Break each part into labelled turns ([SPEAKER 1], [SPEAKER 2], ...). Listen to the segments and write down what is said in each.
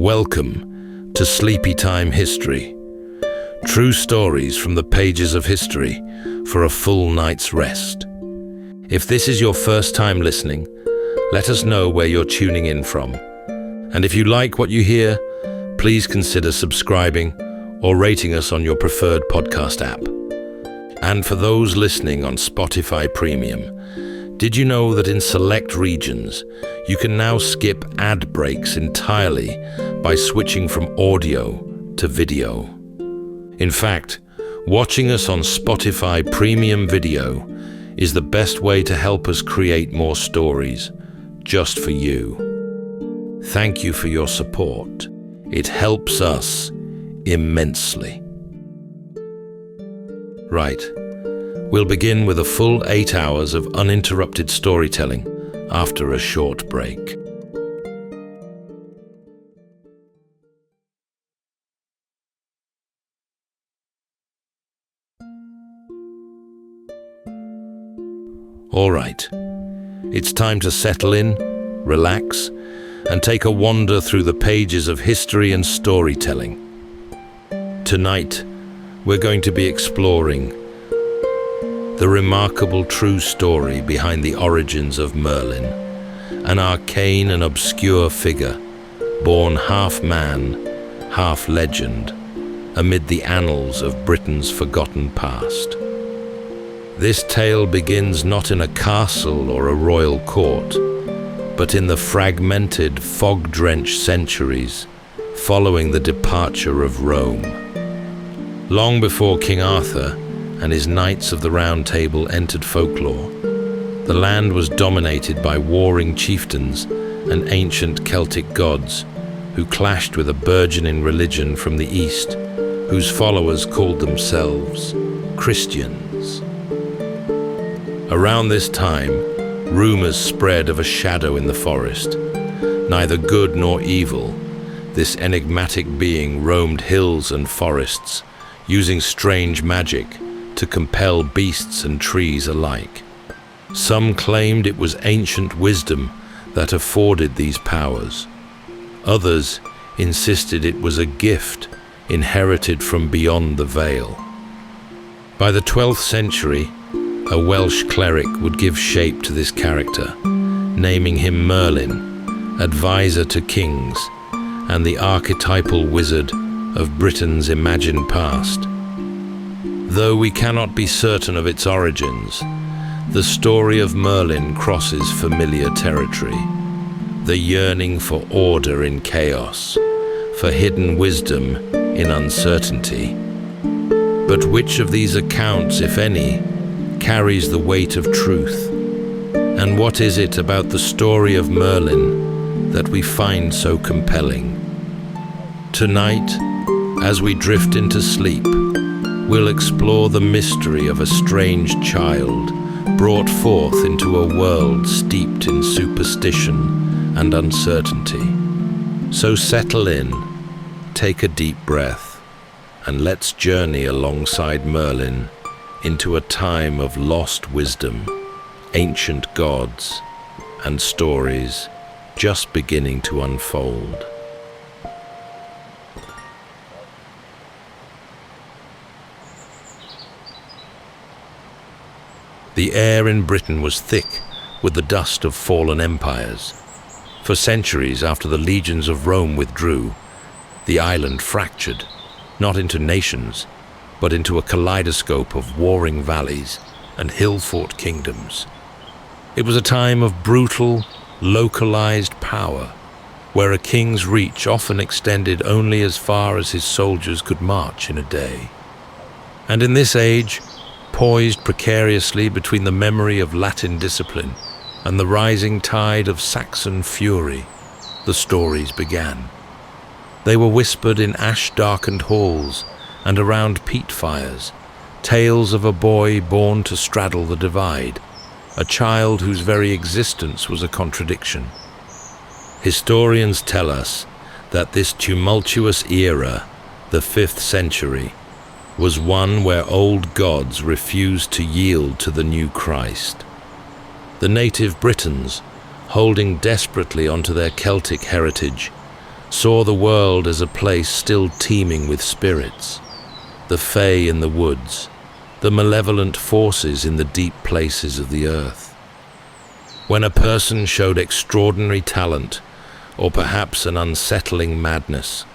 [SPEAKER 1] Welcome to Sleepytime History. True stories from the pages of history for a full night's rest. If this is your first time listening, let us know where you're tuning in from. And if you like what you hear, please consider subscribing or rating us on your preferred podcast app. And for those listening on Spotify Premium, did you know that in select regions, you can now skip ad breaks entirely by switching from audio to video? In fact, watching us on Spotify Premium Video is the best way to help us create more stories just for you. Thank you for your support. It helps us immensely. Right. We'll begin with a full 8 hours of uninterrupted storytelling after a short break. All right, it's time to settle in, relax, and take a wander through the pages of history and storytelling. Tonight, we're going to be exploring the remarkable true story behind the origins of Merlin, an arcane and obscure figure, born half man, half legend, amid the annals of Britain's forgotten past. This tale begins not in a castle or a royal court, but in the fragmented, fog-drenched centuries following the departure of Rome. Long before King Arthur and his Knights of the Round Table entered folklore, the land was dominated by warring chieftains and ancient Celtic gods who clashed with a burgeoning religion from the East, whose followers called themselves Christians. Around this time, rumors spread of a shadow in the forest. Neither good nor evil, this enigmatic being roamed hills and forests, using strange magic to compel beasts and trees alike. Some claimed it was ancient wisdom that afforded these powers. Others insisted it was a gift inherited from beyond the veil. By the 12th century, a Welsh cleric would give shape to this character, naming him Merlin, advisor to kings, and the archetypal wizard of Britain's imagined past. Though we cannot be certain of its origins, the story of Merlin crosses familiar territory. The yearning for order in chaos, for hidden wisdom in uncertainty. But which of these accounts, if any, carries the weight of truth? And what is it about the story of Merlin that we find so compelling? Tonight, as we drift into sleep, we'll explore the mystery of a strange child brought forth into a world steeped in superstition and uncertainty. So settle in, take a deep breath, and let's journey alongside Merlin into a time of lost wisdom, ancient gods, and stories just beginning to unfold. The air in Britain was thick with the dust of fallen empires. For centuries after the legions of Rome withdrew, the island fractured, not into nations, but into a kaleidoscope of warring valleys and hill-fort kingdoms. It was a time of brutal, localized power, where a king's reach often extended only as far as his soldiers could march in a day. And in this age, poised precariously between the memory of Latin discipline and the rising tide of Saxon fury, the stories began. They were whispered in ash-darkened halls and around peat fires, tales of a boy born to straddle the divide, a child whose very existence was a contradiction. Historians tell us that this tumultuous era, the 5th century, was one where old gods refused to yield to the new Christ. The native Britons, holding desperately onto their Celtic heritage, saw the world as a place still teeming with spirits, the fae in the woods, the malevolent forces in the deep places of the earth. When a person showed extraordinary talent, or perhaps an unsettling madness,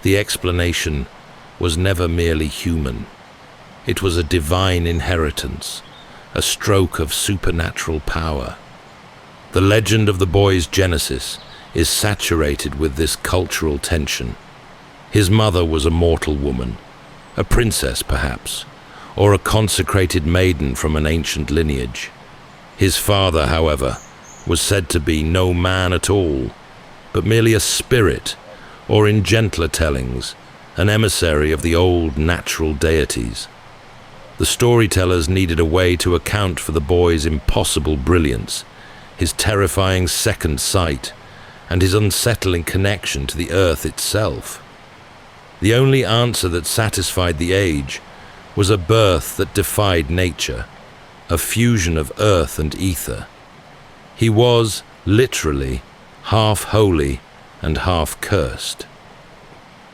[SPEAKER 1] the explanation was never merely human. It was a divine inheritance, a stroke of supernatural power. The legend of the boy's genesis is saturated with this cultural tension. His mother was a mortal woman, a princess perhaps, or a consecrated maiden from an ancient lineage. His father, however, was said to be no man at all, but merely a spirit, or in gentler tellings, an emissary of the old natural deities. The storytellers needed a way to account for the boy's impossible brilliance, his terrifying second sight, and his unsettling connection to the earth itself. The only answer that satisfied the age was a birth that defied nature, a fusion of earth and ether. He was, literally, half holy and half cursed.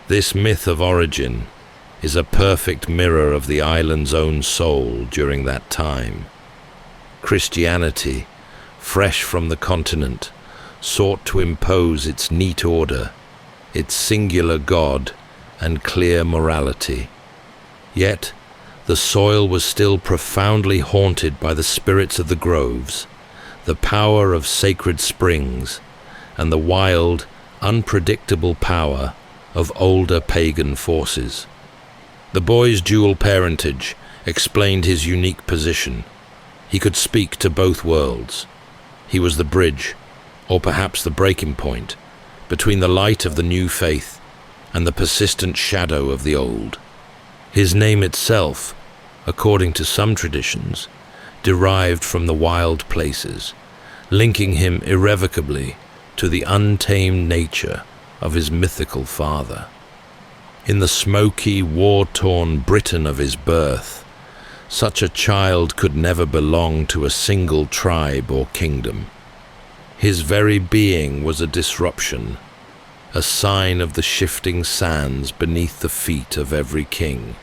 [SPEAKER 1] This myth of origin is a perfect mirror of the island's own soul during that time. Christianity, fresh from the continent, sought to impose its neat order, its singular God, and clear morality. Yet, the soil was still profoundly haunted by the spirits of the groves, the power of sacred springs, and the wild, unpredictable power of older pagan forces. The boy's dual parentage explained his unique position. He could speak to both worlds. He was the bridge, or perhaps the breaking point, between the light of the new faith and the persistent shadow of the old. His name itself, according to some traditions, derived from the wild places, linking him irrevocably to the untamed nature of his mythical father. In the smoky, war-torn Britain of his birth, such a child could never belong to a single tribe or kingdom. His very being was a disruption, a sign of the shifting sands beneath the feet of every king.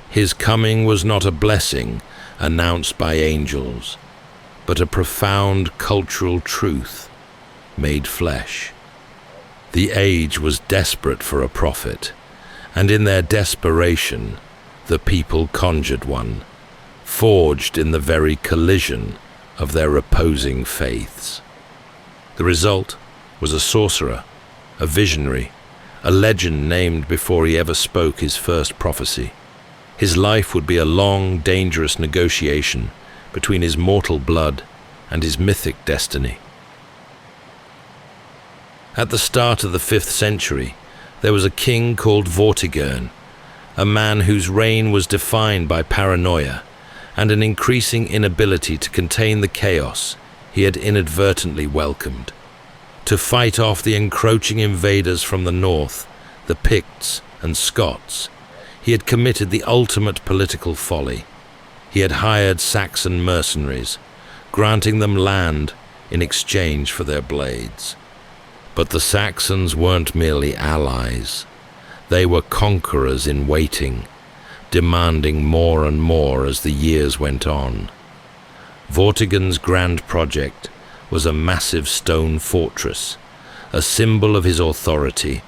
[SPEAKER 1] His coming was not a blessing announced by angels, but a profound cultural truth made flesh. The age was desperate for a prophet, and in their desperation, the people conjured one, forged in the very collision of their opposing faiths. The result was a sorcerer, a visionary, a legend named before he ever spoke his first prophecy. His life would be a long, dangerous negotiation between his mortal blood and his mythic destiny. At the start of the 5th century, there was a king called Vortigern, a man whose reign was defined by paranoia and an increasing inability to contain the chaos he had inadvertently welcomed. To fight off the encroaching invaders from the north, the Picts and Scots, he had committed the ultimate political folly. He had hired Saxon mercenaries, granting them land in exchange for their blades. But the Saxons weren't merely allies. They were conquerors in waiting, demanding more and more as the years went on. Vortigern's grand project was a massive stone fortress, a symbol of his authority,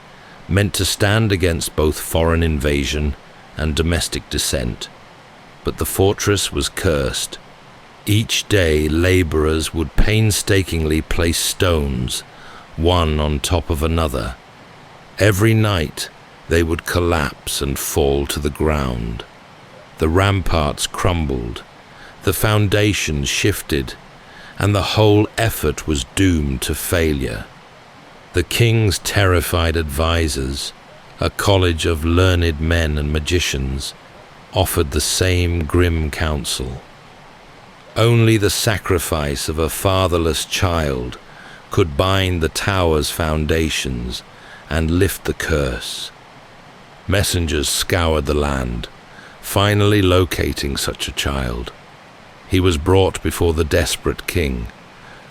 [SPEAKER 1] meant to stand against both foreign invasion and domestic dissent. But the fortress was cursed. Each day laborers would painstakingly place stones, one on top of another. Every night they would collapse and fall to the ground. The ramparts crumbled, the foundations shifted, and the whole effort was doomed to failure. The king's terrified advisors, a college of learned men and magicians, offered the same grim counsel. Only the sacrifice of a fatherless child could bind the tower's foundations and lift the curse. Messengers scoured the land, finally locating such a child. He was brought before the desperate king,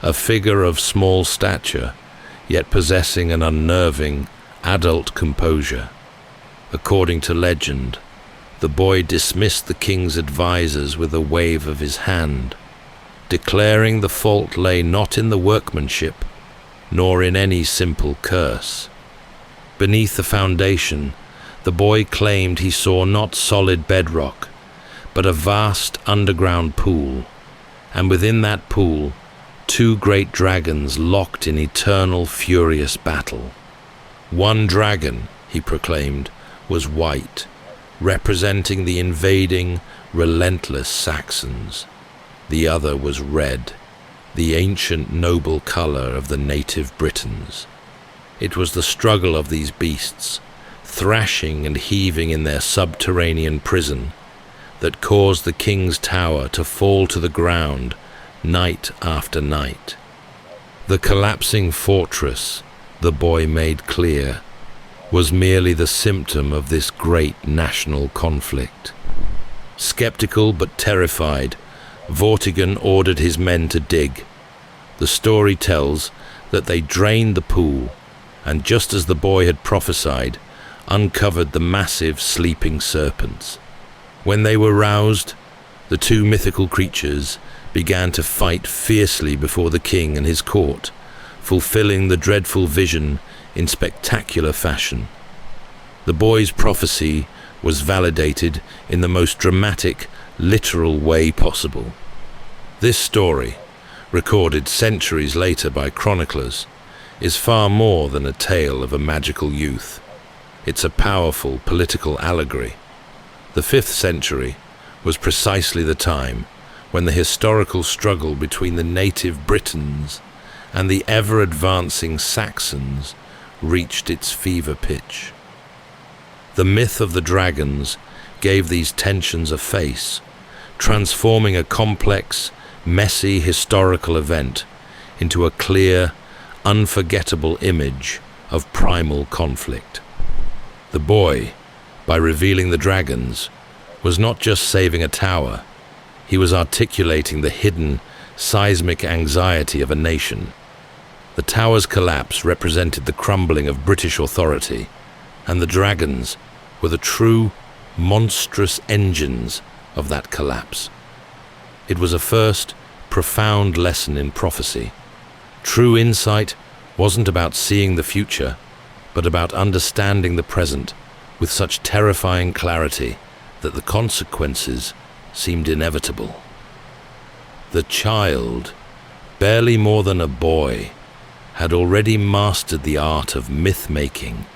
[SPEAKER 1] a figure of small stature, yet possessing an unnerving, adult composure. According to legend, the boy dismissed the king's advisors with a wave of his hand, declaring the fault lay not in the workmanship, nor in any simple curse. Beneath the foundation, the boy claimed he saw not solid bedrock, but a vast underground pool, and within that pool, two great dragons locked in eternal furious battle. One dragon, he proclaimed, was white, representing the invading, relentless Saxons. The other was red, the ancient noble color of the native Britons. It was the struggle of these beasts, thrashing and heaving in their subterranean prison, that caused the king's tower to fall to the ground night after night. The collapsing fortress, the boy made clear, was merely the symptom of this great national conflict. Skeptical but terrified, Vortigern ordered his men to dig. The story tells that they drained the pool, and just as the boy had prophesied, uncovered the massive sleeping serpents. When they were roused, the two mythical creatures began to fight fiercely before the king and his court, fulfilling the dreadful vision in spectacular fashion. The boy's prophecy was validated in the most dramatic, literal way possible. This story, recorded centuries later by chroniclers, is far more than a tale of a magical youth. It's a powerful political allegory. The 5th century was precisely the time when the historical struggle between the native Britons and the ever-advancing Saxons reached its fever pitch. The myth of the dragons gave these tensions a face, transforming a complex, messy historical event into a clear, unforgettable image of primal conflict. The boy, by revealing the dragons, was not just saving a tower, he was articulating the hidden, seismic anxiety of a nation. The tower's collapse represented the crumbling of British authority, and the dragons were the true, monstrous engines of that collapse. It was a first, profound lesson in prophecy. True insight wasn't about seeing the future, but about understanding the present with such terrifying clarity that the consequences seemed inevitable. The child, barely more than a boy, had already mastered the art of myth-making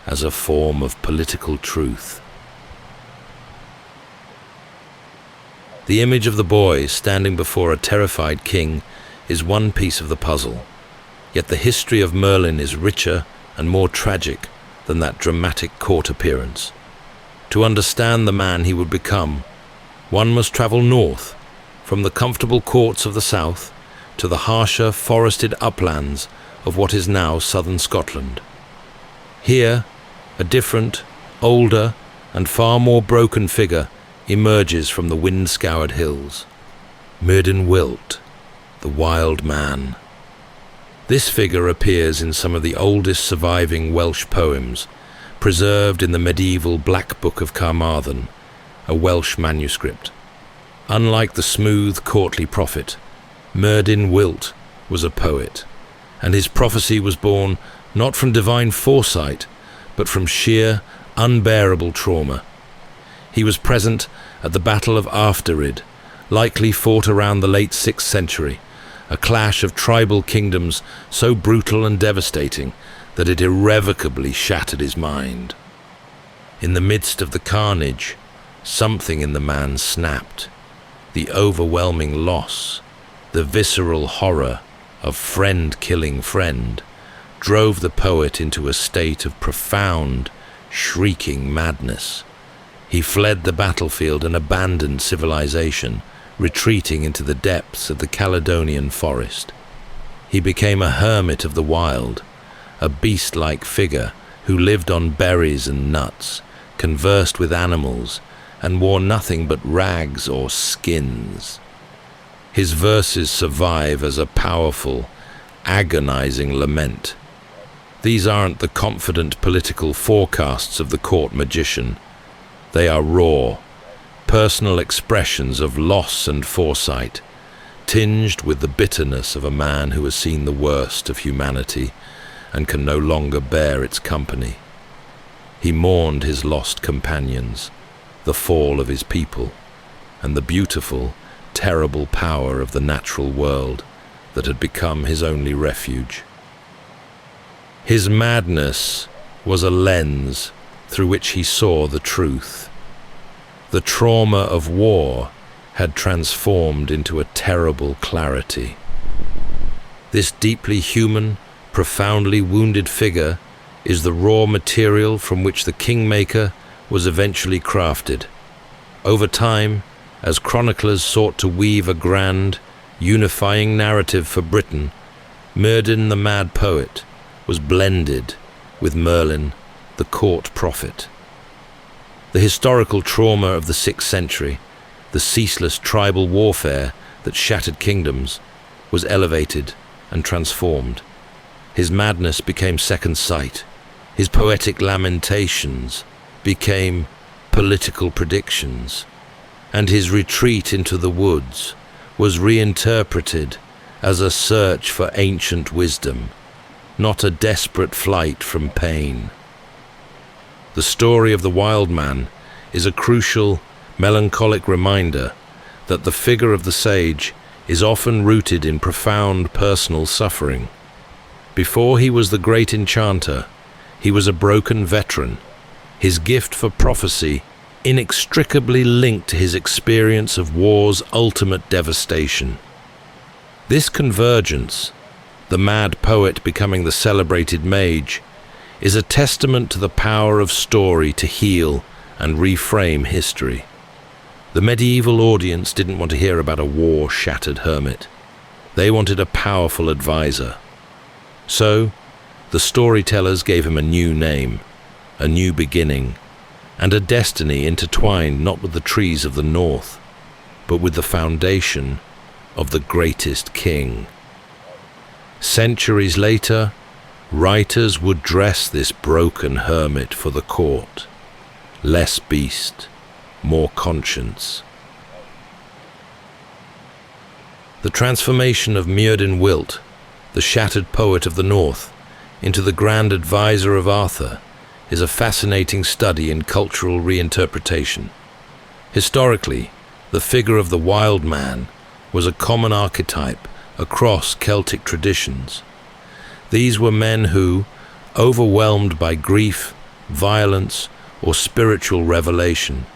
[SPEAKER 1] as a form of political truth. The image of the boy standing before a terrified king is one piece of the puzzle, yet the history of Merlin is richer and more tragic than that dramatic court appearance. To understand the man he would become, one must travel north, from the comfortable courts of the south to the harsher, forested uplands of what is now southern Scotland. Here, a different, older, and far more broken figure emerges from the wind-scoured hills. Merlin, the wild man. This figure appears in some of the oldest surviving Welsh poems, preserved in the medieval Black Book of Carmarthen, a Welsh manuscript. Unlike the smooth, courtly prophet, Merlin was a poet, and his prophecy was born not from divine foresight, but from sheer, unbearable trauma. He was present at the Battle of Afteryd, likely fought around the late 6th century, a clash of tribal kingdoms so brutal and devastating that it irrevocably shattered his mind. In the midst of the carnage, something in the man snapped. The overwhelming loss, the visceral horror of friend killing friend, drove the poet into a state of profound, shrieking madness. He fled the battlefield and abandoned civilization, retreating into the depths of the Caledonian forest. He became a hermit of the wild, a beast-like figure who lived on berries and nuts, conversed with animals, and wore nothing but rags or skins. His verses survive as a powerful, agonizing lament. These aren't the confident political forecasts of the court magician. They are raw, personal expressions of loss and foresight, tinged with the bitterness of a man who has seen the worst of humanity and can no longer bear its company. He mourned his lost companions, the fall of his people, and the beautiful, terrible power of the natural world that had become his only refuge. His madness was a lens through which he saw the truth. The trauma of war had transformed into a terrible clarity. This deeply human, profoundly wounded figure is the raw material from which the kingmaker was eventually crafted. Over time, as chroniclers sought to weave a grand, unifying narrative for Britain, Merlin the mad poet was blended with Merlin the court prophet. The historical trauma of the 6th century, the ceaseless tribal warfare that shattered kingdoms, was elevated and transformed. His madness became second sight. His poetic lamentations became political predictions. And his retreat into the woods was reinterpreted as a search for ancient wisdom, not a desperate flight from pain. The story of the wild man is a crucial, melancholic reminder that the figure of the sage is often rooted in profound personal suffering. Before he was the great enchanter, he was a broken veteran, his gift for prophecy inextricably linked to his experience of war's ultimate devastation. This convergence, the mad poet becoming the celebrated mage, is a testament to the power of story to heal and reframe history. The medieval audience didn't want to hear about a war-shattered hermit. They wanted a powerful advisor. So, the storytellers gave him a new name, a new beginning, and a destiny intertwined not with the trees of the north, but with the foundation of the greatest king. Centuries later, writers would dress this broken hermit for the court. Less beast, more conscience. The transformation of Merlin Wilt, the shattered poet of the north, into the grand advisor of Arthur, is a fascinating study in cultural reinterpretation. Historically, the figure of the wild man was a common archetype across Celtic traditions. These were men who, overwhelmed by grief, violence, or spiritual revelation,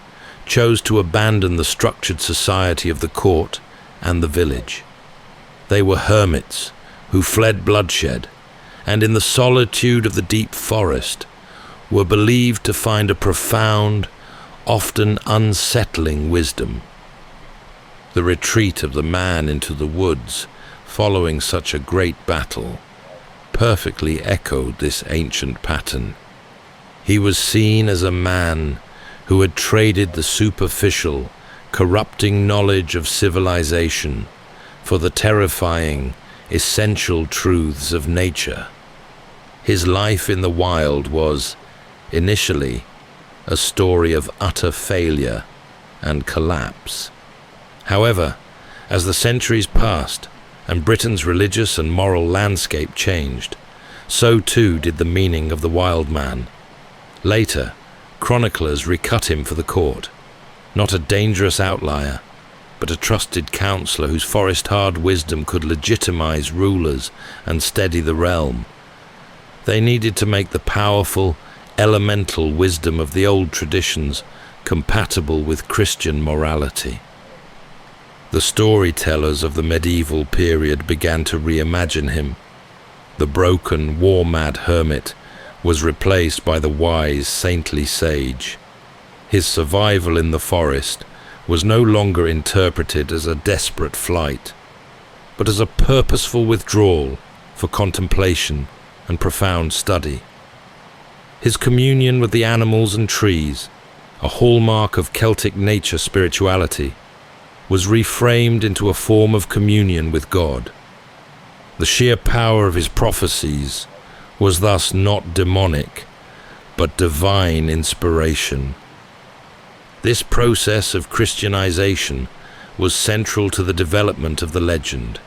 [SPEAKER 1] chose to abandon the structured society of the court and the village. They were hermits who fled bloodshed, and in the solitude of the deep forest were believed to find a profound, often unsettling wisdom. The retreat of the man into the woods following such a great battle perfectly echoed this ancient pattern. He was seen as a man who had traded the superficial, corrupting knowledge of civilization for the terrifying, essential truths of nature. His life in the wild was, initially, a story of utter failure and collapse. However, as the centuries passed and Britain's religious and moral landscape changed, so too did the meaning of the wild man. Later, chroniclers recut him for the court, not a dangerous outlier, but a trusted counselor whose forest-hard wisdom could legitimize rulers and steady the realm. They needed to make the powerful, elemental wisdom of the old traditions compatible with Christian morality. The storytellers of the medieval period began to reimagine him. The broken, war-mad hermit was replaced by the wise, saintly sage. His survival in the forest was no longer interpreted as a desperate flight, but as a purposeful withdrawal for contemplation and profound study. His communion with the animals and trees, a hallmark of Celtic nature spirituality, was reframed into a form of communion with God. The sheer power of his prophecies was thus not demonic, but divine inspiration. This process of Christianization was central to the development of the legend.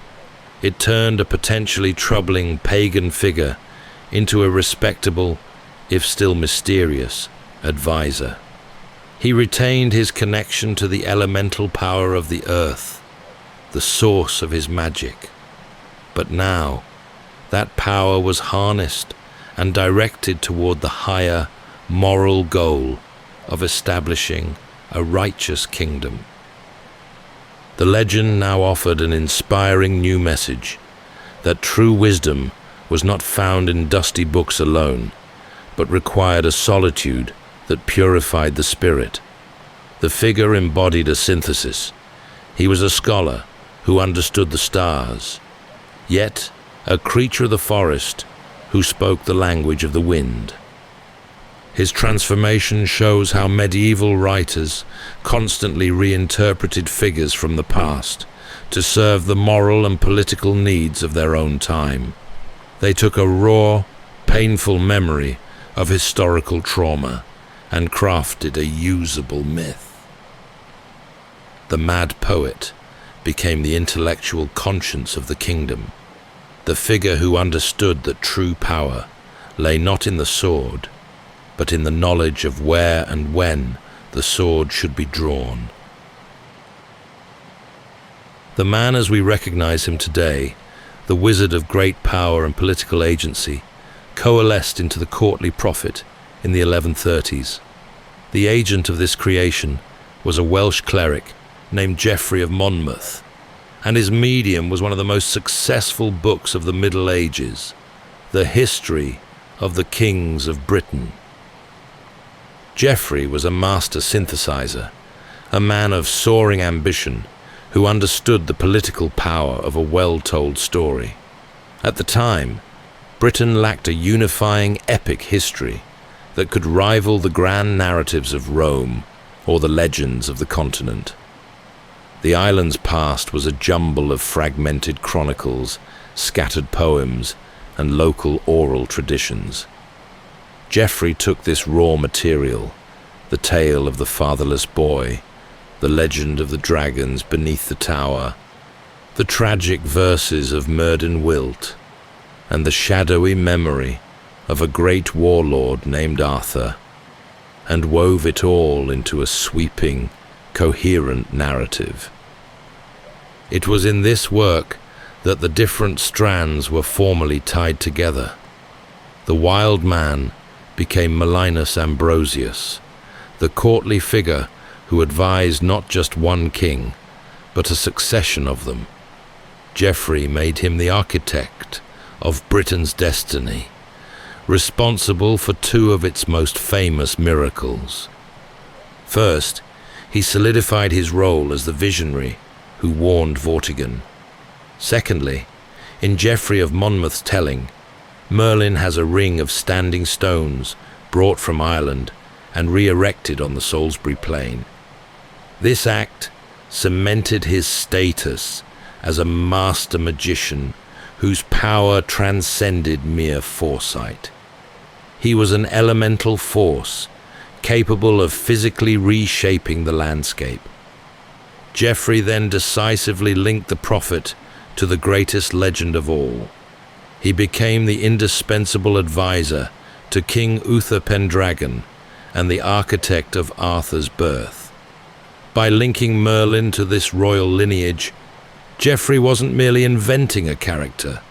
[SPEAKER 1] It turned a potentially troubling pagan figure into a respectable, if still mysterious, advisor. He retained his connection to the elemental power of the earth, the source of his magic. But now, that power was harnessed and directed toward the higher moral goal of establishing a righteous kingdom. The legend now offered an inspiring new message, that true wisdom was not found in dusty books alone, but required a solitude that purified the spirit. The figure embodied a synthesis. He was a scholar who understood the stars, yet a creature of the forest who spoke the language of the wind. His transformation shows how medieval writers constantly reinterpreted figures from the past to serve the moral and political needs of their own time. They took a raw, painful memory of historical trauma and crafted a usable myth. The mad poet became the intellectual conscience of the kingdom, the figure who understood that true power lay not in the sword, but in the knowledge of where and when the sword should be drawn. The man as we recognize him today, the wizard of great power and political agency, coalesced into the courtly prophet in the 1130s. The agent of this creation was a Welsh cleric named Geoffrey of Monmouth, and his medium was one of the most successful books of the Middle Ages, the History of the Kings of Britain. Geoffrey was a master synthesizer, a man of soaring ambition who understood the political power of a well-told story. At the time, Britain lacked a unifying epic history that could rival the grand narratives of Rome or the legends of the continent. The island's past was a jumble of fragmented chronicles, scattered poems, and local oral traditions. Geoffrey took this raw material, the tale of the fatherless boy, the legend of the dragons beneath the tower, the tragic verses of Merlin, and the shadowy memory of a great warlord named Arthur, and wove it all into a sweeping, coherent narrative. It was in this work that the different strands were formally tied together. The wild man became Malinus Ambrosius, the courtly figure who advised not just one king, but a succession of them. Geoffrey made him the architect of Britain's destiny, responsible for two of its most famous miracles. First, he solidified his role as the visionary who warned Vortigern. Secondly, in Geoffrey of Monmouth's telling, Merlin has a ring of standing stones brought from Ireland and re-erected on the Salisbury plain. This act cemented his status as a master magician whose power transcended mere foresight. He was an elemental force, capable of physically reshaping the landscape. Geoffrey then decisively linked the prophet to the greatest legend of all. He became the indispensable advisor to King Uther Pendragon and the architect of Arthur's birth. By linking Merlin to this royal lineage, Geoffrey wasn't merely inventing a character.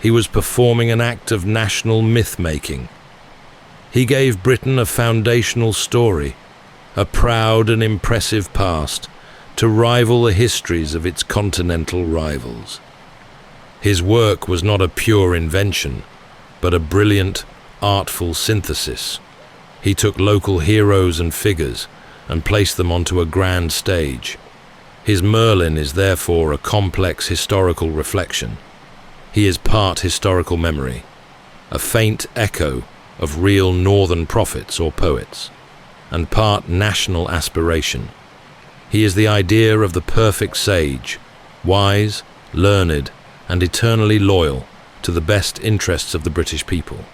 [SPEAKER 1] He was performing an act of national myth-making. He gave Britain a foundational story, a proud and impressive past, to rival the histories of its continental rivals. His work was not a pure invention, but a brilliant, artful synthesis. He took local heroes and figures and placed them onto a grand stage. His Merlin is therefore a complex historical reflection. He is part historical memory, a faint echo of real northern prophets or poets, and part national aspiration. He is the idea of the perfect sage, wise, learned, and eternally loyal to the best interests of the British people.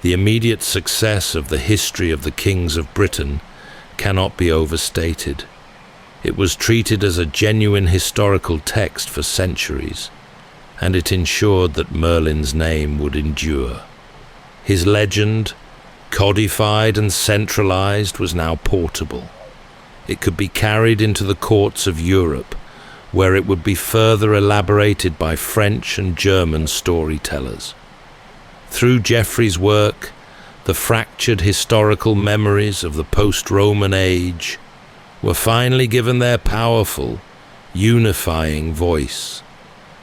[SPEAKER 1] The immediate success of the history of the kings of Britain cannot be overstated. It was treated as a genuine historical text for centuries, and it ensured that Merlin's name would endure. His legend, codified and centralized, was now portable. It could be carried into the courts of Europe, where it would be further elaborated by French and German storytellers. Through Geoffrey's work, the fractured historical memories of the post-Roman age were finally given their powerful, unifying voice,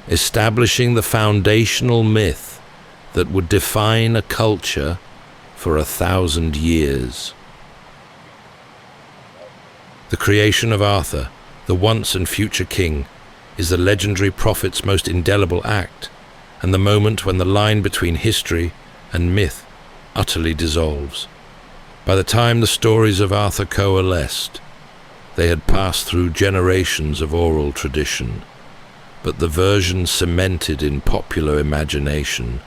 [SPEAKER 1] establishing the foundational myth that would define a culture for 1,000 years. The creation of Arthur, the once and future king, is the legendary prophet's most indelible act, and the moment when the line between history and myth utterly dissolves. By the time the stories of Arthur coalesced, they had passed through generations of oral tradition, but the version cemented in popular imagination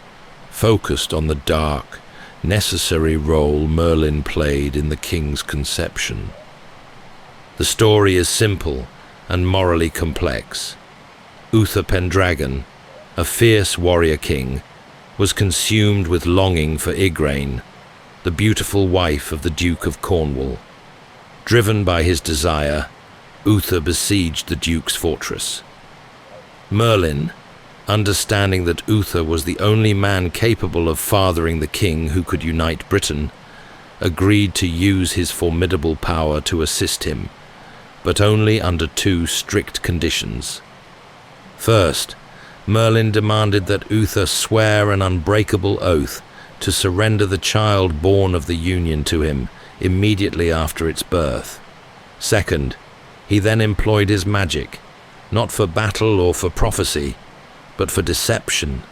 [SPEAKER 1] focused on the dark, necessary role Merlin played in the king's conception. The story is simple and morally complex. Uther Pendragon, a fierce warrior king, was consumed with longing for Igraine, the beautiful wife of the Duke of Cornwall. Driven by his desire, Uther besieged the duke's fortress. Merlin, understanding that Uther was the only man capable of fathering the king who could unite Britain, agreed to use his formidable power to assist him, but only under two strict conditions. First, Merlin demanded that Uther swear an unbreakable oath to surrender the child born of the union to him immediately after its birth. Second, he then employed his magic, not for battle or for prophecy, but for deception.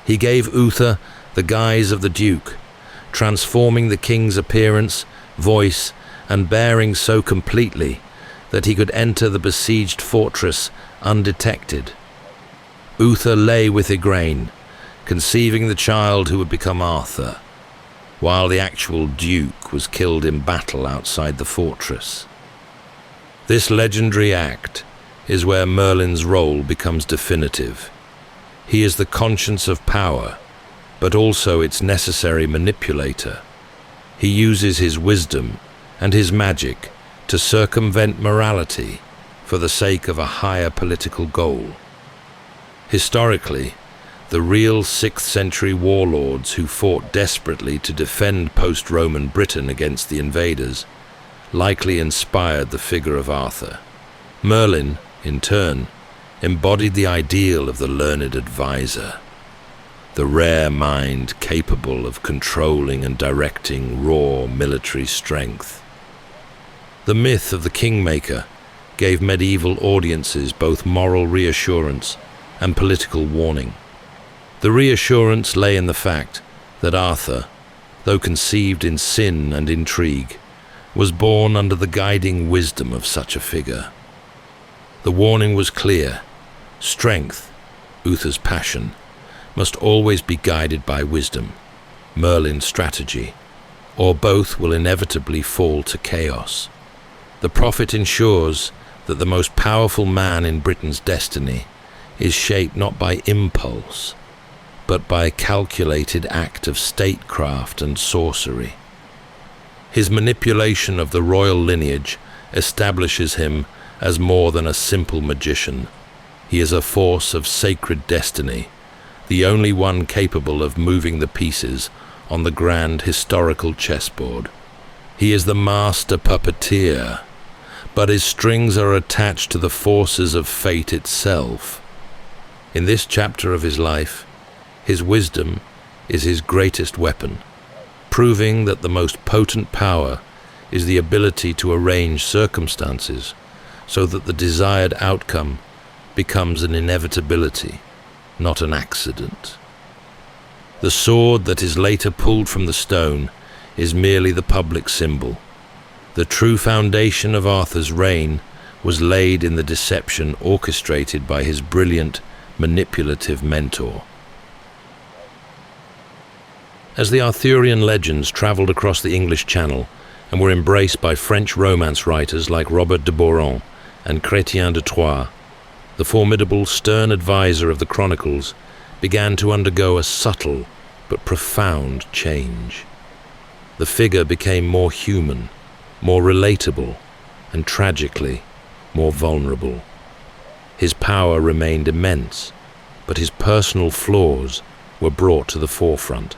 [SPEAKER 1] He gave Uther the guise of the Duke, transforming the king's appearance, voice, and bearing so completely that he could enter the besieged fortress undetected. Uther lay with Igraine, conceiving the child who would become Arthur, while the actual Duke was killed in battle outside the fortress. This legendary act is where Merlin's role becomes definitive. He is the conscience of power, but also its necessary manipulator. He uses his wisdom and his magic to circumvent morality for the sake of a higher political goal. Historically, the real 6th century warlords who fought desperately to defend post-Roman Britain against the invaders likely inspired the figure of Arthur. Merlin, in turn, embodied the ideal of the learned advisor, the rare mind capable of controlling and directing raw military strength. The myth of the kingmaker gave medieval audiences both moral reassurance and political warning. The reassurance lay in the fact that Arthur, though conceived in sin and intrigue, was born under the guiding wisdom of such a figure. The warning was clear: strength, Uther's passion, must always be guided by wisdom, Merlin's strategy, or both will inevitably fall to chaos. The prophet ensures that the most powerful man in Britain's destiny is shaped not by impulse, but by a calculated act of statecraft and sorcery. His manipulation of the royal lineage establishes him as more than a simple magician. He is a force of sacred destiny, the only one capable of moving the pieces on the grand historical chessboard. He is the master puppeteer, but his strings are attached to the forces of fate itself. In this chapter of his life, his wisdom is his greatest weapon, proving that the most potent power is the ability to arrange circumstances so that the desired outcome becomes an inevitability, not an accident. The sword that is later pulled from the stone is merely the public symbol. The true foundation of Arthur's reign was laid in the deception orchestrated by his brilliant, manipulative mentor. As the Arthurian legends travelled across the English Channel and were embraced by French romance writers like Robert de Boron and Chrétien de Troyes, the formidable, stern advisor of the chronicles began to undergo a subtle but profound change. The figure became more human, more relatable, and tragically more vulnerable. His power remained immense, but his personal flaws were brought to the forefront.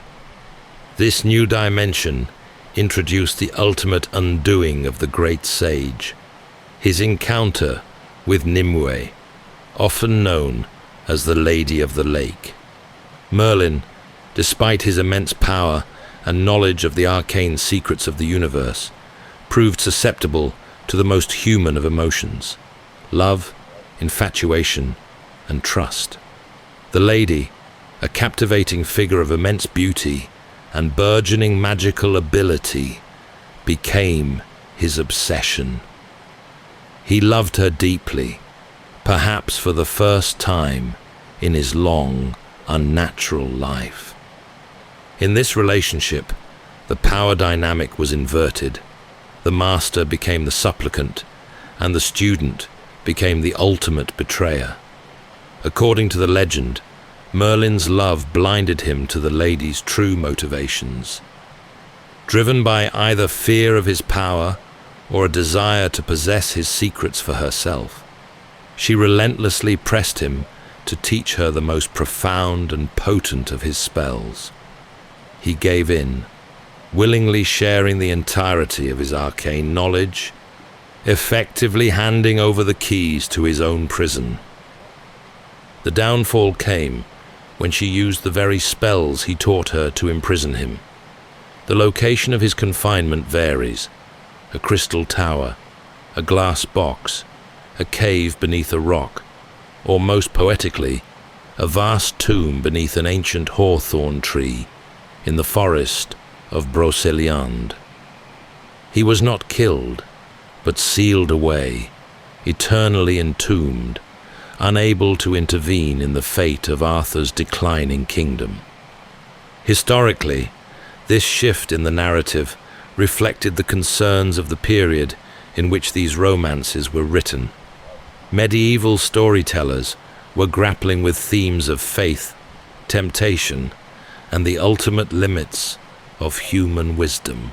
[SPEAKER 1] This new dimension introduced the ultimate undoing of the great sage, his encounter with Nimue, often known as the Lady of the Lake. Merlin, despite his immense power and knowledge of the arcane secrets of the universe, proved susceptible to the most human of emotions: love, infatuation, and trust. The lady, a captivating figure of immense beauty and burgeoning magical ability, became his obsession. He loved her deeply, perhaps for the first time in his long, unnatural life. In this relationship, the power dynamic was inverted. The master became the supplicant, and the student became the ultimate betrayer. According to the legend, Merlin's love blinded him to the lady's true motivations. Driven by either fear of his power or a desire to possess his secrets for herself, she relentlessly pressed him to teach her the most profound and potent of his spells. He gave in, willingly sharing the entirety of his arcane knowledge, effectively handing over the keys to his own prison. The downfall came when she used the very spells he taught her to imprison him. The location of his confinement varies: a crystal tower, a glass box, a cave beneath a rock, or most poetically, a vast tomb beneath an ancient hawthorn tree in the forest of Brocéliande. He was not killed, but sealed away, eternally entombed, unable to intervene in the fate of Arthur's declining kingdom. Historically, this shift in the narrative reflected the concerns of the period in which these romances were written. Medieval storytellers were grappling with themes of faith, temptation, and the ultimate limits of human wisdom.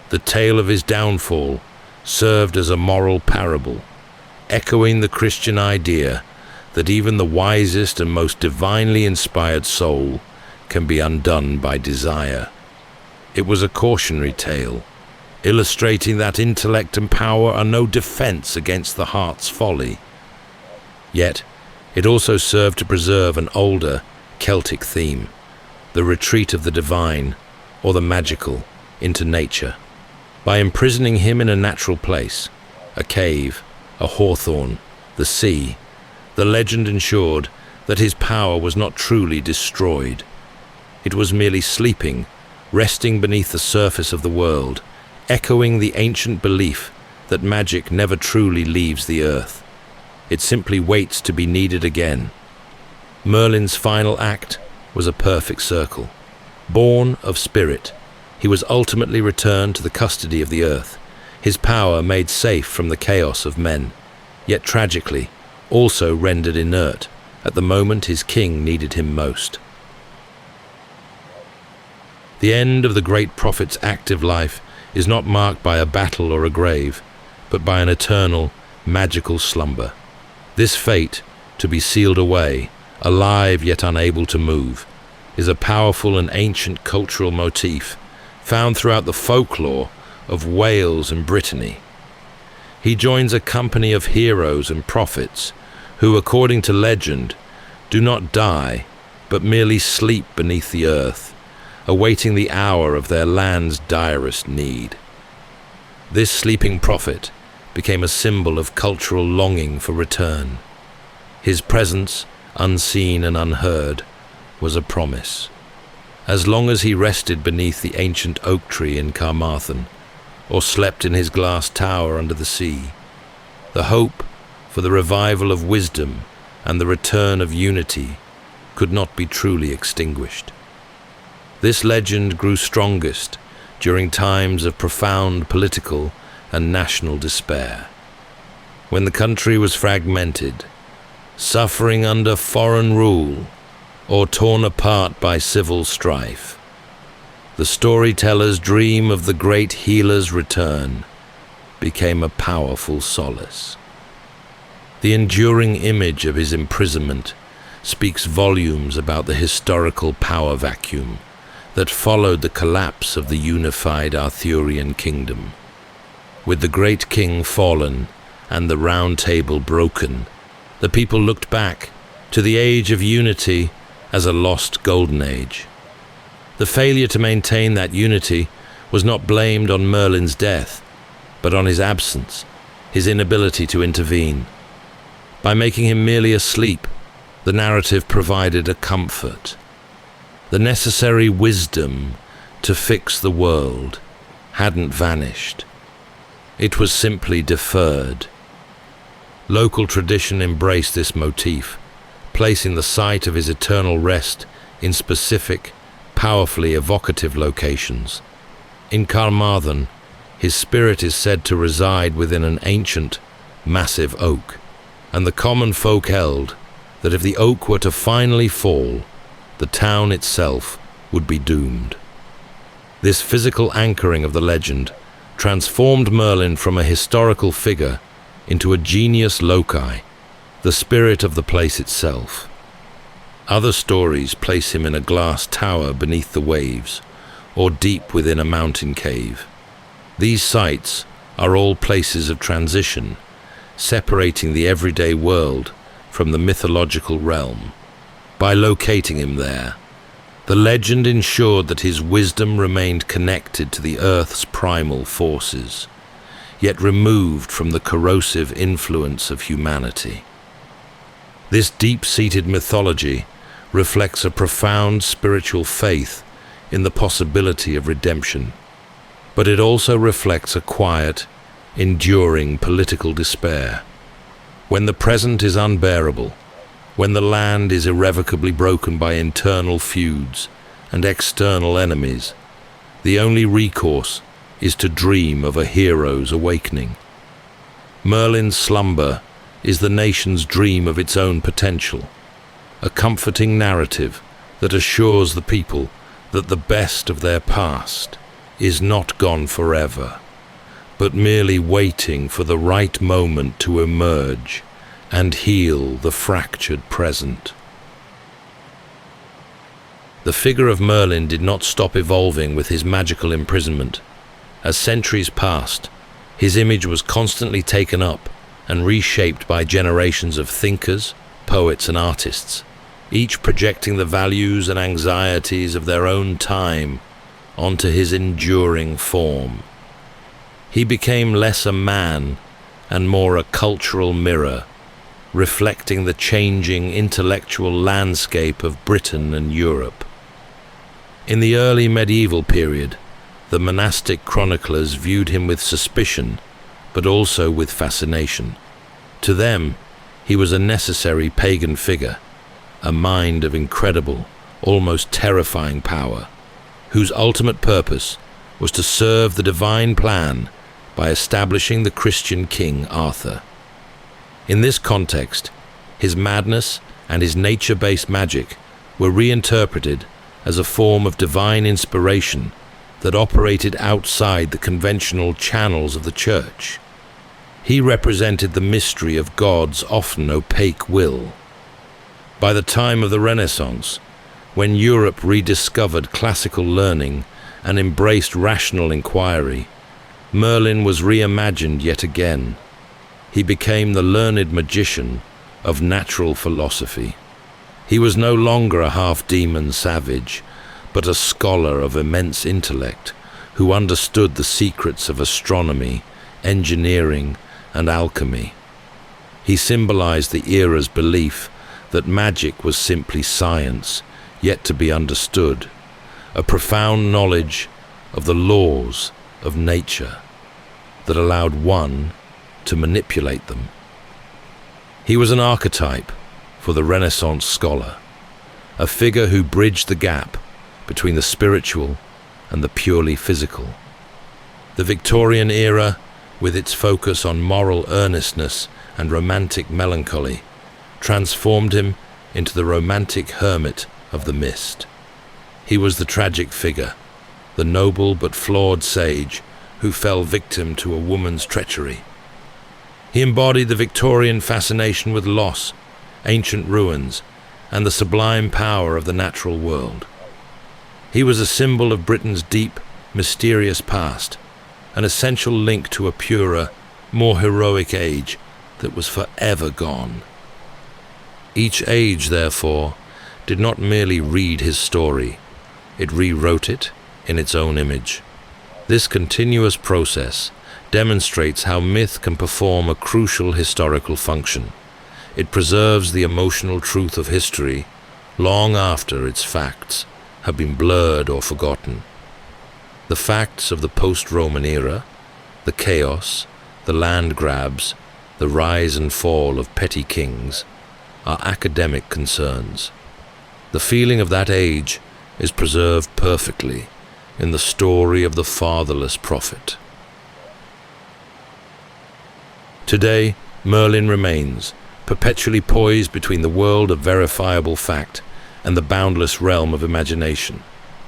[SPEAKER 1] The tale of his downfall served as a moral parable, echoing the Christian idea that even the wisest and most divinely inspired soul can be undone by desire. It was a cautionary tale, illustrating that intellect and power are no defense against the heart's folly. Yet, it also served to preserve an older Celtic theme: the retreat of the divine, or the magical, into nature. By imprisoning him in a natural place, a cave, a hawthorn, the sea, the legend ensured that his power was not truly destroyed. It was merely sleeping, resting beneath the surface of the world, echoing the ancient belief that magic never truly leaves the earth. It simply waits to be needed again. Merlin's final act was a perfect circle. Born of spirit, he was ultimately returned to the custody of the earth, his power made safe from the chaos of men, yet tragically also rendered inert at the moment his king needed him most. The end of the great prophet's active life is not marked by a battle or a grave, but by an eternal, magical slumber. This fate, to be sealed away, alive yet unable to move, is a powerful and ancient cultural motif found throughout the folklore of Wales and Brittany. He joins a company of heroes and prophets who, according to legend, do not die, but merely sleep beneath the earth, awaiting the hour of their land's direst need. This sleeping prophet became a symbol of cultural longing for return. His presence, unseen and unheard, was a promise. As long as he rested beneath the ancient oak tree in Carmarthen, or slept in his glass tower under the sea, the hope for the revival of wisdom and the return of unity could not be truly extinguished. This legend grew strongest during times of profound political and national despair. When the country was fragmented, suffering under foreign rule, or torn apart by civil strife, the storyteller's dream of the great healer's return became a powerful solace. The enduring image of his imprisonment speaks volumes about the historical power vacuum that followed the collapse of the unified Arthurian kingdom. With the great king fallen and the round table broken, the people looked back to the age of unity as a lost golden age. The failure to maintain that unity was not blamed on Merlin's death, but on his absence, his inability to intervene. By making him merely asleep, the narrative provided a comfort. The necessary wisdom to fix the world hadn't vanished. It was simply deferred. Local tradition embraced this motif, placing the site of his eternal rest in specific, powerfully evocative locations. In Carmarthen, his spirit is said to reside within an ancient, massive oak, and the common folk held that if the oak were to finally fall, the town itself would be doomed. This physical anchoring of the legend transformed Merlin from a historical figure into a genius loci, the spirit of the place itself. Other stories place him in a glass tower beneath the waves, or deep within a mountain cave. These sites are all places of transition, separating the everyday world from the mythological realm. By locating him there, the legend ensured that his wisdom remained connected to the Earth's primal forces, yet removed from the corrosive influence of humanity. This deep-seated mythology reflects a profound spiritual faith in the possibility of redemption, but it also reflects a quiet, enduring political despair. When the present is unbearable, when the land is irrevocably broken by internal feuds and external enemies, the only recourse is to dream of a hero's awakening. Merlin's slumber is the nation's dream of its own potential, a comforting narrative that assures the people that the best of their past is not gone forever, but merely waiting for the right moment to emerge and heal the fractured present. The figure of Merlin did not stop evolving with his magical imprisonment. As centuries passed, his image was constantly taken up and reshaped by generations of thinkers, poets, and artists, each projecting the values and anxieties of their own time onto his enduring form. He became less a man and more a cultural mirror, reflecting the changing intellectual landscape of Britain and Europe. In the early medieval period, the monastic chroniclers viewed him with suspicion, but also with fascination. To them, he was a necessary pagan figure, a mind of incredible, almost terrifying power, whose ultimate purpose was to serve the divine plan by establishing the Christian king Arthur. In this context, his madness and his nature-based magic were reinterpreted as a form of divine inspiration that operated outside the conventional channels of the church. He represented the mystery of God's often opaque will. By the time of the Renaissance, when Europe rediscovered classical learning and embraced rational inquiry, Merlin was reimagined yet again. He became the learned magician of natural philosophy. He was no longer a half-demon savage, but a scholar of immense intellect who understood the secrets of astronomy, engineering, and alchemy. He symbolized the era's belief that magic was simply science, yet to be understood, a profound knowledge of the laws of nature that allowed one to manipulate them. He was an archetype for the Renaissance scholar, a figure who bridged the gap between the spiritual and the purely physical. The Victorian era, with its focus on moral earnestness and romantic melancholy, transformed him into the romantic hermit of the mist. He was the tragic figure, the noble but flawed sage who fell victim to a woman's treachery. He embodied the Victorian fascination with loss, ancient ruins, and the sublime power of the natural world. He was a symbol of Britain's deep, mysterious past, an essential link to a purer, more heroic age that was forever gone. Each age, therefore, did not merely read his story, it rewrote it in its own image. This continuous process demonstrates how myth can perform a crucial historical function. It preserves the emotional truth of history long after its facts have been blurred or forgotten. The facts of the post-Roman era, the chaos, the land grabs, the rise and fall of petty kings, are academic concerns. The feeling of that age is preserved perfectly in the story of the fatherless prophet. Today, Merlin remains, perpetually poised between the world of verifiable fact and the boundless realm of imagination.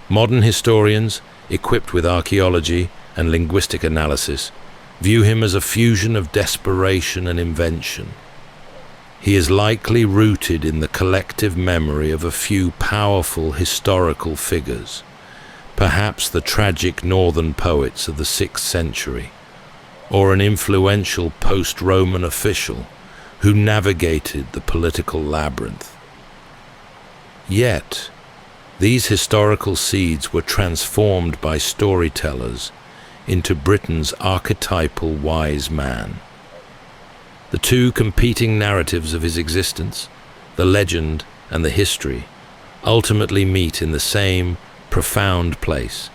[SPEAKER 1] Modern historians, equipped with archaeology and linguistic analysis, view him as a fusion of desperation and invention. He is likely rooted in the collective memory of a few powerful historical figures, perhaps the tragic northern poets of the 6th century, or an influential post-Roman official who navigated the political labyrinth. Yet, these historical seeds were transformed by storytellers into Britain's archetypal wise man. The two competing narratives of his existence, the legend and the history, ultimately meet in the same profound place,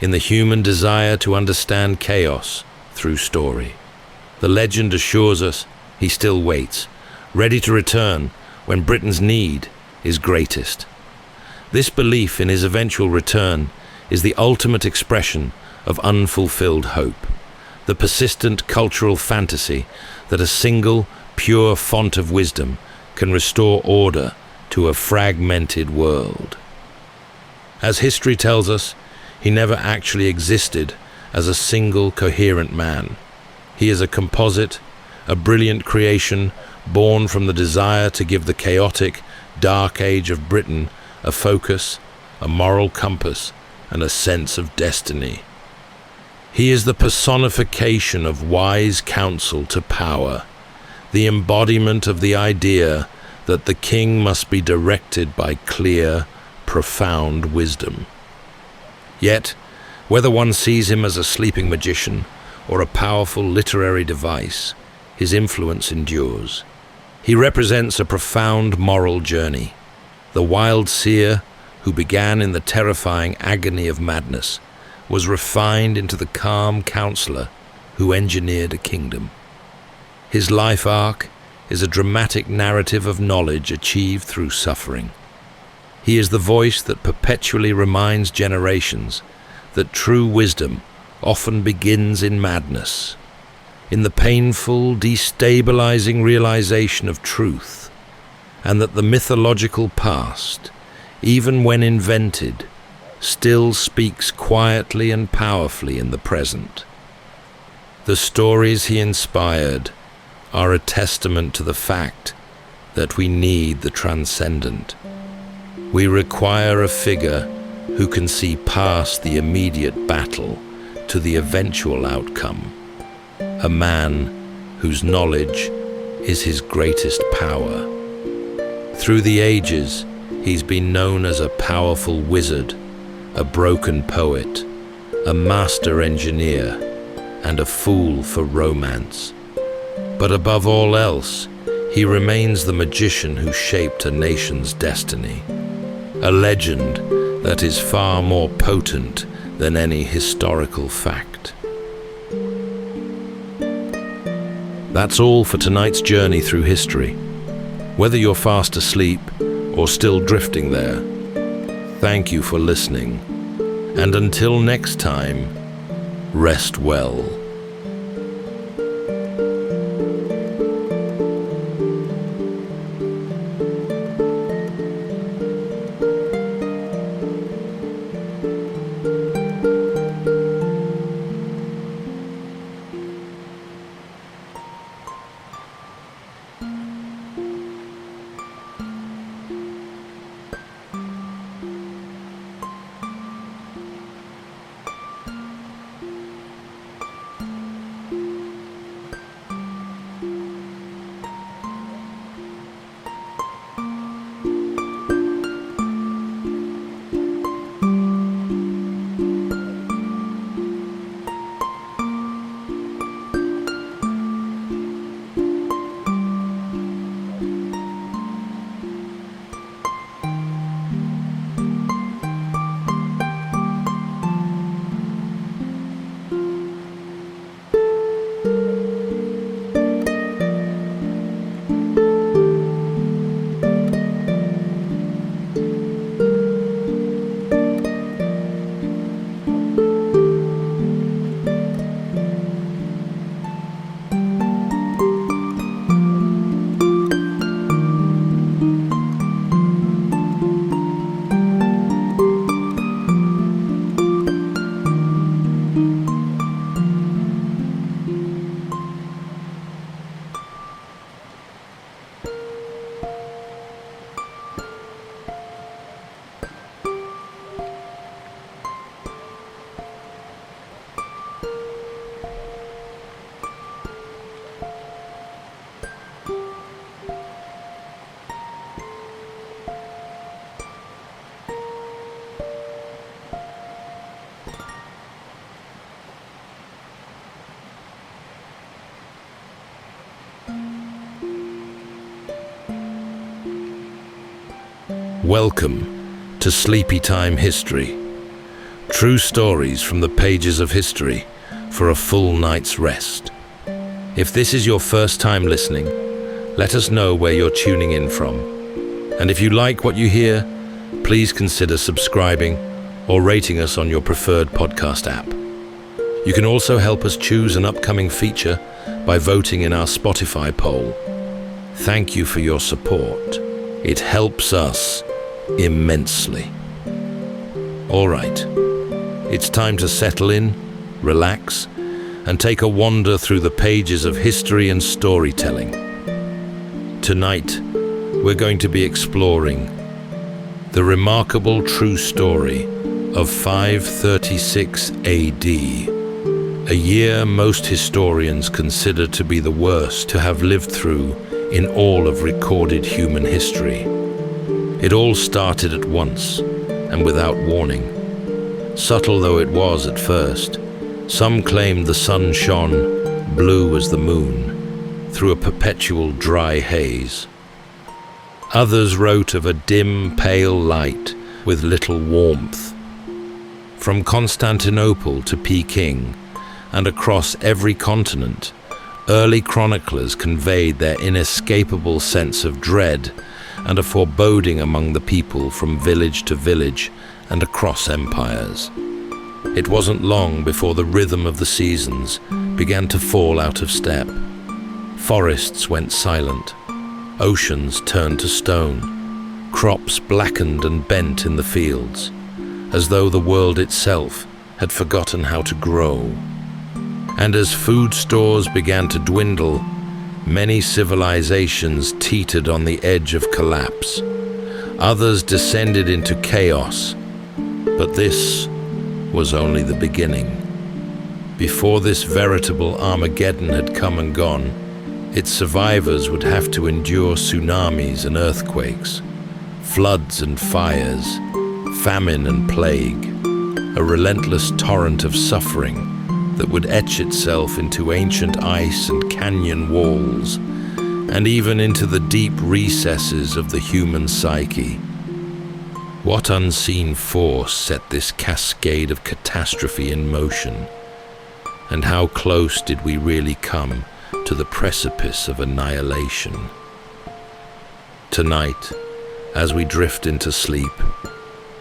[SPEAKER 1] in the human desire to understand chaos through story. The legend assures us he still waits, ready to return when Britain's need is greatest. This belief in his eventual return is the ultimate expression of unfulfilled hope, the persistent cultural fantasy that a single, pure font of wisdom can restore order to a fragmented world. As history tells us, he never actually existed as a single coherent man. He is a composite, a brilliant creation born from the desire to give the chaotic, dark age of Britain a focus, a moral compass, and a sense of destiny. He is the personification of wise counsel to power, the embodiment of the idea that the king must be directed by clear, profound wisdom. Yet, whether one sees him as a sleeping magician or a powerful literary device, his influence endures. He represents a profound moral journey. The wild seer, who began in the terrifying agony of madness, was refined into the calm counselor who engineered a kingdom. His life arc is a dramatic narrative of knowledge achieved through suffering. He is the voice that perpetually reminds generations that true wisdom often begins in madness, in the painful, destabilizing realization of truth, and that the mythological past, even when invented, still speaks quietly and powerfully in the present. The stories he inspired are a testament to the fact that we need the transcendent. We require a figure who can see past the immediate battle to the eventual outcome, a man whose knowledge is his greatest power. Through the ages, he's been known as a powerful wizard, a broken poet, a master engineer, and a fool for romance. But above all else, he remains the magician who shaped a nation's destiny, a legend that is far more potent than any historical fact. That's all for tonight's journey through history. Whether you're fast asleep or still drifting there, Thank you for listening. And until next time, rest well. Welcome to Sleepytime History. True stories from the pages of history for a full night's rest. If this is your first time listening, let us know where you're tuning in from. And if you like what you hear, please consider subscribing or rating us on your preferred podcast app. You can also help us choose an upcoming feature by voting in our Spotify poll. Thank you for your support. It helps us immensely. All right, it's time to settle in, relax, and take a wander through the pages of history and storytelling. Tonight, we're going to be exploring the remarkable true story of 536 AD, a year most historians consider to be the worst to have lived through in all of recorded human history. It all started at once and without warning. Subtle though it was at first, some claimed the sun shone blue as the moon through a perpetual dry haze. Others wrote of a dim, pale light with little warmth. From Constantinople to Peking and across every continent, early chroniclers conveyed their inescapable sense of dread and a foreboding among the people from village to village and across empires. It wasn't long before the rhythm of the seasons began to fall out of step. Forests went silent, oceans turned to stone, crops blackened and bent in the fields, as though the world itself had forgotten how to grow. And as food stores began to dwindle, many civilizations teetered on the edge of collapse. Others descended into chaos, but this was only the beginning. Before this veritable Armageddon had come and gone, its survivors would have to endure tsunamis and earthquakes, floods and fires, famine and plague, a relentless torrent of suffering that would etch itself into ancient ice and canyon walls, and even into the deep recesses of the human psyche. What unseen force set this cascade of catastrophe in motion? And how close did we really come to the precipice of annihilation? Tonight, as we drift into sleep,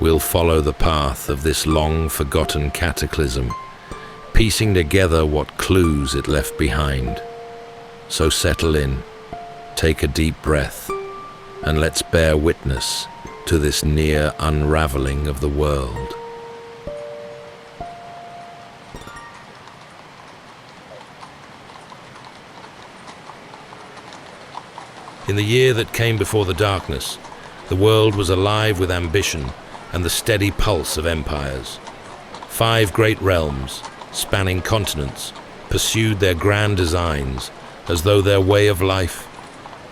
[SPEAKER 1] we'll follow the path of this long-forgotten cataclysm, piecing together what clues it left behind. So settle in, take a deep breath, and let's bear witness to this near unraveling of the world. In the year that came before the darkness, the world was alive with ambition and the steady pulse of empires. 5 great realms, spanning continents, pursued their grand designs as though their way of life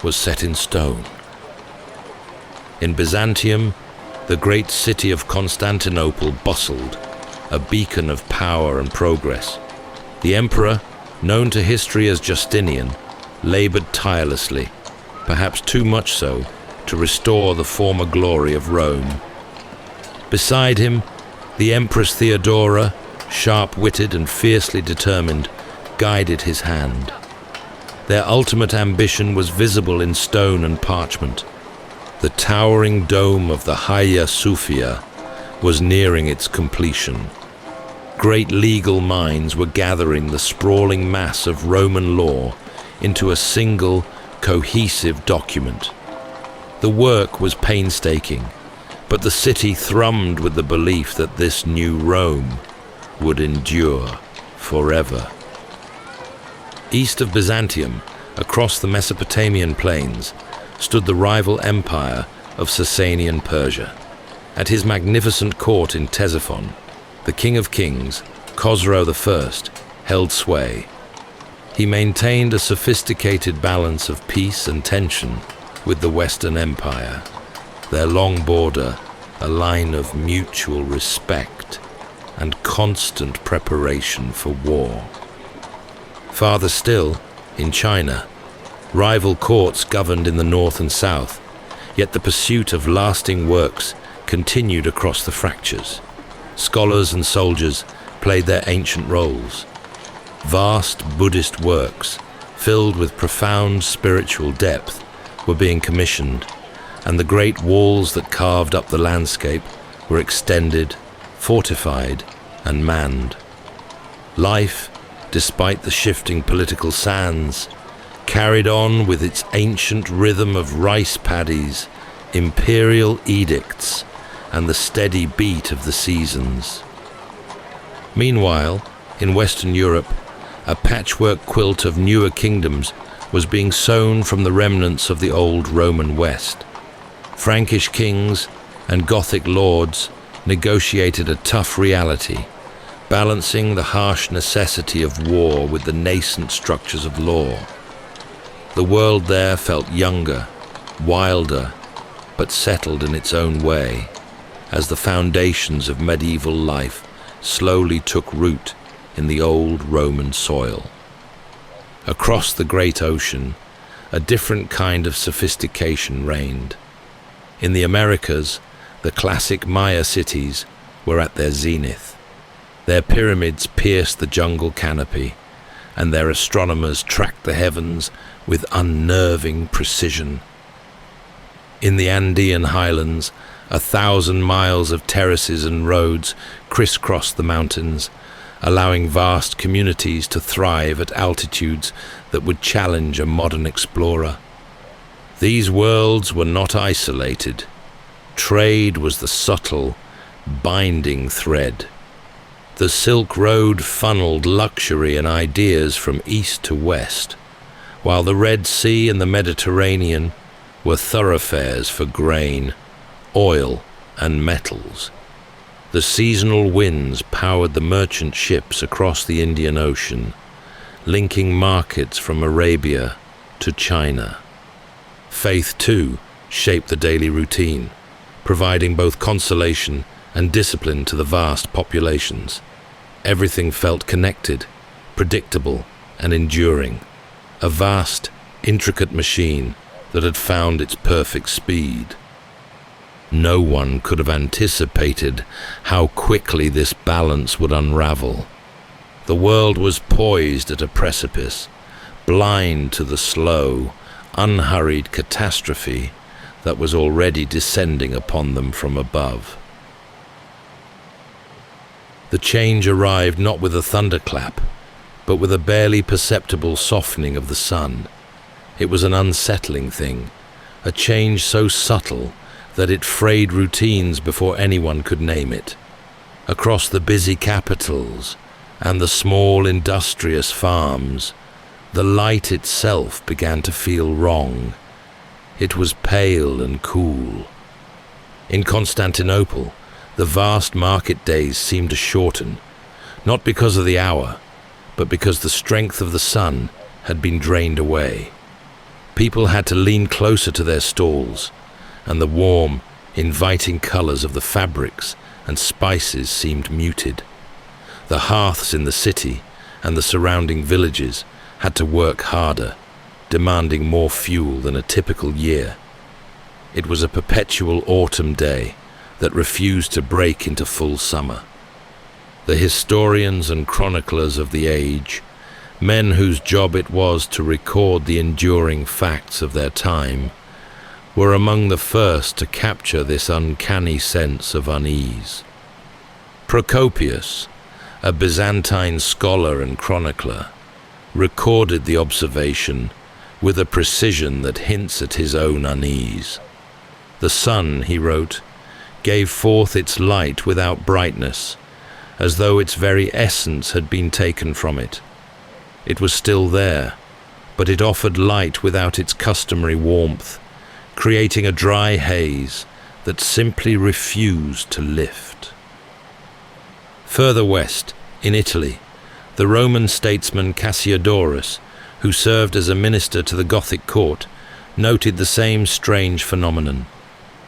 [SPEAKER 1] was set in stone. In Byzantium, the great city of Constantinople bustled, a beacon of power and progress. The emperor, known to history as Justinian, labored tirelessly, perhaps too much so, to restore the former glory of Rome. Beside him, the Empress Theodora, sharp-witted and fiercely determined, guided his hand. Their ultimate ambition was visible in stone and parchment. The towering dome of the Hagia Sophia was nearing its completion. Great legal minds were gathering the sprawling mass of Roman law into a single, cohesive document. The work was painstaking, but the city thrummed with the belief that this new Rome would endure forever. East of Byzantium, across the Mesopotamian plains, stood the rival empire of Sasanian Persia. At his magnificent court in Ctesiphon, the King of Kings, Khosrow I, held sway. He maintained a sophisticated balance of peace and tension with the Western Empire, their long border a line of mutual respect and constant preparation for war. Farther still, in China, rival courts governed in the north and south, yet the pursuit of lasting works continued across the fractures. Scholars and soldiers played their ancient roles. Vast Buddhist works, filled with profound spiritual depth, were being commissioned, and the great walls that carved up the landscape were extended, fortified, and manned. Life, despite the shifting political sands, carried on with its ancient rhythm of rice paddies, imperial edicts, and the steady beat of the seasons. Meanwhile, in Western Europe, a patchwork quilt of newer kingdoms was being sewn from the remnants of the old Roman West. Frankish kings and Gothic lords negotiated a tough reality, balancing the harsh necessity of war with the nascent structures of law. The world there felt younger, wilder, but settled in its own way, as the foundations of medieval life slowly took root in the old Roman soil. Across the great ocean, a different kind of sophistication reigned. In the Americas, the classic Maya cities were at their zenith. Their pyramids pierced the jungle canopy, and their astronomers tracked the heavens with unnerving precision. In the Andean highlands, 1,000 miles of terraces and roads crisscrossed the mountains, allowing vast communities to thrive at altitudes that would challenge a modern explorer. These worlds were not isolated. Trade was the subtle, binding thread. The Silk Road funneled luxury and ideas from east to west, while the Red Sea and the Mediterranean were thoroughfares for grain, oil, and metals. The seasonal winds powered the merchant ships across the Indian Ocean, linking markets from Arabia to China. Faith, too, shaped the daily routine, providing both consolation and discipline to the vast populations. Everything felt connected, predictable, and enduring. A vast, intricate machine that had found its perfect speed. No one could have anticipated how quickly this balance would unravel. The world was poised at a precipice, blind to the slow, unhurried catastrophe that was already descending upon them from above. The change arrived not with a thunderclap, but with a barely perceptible softening of the sun. It was an unsettling thing, a change so subtle that it frayed routines before anyone could name it. Across the busy capitals and the small industrious farms, the light itself began to feel wrong. It was pale and cool. In Constantinople, the vast market days seemed to shorten, not because of the hour, but because the strength of the sun had been drained away. People had to lean closer to their stalls, and the warm, inviting colors of the fabrics and spices seemed muted. The hearths in the city and the surrounding villages had to work harder, demanding more fuel than a typical year. It was a perpetual autumn day that refused to break into full summer. The historians and chroniclers of the age, men whose job it was to record the enduring facts of their time, were among the first to capture this uncanny sense of unease. Procopius, a Byzantine scholar and chronicler, recorded the observation with a precision that hints at his own unease. The sun, he wrote, gave forth its light without brightness, as though its very essence had been taken from it. It was still there, but it offered light without its customary warmth, creating a dry haze that simply refused to lift. Further west, in Italy, the Roman statesman Cassiodorus, who served as a minister to the Gothic court, noted the same strange phenomenon.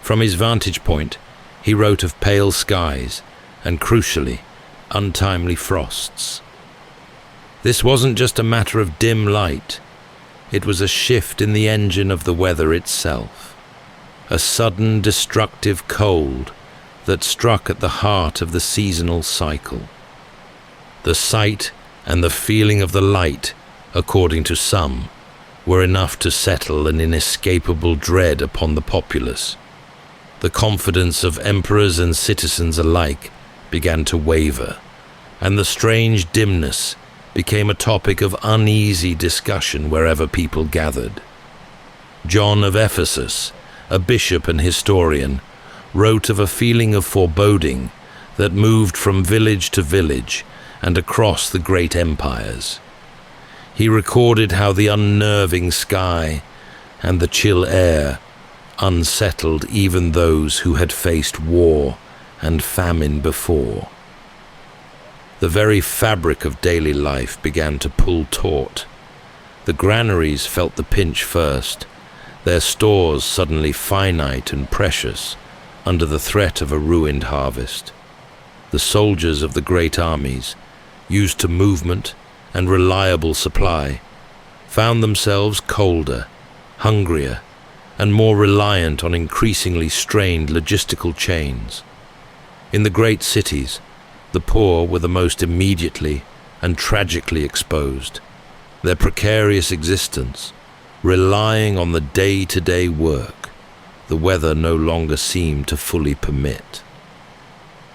[SPEAKER 1] From his vantage point, he wrote of pale skies and, crucially, untimely frosts. This wasn't just a matter of dim light. It was a shift in the engine of the weather itself, a sudden destructive cold that struck at the heart of the seasonal cycle. The sight and the feeling of the light, according to some, were enough to settle an inescapable dread upon the populace. The confidence of emperors and citizens alike began to waver, and the strange dimness became a topic of uneasy discussion wherever people gathered. John of Ephesus, a bishop and historian, wrote of a feeling of foreboding that moved from village to village and across the great empires. He recorded how the unnerving sky and the chill air unsettled even those who had faced war and famine before. The very fabric of daily life began to pull taut. The granaries felt the pinch first, their stores suddenly finite and precious under the threat of a ruined harvest. The soldiers of the great armies, used to movement and reliable supply, found themselves colder, hungrier, and more reliant on increasingly strained logistical chains. In the great cities, the poor were the most immediately and tragically exposed, their precarious existence relying on the day-to-day work the weather no longer seemed to fully permit.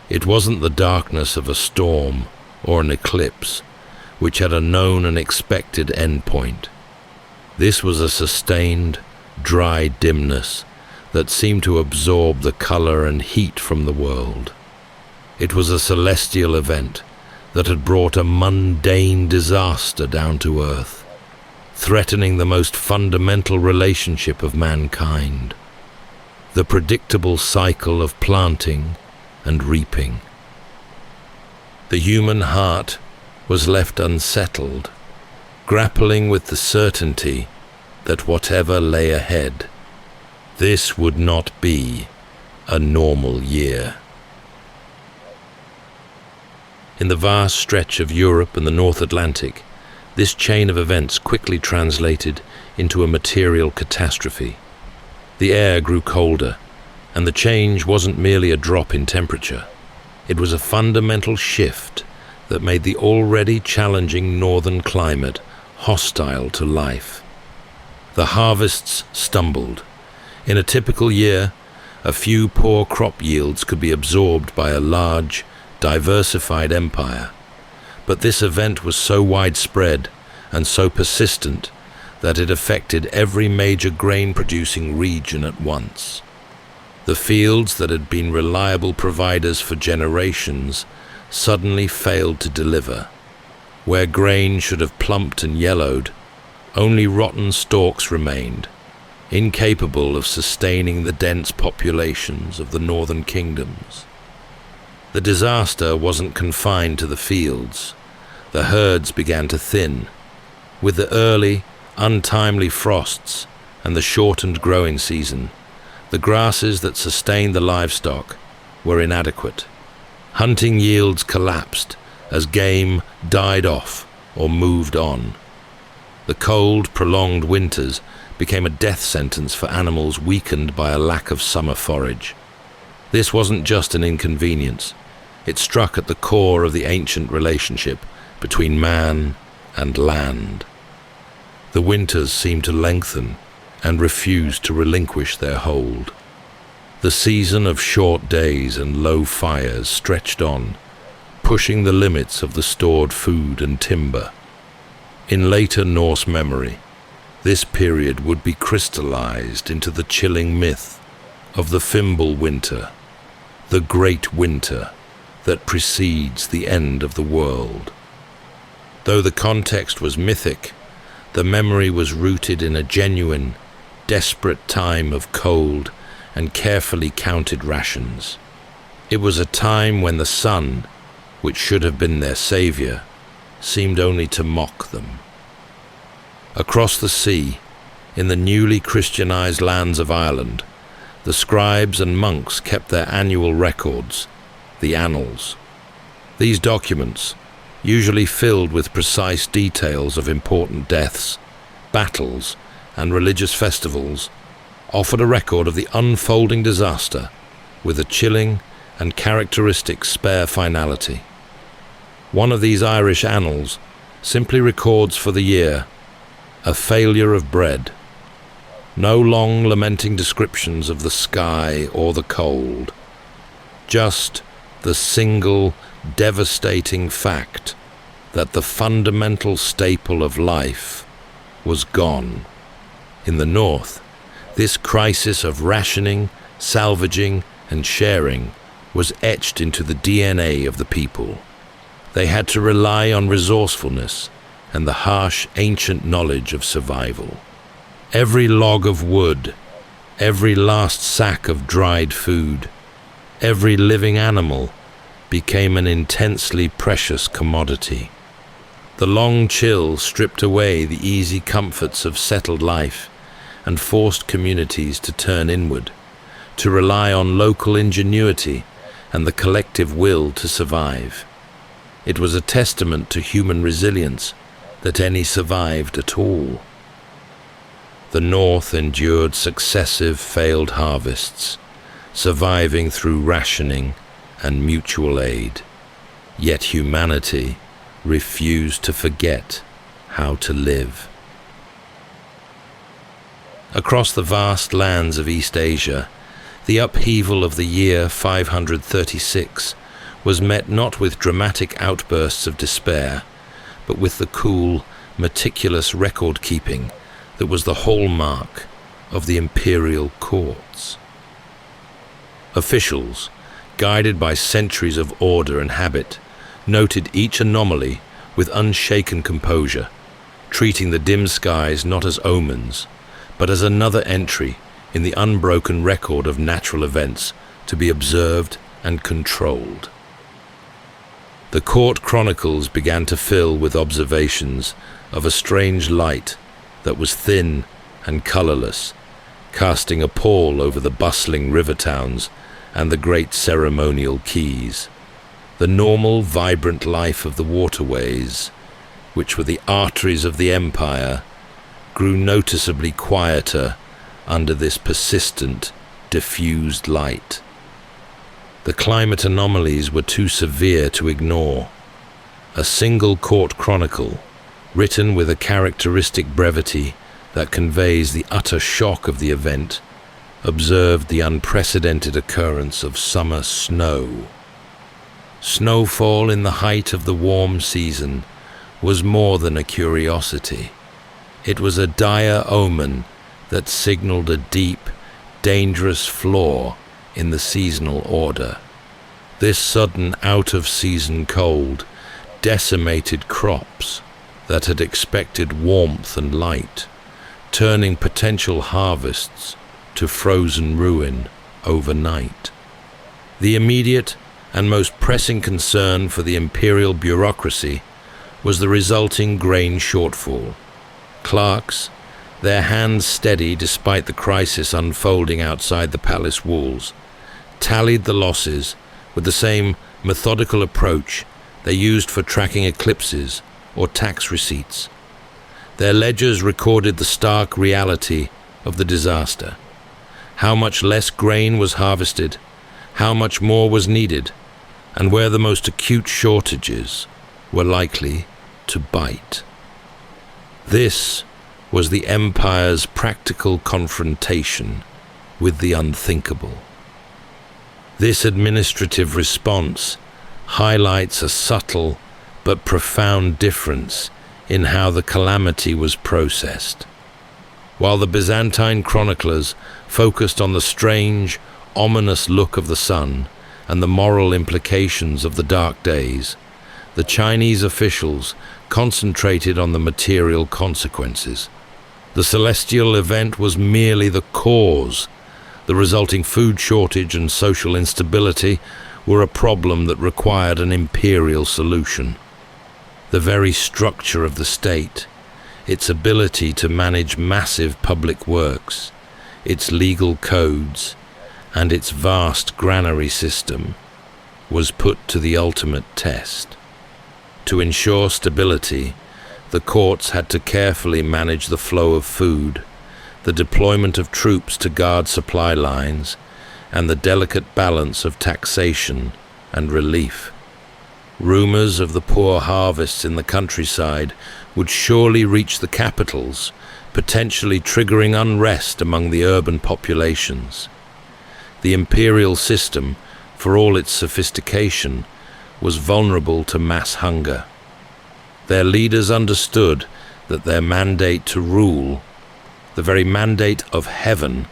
[SPEAKER 1] It wasn't the darkness of a storm or an eclipse which had a known and expected endpoint. This was a sustained, dry dimness that seemed to absorb the color and heat from the world. It was a celestial event that had brought a mundane disaster down to earth, threatening the most fundamental relationship of mankind, the predictable cycle of planting and reaping. The human heart was left unsettled, grappling with the certainty that whatever lay ahead, this would not be a normal year. In the vast stretch of Europe and the North Atlantic, this chain of events quickly translated into a material catastrophe. The air grew colder, and the change wasn't merely a drop in temperature. It was a fundamental shift that made the already challenging northern climate hostile to life. The harvests stumbled. In a typical year, a few poor crop yields could be absorbed by a large, diversified empire. But this event was so widespread and so persistent that it affected every major grain-producing region at once. The fields that had been reliable providers for generations suddenly failed to deliver. Where grain should have plumped and yellowed, only rotten stalks remained, incapable of sustaining the dense populations of the northern kingdoms. The disaster wasn't confined to the fields. The herds began to thin. With the early, untimely frosts and the shortened growing season, the grasses that sustained the livestock were inadequate. Hunting yields collapsed as game died off or moved on. The cold, prolonged winters became a death sentence for animals weakened by a lack of summer forage. This wasn't just an inconvenience. It struck at the core of the ancient relationship between man and land. The winters seemed to lengthen and refused to relinquish their hold. The season of short days and low fires stretched on, pushing the limits of the stored food and timber. In later Norse memory, this period would be crystallized into the chilling myth of the Fimbul winter, the great winter that precedes the end of the world. Though the context was mythic, the memory was rooted in a genuine, desperate time of cold and carefully counted rations. It was a time when the sun, which should have been their savior, seemed only to mock them. Across the sea, in the newly Christianized lands of Ireland, the scribes and monks kept their annual records, the annals. These documents, usually filled with precise details of important deaths, battles, and religious festivals, offered a record of the unfolding disaster with a chilling and characteristic spare finality. One of these Irish annals simply records for the year a failure of bread. No long lamenting descriptions of the sky or the cold, just the single devastating fact that the fundamental staple of life was gone. In the north, this crisis of rationing, salvaging, and sharing was etched into the DNA of the people. They had to rely on resourcefulness and the harsh ancient knowledge of survival. Every log of wood, every last sack of dried food, every living animal became an intensely precious commodity. The long chill stripped away the easy comforts of settled life and forced communities to turn inward, to rely on local ingenuity and the collective will to survive. It was a testament to human resilience that any survived at all. The North endured successive failed harvests, surviving through rationing and mutual aid. Yet humanity refused to forget how to live. Across the vast lands of East Asia, the upheaval of the year 536 was met not with dramatic outbursts of despair, but with the cool, meticulous record-keeping that was the hallmark of the imperial courts. Officials, guided by centuries of order and habit, noted each anomaly with unshaken composure, treating the dim skies not as omens, but as another entry in the unbroken record of natural events to be observed and controlled. The court chronicles began to fill with observations of a strange light that was thin and colorless, casting a pall over the bustling river towns and the great ceremonial quays. The normal, vibrant life of the waterways, which were the arteries of the empire, grew noticeably quieter under this persistent, diffused light. The climate anomalies were too severe to ignore. A single court chronicle, written with a characteristic brevity that conveys the utter shock of the event, observed the unprecedented occurrence of summer snow. Snowfall in the height of the warm season was more than a curiosity. It was a dire omen that signaled a deep, dangerous flaw in the seasonal order. This sudden out-of-season cold decimated crops that had expected warmth and light, turning potential harvests to frozen ruin overnight. The immediate and most pressing concern for the imperial bureaucracy was the resulting grain shortfall. Clerks, their hands steady despite the crisis unfolding outside the palace walls, tallied the losses with the same methodical approach they used for tracking eclipses or tax receipts. Their ledgers recorded the stark reality of the disaster: how much less grain was harvested, how much more was needed, and where the most acute shortages were likely to bite. This was the empire's practical confrontation with the unthinkable. This administrative response highlights a subtle but profound difference in how the calamity was processed. While the Byzantine chroniclers focused on the strange, ominous look of the sun and the moral implications of the dark days, the Chinese officials concentrated on the material consequences. The celestial event was merely the cause. The resulting food shortage and social instability were a problem that required an imperial solution. The very structure of the state, its ability to manage massive public works, its legal codes, and its vast granary system, was put to the ultimate test. To ensure stability, the courts had to carefully manage the flow of food, the deployment of troops to guard supply lines, and the delicate balance of taxation and relief. Rumors of the poor harvests in the countryside would surely reach the capitals, potentially triggering unrest among the urban populations. The imperial system, for all its sophistication, was vulnerable to mass hunger. Their leaders understood that their mandate to rule, the very mandate of heaven,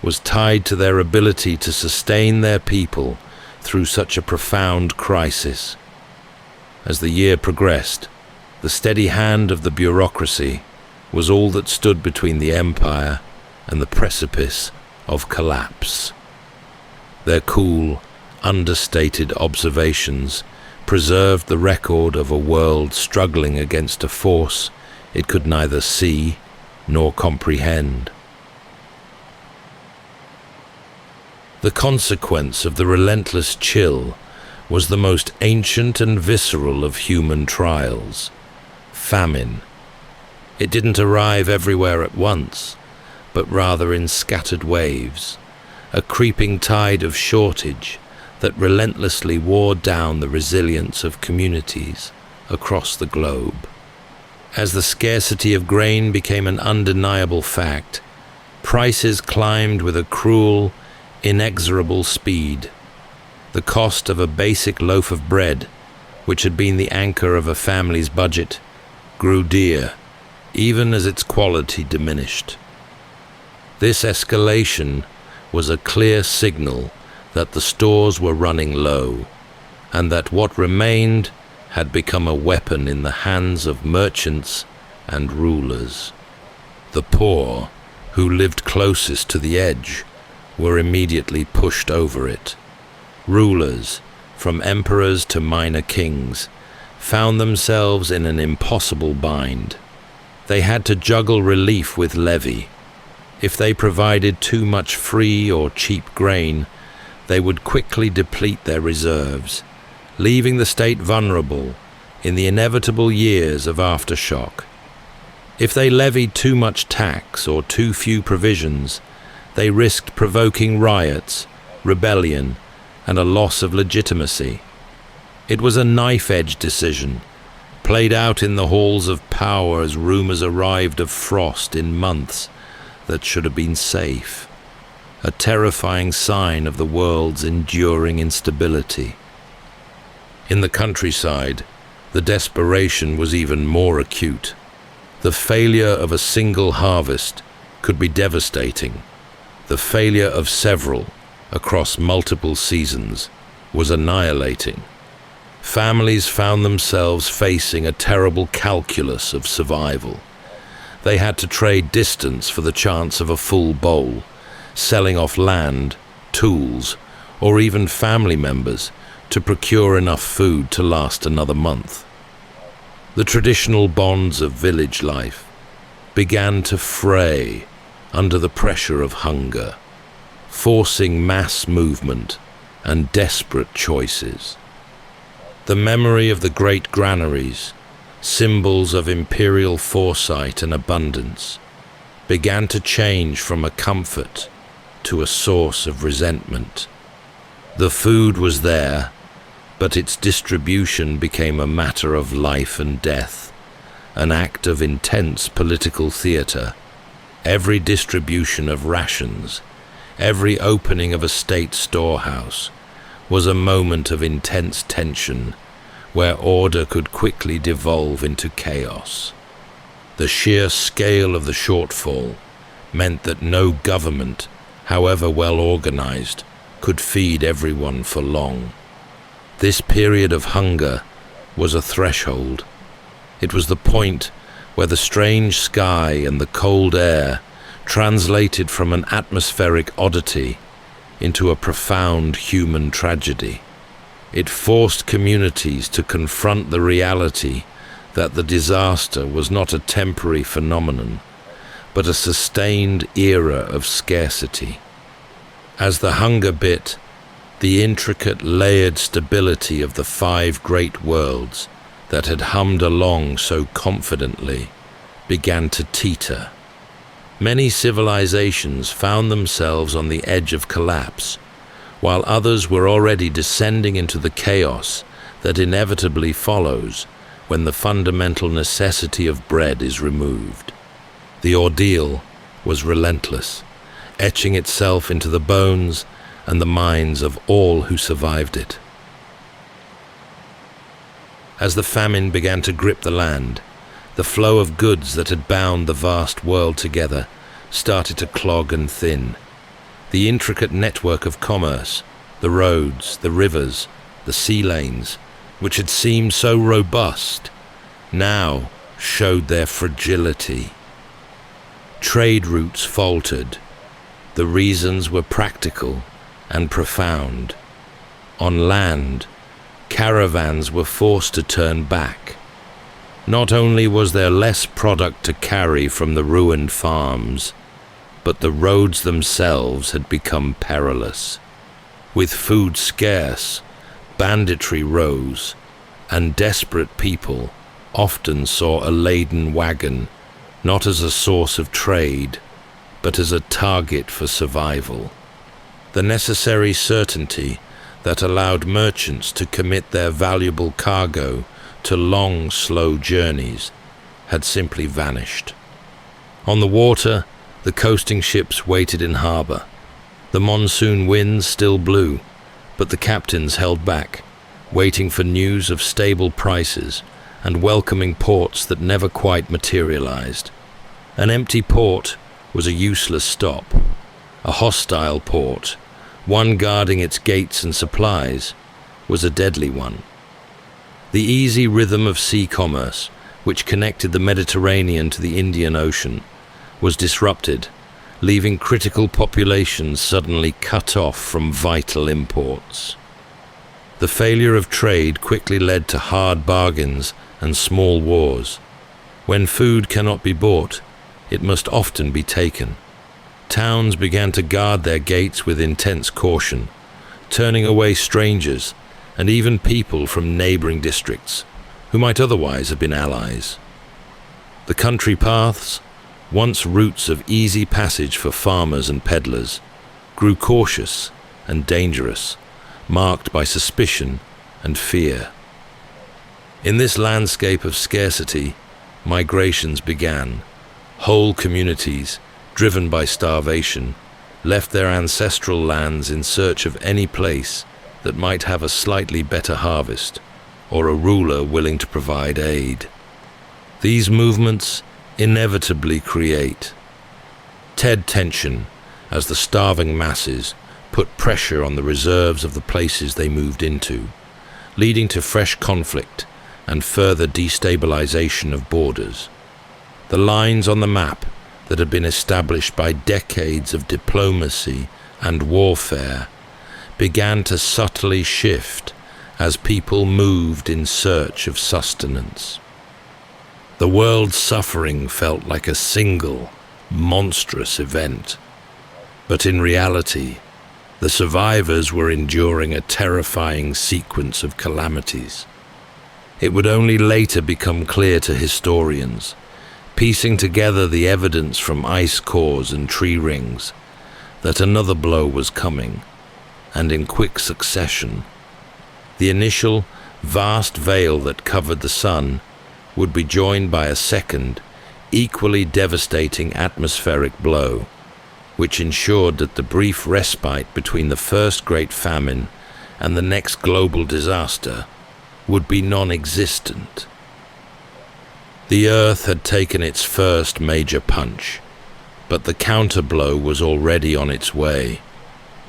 [SPEAKER 1] was tied to their ability to sustain their people through such a profound crisis. As the year progressed, the steady hand of the bureaucracy was all that stood between the empire and the precipice of collapse. Their cool, understated observations preserved the record of a world struggling against a force it could neither see nor comprehend. The consequence of the relentless chill was the most ancient and visceral of human trials: famine. It didn't arrive everywhere at once, but rather in scattered waves, a creeping tide of shortage that relentlessly wore down the resilience of communities across the globe. As the scarcity of grain became an undeniable fact, prices climbed with a cruel, inexorable speed. The cost of a basic loaf of bread, which had been the anchor of a family's budget, grew dear, even as its quality diminished. This escalation was a clear signal that the stores were running low, and that what remained had become a weapon in the hands of merchants and rulers. The poor, who lived closest to the edge, were immediately pushed over it. Rulers, from emperors to minor kings, found themselves in an impossible bind. They had to juggle relief with levy. If they provided too much free or cheap grain, they would quickly deplete their reserves, leaving the state vulnerable in the inevitable years of aftershock. If they levied too much tax or too few provisions, they risked provoking riots, rebellion, and a loss of legitimacy. It was a knife-edge decision, played out in the halls of power as rumors arrived of frost in months that should have been safe, a terrifying sign of the world's enduring instability. In the countryside, the desperation was even more acute. The failure of a single harvest could be devastating. The failure of several across multiple seasons was annihilating. Families found themselves facing a terrible calculus of survival. They had to trade distance for the chance of a full bowl, selling off land, tools, or even family members to procure enough food to last another month. The traditional bonds of village life began to fray under the pressure of hunger, forcing mass movement and desperate choices. The memory of the great granaries, symbols of imperial foresight and abundance, began to change from a comfort to a source of resentment. The food was there, but its distribution became a matter of life and death, an act of intense political theater. Every distribution of rations, every opening of a state storehouse, was a moment of intense tension where order could quickly devolve into chaos. The sheer scale of the shortfall meant that no government, however well organized, could feed everyone for long. This period of hunger was a threshold. It was the point where the strange sky and the cold air translated from an atmospheric oddity into a profound human tragedy. It forced communities to confront the reality that the disaster was not a temporary phenomenon, but a sustained era of scarcity. As the hunger bit, the intricate layered stability of the 5 great worlds that had hummed along so confidently began to teeter. Many civilizations found themselves on the edge of collapse, while others were already descending into the chaos that inevitably follows when the fundamental necessity of bread is removed. The ordeal was relentless, etching itself into the bones and the minds of all who survived it. As the famine began to grip the land, the flow of goods that had bound the vast world together started to clog and thin. The intricate network of commerce, the roads, the rivers, the sea lanes, which had seemed so robust, now showed their fragility. Trade routes faltered. The reasons were practical and profound. On land, caravans were forced to turn back. Not only was there less product to carry from the ruined farms, but the roads themselves had become perilous. With food scarce, banditry rose, and desperate people often saw a laden wagon not as a source of trade, but as a target for survival. The necessary certainty that allowed merchants to commit their valuable cargo to long, slow journeys had simply vanished. On the water, the coasting ships waited in harbor. The monsoon winds still blew, but the captains held back, waiting for news of stable prices and welcoming ports that never quite materialized. An empty port was a useless stop. A hostile port, one guarding its gates and supplies, was a deadly one. The easy rhythm of sea commerce, which connected the Mediterranean to the Indian Ocean, was disrupted, leaving critical populations suddenly cut off from vital imports. The failure of trade quickly led to hard bargains and small wars. When food cannot be bought, it must often be taken. Towns began to guard their gates with intense caution, turning away strangers and even people from neighboring districts who might otherwise have been allies. The country paths, once routes of easy passage for farmers and peddlers, grew cautious and dangerous, marked by suspicion and fear. In this landscape of scarcity, migrations began. Whole communities, driven by starvation, left their ancestral lands in search of any place that might have a slightly better harvest. or a ruler willing to provide aid. These movements inevitably create tension as the starving masses put pressure on the reserves of the places they moved into, leading to fresh conflict and further destabilization of borders. The lines on the map that had been established by decades of diplomacy and warfare began to subtly shift as people moved in search of sustenance. The world's suffering felt like a single, monstrous event, but in reality, the survivors were enduring a terrifying sequence of calamities. It would only later become clear to historians, piecing together the evidence from ice cores and tree rings, that another blow was coming, and in quick succession. The initial, vast veil that covered the sun would be joined by a second, equally devastating atmospheric blow, which ensured that the brief respite between the first great famine and the next global disaster would be non-existent. The Earth had taken its first major punch, but the counterblow was already on its way,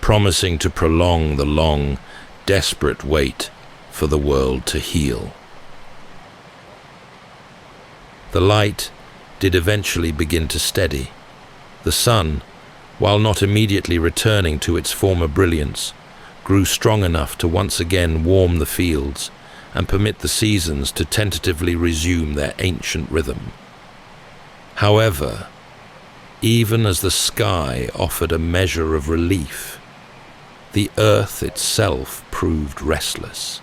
[SPEAKER 1] promising to prolong the long, desperate wait for the world to heal. The light did eventually begin to steady. The sun, while not immediately returning to its former brilliance, grew strong enough to once again warm the fields and permit the seasons to tentatively resume their ancient rhythm. However, even as the sky offered a measure of relief, the earth itself proved restless.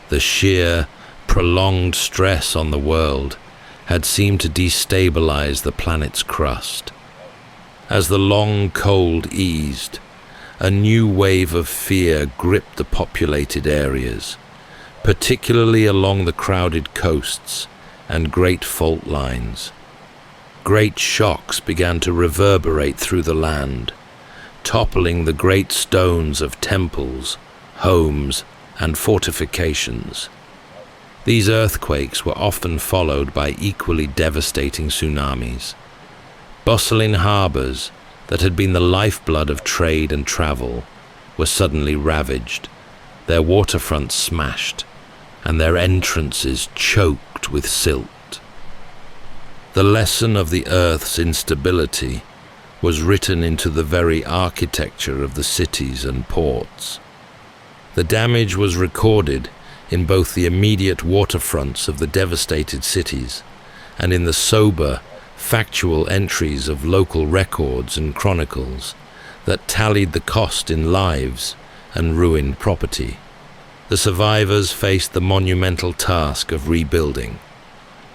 [SPEAKER 1] The sheer, prolonged stress on the world had seemed to destabilize the planet's crust. As the long cold eased, a new wave of fear gripped the populated areas, particularly along the crowded coasts and great fault lines. Great shocks began to reverberate through the land, toppling the great stones of temples, homes, and fortifications. These earthquakes were often followed by equally devastating tsunamis. Bustling harbors that had been the lifeblood of trade and travel were suddenly ravaged, their waterfronts smashed, and their entrances choked with silt. The lesson of the Earth's instability was written into the very architecture of the cities and ports. The damage was recorded in both the immediate waterfronts of the devastated cities and in the sober, factual entries of local records and chronicles that tallied the cost in lives and ruined property. The survivors faced the monumental task of rebuilding.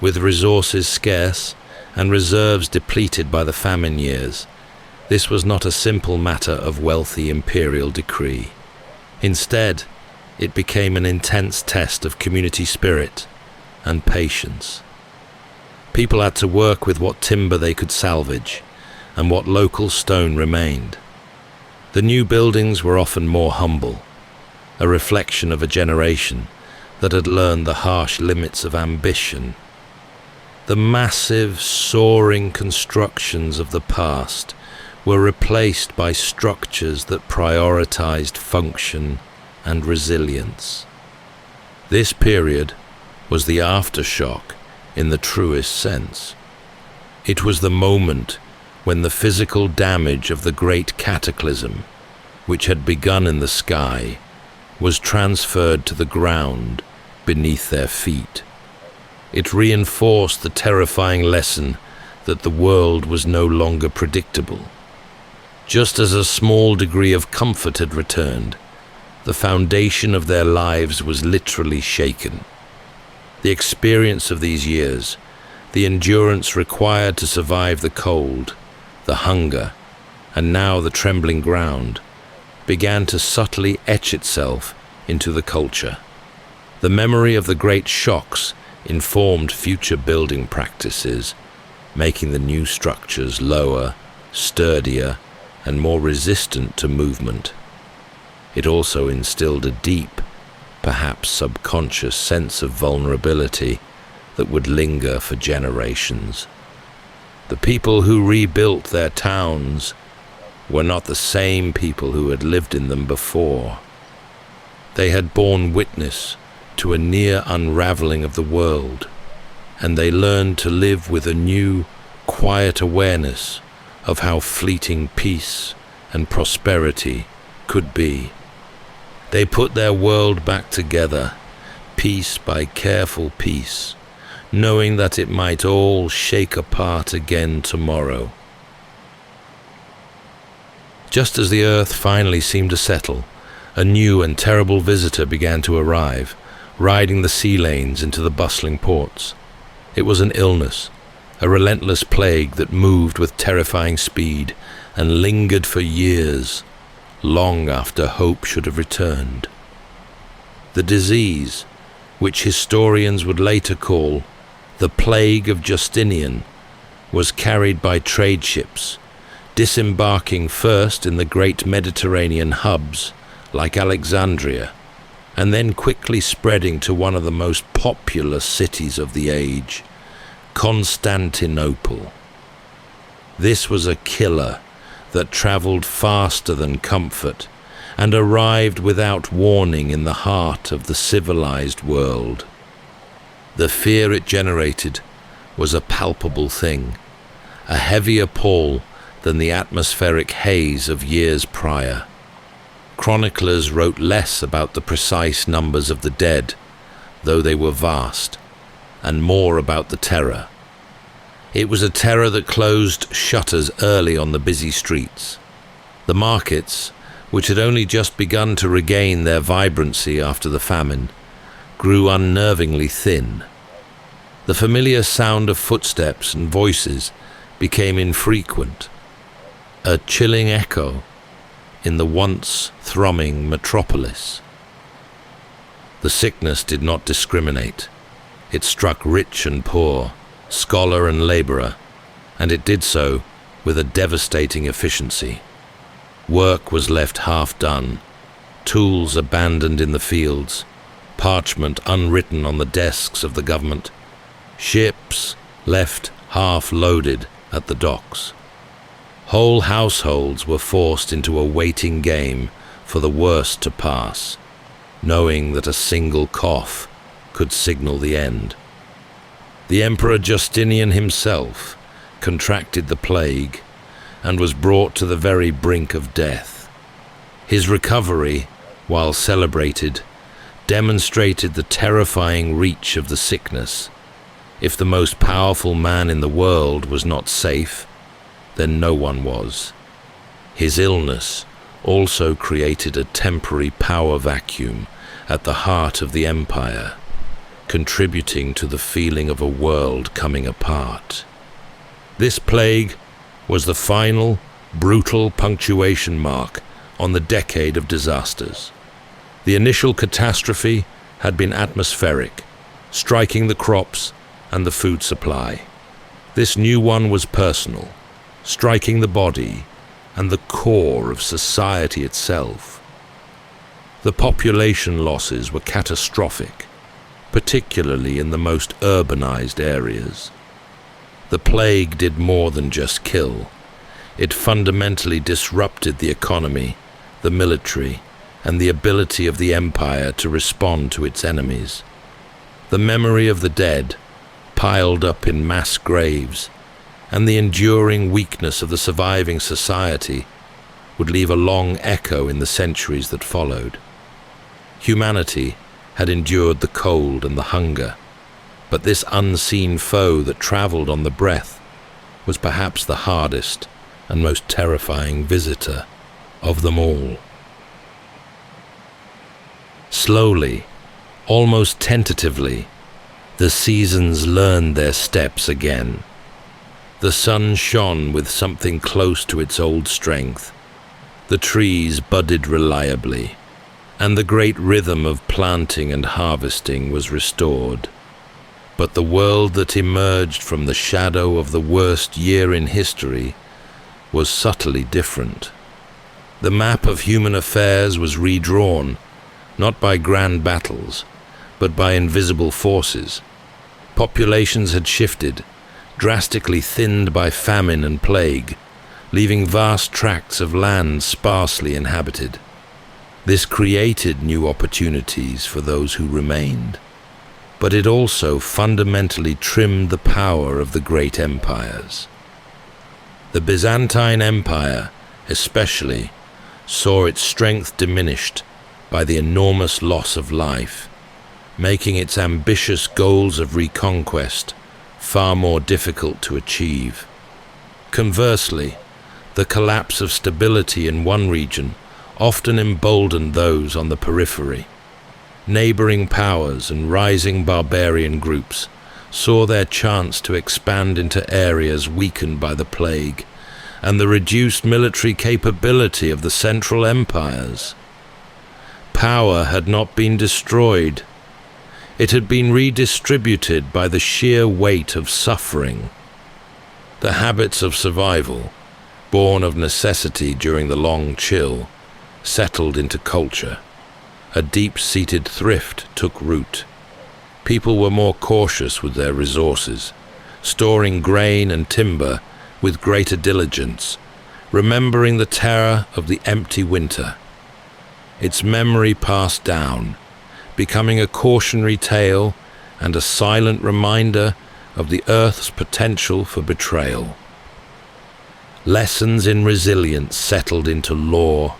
[SPEAKER 1] With resources scarce and reserves depleted by the famine years, this was not a simple matter of wealthy imperial decree. Instead, it became an intense test of community spirit and patience. People had to work with what timber they could salvage and what local stone remained. The new buildings were often more humble, a reflection of a generation that had learned the harsh limits of ambition. The massive, soaring constructions of the past were replaced by structures that prioritized function and resilience. This period was the aftershock in the truest sense. It was the moment when the physical damage of the great cataclysm, which had begun in the sky, was transferred to the ground beneath their feet. It reinforced the terrifying lesson that the world was no longer predictable. Just as a small degree of comfort had returned, the foundation of their lives was literally shaken. The experience of these years, the endurance required to survive the cold, the hunger, and now the trembling ground, began to subtly etch itself into the culture. The memory of the great shocks informed future building practices, making the new structures lower, sturdier, and more resistant to movement. It also instilled a deep, perhaps subconscious sense of vulnerability that would linger for generations. The people who rebuilt their towns were not the same people who had lived in them before. They had borne witness to a near unraveling of the world, and they learned to live with a new, quiet awareness of how fleeting peace and prosperity could be. They put their world back together, piece by careful piece, knowing that it might all shake apart again tomorrow. Just as the earth finally seemed to settle, a new and terrible visitor began to arrive, riding the sea lanes into the bustling ports. It was an illness, a relentless plague that moved with terrifying speed and lingered for years, long after hope should have returned. The disease, which historians would later call the Plague of Justinian, was carried by trade ships, disembarking first in the great Mediterranean hubs like Alexandria, and then quickly spreading to one of the most populous cities of the age, Constantinople. This was a killer that traveled faster than comfort and arrived without warning in the heart of the civilized world. The fear it generated was a palpable thing, a heavier pall than the atmospheric haze of years prior. Chroniclers wrote less about the precise numbers of the dead, though they were vast, and more about the terror. It was a terror that closed shutters early on the busy streets. The markets, which had only just begun to regain their vibrancy after the famine, grew unnervingly thin. The familiar sound of footsteps and voices became infrequent, a chilling echo in the once thrumming metropolis. The sickness did not discriminate. It struck rich and poor, scholar and laborer, and it did so with a devastating efficiency. Work was left half done, tools abandoned in the fields, parchment unwritten on the desks of the government, ships left half loaded at the docks. Whole households were forced into a waiting game for the worst to pass, knowing that a single cough could signal the end. The Emperor Justinian himself contracted the plague and was brought to the very brink of death. His recovery, while celebrated, demonstrated the terrifying reach of the sickness. If the most powerful man in the world was not safe, then no one was. His illness also created a temporary power vacuum at the heart of the empire, contributing to the feeling of a world coming apart. This plague was the final, brutal punctuation mark on the decade of disasters. The initial catastrophe had been atmospheric, striking the crops and the food supply. This new one was personal, striking the body and the core of society itself. The population losses were catastrophic, particularly in the most urbanized areas. The plague did more than just kill. It fundamentally disrupted the economy, the military, and the ability of the empire to respond to its enemies. The memory of the dead, piled up in mass graves, and the enduring weakness of the surviving society would leave a long echo in the centuries that followed. Humanity had endured the cold and the hunger, but this unseen foe that traveled on the breath was perhaps the hardest and most terrifying visitor of them all. Slowly, almost tentatively, the seasons learned their steps again. The sun shone with something close to its old strength. The trees budded reliably, and the great rhythm of planting and harvesting was restored. But the world that emerged from the shadow of the worst year in history was subtly different. The map of human affairs was redrawn, not by grand battles, but by invisible forces. Populations had shifted, drastically thinned by famine and plague, leaving vast tracts of land sparsely inhabited. This created new opportunities for those who remained, but it also fundamentally trimmed the power of the great empires. The Byzantine Empire, especially, saw its strength diminished by the enormous loss of life, making its ambitious goals of reconquest far more difficult to achieve. Conversely, the collapse of stability in one region often emboldened those on the periphery. Neighboring powers and rising barbarian groups saw their chance to expand into areas weakened by the plague and the reduced military capability of the central empires. Power had not been destroyed. It had been redistributed by the sheer weight of suffering. The habits of survival, born of necessity during the long chill, settled into culture. A deep-seated thrift took root. People were more cautious with their resources, storing grain and timber with greater diligence, remembering the terror of the empty winter. Its memory passed down, becoming a cautionary tale and a silent reminder of the earth's potential for betrayal. Lessons in resilience settled into law,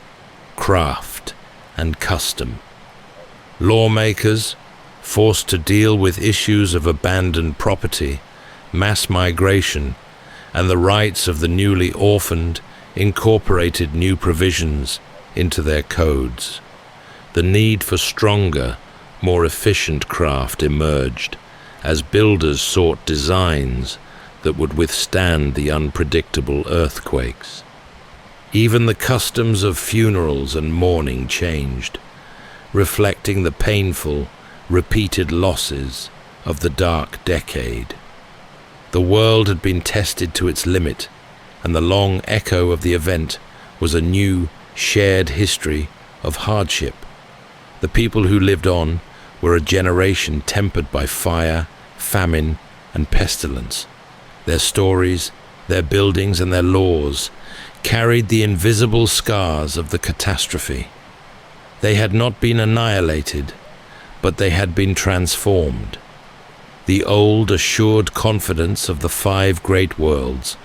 [SPEAKER 1] craft, and custom. Lawmakers, forced to deal with issues of abandoned property, mass migration, and the rights of the newly orphaned, incorporated new provisions into their codes. The need for stronger, more efficient craft emerged as builders sought designs that would withstand the unpredictable earthquakes. Even the customs of funerals and mourning changed, reflecting the painful, repeated losses of the dark decade. The world had been tested to its limit, and the long echo of the event was a new, shared history of hardship. The people who lived on were a generation tempered by fire, famine, and pestilence. Their stories, their buildings, and their laws carried the invisible scars of the catastrophe. They had not been annihilated, but they had been transformed. The old, assured confidence of the 5 great worlds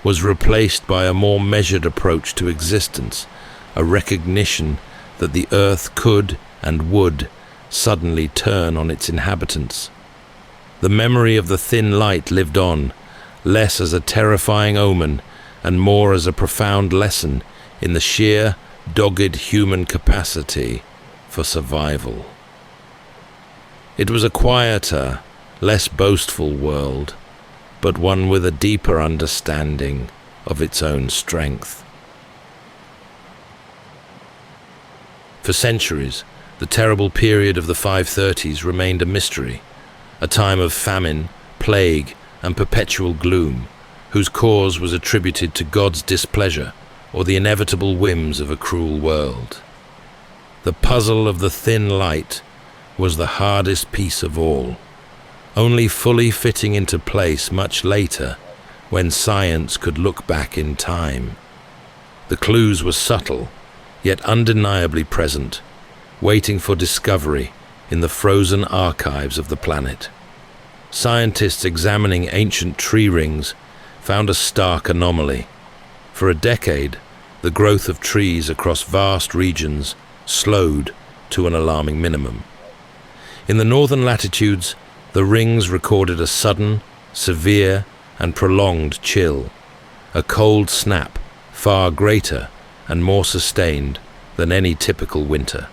[SPEAKER 1] was replaced by a more measured approach to existence, a recognition that the earth could and would suddenly turn on its inhabitants. The memory of the thin light lived on, less as a terrifying omen and more as a profound lesson in the sheer, dogged human capacity for survival. It was a quieter, less boastful world, but one with a deeper understanding of its own strength. For centuries, the terrible period of the 530s remained a mystery, a time of famine, plague, and perpetual gloom, whose cause was attributed to God's displeasure or the inevitable whims of a cruel world. The puzzle of the thin light was the hardest piece of all, only fully fitting into place much later, when science could look back in time. The clues were subtle, yet undeniably present, waiting for discovery in the frozen archives of the planet. Scientists examining ancient tree rings found a stark anomaly. For a decade, the growth of trees across vast regions slowed to an alarming minimum. In the northern latitudes, the rings recorded a sudden, severe, and prolonged chill, a cold snap far greater and more sustained than any typical winter.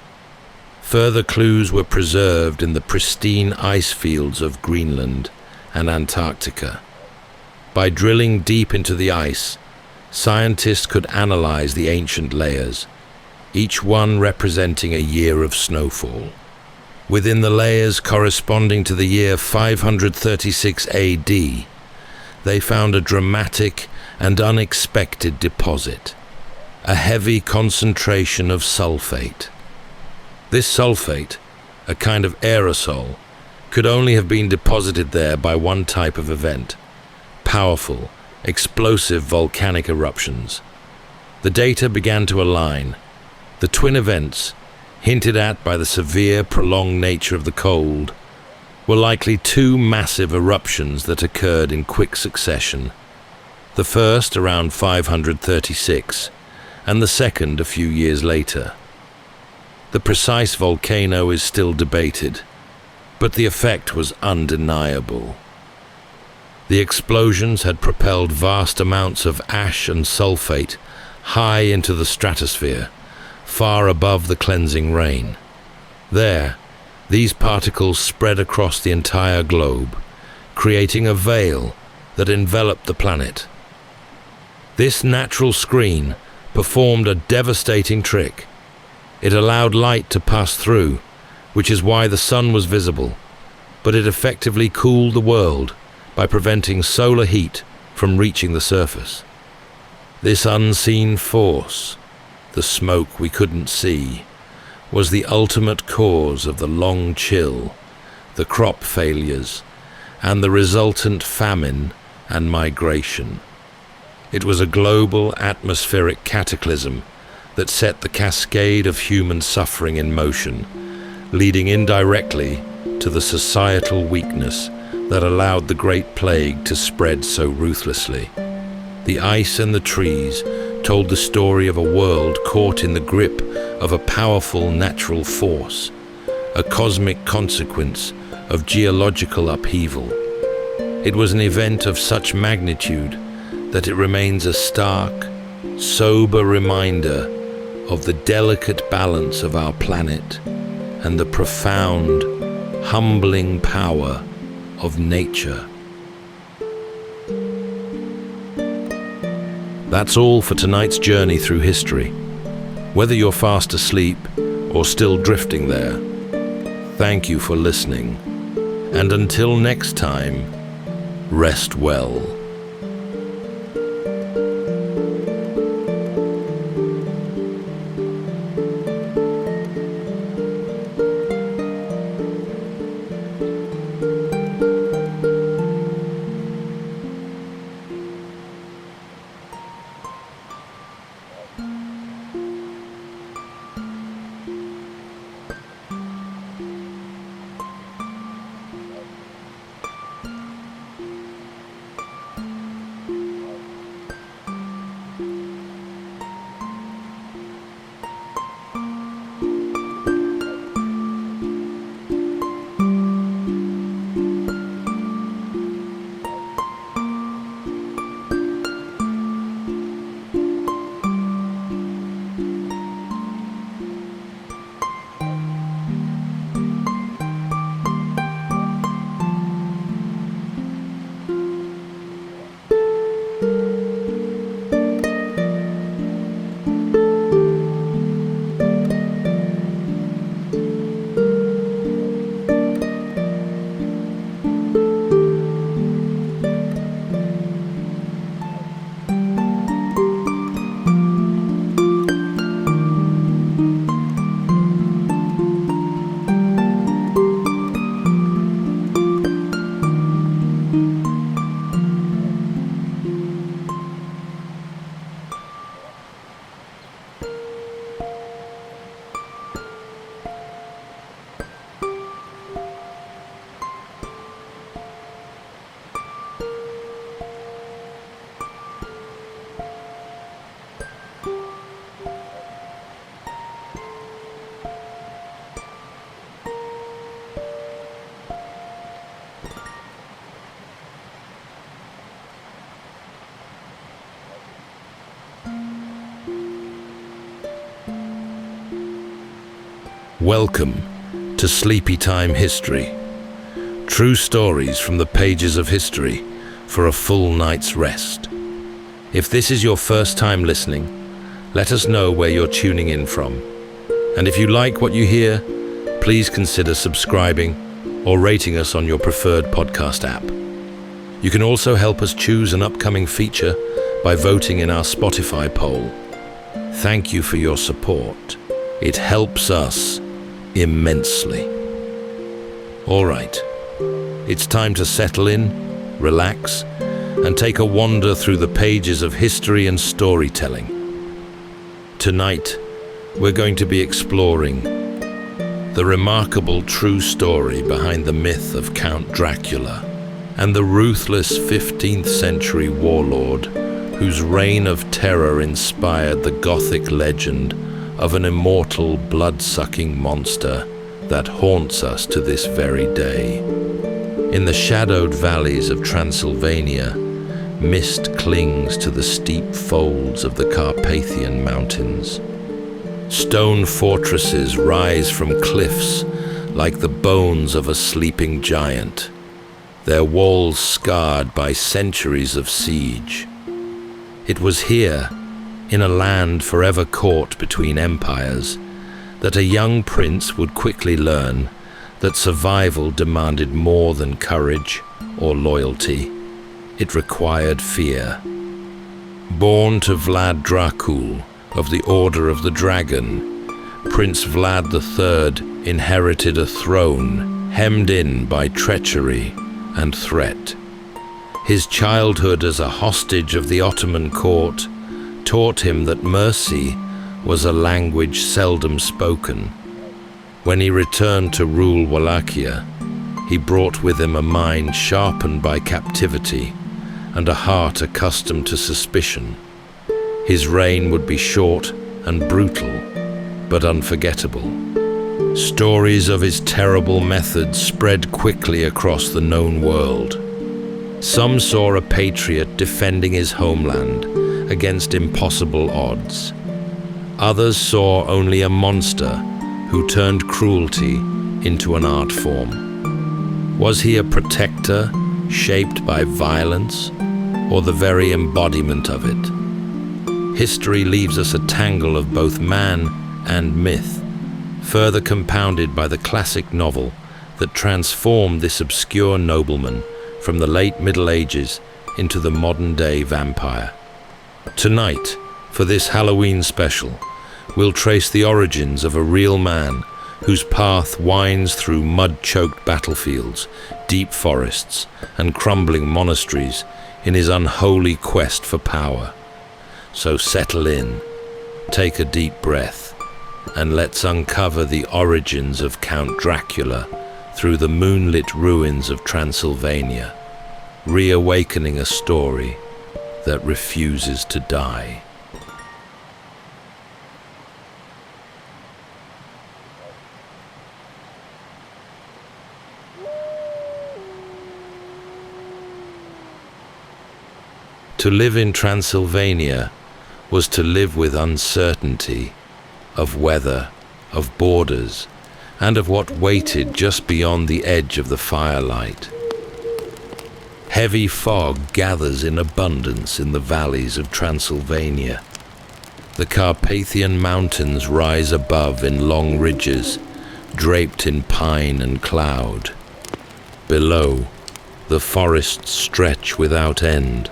[SPEAKER 1] Further clues were preserved in the pristine ice fields of Greenland and Antarctica. By drilling deep into the ice, scientists could analyze the ancient layers, each one representing a year of snowfall. Within the layers corresponding to the year 536 AD, they found a dramatic and unexpected deposit, a heavy concentration of sulfate. This sulfate, a kind of aerosol, could only have been deposited there by one type of event: powerful, explosive volcanic eruptions. The data began to align. The twin events, hinted at by the severe, prolonged nature of the cold, were likely two massive eruptions that occurred in quick succession. The first around 536, and the second a few years later. The precise volcano is still debated, but the effect was undeniable. The explosions had propelled vast amounts of ash and sulfate high into the stratosphere, far above the cleansing rain. There, these particles spread across the entire globe, creating a veil that enveloped the planet. This natural screen performed a devastating trick. It allowed light to pass through, which is why the sun was visible, but it effectively cooled the world by preventing solar heat from reaching the surface. This unseen force, the smoke we couldn't see, was the ultimate cause of the long chill, the crop failures, and the resultant famine and migration. It was a global atmospheric cataclysm that set the cascade of human suffering in motion, leading indirectly to the societal weakness that allowed the Great Plague to spread so ruthlessly. The ice and the trees told the story of a world caught in the grip of a powerful natural force, a cosmic consequence of geological upheaval. It was an event of such magnitude that it remains a stark, sober reminder of the delicate balance of our planet and the profound, humbling power of nature. That's all for tonight's journey through history. Whether you're fast asleep or still drifting there, thank you for listening. And until next time, rest well. Welcome to Sleepytime History. True stories from the pages of history for a full night's rest. If this is your first time listening, let us know where you're tuning in from. And if you like what you hear, please consider subscribing or rating us on your preferred podcast app. You can also help us choose an upcoming feature by voting in our Spotify poll. Thank you for your support. It helps us immensely. All right, it's time to settle in, relax, and take a wander through the pages of history and storytelling. Tonight, we're going to be exploring the remarkable true story behind the myth of Count Dracula and the ruthless 15th century warlord whose reign of terror inspired the Gothic legend of an immortal, blood-sucking monster that haunts us to this very day. In the shadowed valleys of Transylvania, mist clings to the steep folds of the Carpathian Mountains. Stone fortresses rise from cliffs like the bones of a sleeping giant, their walls scarred by centuries of siege. It was here, in a land forever caught between empires, that a young prince would quickly learn that survival demanded more than courage or loyalty. It required fear. Born to Vlad Dracul of the Order of the Dragon, Prince Vlad III inherited a throne hemmed in by treachery and threat. His childhood as a hostage of the Ottoman court taught him that mercy was a language seldom spoken. When he returned to rule Wallachia, he brought with him a mind sharpened by captivity and a heart accustomed to suspicion. His reign would be short and brutal, but unforgettable. Stories of his terrible methods spread quickly across the known world. Some saw a patriot defending his homeland against impossible odds. Others saw only a monster who turned cruelty into an art form. Was he a protector shaped by violence, or the very embodiment of it? History leaves us a tangle of both man and myth, further compounded by the classic novel that transformed this obscure nobleman from the late Middle Ages into the modern-day vampire. Tonight, for this Halloween special, we'll trace the origins of a real man whose path winds through mud-choked battlefields, deep forests, and crumbling monasteries in his unholy quest for power. So settle in, take a deep breath, and let's uncover the origins of Count Dracula through the moonlit ruins of Transylvania, reawakening a story that refuses to die. To live in Transylvania was to live with uncertainty of weather, of borders, and of what waited just beyond the edge of the firelight. Heavy fog gathers in abundance in the valleys of Transylvania. The Carpathian Mountains rise above in long ridges, draped in pine and cloud. Below, the forests stretch without end,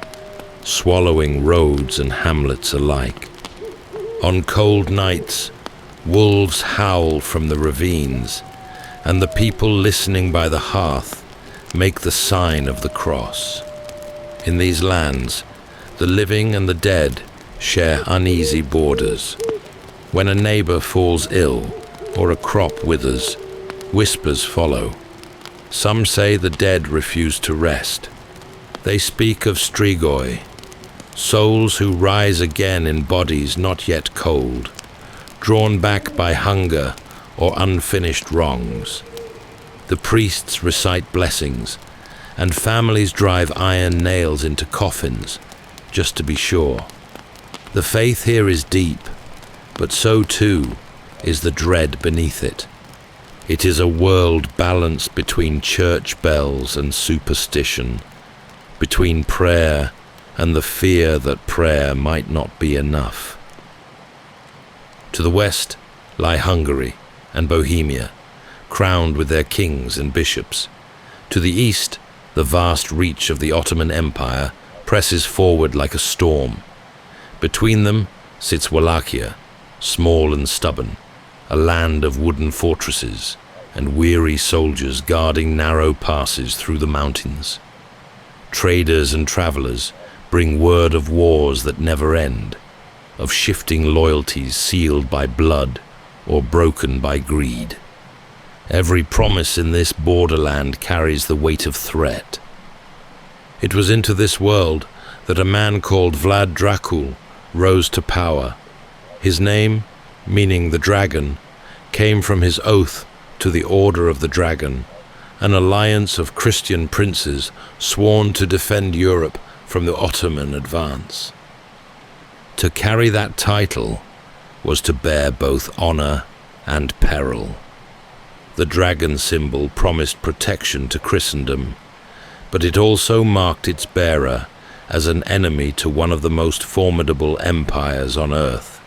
[SPEAKER 1] swallowing roads and hamlets alike. On cold nights, wolves howl from the ravines, and the people listening by the hearth make the sign of the cross. In these lands, the living and the dead share uneasy borders. When a neighbor falls ill or a crop withers, whispers follow. Some say the dead refuse to rest. They speak of strigoi, souls who rise again in bodies not yet cold, drawn back by hunger or unfinished wrongs. The priests recite blessings, and families drive iron nails into coffins, just to be sure. The faith here is deep, but so too is the dread beneath it. It is a world balanced between church bells and superstition, between prayer and the fear that prayer might not be enough. To the west lie Hungary and Bohemia, crowned with their kings and bishops. To the east, the vast reach of the Ottoman Empire presses forward like a storm. Between them sits Wallachia, small and stubborn, a land of wooden fortresses and weary soldiers guarding narrow passes through the mountains. Traders and travelers bring word of wars that never end, of shifting loyalties sealed by blood or broken by greed. Every promise in this borderland carries the weight of threat. It was into this world that a man called Vlad Dracul rose to power. His name, meaning the dragon, came from his oath to the Order of the Dragon, an alliance of Christian princes sworn to defend Europe from the Ottoman advance. To carry that title was to bear both honor and peril. The dragon symbol promised protection to Christendom, but it also marked its bearer as an enemy to one of the most formidable empires on earth.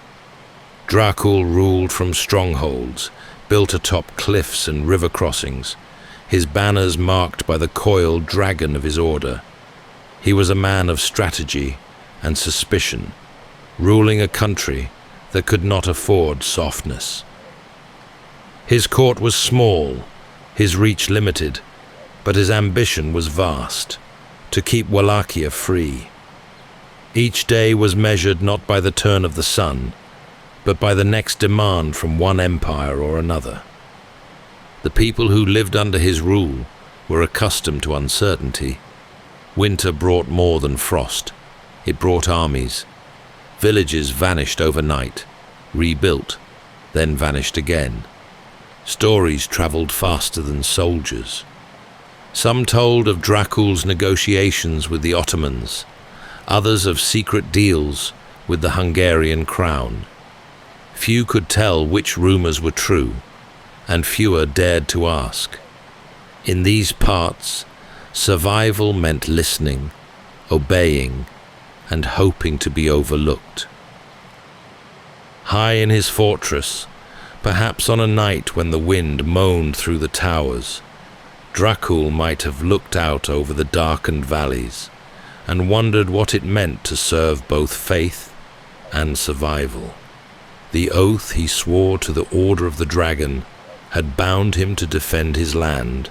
[SPEAKER 1] Dracul ruled from strongholds, built atop cliffs and river crossings, his banners marked by the coiled dragon of his order. He was a man of strategy and suspicion, ruling a country that could not afford softness. His court was small, his reach limited, but his ambition was vast, to keep Wallachia free. Each day was measured not by the turn of the sun, but by the next demand from one empire or another. The people who lived under his rule were accustomed to uncertainty. Winter brought more than frost. It brought armies. Villages vanished overnight, rebuilt, then vanished again. Stories traveled faster than soldiers. Some told of Dracul's negotiations with the Ottomans, others of secret deals with the Hungarian crown. Few could tell which rumors were true, and fewer dared to ask. In these parts, survival meant listening, obeying, and hoping to be overlooked. High in his fortress, perhaps on a night when the wind moaned through the towers, Dracul might have looked out over the darkened valleys and wondered what it meant to serve both faith and survival. The oath he swore to the Order of the Dragon had bound him to defend his land,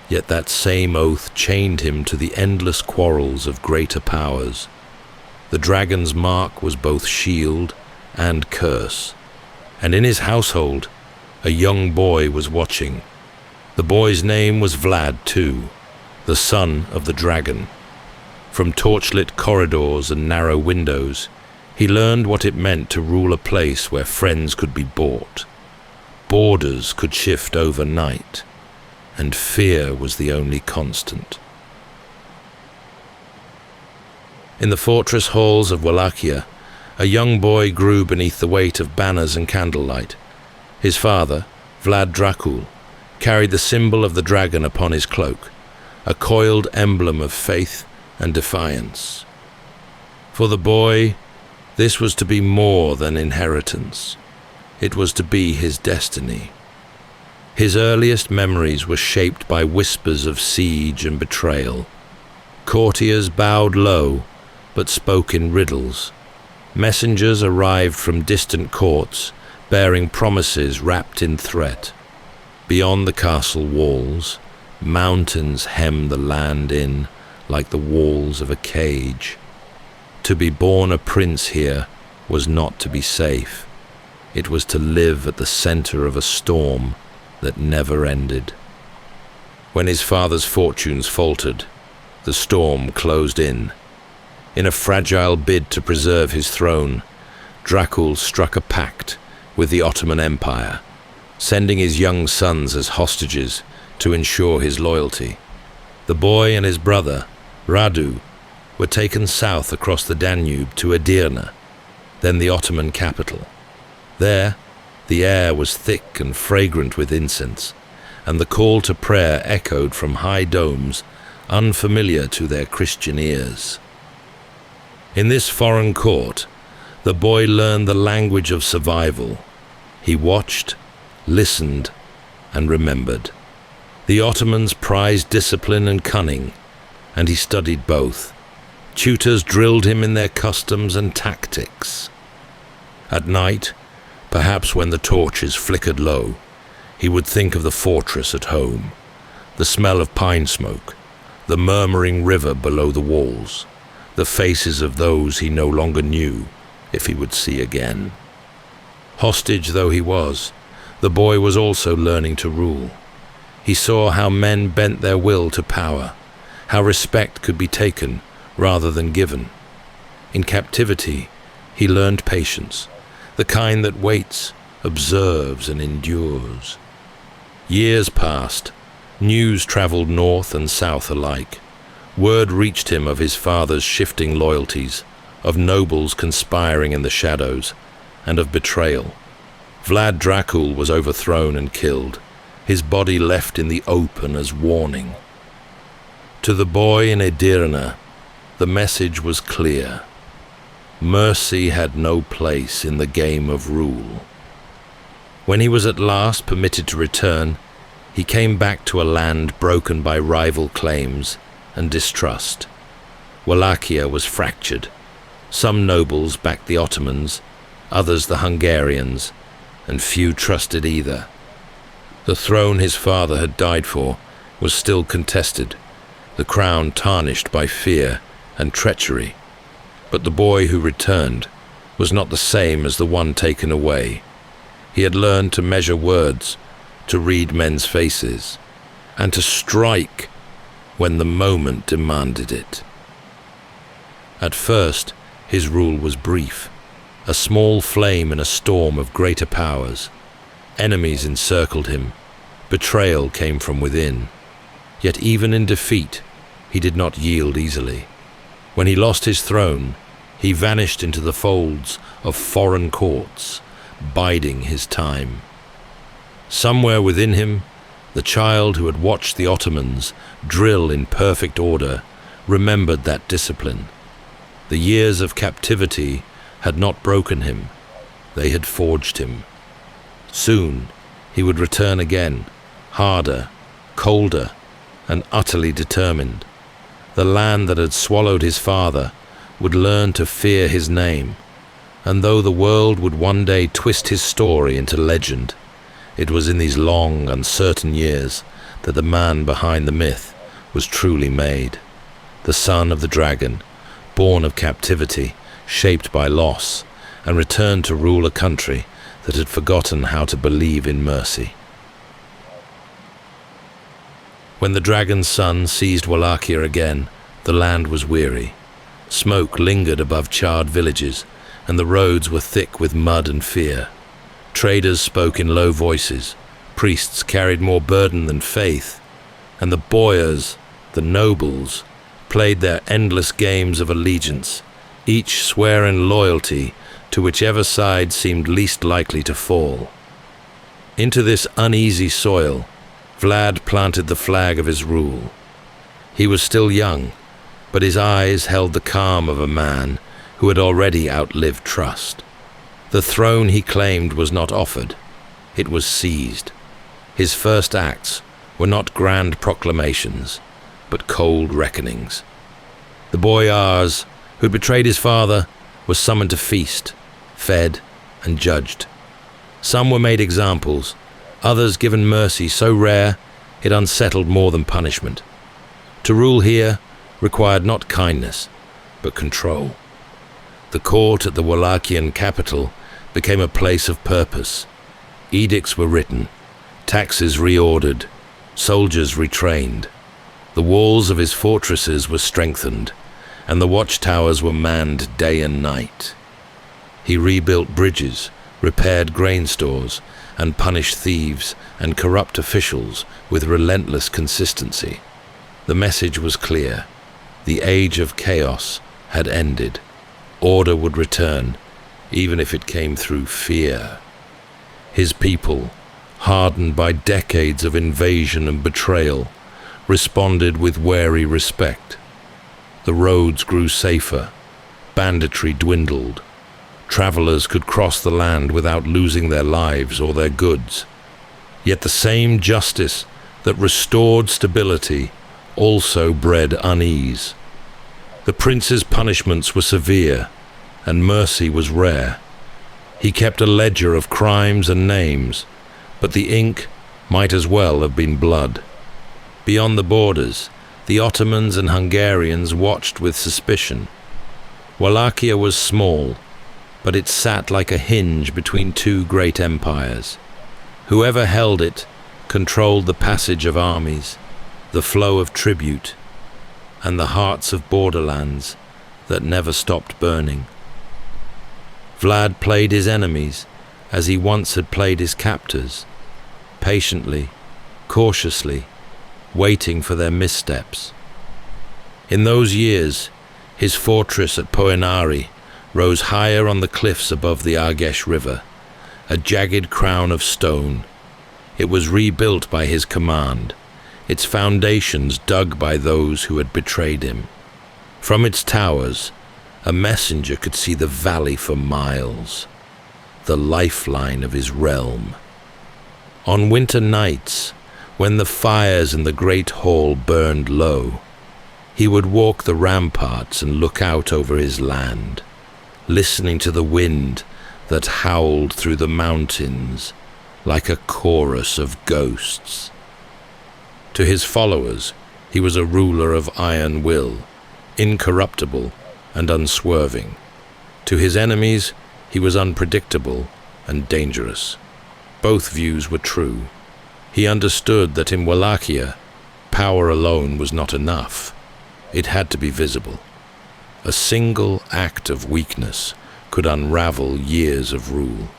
[SPEAKER 1] yet that same oath chained him to the endless quarrels of greater powers. The dragon's mark was both shield and curse, and in his household a young boy was watching. The boy's name was Vlad too, the son of the dragon. From torchlit corridors and narrow windows, he learned what it meant to rule a place where friends could be bought. Borders could shift overnight, and fear was the only constant. In the fortress halls of Wallachia, a young boy grew beneath the weight of banners and candlelight. His father, Vlad Dracul, carried the symbol of the dragon upon his cloak, a coiled emblem of faith and defiance. For the boy, this was to be more than inheritance. It was to be his destiny. His earliest memories were shaped by whispers of siege and betrayal. Courtiers bowed low, but spoke in riddles. Messengers arrived from distant courts, bearing promises wrapped in threat. Beyond the castle walls, mountains hemmed the land in like the walls of a cage. To be born a prince here was not to be safe. It was to live at the center of a storm that never ended. When his father's fortunes faltered, the storm closed in. In a fragile bid to preserve his throne, Dracul struck a pact with the Ottoman Empire, sending his young sons as hostages to ensure his loyalty. The boy and his brother, Radu, were taken south across the Danube to Edirne, then the Ottoman capital. There, the air was thick and fragrant with incense, and the call to prayer echoed from high domes unfamiliar to their Christian ears. In this foreign court, the boy learned the language of survival. He watched, listened, and remembered. The Ottomans prized discipline and cunning, and he studied both. Tutors drilled him in their customs and tactics. At night, Perhaps when the torches flickered low, he would think of the fortress at home, the smell of pine smoke, the murmuring river below the walls, the faces of those he no longer knew if he would see again. Hostage though he was, the boy was also learning to rule. He saw how men bent their will to power, how respect could be taken rather than given. In captivity, he learned patience, the kind that waits, observes, and endures. Years passed. News traveled north and south alike. Word reached him of his father's shifting loyalties, of nobles conspiring in the shadows, and of betrayal. Vlad Dracul was overthrown and killed, his body left in the open as warning. To the boy in Edirne, the message was clear. Mercy had no place in the game of rule. When he was at last permitted to return, he came back to a land broken by rival claims and distrust. Wallachia was fractured. Some nobles backed the Ottomans, others the Hungarians, and few trusted either. The throne his father had died for was still contested, the crown tarnished by fear and treachery. But the boy who returned was not the same as the one taken away. He had learned to measure words, to read men's faces, and to strike when the moment demanded it. At first, his rule was brief, a small flame in a storm of greater powers. Enemies encircled him. Betrayal came from within. Yet even in defeat, he did not yield easily. When he lost his throne, he vanished into the folds of foreign courts, biding his time. Somewhere within him, the child who had watched the Ottomans drill in perfect order remembered that discipline. The years of captivity had not broken him, they had forged him. Soon he would return again, harder, colder, and utterly determined. The land that had swallowed his father would learn to fear his name, and though the world would one day twist his story into legend, it was in these long, uncertain years that the man behind the myth was truly made. The son of the dragon, born of captivity, shaped by loss, and returned to rule a country that had forgotten how to believe in mercy. When the dragon's son seized Wallachia again, the land was weary. Smoke lingered above charred villages, and the roads were thick with mud and fear. Traders spoke in low voices, priests carried more burden than faith, and the boyars, the nobles, played their endless games of allegiance, each swearing loyalty to whichever side seemed least likely to fall. Into this uneasy soil, Vlad planted the flag of his rule. He was still young, but his eyes held the calm of a man who had already outlived trust. The throne he claimed was not offered, it was seized. His first acts were not grand proclamations, but cold reckonings. The boy Ars, who betrayed his father, was summoned to feast, fed, and judged. Some were made examples, others given mercy so rare it unsettled more than punishment. To rule here required not kindness, but control. The court at the Wallachian capital became a place of purpose. Edicts were written, taxes reordered, soldiers retrained. The walls of his fortresses were strengthened, and the watchtowers were manned day and night. He rebuilt bridges, repaired grain stores, and punished thieves and corrupt officials with relentless consistency. The message was clear. The age of chaos had ended. Order would return, even if it came through fear. His people, hardened by decades of invasion and betrayal, responded with wary respect. The roads grew safer, banditry dwindled. Travelers could cross the land without losing their lives or their goods. Yet the same justice that restored stability also bred unease. The prince's punishments were severe, and mercy was rare. He kept a ledger of crimes and names, but the ink might as well have been blood. Beyond the borders, the Ottomans and Hungarians watched with suspicion. Wallachia was small, but it sat like a hinge between two great empires. Whoever held it controlled the passage of armies, the flow of tribute, and the hearts of borderlands that never stopped burning. Vlad played his enemies as he once had played his captors, patiently, cautiously, waiting for their missteps. In those years, his fortress at Poenari rose higher on the cliffs above the Argesh River, a jagged crown of stone. It was rebuilt by his command, its foundations dug by those who had betrayed him. From its towers, a messenger could see the valley for miles, the lifeline of his realm. On winter nights, when the fires in the great hall burned low, he would walk the ramparts and look out over his land, listening to the wind that howled through the mountains like a chorus of ghosts. To his followers, he was a ruler of iron will, incorruptible and unswerving. To his enemies, he was unpredictable and dangerous. Both views were true. He understood that in Wallachia, power alone was not enough. It had to be visible. A single act of weakness could unravel years of rule.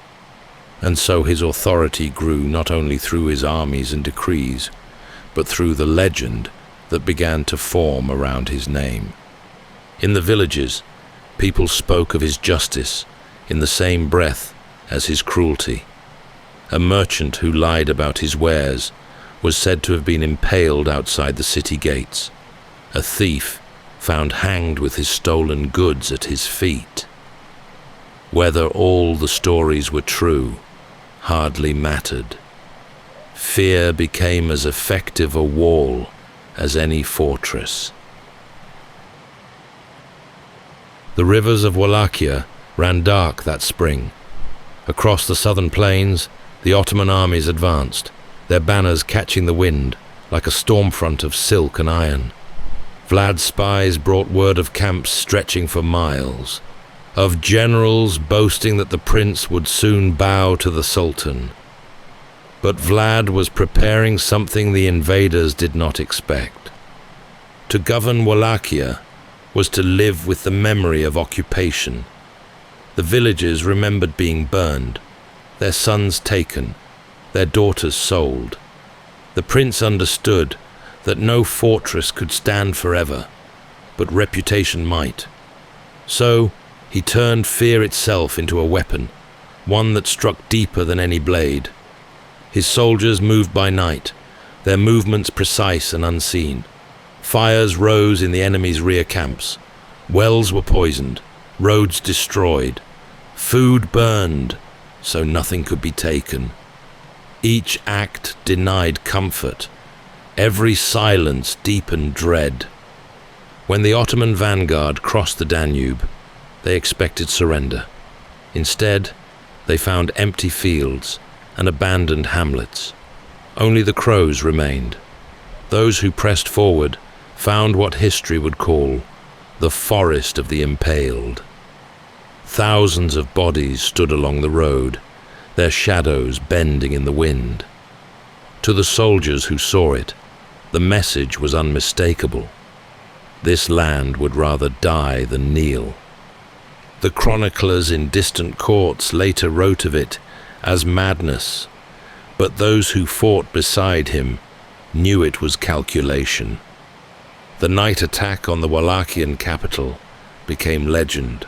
[SPEAKER 1] And so his authority grew not only through his armies and decrees, but through the legend that began to form around his name. In the villages, people spoke of his justice in the same breath as his cruelty. A merchant who lied about his wares was said to have been impaled outside the city gates. A thief found hanged with his stolen goods at his feet. Whether all the stories were true hardly mattered. Fear became as effective a wall as any fortress. The rivers of Wallachia ran dark that spring. Across the southern plains, the Ottoman armies advanced, their banners catching the wind like a storm front of silk and iron. Vlad's spies brought word of camps stretching for miles, of generals boasting that the prince would soon bow to the Sultan. But Vlad was preparing something the invaders did not expect. To govern Wallachia was to live with the memory of occupation. The villages remembered being burned, their sons taken, their daughters sold. The prince understood that no fortress could stand forever, but reputation might. So he turned fear itself into a weapon, one that struck deeper than any blade. His soldiers moved by night, their movements precise and unseen. Fires rose in the enemy's rear camps. Wells were poisoned, roads destroyed. Food burned, so nothing could be taken. Each act denied comfort. Every silence deepened dread. When the Ottoman vanguard crossed the Danube, they expected surrender. Instead, they found empty fields and abandoned hamlets. Only the crows remained. Those who pressed forward found what history would call the forest of the impaled. Thousands of bodies stood along the road, their shadows bending in the wind. To the soldiers who saw it, the message was unmistakable. This land would rather die than kneel. The chroniclers in distant courts later wrote of it as madness, but those who fought beside him knew it was calculation. The night attack on the Wallachian capital became legend.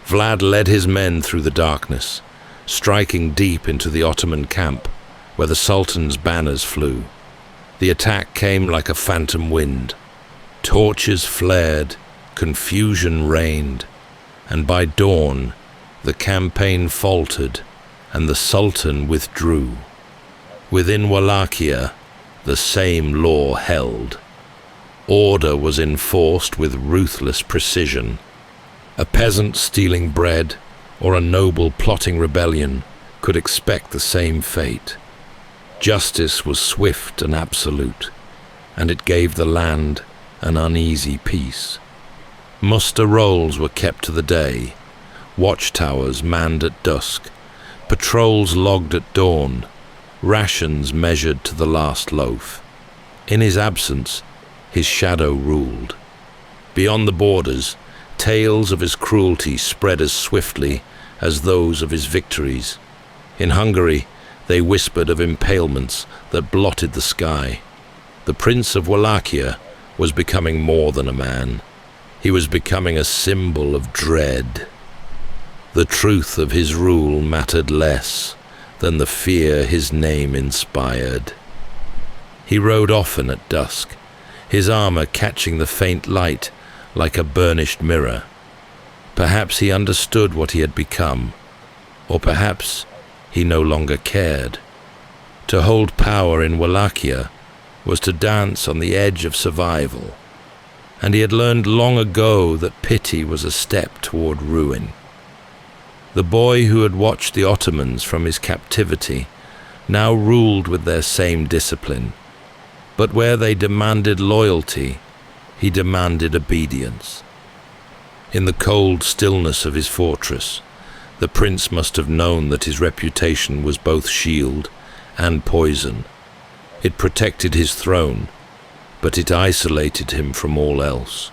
[SPEAKER 1] Vlad led his men through the darkness, striking deep into the Ottoman camp where the Sultan's banners flew. The attack came like a phantom wind. Torches flared, confusion reigned, and by dawn the campaign faltered and the Sultan withdrew. Within Wallachia, the same law held. Order was enforced with ruthless precision. A peasant stealing bread, or a noble plotting rebellion could expect the same fate. Justice was swift and absolute, and it gave the land an uneasy peace. Muster rolls were kept to the day, watchtowers manned at dusk, patrols logged at dawn, rations measured to the last loaf. In his absence, his shadow ruled. Beyond the borders, tales of his cruelty spread as swiftly as those of his victories. In Hungary, they whispered of impalements that blotted the sky. The Prince of Wallachia was becoming more than a man. He was becoming a symbol of dread. The truth of his rule mattered less than the fear his name inspired. He rode often at dusk, his armor catching the faint light like a burnished mirror. Perhaps he understood what he had become, or perhaps he no longer cared. To hold power in Wallachia was to dance on the edge of survival, and he had learned long ago that pity was a step toward ruin. The boy who had watched the Ottomans from his captivity now ruled with their same discipline, but where they demanded loyalty, he demanded obedience. In the cold stillness of his fortress, the prince must have known that his reputation was both shield and poison. It protected his throne, but it isolated him from all else.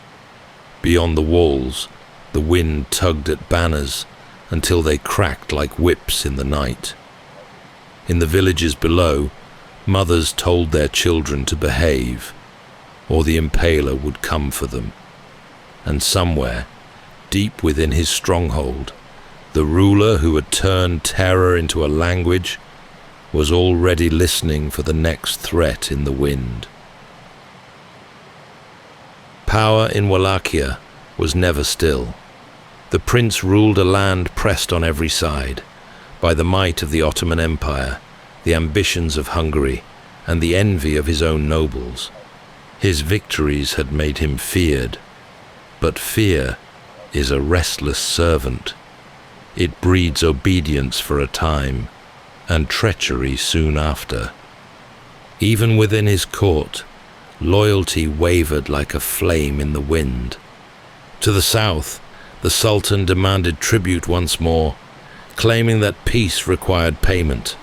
[SPEAKER 1] Beyond the walls, the wind tugged at banners until they cracked like whips in the night. In the villages below, mothers told their children to behave, or the impaler would come for them. And somewhere, deep within his stronghold, the ruler who had turned terror into a language was already listening for the next threat in the wind. Power in Wallachia was never still. The prince ruled a land pressed on every side by the might of the Ottoman Empire, the ambitions of Hungary, and the envy of his own nobles. His victories had made him feared, but fear is a restless servant. It breeds obedience for a time, and treachery soon after. Even within his court, loyalty wavered like a flame in the wind. To the south, the Sultan demanded tribute once more, claiming that peace required payment.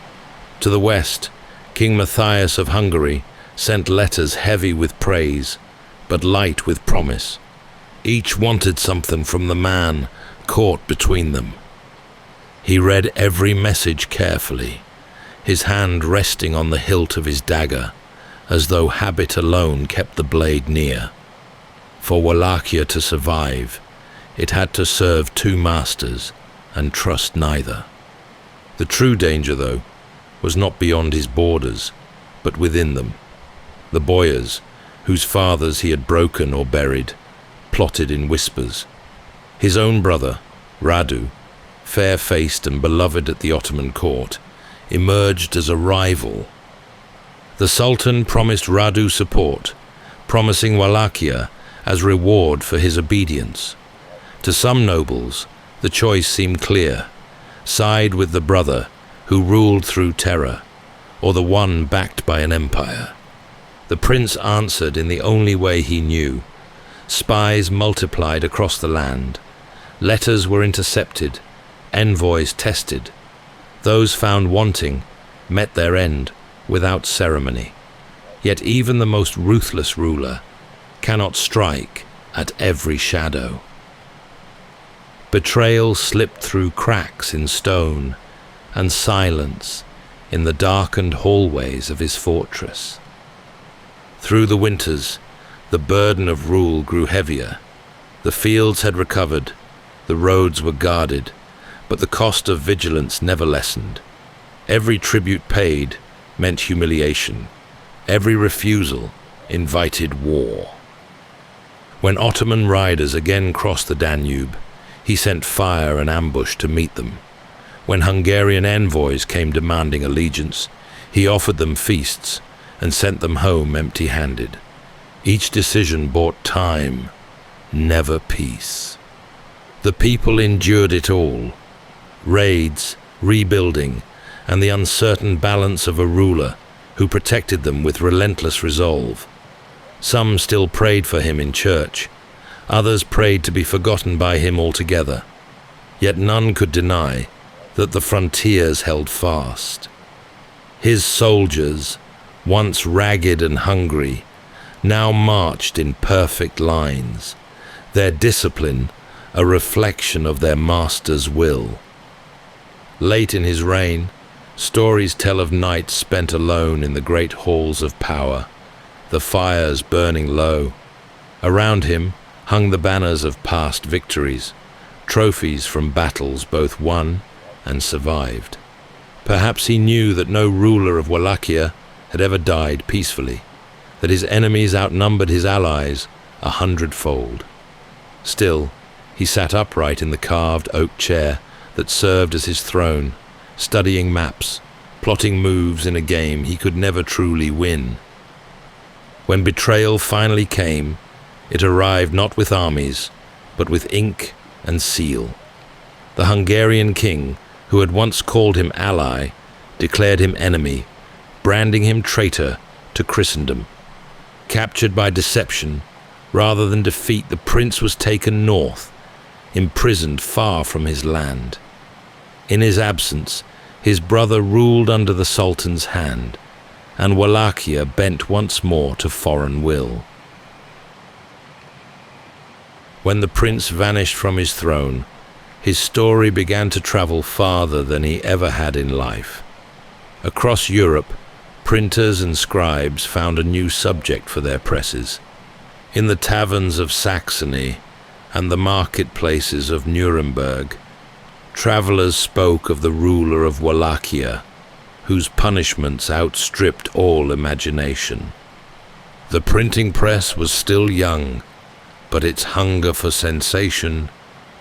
[SPEAKER 1] To the west, King Matthias of Hungary sent letters heavy with praise, but light with promise. Each wanted something from the man caught between them. He read every message carefully, his hand resting on the hilt of his dagger, as though habit alone kept the blade near. For Wallachia to survive, it had to serve two masters and trust neither. The true danger, though, was not beyond his borders, but within them. The boyars, whose fathers he had broken or buried, plotted in whispers. His own brother, Radu, fair-faced and beloved at the Ottoman court, emerged as a rival. The Sultan promised Radu support, promising Wallachia as reward for his obedience. To some nobles, the choice seemed clear: side with the brother who ruled through terror, or the one backed by an empire. The prince answered in the only way he knew. Spies multiplied across the land. Letters were intercepted, envoys tested. Those found wanting met their end without ceremony. Yet even the most ruthless ruler cannot strike at every shadow. Betrayal slipped through cracks in stone, and silence in the darkened hallways of his fortress. Through the winters, the burden of rule grew heavier. The fields had recovered, the roads were guarded, but the cost of vigilance never lessened. Every tribute paid meant humiliation. Every refusal invited war. When Ottoman riders again crossed the Danube, he sent fire and ambush to meet them. When Hungarian envoys came demanding allegiance, he offered them feasts and sent them home empty-handed. Each decision bought time, never peace. The people endured it all, raids, rebuilding, and the uncertain balance of a ruler who protected them with relentless resolve. Some still prayed for him in church, others prayed to be forgotten by him altogether. Yet none could deny that the frontiers held fast. His soldiers, once ragged and hungry, now marched in perfect lines, their discipline a reflection of their master's will. Late in his reign, stories tell of nights spent alone in the great halls of power, the fires burning low. Around him hung the banners of past victories, trophies from battles both won and survived. Perhaps he knew that no ruler of Wallachia had ever died peacefully, that his enemies outnumbered his allies 100-fold. Still, he sat upright in the carved oak chair that served as his throne, studying maps, plotting moves in a game he could never truly win. When betrayal finally came, it arrived not with armies, but with ink and seal. The Hungarian king, who had once called him ally, declared him enemy, branding him traitor to Christendom. Captured by deception, rather than defeat, the prince was taken north, imprisoned far from his land. In his absence, his brother ruled under the Sultan's hand, and Wallachia bent once more to foreign will. When the prince vanished from his throne, his story began to travel farther than he ever had in life. Across Europe, printers and scribes found a new subject for their presses. In the taverns of Saxony and the marketplaces of Nuremberg, travelers spoke of the ruler of Wallachia, whose punishments outstripped all imagination. The printing press was still young, but its hunger for sensation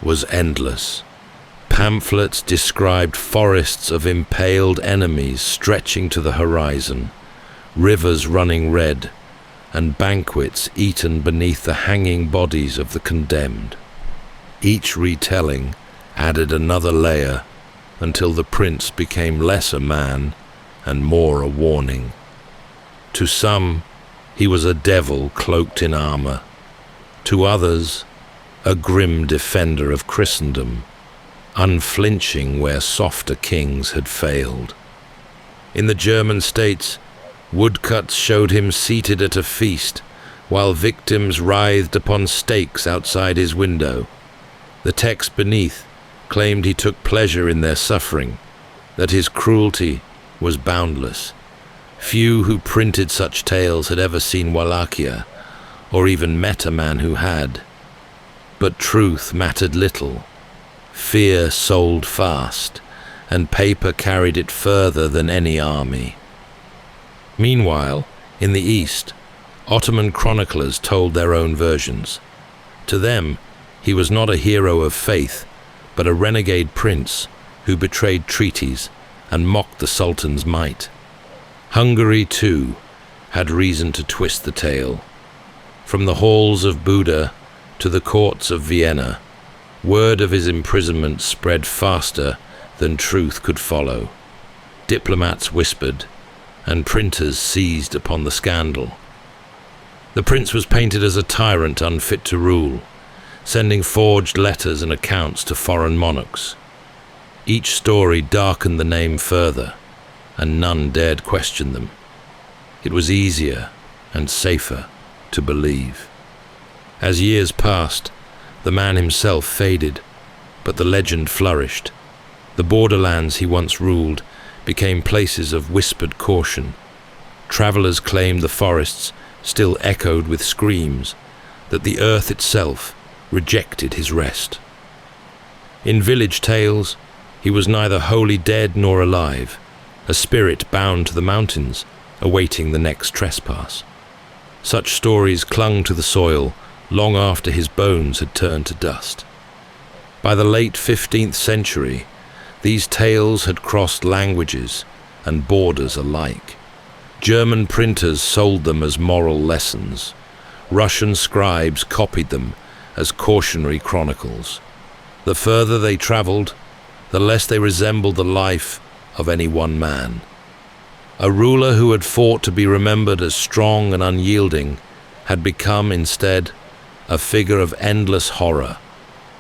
[SPEAKER 1] was endless. Pamphlets described forests of impaled enemies stretching to the horizon, rivers running red, and banquets eaten beneath the hanging bodies of the condemned. Each retelling added another layer until the prince became less a man and more a warning. To some, he was a devil cloaked in armor. To others, a grim defender of Christendom, unflinching where softer kings had failed. In the German states, woodcuts showed him seated at a feast, while victims writhed upon stakes outside his window. The text beneath claimed he took pleasure in their suffering, that his cruelty was boundless. Few who printed such tales had ever seen Wallachia, or even met a man who had. But truth mattered little. Fear sold fast, and paper carried it further than any army. Meanwhile, in the East, Ottoman chroniclers told their own versions. To them, he was not a hero of faith, but a renegade prince who betrayed treaties and mocked the Sultan's might. Hungary, too, had reason to twist the tale. From the halls of Buda to the courts of Vienna, word of his imprisonment spread faster than truth could follow. Diplomats whispered, and printers seized upon the scandal. The prince was painted as a tyrant unfit to rule, sending forged letters and accounts to foreign monarchs. Each story darkened the name further, and none dared question them. It was easier and safer to believe. As years passed, the man himself faded, but the legend flourished. The borderlands he once ruled became places of whispered caution. Travelers claimed the forests still echoed with screams, that the earth itself rejected his rest. In village tales, he was neither wholly dead nor alive, a spirit bound to the mountains, awaiting the next trespass. Such stories clung to the soil long after his bones had turned to dust. By the late 15th century, these tales had crossed languages and borders alike. German printers sold them as moral lessons. Russian scribes copied them as cautionary chronicles. The further they traveled, the less they resembled the life of any one man. A ruler who had fought to be remembered as strong and unyielding had become instead a figure of endless horror,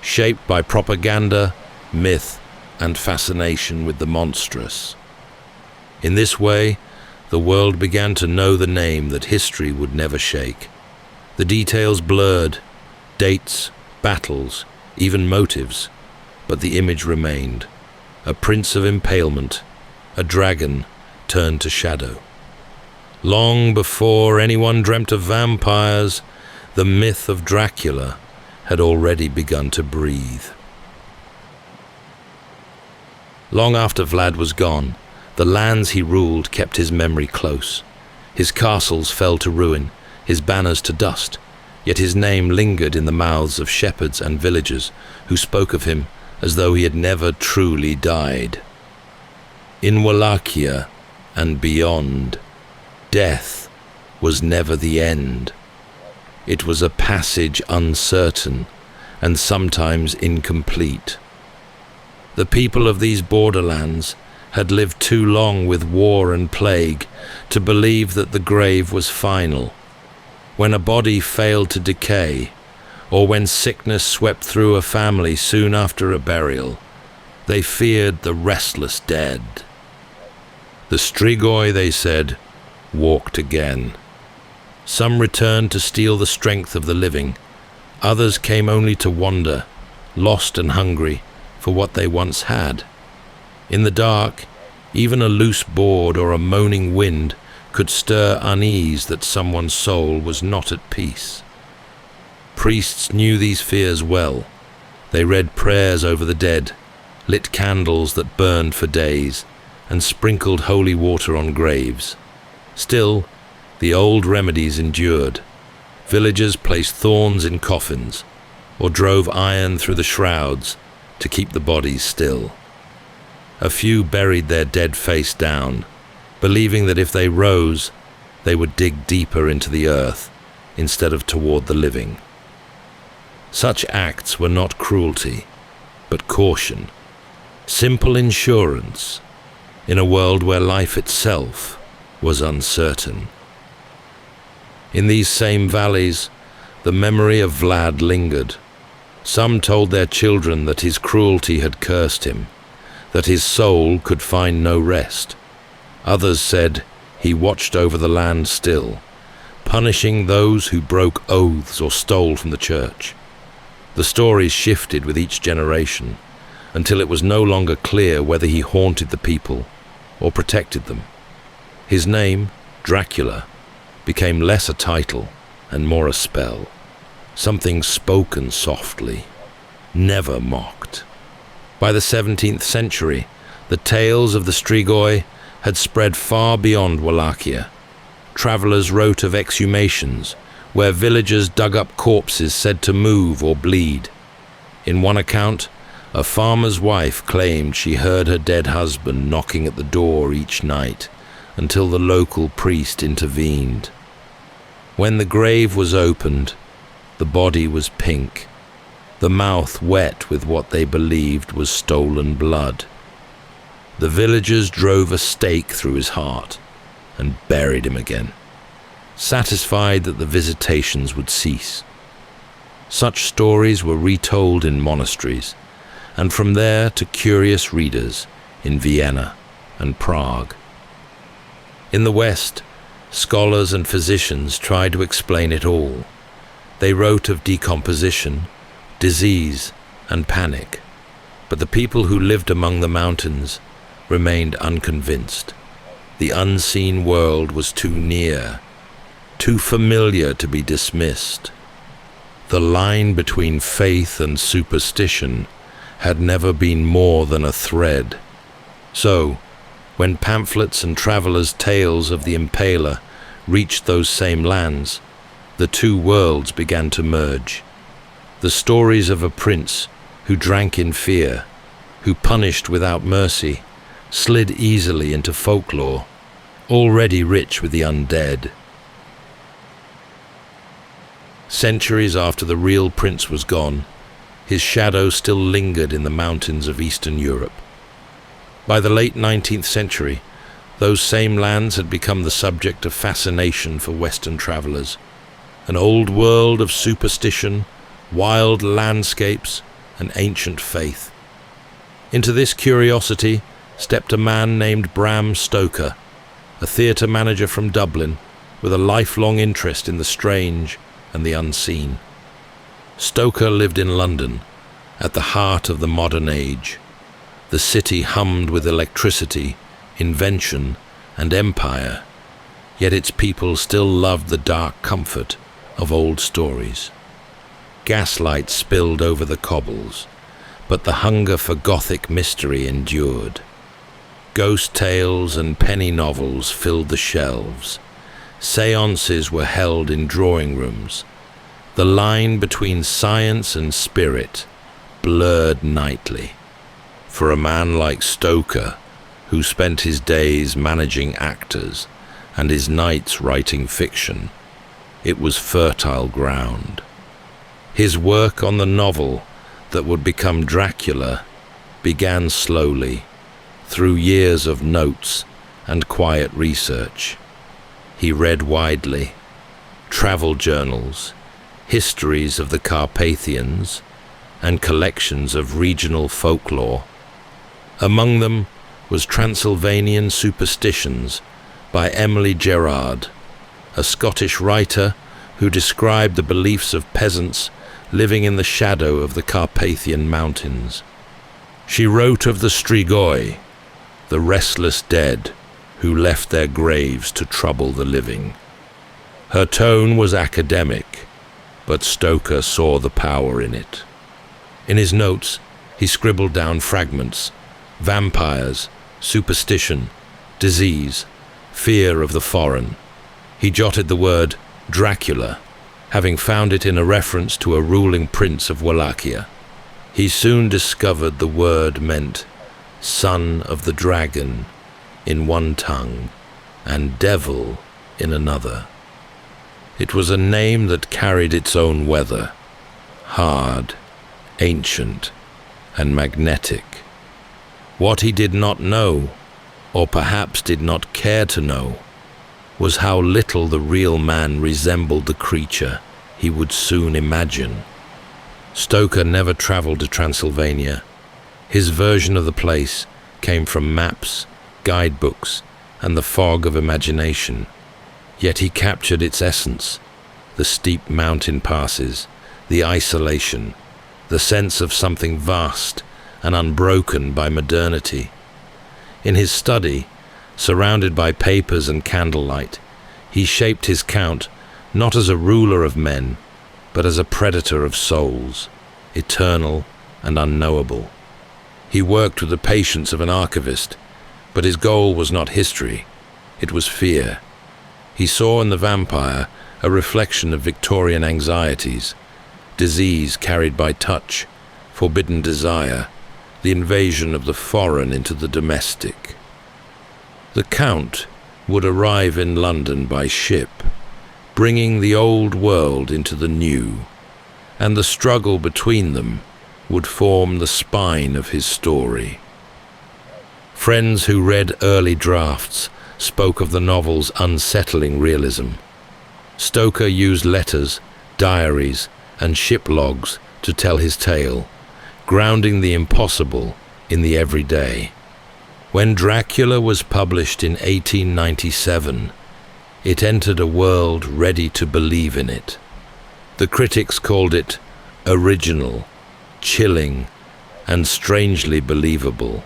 [SPEAKER 1] shaped by propaganda, myth, and fascination with the monstrous. In this way, the world began to know the name that history would never shake. The details blurred, dates, battles, even motives, but the image remained. A prince of impalement, a dragon turned to shadow. Long before anyone dreamt of vampires, the myth of Dracula had already begun to breathe. Long after Vlad was gone, the lands he ruled kept his memory close. His castles fell to ruin, his banners to dust, yet his name lingered in the mouths of shepherds and villagers who spoke of him as though he had never truly died. In Wallachia and beyond, death was never the end. It was a passage uncertain and sometimes incomplete. The people of these borderlands had lived too long with war and plague to believe that the grave was final. When a body failed to decay, or when sickness swept through a family soon after a burial, they feared the restless dead. The Strigoi, they said, walked again. Some returned to steal the strength of the living. Others came only to wander, lost and hungry for what they once had. In the dark, even a loose board or a moaning wind could stir unease that someone's soul was not at peace. Priests knew these fears well. They read prayers over the dead, lit candles that burned for days, and sprinkled holy water on graves. Still, the old remedies endured. Villagers placed thorns in coffins, or drove iron through the shrouds to keep the bodies still. A few buried their dead face down, believing that if they rose, they would dig deeper into the earth instead of toward the living. Such acts were not cruelty, but caution, simple insurance in a world where life itself was uncertain. In these same valleys, the memory of Vlad lingered. Some told their children that his cruelty had cursed him, that his soul could find no rest. Others said he watched over the land still, punishing those who broke oaths or stole from the church. The stories shifted with each generation, until it was no longer clear whether he haunted the people or protected them. His name, Dracula, became less a title and more a spell, something spoken softly, never mocked. By the 17th century, the tales of the Strigoi had spread far beyond Wallachia. Travelers wrote of exhumations, where villagers dug up corpses said to move or bleed. In one account, a farmer's wife claimed she heard her dead husband knocking at the door each night until the local priest intervened. When the grave was opened, the body was pink, the mouth wet with what they believed was stolen blood. The villagers drove a stake through his heart and buried him again, satisfied that the visitations would cease. Such stories were retold in monasteries, and from there to curious readers in Vienna and Prague. In the West, scholars and physicians tried to explain it all. They wrote of decomposition, disease, and panic, but the people who lived among the mountains remained unconvinced. The unseen world was too near, too familiar to be dismissed. The line between faith and superstition had never been more than a thread. So, when pamphlets and travelers' tales of the Impaler reached those same lands, the two worlds began to merge. The stories of a prince who drank in fear, who punished without mercy, slid easily into folklore, already rich with the undead. Centuries after the real prince was gone, his shadow still lingered in the mountains of Eastern Europe. By the late 19th century, those same lands had become the subject of fascination for Western travelers. An old world of superstition, wild landscapes, and ancient faith. Into this curiosity stepped a man named Bram Stoker, a theatre manager from Dublin with a lifelong interest in the strange and the unseen. Stoker lived in London, at the heart of the modern age. The city hummed with electricity, invention, and empire, yet its people still loved the dark comfort of old stories. Gaslight spilled over the cobbles, but the hunger for Gothic mystery endured. Ghost tales and penny novels filled the shelves. Seances were held in drawing rooms. The line between science and spirit blurred nightly. For a man like Stoker, who spent his days managing actors and his nights writing fiction, it was fertile ground. His work on the novel that would become Dracula began slowly, through years of notes and quiet research. He read widely, travel journals, histories of the Carpathians, and collections of regional folklore. Among them was Transylvanian Superstitions by Emily Gerard, a Scottish writer who described the beliefs of peasants living in the shadow of the Carpathian Mountains. She wrote of the Strigoi, the restless dead who left their graves to trouble the living. Her tone was academic, but Stoker saw the power in it. In his notes, he scribbled down fragments: vampires, superstition, disease, fear of the foreign. He jotted the word Dracula, having found it in a reference to a ruling prince of Wallachia. He soon discovered the word meant son of the dragon in one tongue and devil in another. It was a name that carried its own weather, hard, ancient, and magnetic. What he did not know, or perhaps did not care to know, was how little the real man resembled the creature he would soon imagine. Stoker never traveled to Transylvania. His version of the place came from maps, guidebooks, and the fog of imagination. Yet he captured its essence: the steep mountain passes, the isolation, the sense of something vast and unbroken by modernity. In his study, surrounded by papers and candlelight, he shaped his count not as a ruler of men, but as a predator of souls, eternal and unknowable. He worked with the patience of an archivist, but his goal was not history, it was fear. He saw in the vampire a reflection of Victorian anxieties, disease carried by touch, forbidden desire, the invasion of the foreign into the domestic. The Count would arrive in London by ship, bringing the old world into the new, and the struggle between them would form the spine of his story. Friends who read early drafts spoke of the novel's unsettling realism. Stoker used letters, diaries, and ship logs to tell his tale, grounding the impossible in the everyday. When Dracula was published in 1897, it entered a world ready to believe in it. The critics called it original, chilling, and strangely believable.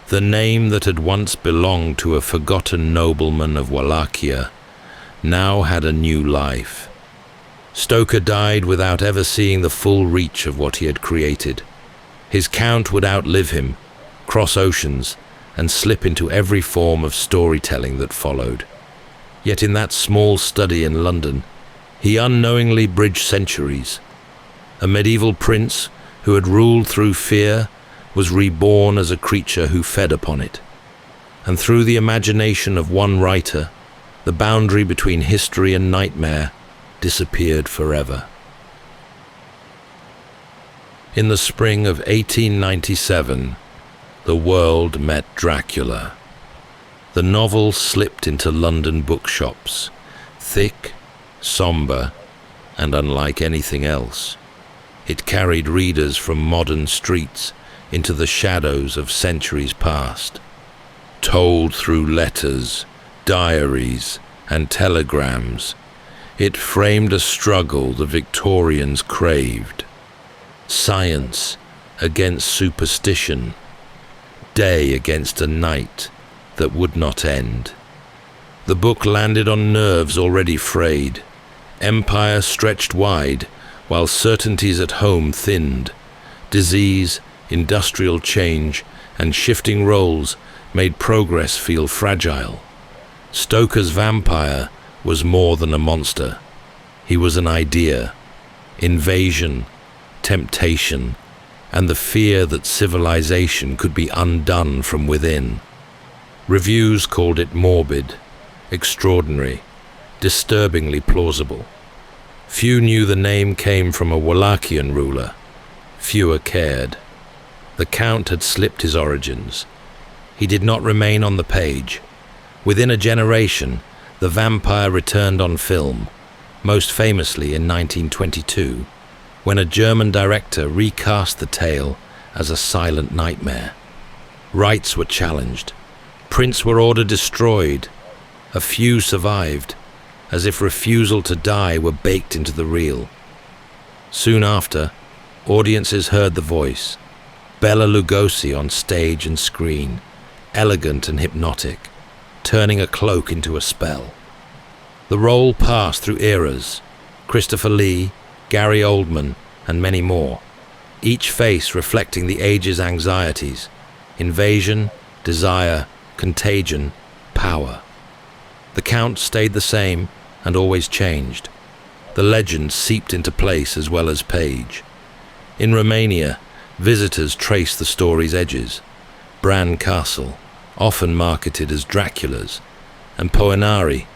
[SPEAKER 1] The name that had once belonged to a forgotten nobleman of Wallachia now had a new life. Stoker died without ever seeing the full reach of what he had created. His Count would outlive him, cross oceans, and slip into every form of storytelling that followed. Yet in that small study in London, he unknowingly bridged centuries. A medieval prince who had ruled through fear was reborn as a creature who fed upon it. And through the imagination of one writer, the boundary between history and nightmare disappeared forever. In the spring of 1897, the world met Dracula. The novel slipped into London bookshops, thick, somber, and unlike anything else. It carried readers from modern streets into the shadows of centuries past. Told through letters, diaries, and telegrams, it framed a struggle the Victorians craved. Science against superstition, day against a night that would not end. The book landed on nerves already frayed. Empire stretched wide, while certainties at home thinned. Disease, industrial change, and shifting roles made progress feel fragile. Stoker's vampire was more than a monster. He was an idea, invasion, temptation, and the fear that civilization could be undone from within. Reviews called it morbid, extraordinary, disturbingly plausible. Few knew the name came from a Wallachian ruler. Fewer cared. The Count had slipped his origins. He did not remain on the page. Within a generation, the vampire returned on film, most famously in 1922, when a German director recast the tale as a silent nightmare. Rights were challenged. Prints were ordered destroyed. A few survived, as if refusal to die were baked into the reel. Soon after, audiences heard the voice. Bela Lugosi on stage and screen, elegant and hypnotic, turning a cloak into a spell. The role passed through eras: Christopher Lee, Gary Oldman, and many more, each face reflecting the age's anxieties: invasion, desire, contagion, power. The Count stayed the same and always changed. The legend seeped into place as well as page. In Romania, visitors traced the story's edges. Bran Castle, often marketed as Dracula's, and Poenari,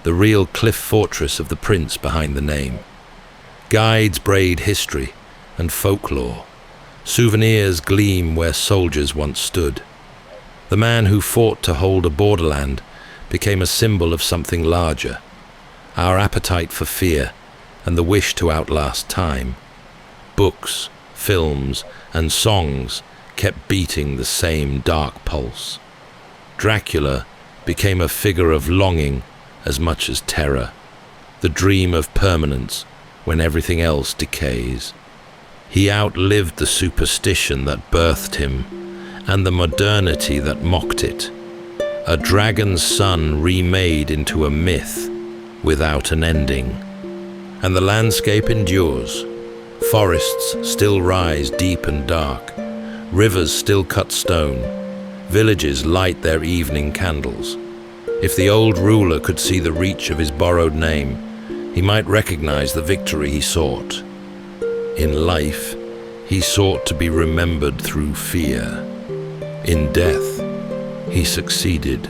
[SPEAKER 1] the real cliff fortress of the prince behind the name. Guides braid history and folklore. Souvenirs gleam where soldiers once stood. The man who fought to hold a borderland became a symbol of something larger: our appetite for fear and the wish to outlast time. Books, films, and songs kept beating the same dark pulse. Dracula became a figure of longing as much as terror, the dream of permanence when everything else decays. He outlived the superstition that birthed him and the modernity that mocked it. A dragon's son remade into a myth without an ending. And the landscape endures. Forests still rise deep and dark. Rivers still cut stone. Villages light their evening candles. If the old ruler could see the reach of his borrowed name, he might recognize the victory he sought. In life, he sought to be remembered through fear. In death, he succeeded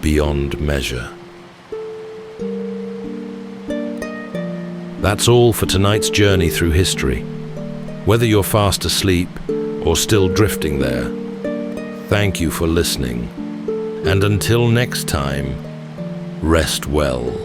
[SPEAKER 1] beyond measure. That's all for tonight's journey through history. Whether you're fast asleep or still drifting there, thank you for listening. And until next time, rest well.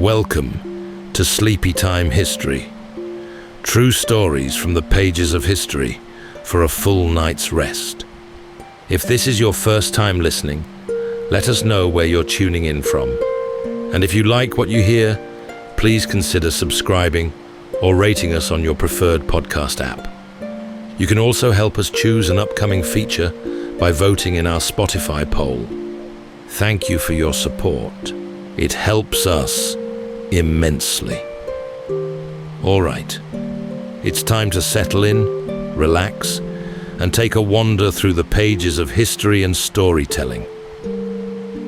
[SPEAKER 1] Welcome to Sleepytime History. True stories from the pages of history for a full night's rest. If this is your first time listening, let us know where you're tuning in from. And if you like what you hear, please consider subscribing or rating us on your preferred podcast app. You can also help us choose an upcoming feature by voting in our Spotify poll. Thank you for your support. It helps us immensely. All right, it's time to settle in, relax, and take a wander through the pages of history and storytelling.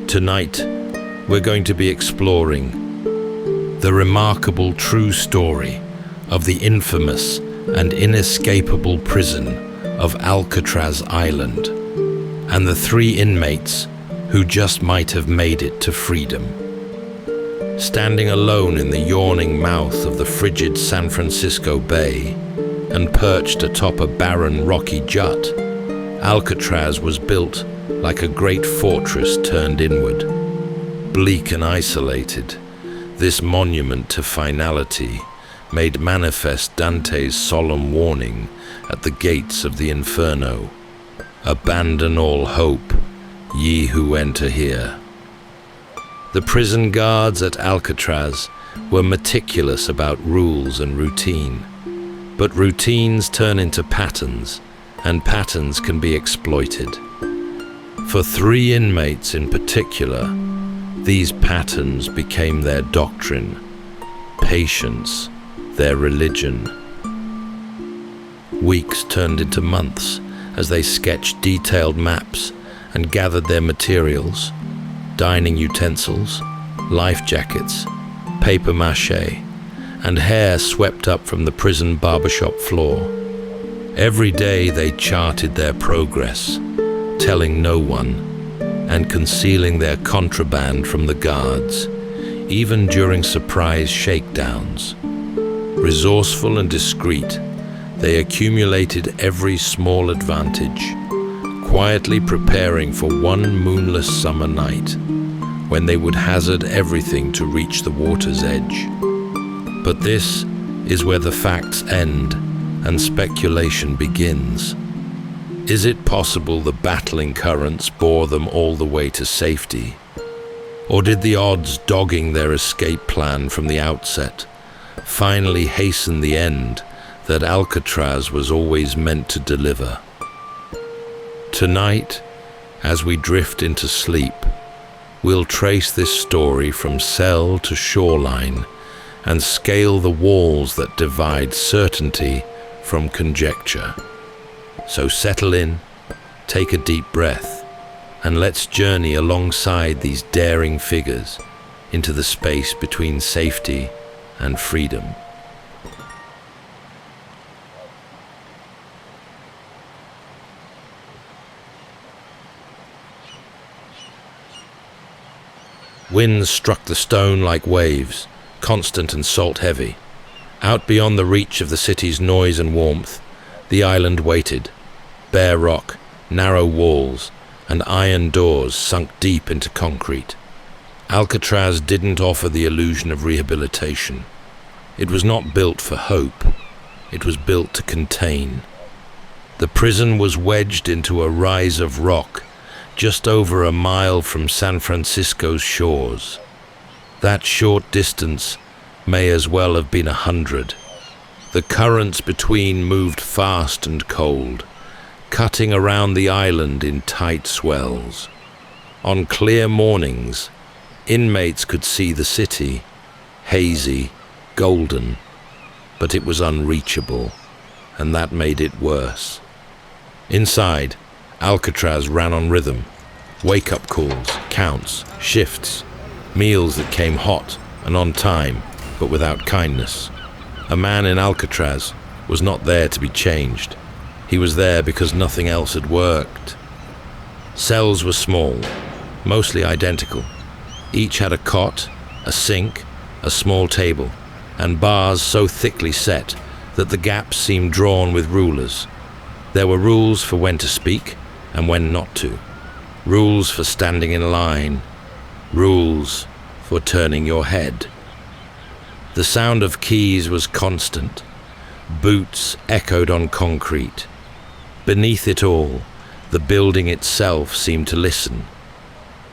[SPEAKER 1] Tonight, we're going to be exploring the remarkable true story of the infamous and inescapable prison of Alcatraz Island and the 3 inmates who just might have made it to freedom. Standing alone in the yawning mouth of the frigid San Francisco Bay and perched atop a barren rocky jut, Alcatraz was built like a great fortress turned inward. Bleak and isolated, this monument to finality made manifest Dante's solemn warning at the gates of the Inferno. Abandon all hope, ye who enter here. The prison guards at Alcatraz were meticulous about rules and routine. But routines turn into patterns, and patterns can be exploited. For 3 inmates in particular, these patterns became their doctrine, patience, their religion. Weeks turned into months as they sketched detailed maps and gathered their materials, dining utensils, life jackets, paper mache, and hair swept up from the prison barbershop floor. Every day they charted their progress, telling no one, and concealing their contraband from the guards, even during surprise shakedowns. Resourceful and discreet, they accumulated every small advantage, quietly preparing for one moonless summer night when they would hazard everything to reach the water's edge. But this is where the facts end and speculation begins. Is it possible the battling currents bore them all the way to safety? Or did the odds dogging their escape plan from the outset finally hasten the end that Alcatraz was always meant to deliver? Tonight, as we drift into sleep, we'll trace this story from cell to shoreline and scale the walls that divide certainty from conjecture. So settle in, take a deep breath, and let's journey alongside these daring figures into the space between safety and freedom. Winds struck the stone like waves, constant and salt-heavy. Out beyond the reach of the city's noise and warmth, the island waited. Bare rock, narrow walls, and iron doors sunk deep into concrete. Alcatraz didn't offer the illusion of rehabilitation. It was not built for hope. It was built to contain. The prison was wedged into a rise of rock just over a mile from San Francisco's shores. That short distance may as well have been 100. The currents between moved fast and cold, cutting around the island in tight swells. On clear mornings, inmates could see the city, hazy, golden, but it was unreachable, and that made it worse. Inside, Alcatraz ran on rhythm, wake-up calls, counts, shifts, meals that came hot and on time, but without kindness. A man in Alcatraz was not there to be changed. He was there because nothing else had worked. Cells were small, mostly identical. Each had a cot, a sink, a small table, and bars so thickly set that the gaps seemed drawn with rulers. There were rules for when to speak and when not to. Rules for standing in line. Rules for turning your head. The sound of keys was constant. Boots echoed on concrete. Beneath it all, the building itself seemed to listen.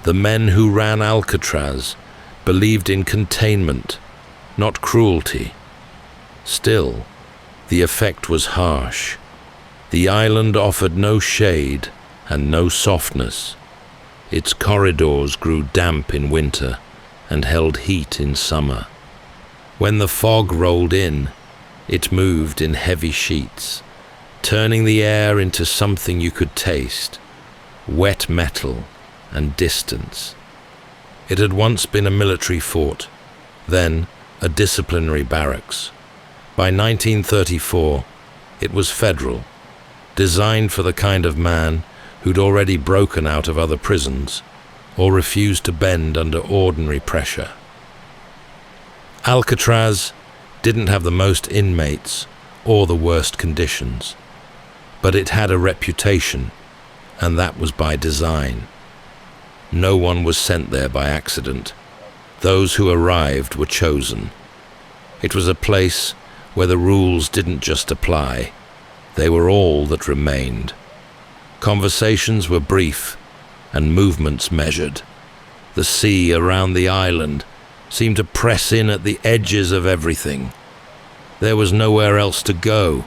[SPEAKER 1] The men who ran Alcatraz believed in containment, not cruelty. Still, the effect was harsh. The island offered no shade and no softness. Its corridors grew damp in winter and held heat in summer. When the fog rolled in, it moved in heavy sheets, turning the air into something you could taste, wet metal and distance. It had once been a military fort, then a disciplinary barracks. By 1934, it was federal, designed for the kind of man who'd already broken out of other prisons or refused to bend under ordinary pressure. Alcatraz didn't have the most inmates or the worst conditions, but it had a reputation, and that was by design. No one was sent there by accident. Those who arrived were chosen. It was a place where the rules didn't just apply, they were all that remained. Conversations were brief and movements measured. The sea around the island seemed to press in at the edges of everything. There was nowhere else to go,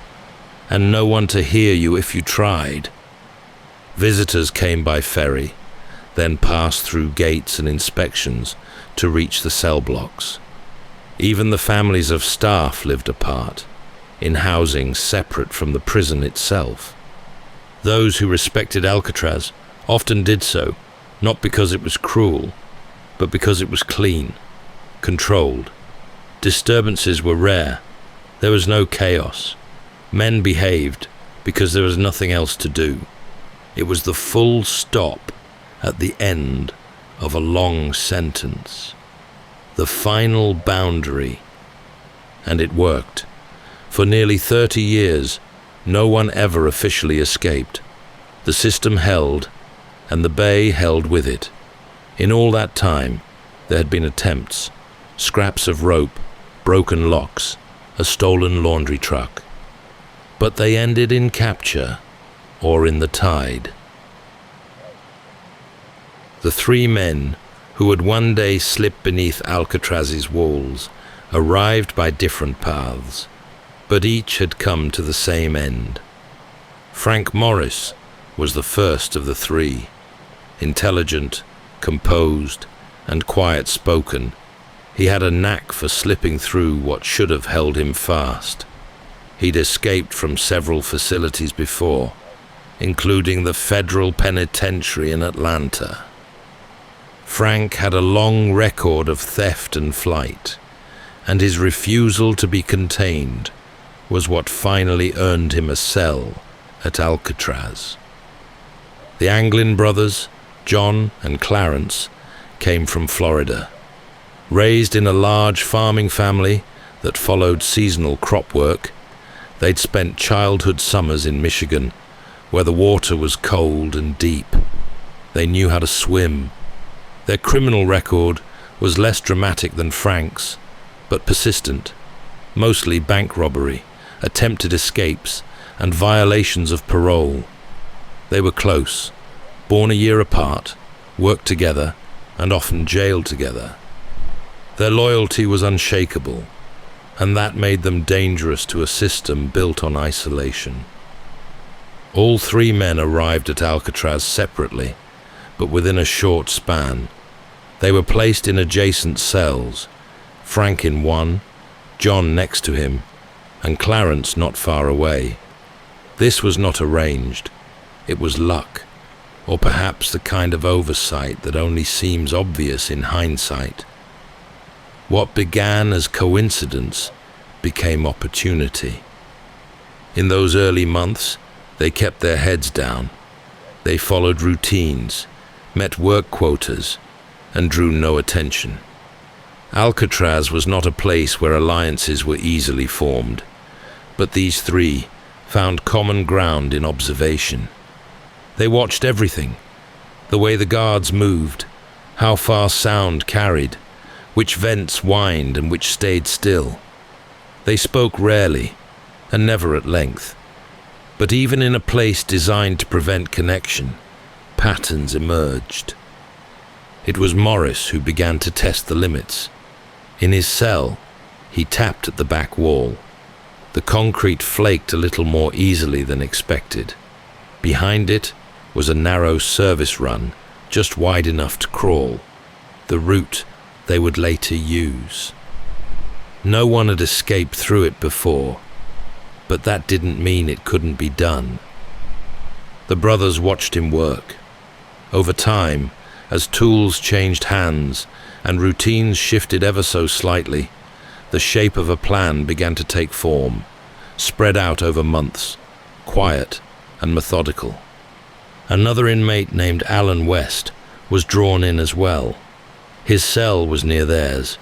[SPEAKER 1] and no one to hear you if you tried. Visitors came by ferry, then passed through gates and inspections to reach the cell blocks. Even the families of staff lived apart, in housing separate from the prison itself. Those who respected Alcatraz often did so, not because it was cruel, but because it was clean, controlled. Disturbances were rare. There was no chaos. Men behaved because there was nothing else to do. It was the full stop at the end of a long sentence. The final boundary. And it worked. For nearly 30 years, no one ever officially escaped. The system held, and the bay held with it. In all that time, there had been attempts, scraps of rope, broken locks, a stolen laundry truck. But they ended in capture or in the tide. The three men who would one day slip beneath Alcatraz's walls arrived by different paths, but each had come to the same end. Frank Morris was the first of the three. Intelligent, composed, and quiet-spoken, he had a knack for slipping through what should have held him fast. He'd escaped from several facilities before, including the federal penitentiary in Atlanta. Frank had a long record of theft and flight, and his refusal to be contained was what finally earned him a cell at Alcatraz. The Anglin brothers, John and Clarence, came from Florida. Raised in a large farming family that followed seasonal crop work, they'd spent childhood summers in Michigan, where the water was cold and deep. They knew how to swim. Their criminal record was less dramatic than Frank's, but persistent, mostly bank robbery, attempted escapes, and violations of parole. They were close, born a year apart, worked together, and often jailed together. Their loyalty was unshakable, and that made them dangerous to a system built on isolation. All three men arrived at Alcatraz separately, but within a short span. They were placed in adjacent cells, Frank in one, John next to him, and Clarence not far away. This was not arranged. It was luck, or perhaps the kind of oversight that only seems obvious in hindsight. What began as coincidence became opportunity. In those early months, they kept their heads down. They followed routines, met work quotas, and drew no attention. Alcatraz was not a place where alliances were easily formed, but these three found common ground in observation. They watched everything, the way the guards moved, how far sound carried, which vents whined and which stayed still. They spoke rarely and never at length, but even in a place designed to prevent connection, patterns emerged. It was Morris who began to test the limits. In his cell, he tapped at the back wall. The concrete flaked a little more easily than expected. Behind it was a narrow service run, just wide enough to crawl, the route they would later use. No one had escaped through it before, but that didn't mean it couldn't be done. The brothers watched him work. Over time, as tools changed hands and routines shifted ever so slightly, the shape of a plan began to take form, spread out over months, quiet and methodical. Another inmate named Alan West was drawn in as well. His cell was near theirs,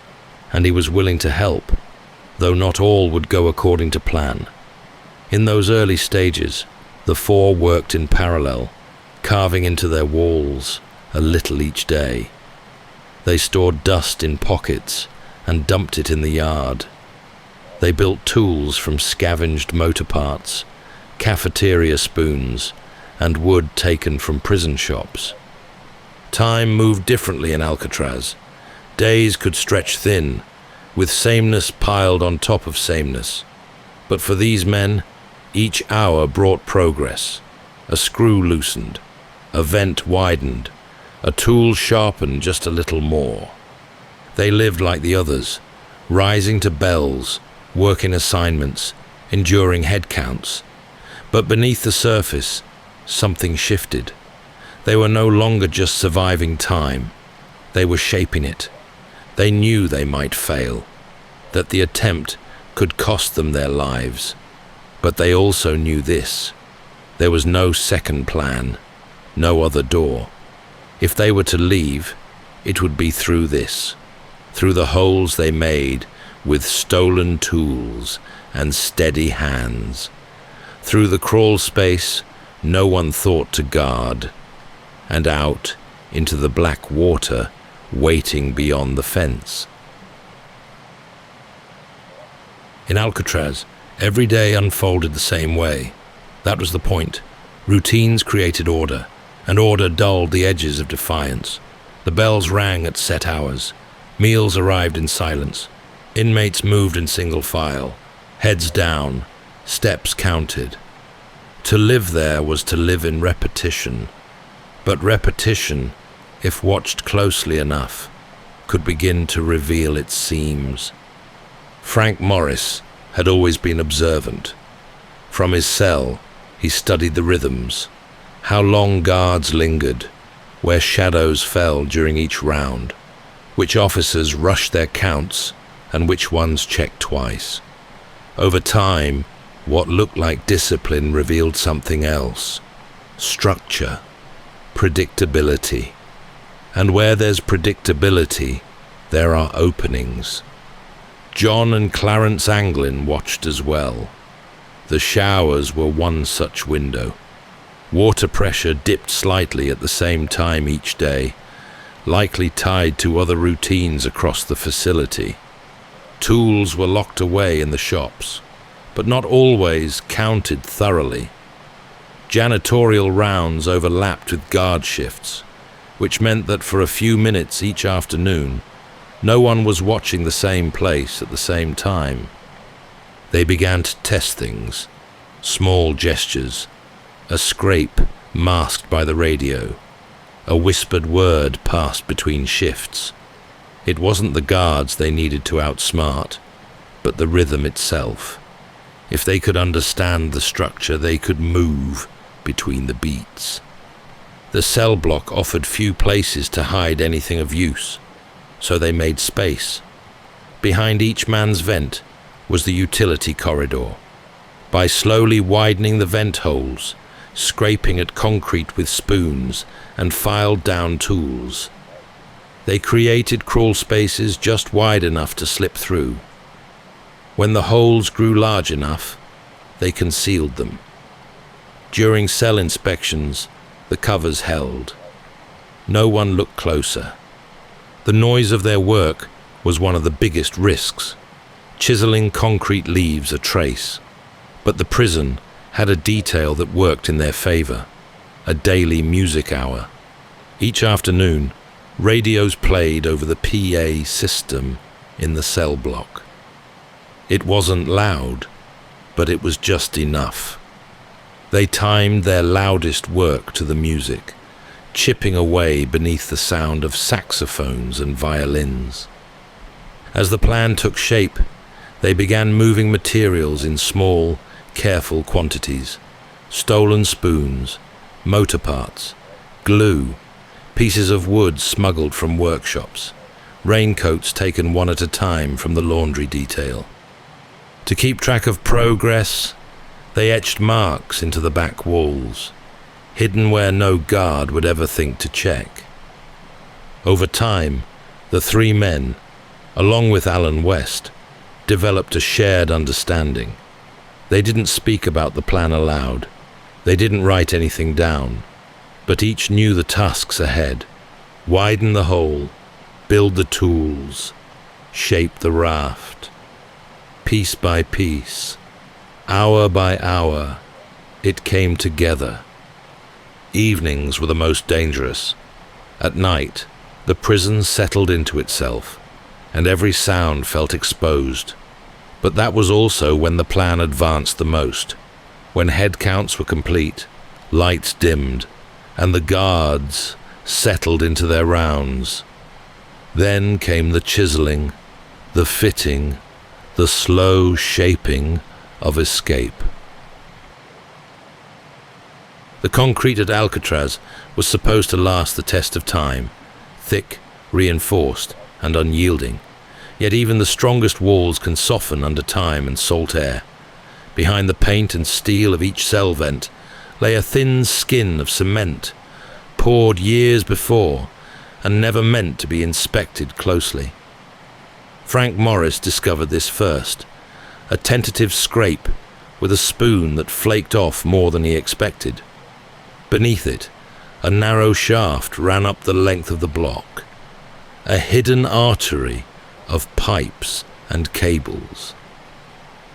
[SPEAKER 1] and he was willing to help, though not all would go according to plan. In those early stages, the four worked in parallel, carving into their walls a little each day. They stored dust in pockets and dumped it in the yard. They built tools from scavenged motor parts, cafeteria spoons, and wood taken from prison shops. Time moved differently in Alcatraz. Days could stretch thin, with sameness piled on top of sameness. But for these men, each hour brought progress. A screw loosened, a vent widened, a tool sharpened just a little more. They lived like the others, rising to bells, working assignments, enduring head counts. But beneath the surface, something shifted. They were no longer just surviving time. They were shaping it. They knew they might fail, that the attempt could cost them their lives. But they also knew this: there was no second plan, no other door. If they were to leave, it would be through this, through the holes they made with stolen tools and steady hands, through the crawl space no one thought to guard, and out into the black water waiting beyond the fence. In Alcatraz, every day unfolded the same way. That was the point. Routines created order, and order dulled the edges of defiance. The bells rang at set hours. Meals arrived in silence. Inmates moved in single file, heads down, steps counted. To live there was to live in repetition. But repetition, if watched closely enough, could begin to reveal its seams. Frank Morris had always been observant. From his cell, he studied the rhythms, how long guards lingered, where shadows fell during each round, which officers rushed their counts and which ones checked twice. Over time, what looked like discipline revealed something else: structure, predictability. And where there's predictability, there are openings. John and Clarence Anglin watched as well. The showers were one such window. Water pressure dipped slightly at the same time each day, likely tied to other routines across the facility. Tools were locked away in the shops, but not always counted thoroughly. Janitorial rounds overlapped with guard shifts, which meant that for a few minutes each afternoon, no one was watching the same place at the same time. They began to test things, small gestures, a scrape masked by the radio, a whispered word passed between shifts. It wasn't the guards they needed to outsmart, but the rhythm itself. If they could understand the structure, they could move between the beats. The cell block offered few places to hide anything of use, so they made space. Behind each man's vent was the utility corridor. By slowly widening the vent holes, scraping at concrete with spoons, and filed down tools, they created crawl spaces just wide enough to slip through. When the holes grew large enough, they concealed them. During cell inspections, the covers held. No one looked closer. The noise of their work was one of the biggest risks. Chiseling concrete leaves a trace. But the prison had a detail that worked in their favor: a daily music hour. Each afternoon, radios played over the PA system in the cell block. It wasn't loud, but it was just enough. They timed their loudest work to the music, chipping away beneath the sound of saxophones and violins. As the plan took shape, they began moving materials in small, careful quantities: stolen spoons, motor parts, glue, pieces of wood smuggled from workshops, raincoats taken one at a time from the laundry detail. To keep track of progress, they etched marks into the back walls, hidden where no guard would ever think to check. Over time, the three men, along with Alan West, developed a shared understanding. They didn't speak about the plan aloud. They didn't write anything down. But each knew the tasks ahead: widen the hole, build the tools, shape the raft. Piece by piece, hour by hour, it came together. Evenings were the most dangerous. At night, the prison settled into itself, and every sound felt exposed. But that was also when the plan advanced the most, when head counts were complete, lights dimmed, and the guards settled into their rounds. Then came the chiseling, the fitting, the slow shaping of escape. The concrete at Alcatraz was supposed to last the test of time, thick, reinforced, and unyielding. Yet even the strongest walls can soften under time and salt air. Behind the paint and steel of each cell vent lay a thin skin of cement, poured years before and never meant to be inspected closely. Frank Morris discovered this first: a tentative scrape with a spoon that flaked off more than he expected. Beneath it, a narrow shaft ran up the length of the block, a hidden artery of pipes and cables.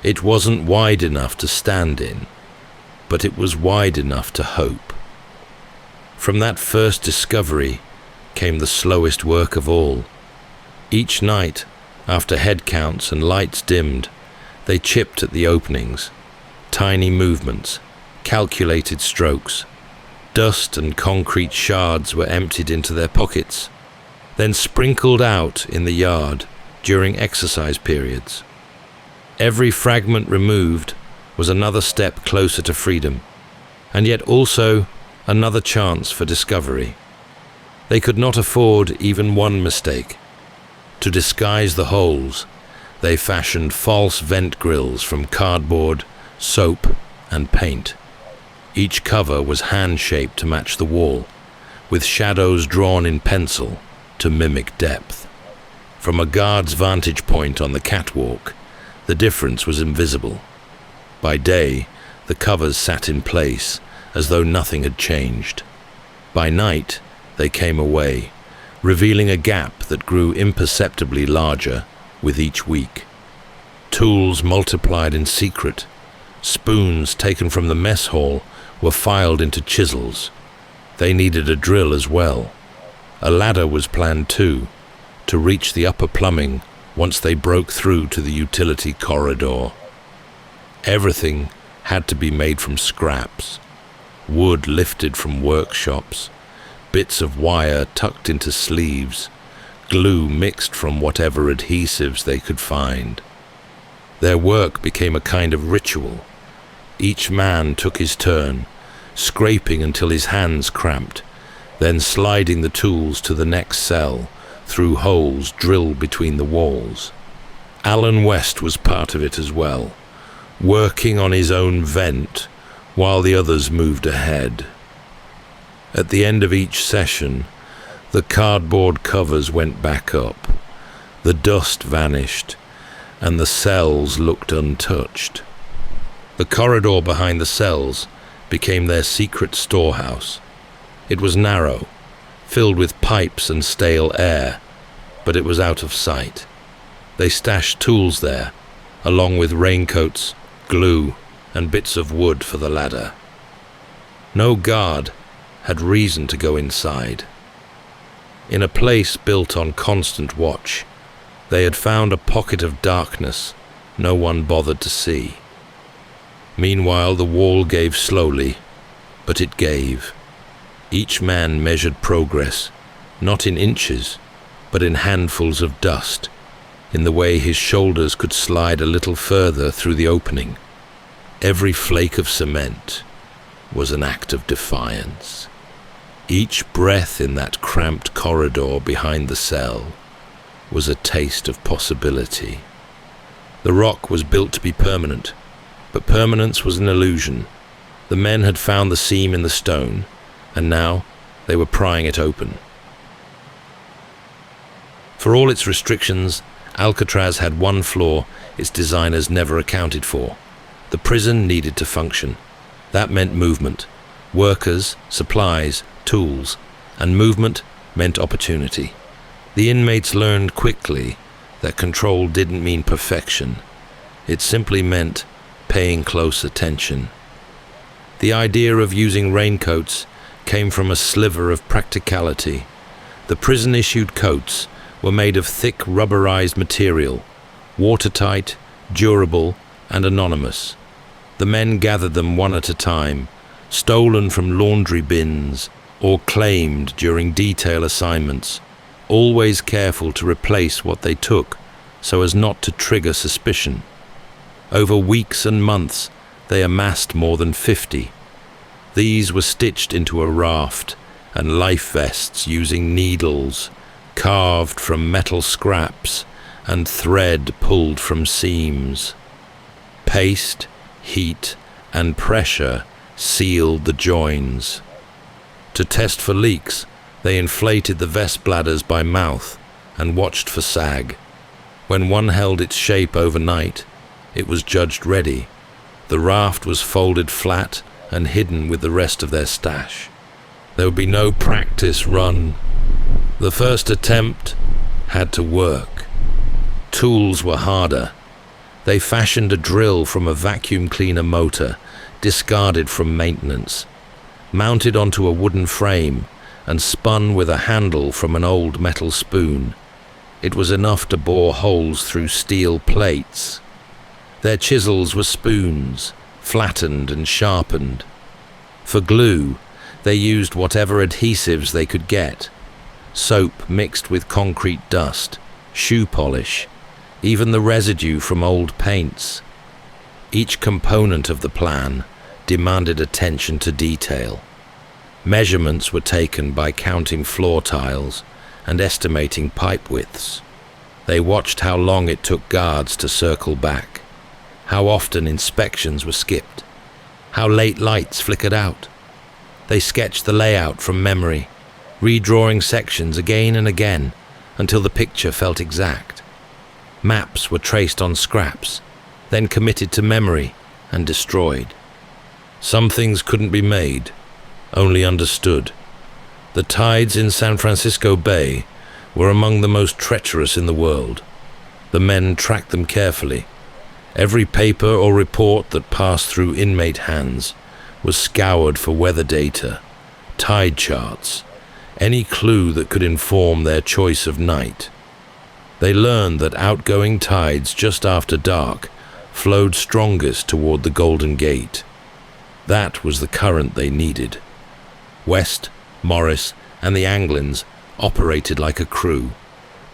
[SPEAKER 1] It wasn't wide enough to stand in, but it was wide enough to hope. From that first discovery came the slowest work of all. Each night, after head counts and lights dimmed, they chipped at the openings. Tiny movements, calculated strokes. Dust and concrete shards were emptied into their pockets, then sprinkled out in the yard during exercise periods. Every fragment removed was another step closer to freedom, and yet also another chance for discovery. They could not afford even one mistake. To disguise the holes, they fashioned false vent grills from cardboard, soap, and paint. Each cover was hand-shaped to match the wall, with shadows drawn in pencil to mimic depth. From a guard's vantage point on the catwalk, the difference was invisible. By day, the covers sat in place as though nothing had changed. By night, they came away, revealing a gap that grew imperceptibly larger with each week. Tools multiplied in secret. Spoons taken from the mess hall were filed into chisels. They needed a drill as well. A ladder was planned too, to reach the upper plumbing once they broke through to the utility corridor. Everything had to be made from scraps, wood lifted from workshops, bits of wire tucked into sleeves, glue mixed from whatever adhesives they could find. Their work became a kind of ritual. Each man took his turn, scraping until his hands cramped, then sliding the tools to the next cell through holes drilled between the walls. Alan West was part of it as well, working on his own vent while the others moved ahead. At the end of each session, the cardboard covers went back up, the dust vanished, and the cells looked untouched. The corridor behind the cells became their secret storehouse. It was narrow, filled with pipes and stale air, but it was out of sight. They stashed tools there, along with raincoats, glue, and bits of wood for the ladder. No guard had reason to go inside. In a place built on constant watch, they had found a pocket of darkness no one bothered to see. Meanwhile, the wall gave slowly, but it gave. Each man measured progress, not in inches, but in handfuls of dust, in the way his shoulders could slide a little further through the opening. Every flake of cement was an act of defiance. Each breath in that cramped corridor behind the cell was a taste of possibility. The rock was built to be permanent, but permanence was an illusion. The men had found the seam in the stone, and now they were prying it open. For all its restrictions, Alcatraz had one flaw its designers never accounted for. The prison needed to function. That meant movement. Workers, supplies, tools, and movement meant opportunity. The inmates learned quickly that control didn't mean perfection. It simply meant paying close attention. The idea of using raincoats came from a sliver of practicality. The prison-issued coats were made of thick rubberized material, watertight, durable, and anonymous. The men gathered them one at a time, stolen from laundry bins or claimed during detail assignments, always careful to replace what they took so as not to trigger suspicion. Over weeks and months, they amassed more than 50. These were stitched into a raft and life vests using needles carved from metal scraps and thread pulled from seams. Paste, heat, and pressure sealed the joins. To test for leaks, they inflated the vest bladders by mouth and watched for sag. When one held its shape overnight, it was judged ready. The raft was folded flat and hidden with the rest of their stash. There would be no practice run. The first attempt had to work. Tools were harder. They fashioned a drill from a vacuum cleaner motor, discarded from maintenance, mounted onto a wooden frame, and spun with a handle from an old metal spoon. It was enough to bore holes through steel plates. Their chisels were spoons, flattened and sharpened. For glue, they used whatever adhesives they could get. Soap mixed with concrete dust, shoe polish, even the residue from old paints. Each component of the plan demanded attention to detail. Measurements were taken by counting floor tiles and estimating pipe widths. They watched how long it took guards to circle back, how often inspections were skipped, how late lights flickered out. They sketched the layout from memory, redrawing sections again and again until the picture felt exact. Maps were traced on scraps, then committed to memory and destroyed. Some things couldn't be made, only understood. The tides in San Francisco Bay were among the most treacherous in the world. The men tracked them carefully. Every paper or report that passed through inmate hands was scoured for weather data, tide charts, any clue that could inform their choice of night. They learned that outgoing tides just after dark flowed strongest toward the Golden Gate. That was the current they needed. West, Morris, and the Anglins operated like a crew.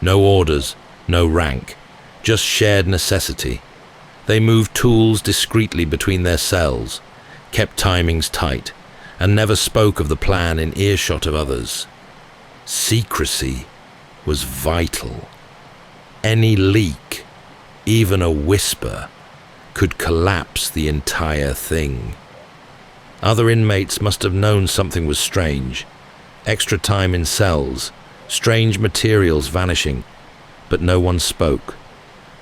[SPEAKER 1] No orders, no rank, just shared necessity. They moved tools discreetly between their cells, kept timings tight, and never spoke of the plan in earshot of others. Secrecy was vital. Any leak, even a whisper, could collapse the entire thing. Other inmates must have known something was strange. Extra time in cells, strange materials vanishing, but no one spoke.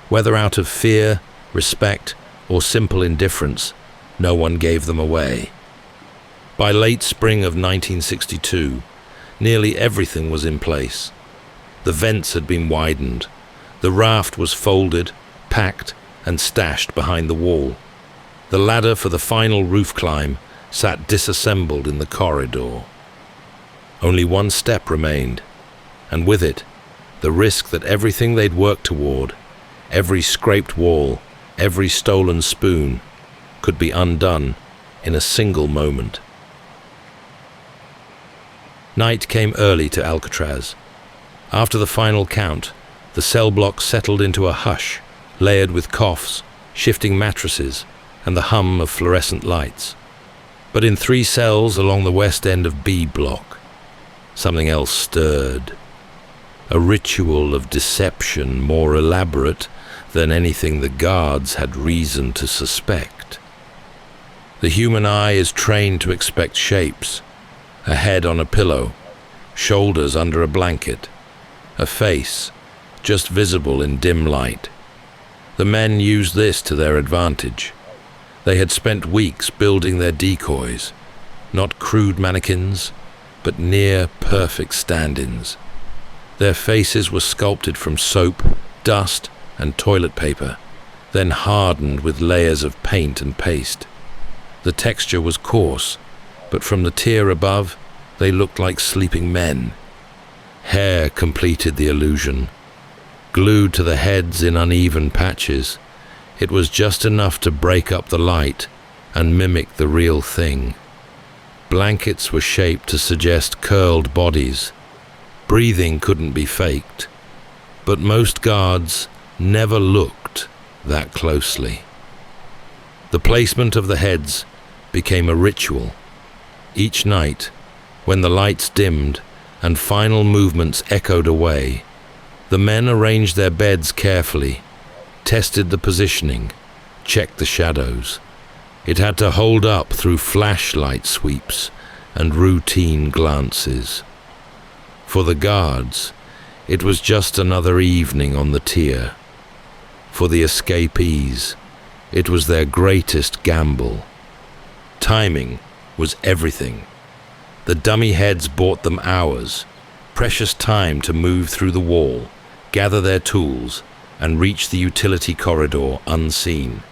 [SPEAKER 1] Whether out of fear, respect, or simple indifference, no one gave them away. By late spring of 1962, nearly everything was in place. The vents had been widened, The raft was folded, packed, and stashed behind the wall. The ladder for the final roof climb sat disassembled in the corridor. Only one step remained, and with it, the risk that everything they'd worked toward, every scraped wall, every stolen spoon, could be undone in a single moment. Night came early to Alcatraz. After the final count, the cell block settled into a hush, layered with coughs, shifting mattresses, and the hum of fluorescent lights. But in 3 cells along the west end of B block, something else stirred. A ritual of deception more elaborate than anything the guards had reason to suspect. The human eye is trained to expect shapes: a head on a pillow, shoulders under a blanket, a face just visible in dim light. The men used this to their advantage. They had spent weeks building their decoys, not crude mannequins, but near-perfect stand-ins. Their faces were sculpted from soap, dust, and toilet paper, then hardened with layers of paint and paste. The texture was coarse, but from the tier above, they looked like sleeping men. Hair completed the illusion. Glued to the heads in uneven patches, it was just enough to break up the light and mimic the real thing. Blankets were shaped to suggest curled bodies. Breathing couldn't be faked, but most guards never looked that closely. The placement of the heads became a ritual. Each night, when the lights dimmed and final movements echoed away, the men arranged their beds carefully, tested the positioning, checked the shadows. It had to hold up through flashlight sweeps and routine glances. For the guards, it was just another evening on the tier. For the escapees, it was their greatest gamble. Timing was everything. The dummy heads bought them hours, precious time to move through the wall, gather their tools, and reach the utility corridor unseen.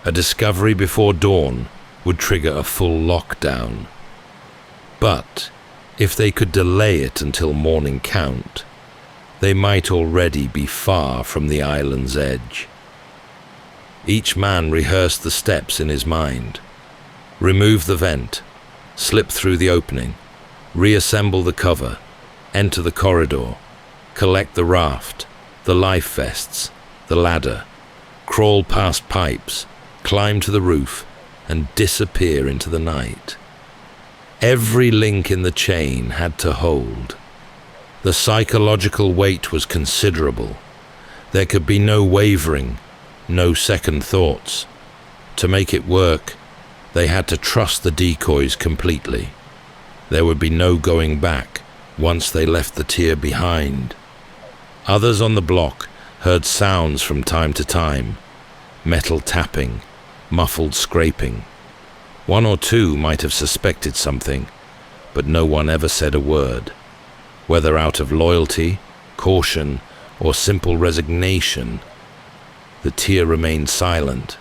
[SPEAKER 1] A discovery before dawn would trigger a full lockdown. But if they could delay it until morning count, they might already be far from the island's edge. Each man rehearsed the steps in his mind. Remove the vent, slip through the opening, reassemble the cover, enter the corridor, collect the raft, the life vests, the ladder, crawl past pipes, climb to the roof, and disappear into the night. Every link in the chain had to hold. The psychological weight was considerable. There could be no wavering, no second thoughts. To make it work, they had to trust the decoys completely. There would be no going back once they left the tier behind. Others on the block heard sounds from time to time: metal tapping, muffled scraping. 1 or 2 might have suspected something, but no one ever said a word. Whether out of loyalty, caution, or simple resignation, the tier remained silent.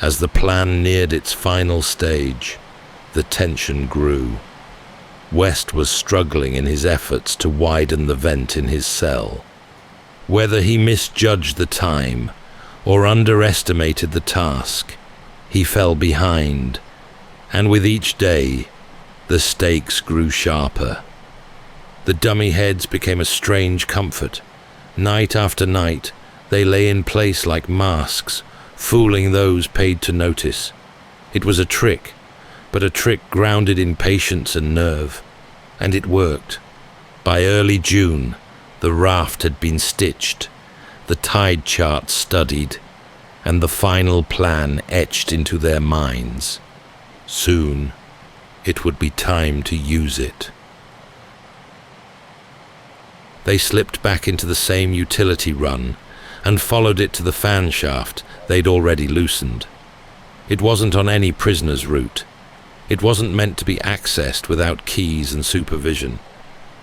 [SPEAKER 1] As the plan neared its final stage, the tension grew. West was struggling in his efforts to widen the vent in his cell. Whether he misjudged the time or underestimated the task, he fell behind, and with each day, the stakes grew sharper. The dummy heads became a strange comfort. Night after night, they lay in place like masks, fooling those paid to notice. It was a trick, but a trick grounded in patience and nerve, and it worked. By early June, the raft had been stitched, the tide chart studied, and the final plan etched into their minds. Soon, it would be time to use it. They slipped back into the same utility run and followed it to the fan shaft they'd already loosened. It wasn't on any prisoner's route. It wasn't meant to be accessed without keys and supervision.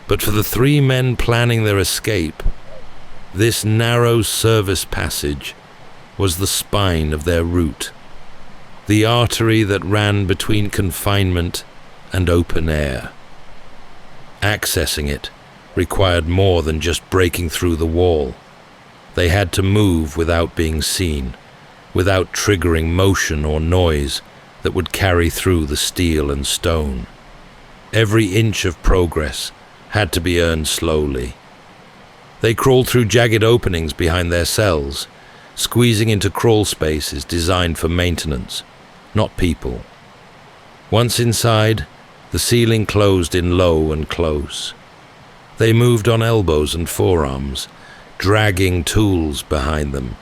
[SPEAKER 1] But for the 3 men planning their escape, This narrow service passage was the spine of their route, the artery that ran between confinement and open air. Accessing it required more than just breaking through the wall. They had to move without being seen, without triggering motion or noise that would carry through the steel and stone. Every inch of progress had to be earned slowly. They crawled through jagged openings behind their cells, squeezing into crawl spaces designed for maintenance, not people. Once inside, the ceiling closed in low and close. They moved on elbows and forearms, dragging tools behind them,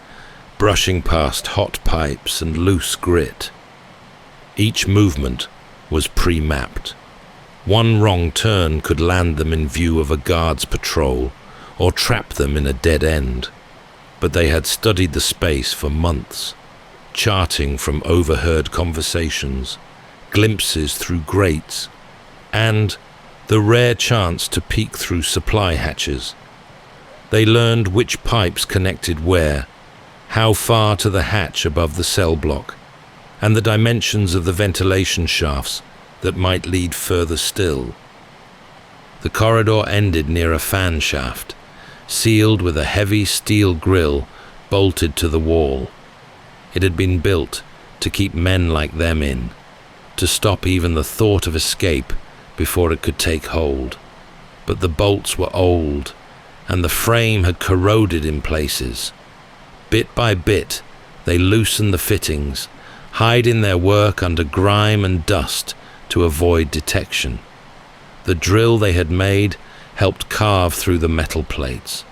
[SPEAKER 1] brushing past hot pipes and loose grit. Each movement was pre-mapped. One wrong turn could land them in view of a guard's patrol or trap them in a dead end. But they had studied the space for months, charting from overheard conversations, glimpses through grates, and the rare chance to peek through supply hatches. They learned which pipes connected where, how far to the hatch above the cell block, and the dimensions of the ventilation shafts that might lead further still. The corridor ended near a fan shaft, sealed with a heavy steel grille bolted to the wall. It had been built to keep men like them in, to stop even the thought of escape before it could take hold. But the bolts were old, and the frame had corroded in places. Bit by bit, they loosened the fittings, hiding their work under grime and dust to avoid detection. The drill they had made helped carve through the metal plates.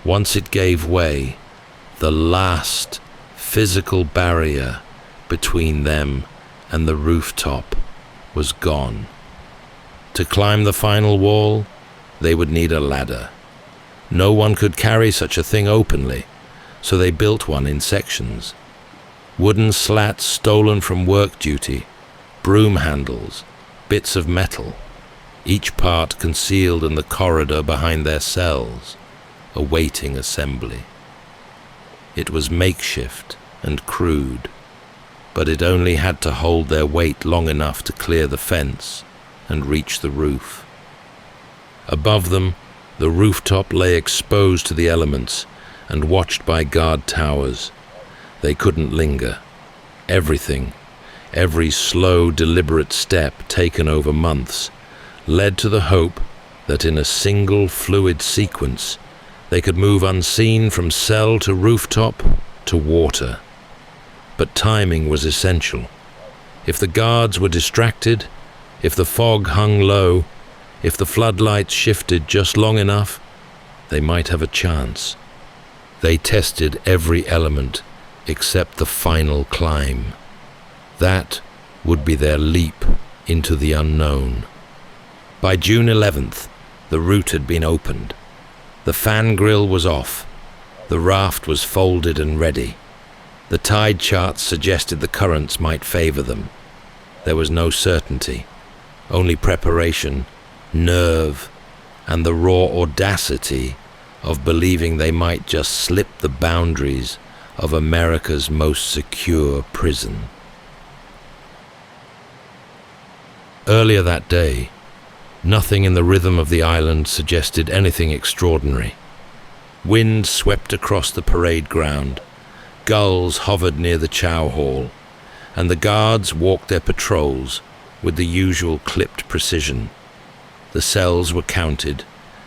[SPEAKER 1] Once it gave way, the last physical barrier between them and the rooftop was gone. To climb the final wall, they would need a ladder. No one could carry such a thing openly, so they built one in sections. Wooden slats stolen from work duty, broom handles, bits of metal, each part concealed in the corridor behind their cells, awaiting assembly. It was makeshift and crude, but it only had to hold their weight long enough to clear the fence and reach the roof. Above them, the rooftop lay exposed to the elements and watched by guard towers. They couldn't linger. Everything, every slow, deliberate step taken over months, led to the hope that in a single fluid sequence they could move unseen from cell to rooftop to water. But timing was essential. If the guards were distracted, if the fog hung low, if the floodlights shifted just long enough, they might have a chance. They tested every element except the final climb. That would be their leap into the unknown. By June 11th, the route had been opened. The fan grill was off. The raft was folded and ready. The tide charts suggested the currents might favor them. There was no certainty, only preparation, nerve, and the raw audacity of believing they might just slip the boundaries of America's most secure prison. Earlier that day, nothing in the rhythm of the island suggested anything extraordinary. Wind swept across the parade ground, gulls hovered near the chow hall, and the guards walked their patrols with the usual clipped precision. The cells were counted,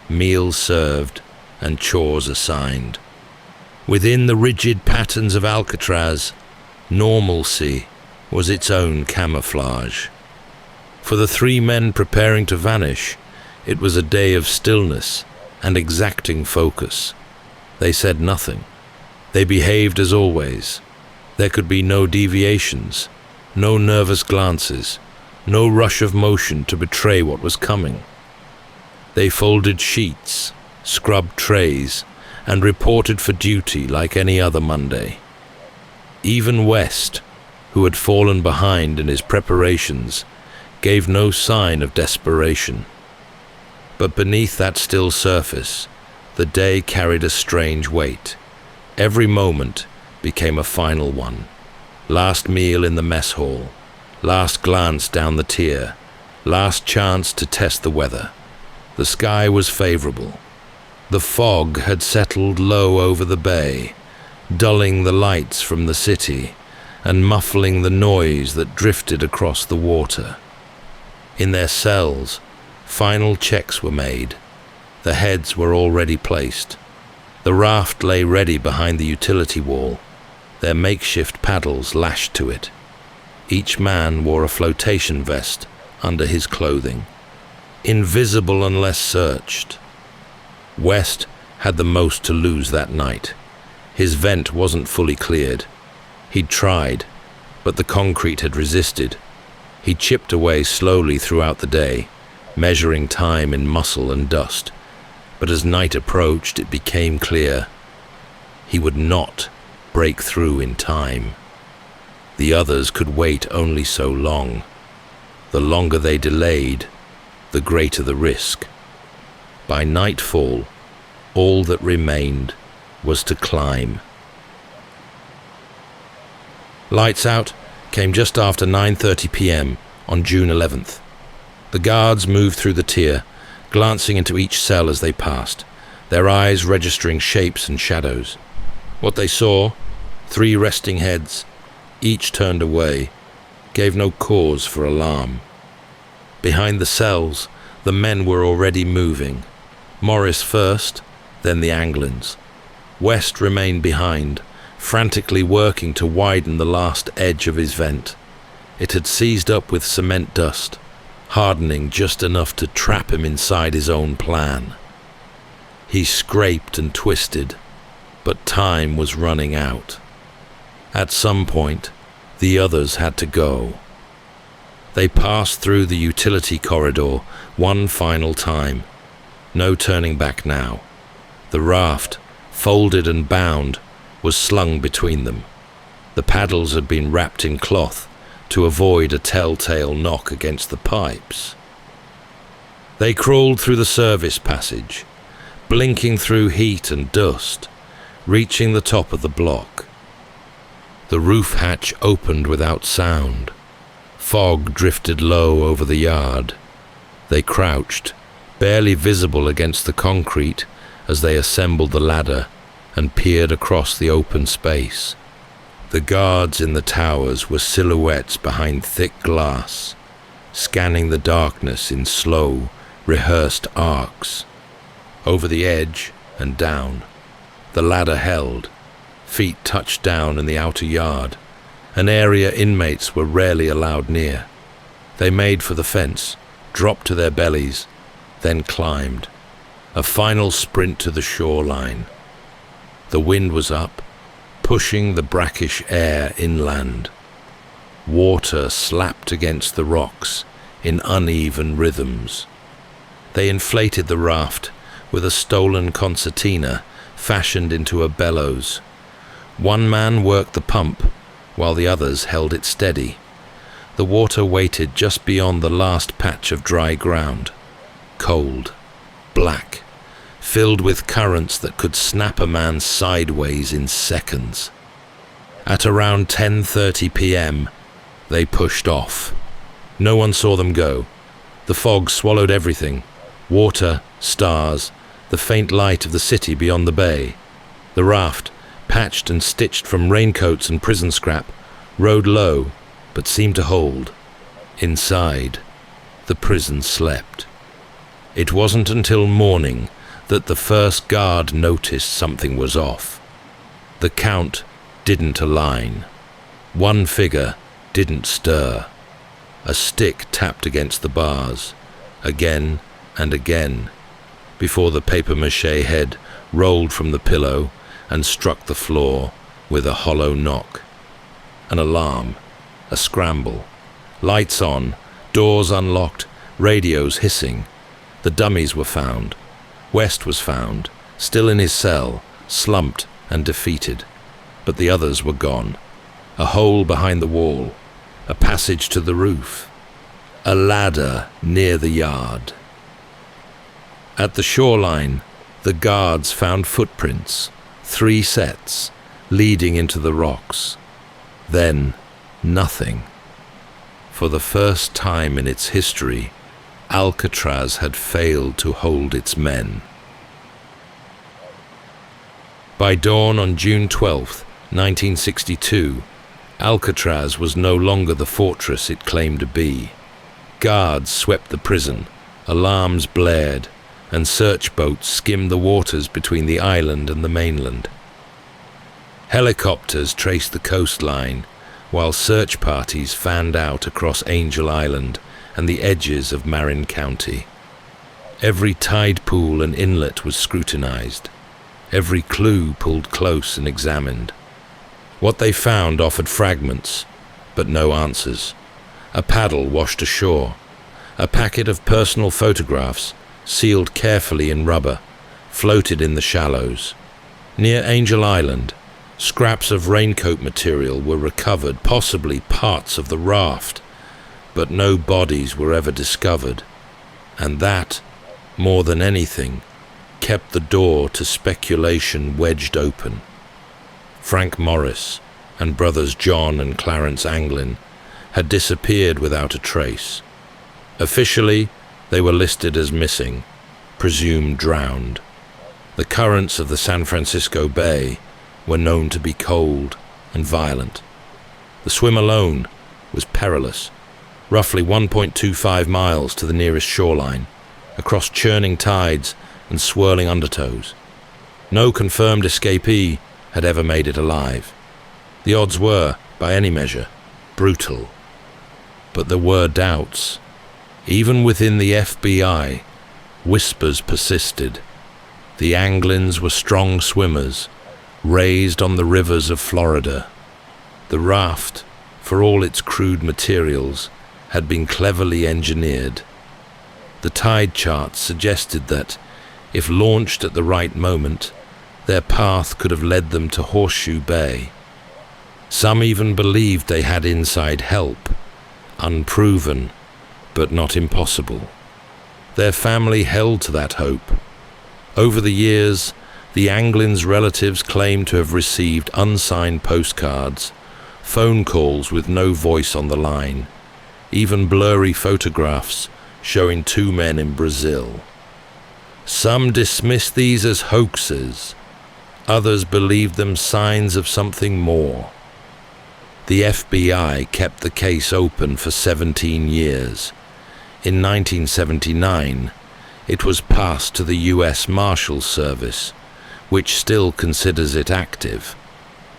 [SPEAKER 1] meals served, and chores assigned. Within the rigid patterns of Alcatraz, normalcy was its own camouflage. For the three men preparing to vanish, it was a day of stillness and exacting focus. They said nothing. They behaved as always. There could be no deviations, no nervous glances, no rush of motion to betray what was coming. They folded sheets, scrubbed trays, and reported for duty like any other Monday. Even West, who had fallen behind in his preparations, gave no sign of desperation. But beneath that still surface, The day carried a strange weight. Every moment became a final one. Last meal in the mess hall, last glance down the tier, last chance to test the weather. The sky was favorable. The fog had settled low over the bay, dulling the lights from the city and muffling the noise that drifted across the water. In their cells, final checks were made. The heads were already placed. The raft lay ready behind the utility wall, their makeshift paddles lashed to it. Each man wore a flotation vest under his clothing, invisible unless searched. West had the most to lose that night. His vent wasn't fully cleared. He'd tried, but the concrete had resisted. He chipped away slowly throughout the day, measuring time in muscle and dust. But as night approached, it became clear. He would not break through in time. The others could wait only so long. The longer they delayed, the greater the risk. By nightfall, all that remained was to climb. Lights out came just after 9:30 p.m. on June 11th. The guards moved through the tier, glancing into each cell as they passed, their eyes registering shapes and shadows. What they saw, 3 resting heads, each turned away, gave no cause for alarm. Behind the cells, the men were already moving. Morris first, then the Anglins. West remained behind, frantically working to widen the last edge of his vent. It had seized up with cement dust, hardening just enough to trap him inside his own plan. He scraped and twisted, but time was running out. At some point, the others had to go. They passed through the utility corridor one final time. No turning back now. The raft, folded and bound, was slung between them. The paddles had been wrapped in cloth to avoid a telltale knock against the pipes. They crawled through the service passage, blinking through heat and dust, reaching the top of the block. The roof hatch opened without sound. Fog drifted low over the yard. They crouched, barely visible against the concrete, as they assembled the ladder and peered across the open space. The guards in the towers were silhouettes behind thick glass, scanning the darkness in slow, rehearsed arcs. Over the edge and down, the ladder held. Feet touched down in the outer yard, an area inmates were rarely allowed near. They made for the fence, dropped to their bellies, then climbed. A final sprint to the shoreline. The wind was up, pushing the brackish air inland. Water slapped against the rocks in uneven rhythms. They inflated the raft with a stolen concertina fashioned into a bellows. One man worked the pump, while the others held it steady. The water waited just beyond the last patch of dry ground. Cold, black, filled with currents that could snap a man sideways in seconds. At around 10:30 p.m., they pushed off. No one saw them go. The fog swallowed everything. Water, stars, the faint light of the city beyond the bay. The raft, patched and stitched from raincoats and prison scrap, rode low, but seemed to hold. Inside, the prison slept. It wasn't until morning that the first guard noticed something was off. The count didn't align. One figure didn't stir. A stick tapped against the bars, again and again, before the papier-mâché head rolled from the pillow and struck the floor with a hollow knock. An alarm, a scramble, lights on, doors unlocked, radios hissing. The dummies were found. West was found, still in his cell, slumped and defeated. But the others were gone. A hole behind the wall, a passage to the roof, a ladder near the yard. At the shoreline, The guards found footprints, 3 sets, leading into the rocks. Then, nothing. For the first time in its history, Alcatraz had failed to hold its men. By dawn on June 12, 1962, Alcatraz was no longer the fortress it claimed to be. Guards swept the prison, alarms blared, and search boats skimmed the waters between the island and the mainland. Helicopters traced the coastline, while search parties fanned out across Angel Island and the edges of Marin County. Every tide pool and inlet was scrutinized. Every clue pulled close and examined. What they found offered fragments, but no answers. A paddle washed ashore. A packet of personal photographs, sealed carefully in rubber, floated in the shallows. Near Angel Island, scraps of raincoat material were recovered, possibly parts of the raft, but no bodies were ever discovered. And that, more than anything, kept the door to speculation wedged open. Frank Morris and brothers John and Clarence Anglin had disappeared without a trace. Officially, they were listed as missing, presumed drowned. The currents of the San Francisco Bay were known to be cold and violent. The swim alone was perilous, roughly 1.25 miles to the nearest shoreline, across churning tides and swirling undertows. No confirmed escapee had ever made it alive. The odds were, by any measure, brutal. But there were doubts. Even within the FBI, whispers persisted. The Anglins were strong swimmers, raised on the rivers of Florida. The raft, for all its crude materials, had been cleverly engineered. The tide charts suggested that, if launched at the right moment, their path could have led them to Horseshoe Bay. Some even believed they had inside help, unproven, but not impossible. Their family held to that hope. Over the years, the Anglins' relatives claimed to have received unsigned postcards, phone calls with no voice on the line, even blurry photographs showing 2 men in Brazil. Some dismissed these as hoaxes. Others believed them signs of something more. The FBI kept the case open for 17 years. In 1979, it was passed to the U.S. Marshals Service, which still considers it active.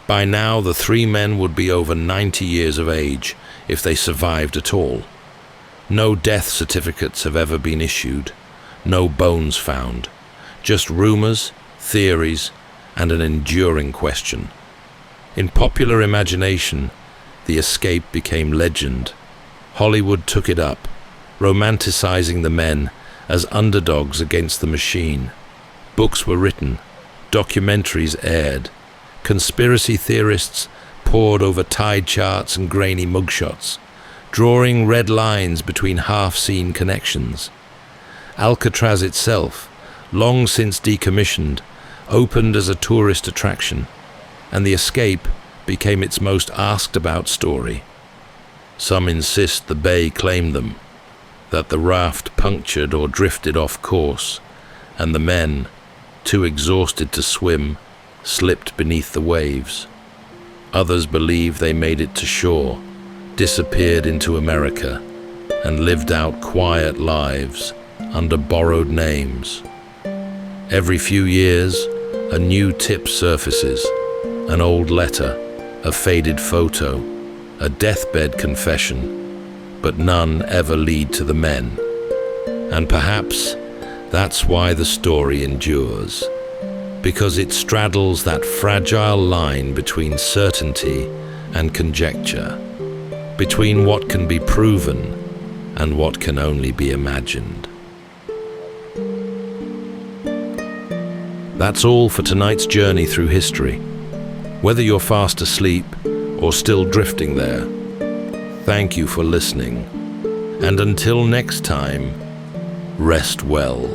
[SPEAKER 1] By now, the 3 men would be over 90 years of age if they survived at all. No death certificates have ever been issued, no bones found, just rumors, theories, and an enduring question. In popular imagination, the escape became legend. Hollywood took it up, romanticizing the men as underdogs against the machine. Books were written, documentaries aired, conspiracy theorists pored over tide charts and grainy mugshots, drawing red lines between half-seen connections. Alcatraz itself, long since decommissioned, opened as a tourist attraction, and the escape became its most asked-about story. Some insist the bay claimed them, that the raft punctured or drifted off course, and the men, too exhausted to swim, slipped beneath the waves. Others believe they made it to shore, disappeared into America, and lived out quiet lives under borrowed names. Every few years, a new tip surfaces, an old letter, a faded photo, a deathbed confession, but none ever lead to the men. And perhaps that's why the story endures, because it straddles that fragile line between certainty and conjecture, between what can be proven and what can only be imagined. That's all for tonight's journey through history. Whether you're fast asleep or still drifting there, thank you for listening. And until next time, rest well.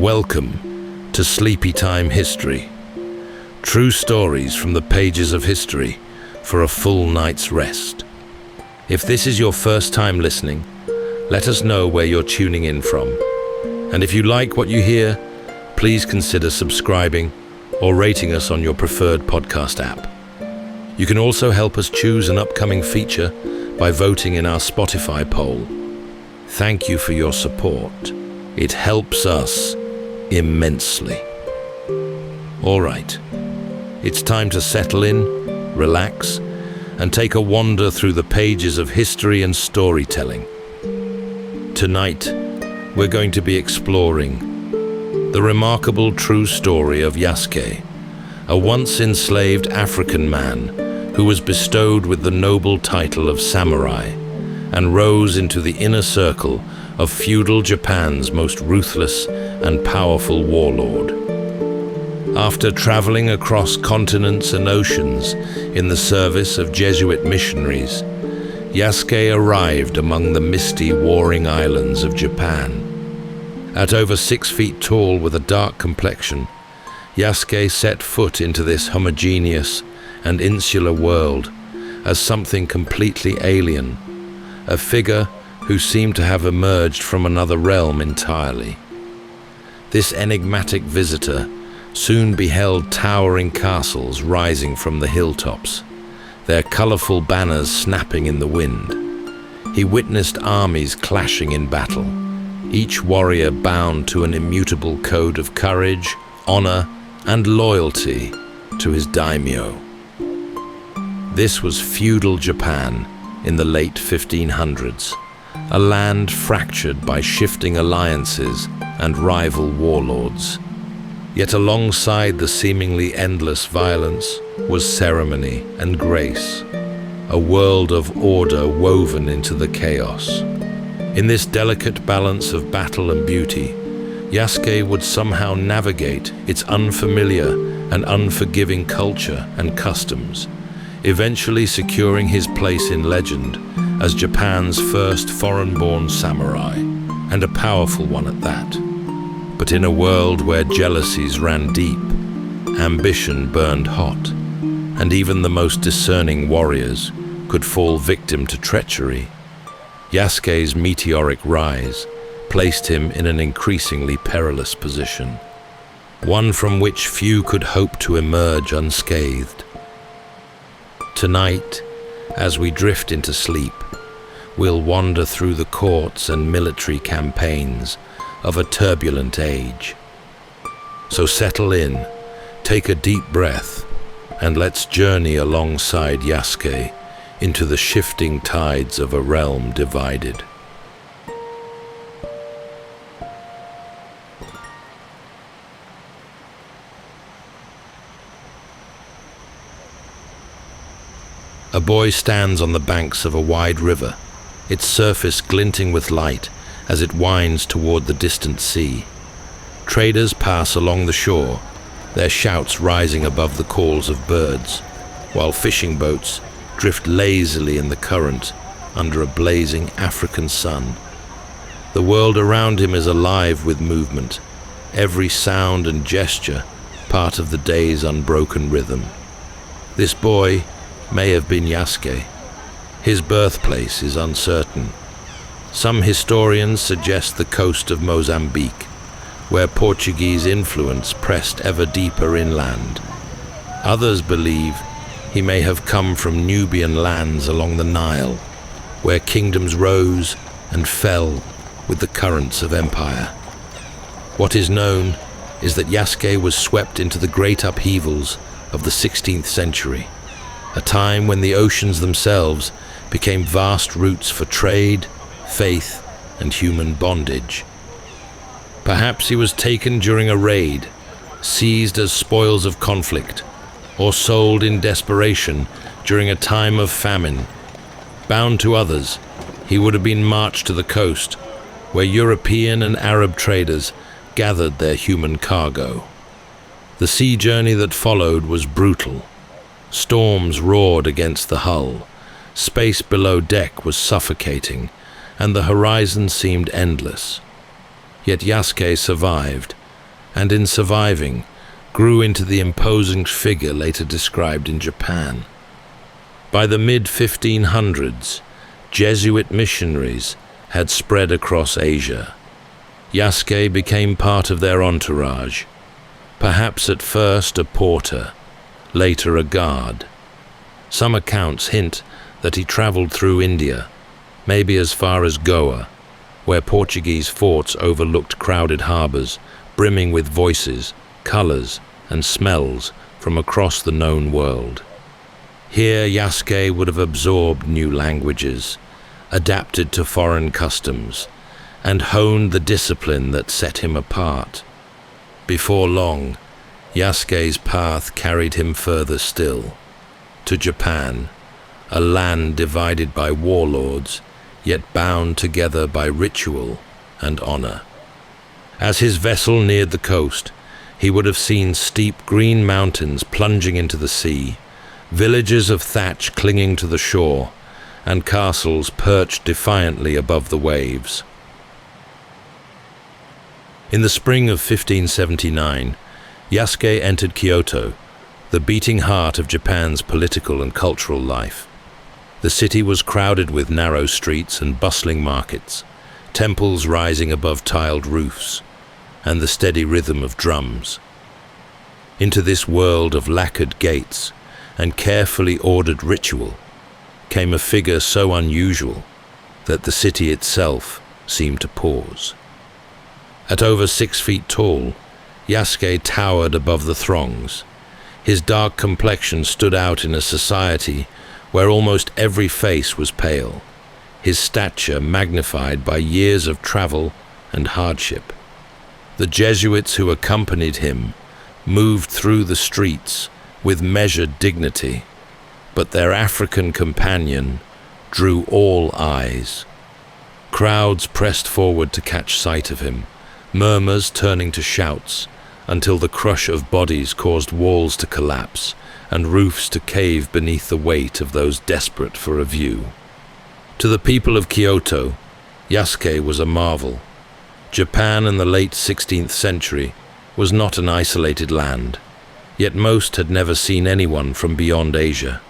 [SPEAKER 1] Welcome to Sleepytime History. True stories from the pages of history for a full night's rest. If this is your first time listening, let us know where you're tuning in from. And if you like what you hear, please consider subscribing or rating us on your preferred podcast app. You can also help us choose an upcoming feature by voting in our Spotify poll. Thank you for your support. It helps us immensely. All right, it's time to settle in, relax, and take a wander through the pages of history and storytelling. Tonight, we're going to be exploring the remarkable true story of Yasuke, a once enslaved African man who was bestowed with the noble title of samurai and rose into the inner circle of feudal Japan's most ruthless and powerful warlord. After traveling across continents and oceans in the service of Jesuit missionaries, Yasuke arrived among the misty warring islands of Japan. At over 6 feet tall with a dark complexion, Yasuke set foot into this homogeneous and insular world as something completely alien, a figure who seemed to have emerged from another realm entirely. This enigmatic visitor soon beheld towering castles rising from the hilltops, their colorful banners snapping in the wind. He witnessed armies clashing in battle, each warrior bound to an immutable code of courage, honor, and loyalty to his daimyo. This was feudal Japan in the late 1500s, a land fractured by shifting alliances and rival warlords. Yet alongside the seemingly endless violence was ceremony and grace, a world of order woven into the chaos. In this delicate balance of battle and beauty, Yasuke would somehow navigate its unfamiliar and unforgiving culture and customs, eventually securing his place in legend as Japan's first foreign-born samurai, and a powerful one at that. But in a world where jealousies ran deep, ambition burned hot, and even the most discerning warriors could fall victim to treachery, Yasuke's meteoric rise placed him in an increasingly perilous position, one from which few could hope to emerge unscathed. Tonight, as we drift into sleep, we'll wander through the courts and military campaigns of a turbulent age. So settle in, take a deep breath, and let's journey alongside Yasuke into the shifting tides of a realm divided. A boy stands on the banks of a wide river, its surface glinting with light as it winds toward the distant sea. Traders pass along the shore, their shouts rising above the calls of birds, while fishing boats drift lazily in the current under a blazing African sun. The world around him is alive with movement, every sound and gesture part of the day's unbroken rhythm. This boy may have been Yasuke. His birthplace is uncertain. Some historians suggest the coast of Mozambique, where Portuguese influence pressed ever deeper inland. Others believe he may have come from Nubian lands along the Nile, where kingdoms rose and fell with the currents of empire. What is known is that Yasuke was swept into the great upheavals of the 16th century, a time when the oceans themselves became vast routes for trade, faith, and human bondage. Perhaps he was taken during a raid, seized as spoils of conflict, or sold in desperation during a time of famine. Bound to others, he would have been marched to the coast, where European and Arab traders gathered their human cargo. The sea journey that followed was brutal. Storms roared against the hull, space below deck was suffocating, and the horizon seemed endless. Yet Yasuke survived, and in surviving, grew into the imposing figure later described in Japan. By the mid-1500s, Jesuit missionaries had spread across Asia. Yasuke became part of their entourage, perhaps at first a porter, later a guard. Some accounts hint that he traveled through India, maybe as far as Goa, where Portuguese forts overlooked crowded harbors, brimming with voices, colors, and smells from across the known world. Here Yasuke would have absorbed new languages, adapted to foreign customs, and honed the discipline that set him apart. Before long, Yasuke's path carried him further still, to Japan, a land divided by warlords, yet bound together by ritual and honor. As his vessel neared the coast, he would have seen steep green mountains plunging into the sea, villages of thatch clinging to the shore, and castles perched defiantly above the waves. In the spring of 1579, Yasuke entered Kyoto, the beating heart of Japan's political and cultural life. The city was crowded with narrow streets and bustling markets, temples rising above tiled roofs, and the steady rhythm of drums. Into this world of lacquered gates and carefully ordered ritual came a figure so unusual that the city itself seemed to pause. At over 6 feet tall, Yasuke towered above the throngs. His dark complexion stood out in a society where almost every face was pale, his stature magnified by years of travel and hardship. The Jesuits who accompanied him moved through the streets with measured dignity, but their African companion drew all eyes. Crowds pressed forward to catch sight of him, murmurs turning to shouts, until the crush of bodies caused walls to collapse and roofs to cave beneath the weight of those desperate for a view. To the people of Kyoto, Yasuke was a marvel. Japan in the late 16th century was not an isolated land, yet most had never seen anyone from beyond Asia.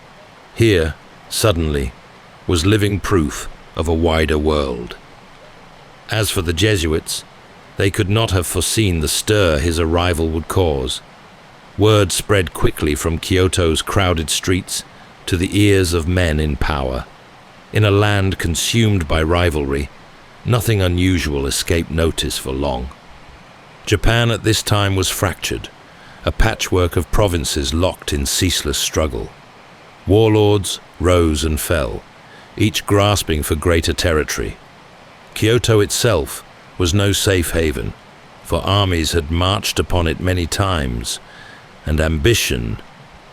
[SPEAKER 1] Here, suddenly, was living proof of a wider world. As for the Jesuits, they could not have foreseen the stir his arrival would cause. Word spread quickly from Kyoto's crowded streets to the ears of men in power. In a land consumed by rivalry, nothing unusual escaped notice for long. Japan at this time was fractured, a patchwork of provinces locked in ceaseless struggle. Warlords rose and fell, each grasping for greater territory. Kyoto itself was no safe haven, for armies had marched upon it many times, and ambition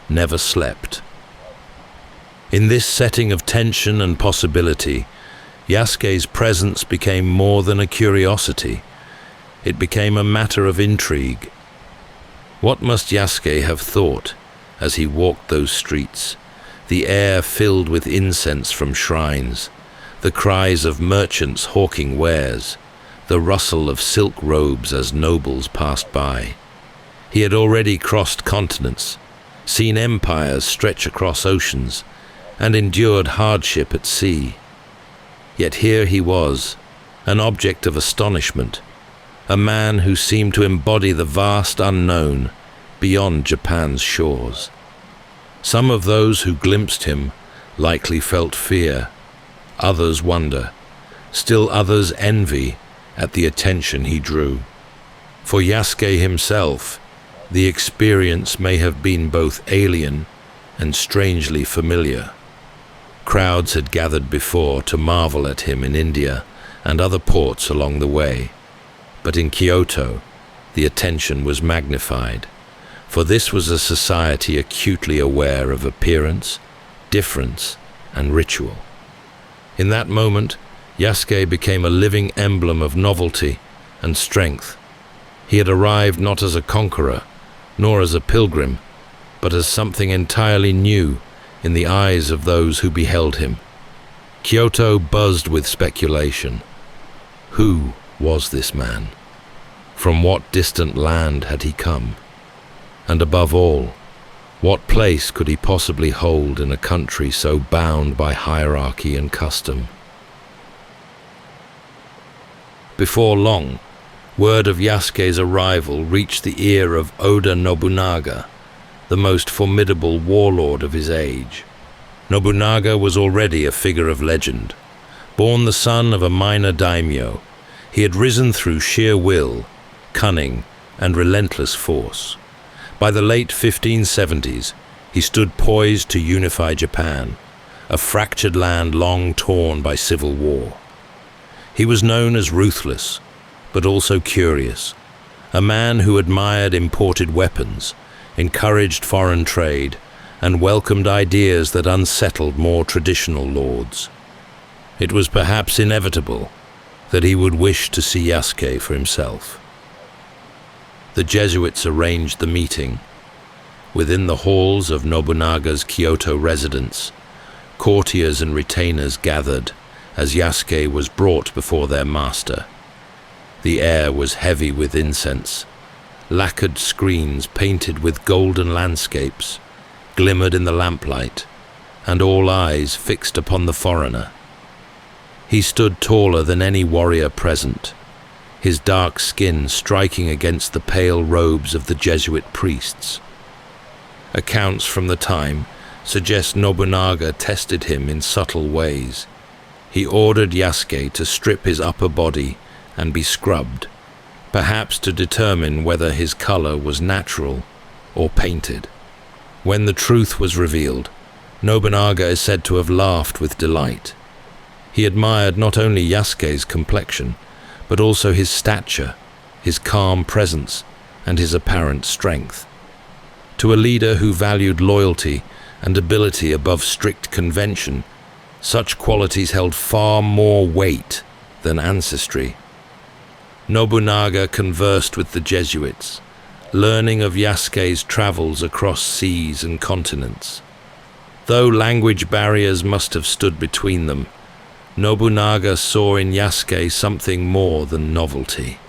[SPEAKER 1] never slept. In this setting of tension and possibility, Yasuke's presence became more than a curiosity. It became a matter of intrigue. What must Yasuke have thought as he walked those streets, the air filled with incense from shrines, the cries of merchants hawking wares, the rustle of silk robes as nobles passed by? He had already crossed continents, seen empires stretch across oceans, and endured hardship at sea. Yet here he was, an object of astonishment, a man who seemed to embody the vast unknown beyond Japan's shores. Some of those who glimpsed him likely felt fear, others wonder, still others envy at the attention he drew. For Yasuke himself, the experience may have been both alien and strangely familiar. Crowds had gathered before to marvel at him in India and other ports along the way. But in Kyoto, the attention was magnified, for this was a society acutely aware of appearance, difference, and ritual. In that moment, Yasuke became a living emblem of novelty and strength. He had arrived not as a conqueror, nor as a pilgrim, but as something entirely new in the eyes of those who beheld him. Kyoto buzzed with speculation. Who was this man? From what distant land had he come? And above all, what place could he possibly hold in a country so bound by hierarchy and custom? Before long, word of Yasuke's arrival reached the ear of Oda Nobunaga, the most formidable warlord of his age. Nobunaga was already a figure of legend. Born the son of a minor daimyo, he had risen through sheer will, cunning, and relentless force. By the late 1570s, he stood poised to unify Japan, a fractured land long torn by civil war. He was known as ruthless, but also curious, a man who admired imported weapons, encouraged foreign trade, and welcomed ideas that unsettled more traditional lords. It was perhaps inevitable that he would wish to see Yasuke for himself. The Jesuits arranged the meeting. Within the halls of Nobunaga's Kyoto residence, courtiers and retainers gathered as Yasuke was brought before their master. The air was heavy with incense. Lacquered screens painted with golden landscapes glimmered in the lamplight, and all eyes fixed upon the foreigner. He stood taller than any warrior present, his dark skin striking against the pale robes of the Jesuit priests. Accounts from the time suggest Nobunaga tested him in subtle ways. He ordered Yasuke to strip his upper body and be scrubbed, perhaps to determine whether his color was natural or painted. When the truth was revealed, Nobunaga is said to have laughed with delight. He admired not only Yasuke's complexion, but also his stature, his calm presence, and his apparent strength. To a leader who valued loyalty and ability above strict convention, such qualities held far more weight than ancestry. Nobunaga conversed with the Jesuits, learning of Yasuke's travels across seas and continents. Though language barriers must have stood between them, Nobunaga saw in Yasuke something more than novelty.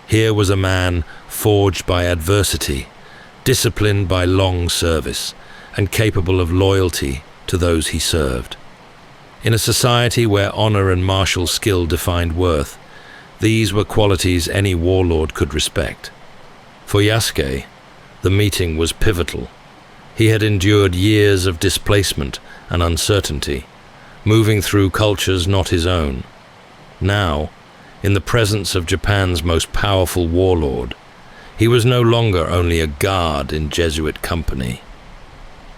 [SPEAKER 1] Here was a man forged by adversity, disciplined by long service, and capable of loyalty to those he served. In a society where honor and martial skill defined worth, these were qualities any warlord could respect. For Yasuke, the meeting was pivotal. He had endured years of displacement and uncertainty, moving through cultures not his own. Now, in the presence of Japan's most powerful warlord, he was no longer only a guard in Jesuit company.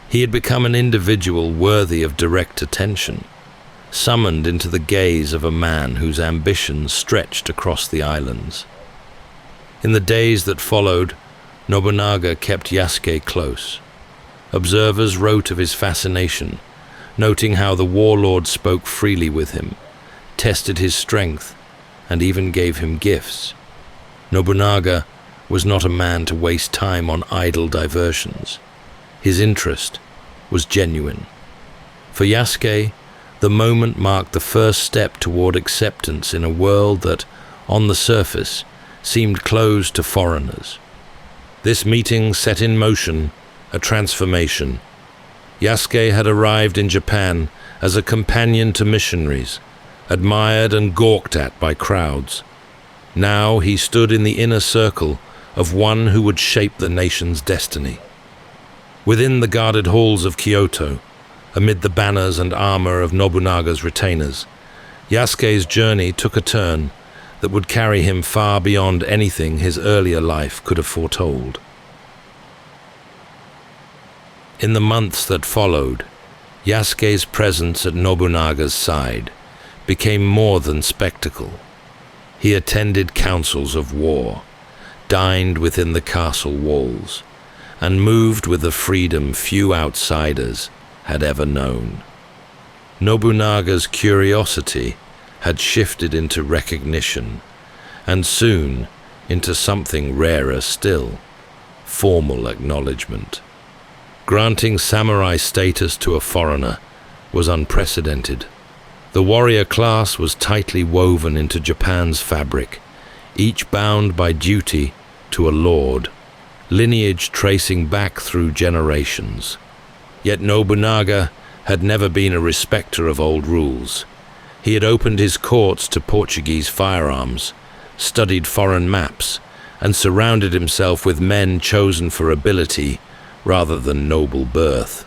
[SPEAKER 1] He had become an individual worthy of direct attention, summoned into the gaze of a man whose ambitions stretched across the islands. In the days that followed, Nobunaga kept Yasuke close. Observers wrote of his fascination, noting how the warlord spoke freely with him, tested his strength, and even gave him gifts. Nobunaga was not a man to waste time on idle diversions. His interest was genuine. For Yasuke, the moment marked the first step toward acceptance in a world that, on the surface, seemed closed to foreigners. This meeting set in motion a transformation. Yasuke had arrived in Japan as a companion to missionaries, admired and gawked at by crowds. Now he stood in the inner circle of one who would shape the nation's destiny. Within the guarded halls of Kyoto, amid the banners and armor of Nobunaga's retainers, Yasuke's journey took a turn that would carry him far beyond anything his earlier life could have foretold. In the months that followed, Yasuke's presence at Nobunaga's side became more than spectacle. He attended councils of war, dined within the castle walls, and moved with a freedom few outsiders had ever known. Nobunaga's curiosity had shifted into recognition, and soon into something rarer still, formal acknowledgement. Granting samurai status to a foreigner was unprecedented. The warrior class was tightly woven into Japan's fabric, each bound by duty to a lord, lineage tracing back through generations. Yet Nobunaga had never been a respecter of old rules. He had opened his courts to Portuguese firearms, studied foreign maps, and surrounded himself with men chosen for ability rather than noble birth.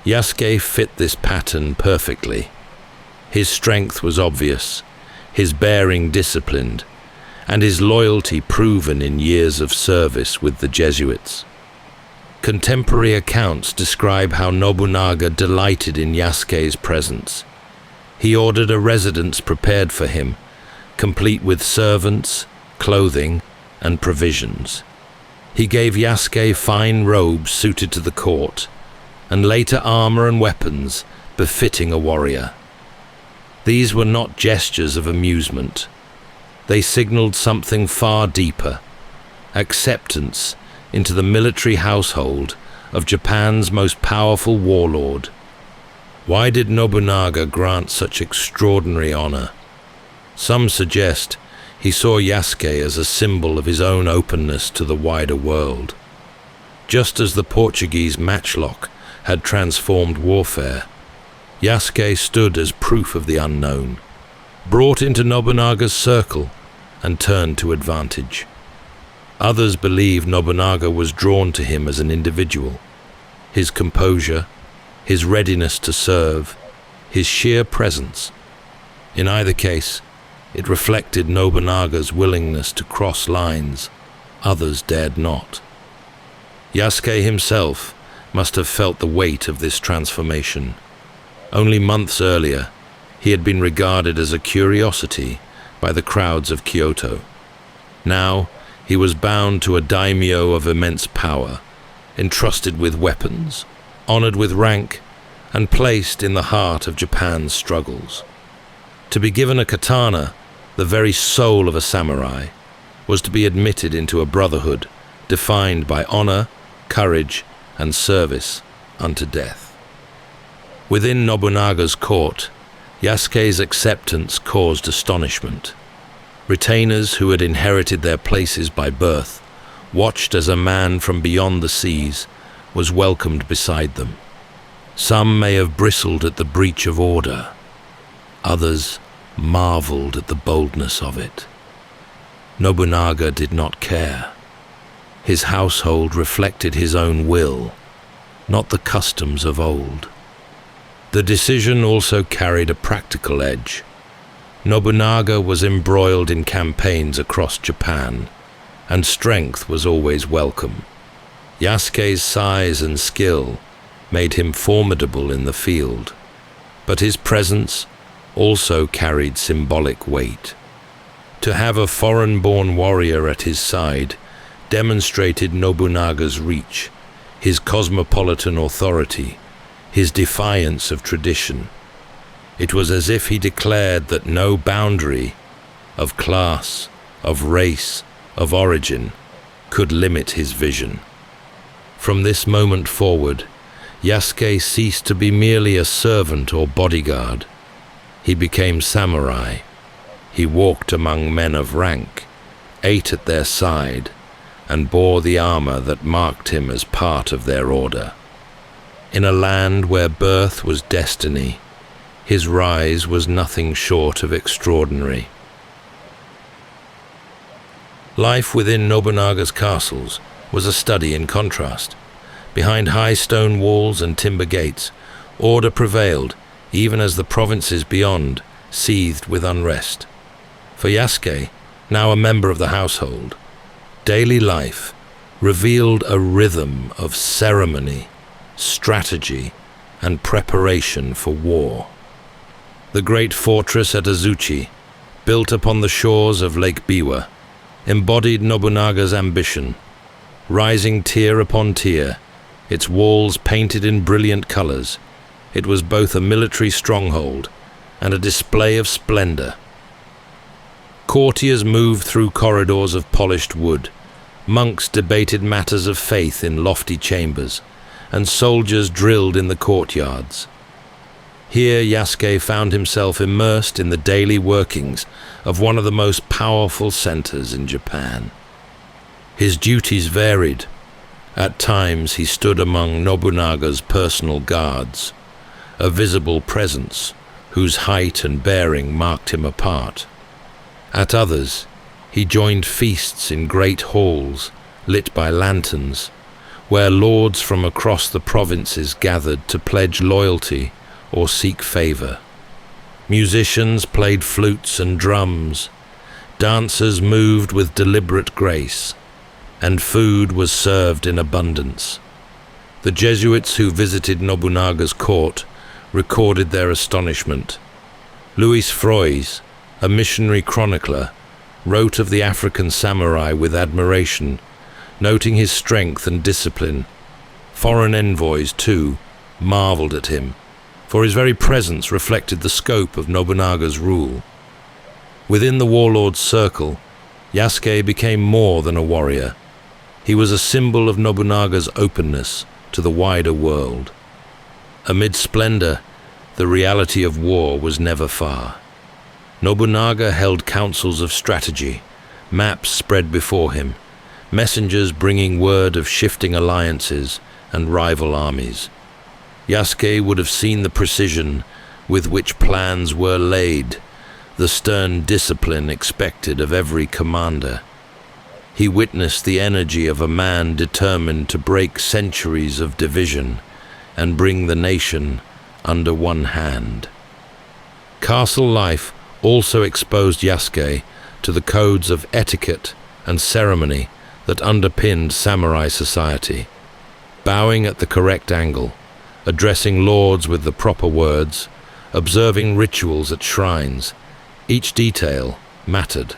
[SPEAKER 1] Yasuke fit this pattern perfectly. His strength was obvious, his bearing disciplined, and his loyalty proven in years of service with the Jesuits. Contemporary accounts describe how Nobunaga delighted in Yasuke's presence. He ordered a residence prepared for him, complete with servants, clothing, and provisions. He gave Yasuke fine robes suited to the court, and later armor and weapons befitting a warrior. These were not gestures of amusement. They signaled something far deeper, acceptance into the military household of Japan's most powerful warlord. Why did Nobunaga grant such extraordinary honor? Some suggest he saw Yasuke as a symbol of his own openness to the wider world. Just as the Portuguese matchlock had transformed warfare, Yasuke stood as proof of the unknown, brought into Nobunaga's circle and turned to advantage. Others believe Nobunaga was drawn to him as an individual. His composure, his readiness to serve, his sheer presence. In either case, it reflected Nobunaga's willingness to cross lines others dared not. Yasuke himself must have felt the weight of this transformation. Only months earlier, he had been regarded as a curiosity by the crowds of Kyoto. Now, he was bound to a daimyo of immense power, entrusted with weapons, honored with rank, and placed in the heart of Japan's struggles. To be given a katana, the very soul of a samurai, was to be admitted into a brotherhood defined by honor, courage, and service unto death. Within Nobunaga's court, Yasuke's acceptance caused astonishment. Retainers who had inherited their places by birth watched as a man from beyond the seas was welcomed beside them. Some may have bristled at the breach of order. Others marveled at the boldness of it. Nobunaga did not care. His household reflected his own will, not the customs of old. The decision also carried a practical edge. Nobunaga was embroiled in campaigns across Japan, and strength was always welcome. Yasuke's size and skill made him formidable in the field, but his presence also carried symbolic weight. To have a foreign-born warrior at his side demonstrated Nobunaga's reach, his cosmopolitan authority, his defiance of tradition. It was as if he declared that no boundary of class, of race, of origin could limit his vision. From this moment forward, Yasuke ceased to be merely a servant or bodyguard. He became samurai. He walked among men of rank, ate at their side, and bore the armor that marked him as part of their order. In a land where birth was destiny, his rise was nothing short of extraordinary. Life within Nobunaga's castles was a study in contrast. Behind high stone walls and timber gates, order prevailed, even as the provinces beyond seethed with unrest. For Yasuke, now a member of the household, daily life revealed a rhythm of ceremony, strategy, and preparation for war. The great fortress at Azuchi, built upon the shores of Lake Biwa, embodied Nobunaga's ambition. Rising tier upon tier, its walls painted in brilliant colors, it was both a military stronghold and a display of splendor. Courtiers moved through corridors of polished wood, monks debated matters of faith in lofty chambers, and soldiers drilled in the courtyards. Here Yasuke found himself immersed in the daily workings of one of the most powerful centers in Japan. His duties varied. At times he stood among Nobunaga's personal guards, a visible presence whose height and bearing marked him apart. At others, he joined feasts in great halls lit by lanterns, where lords from across the provinces gathered to pledge loyalty or seek favor. Musicians played flutes and drums, dancers moved with deliberate grace, and food was served in abundance. The Jesuits who visited Nobunaga's court recorded their astonishment. Louis Froys, a missionary chronicler, wrote of the African samurai with admiration, noting his strength and discipline. Foreign envoys, too, marveled at him, for his very presence reflected the scope of Nobunaga's rule. Within the warlord's circle, Yasuke became more than a warrior. He was a symbol of Nobunaga's openness to the wider world. Amid splendor, the reality of war was never far. Nobunaga held councils of strategy, maps spread before him, messengers bringing word of shifting alliances and rival armies. Yasuke would have seen the precision with which plans were laid, the stern discipline expected of every commander. He witnessed the energy of a man determined to break centuries of division and bring the nation under one hand. Castle life also exposed Yasuke to the codes of etiquette and ceremony that underpinned samurai society. Bowing at the correct angle, addressing lords with the proper words, observing rituals at shrines, each detail mattered.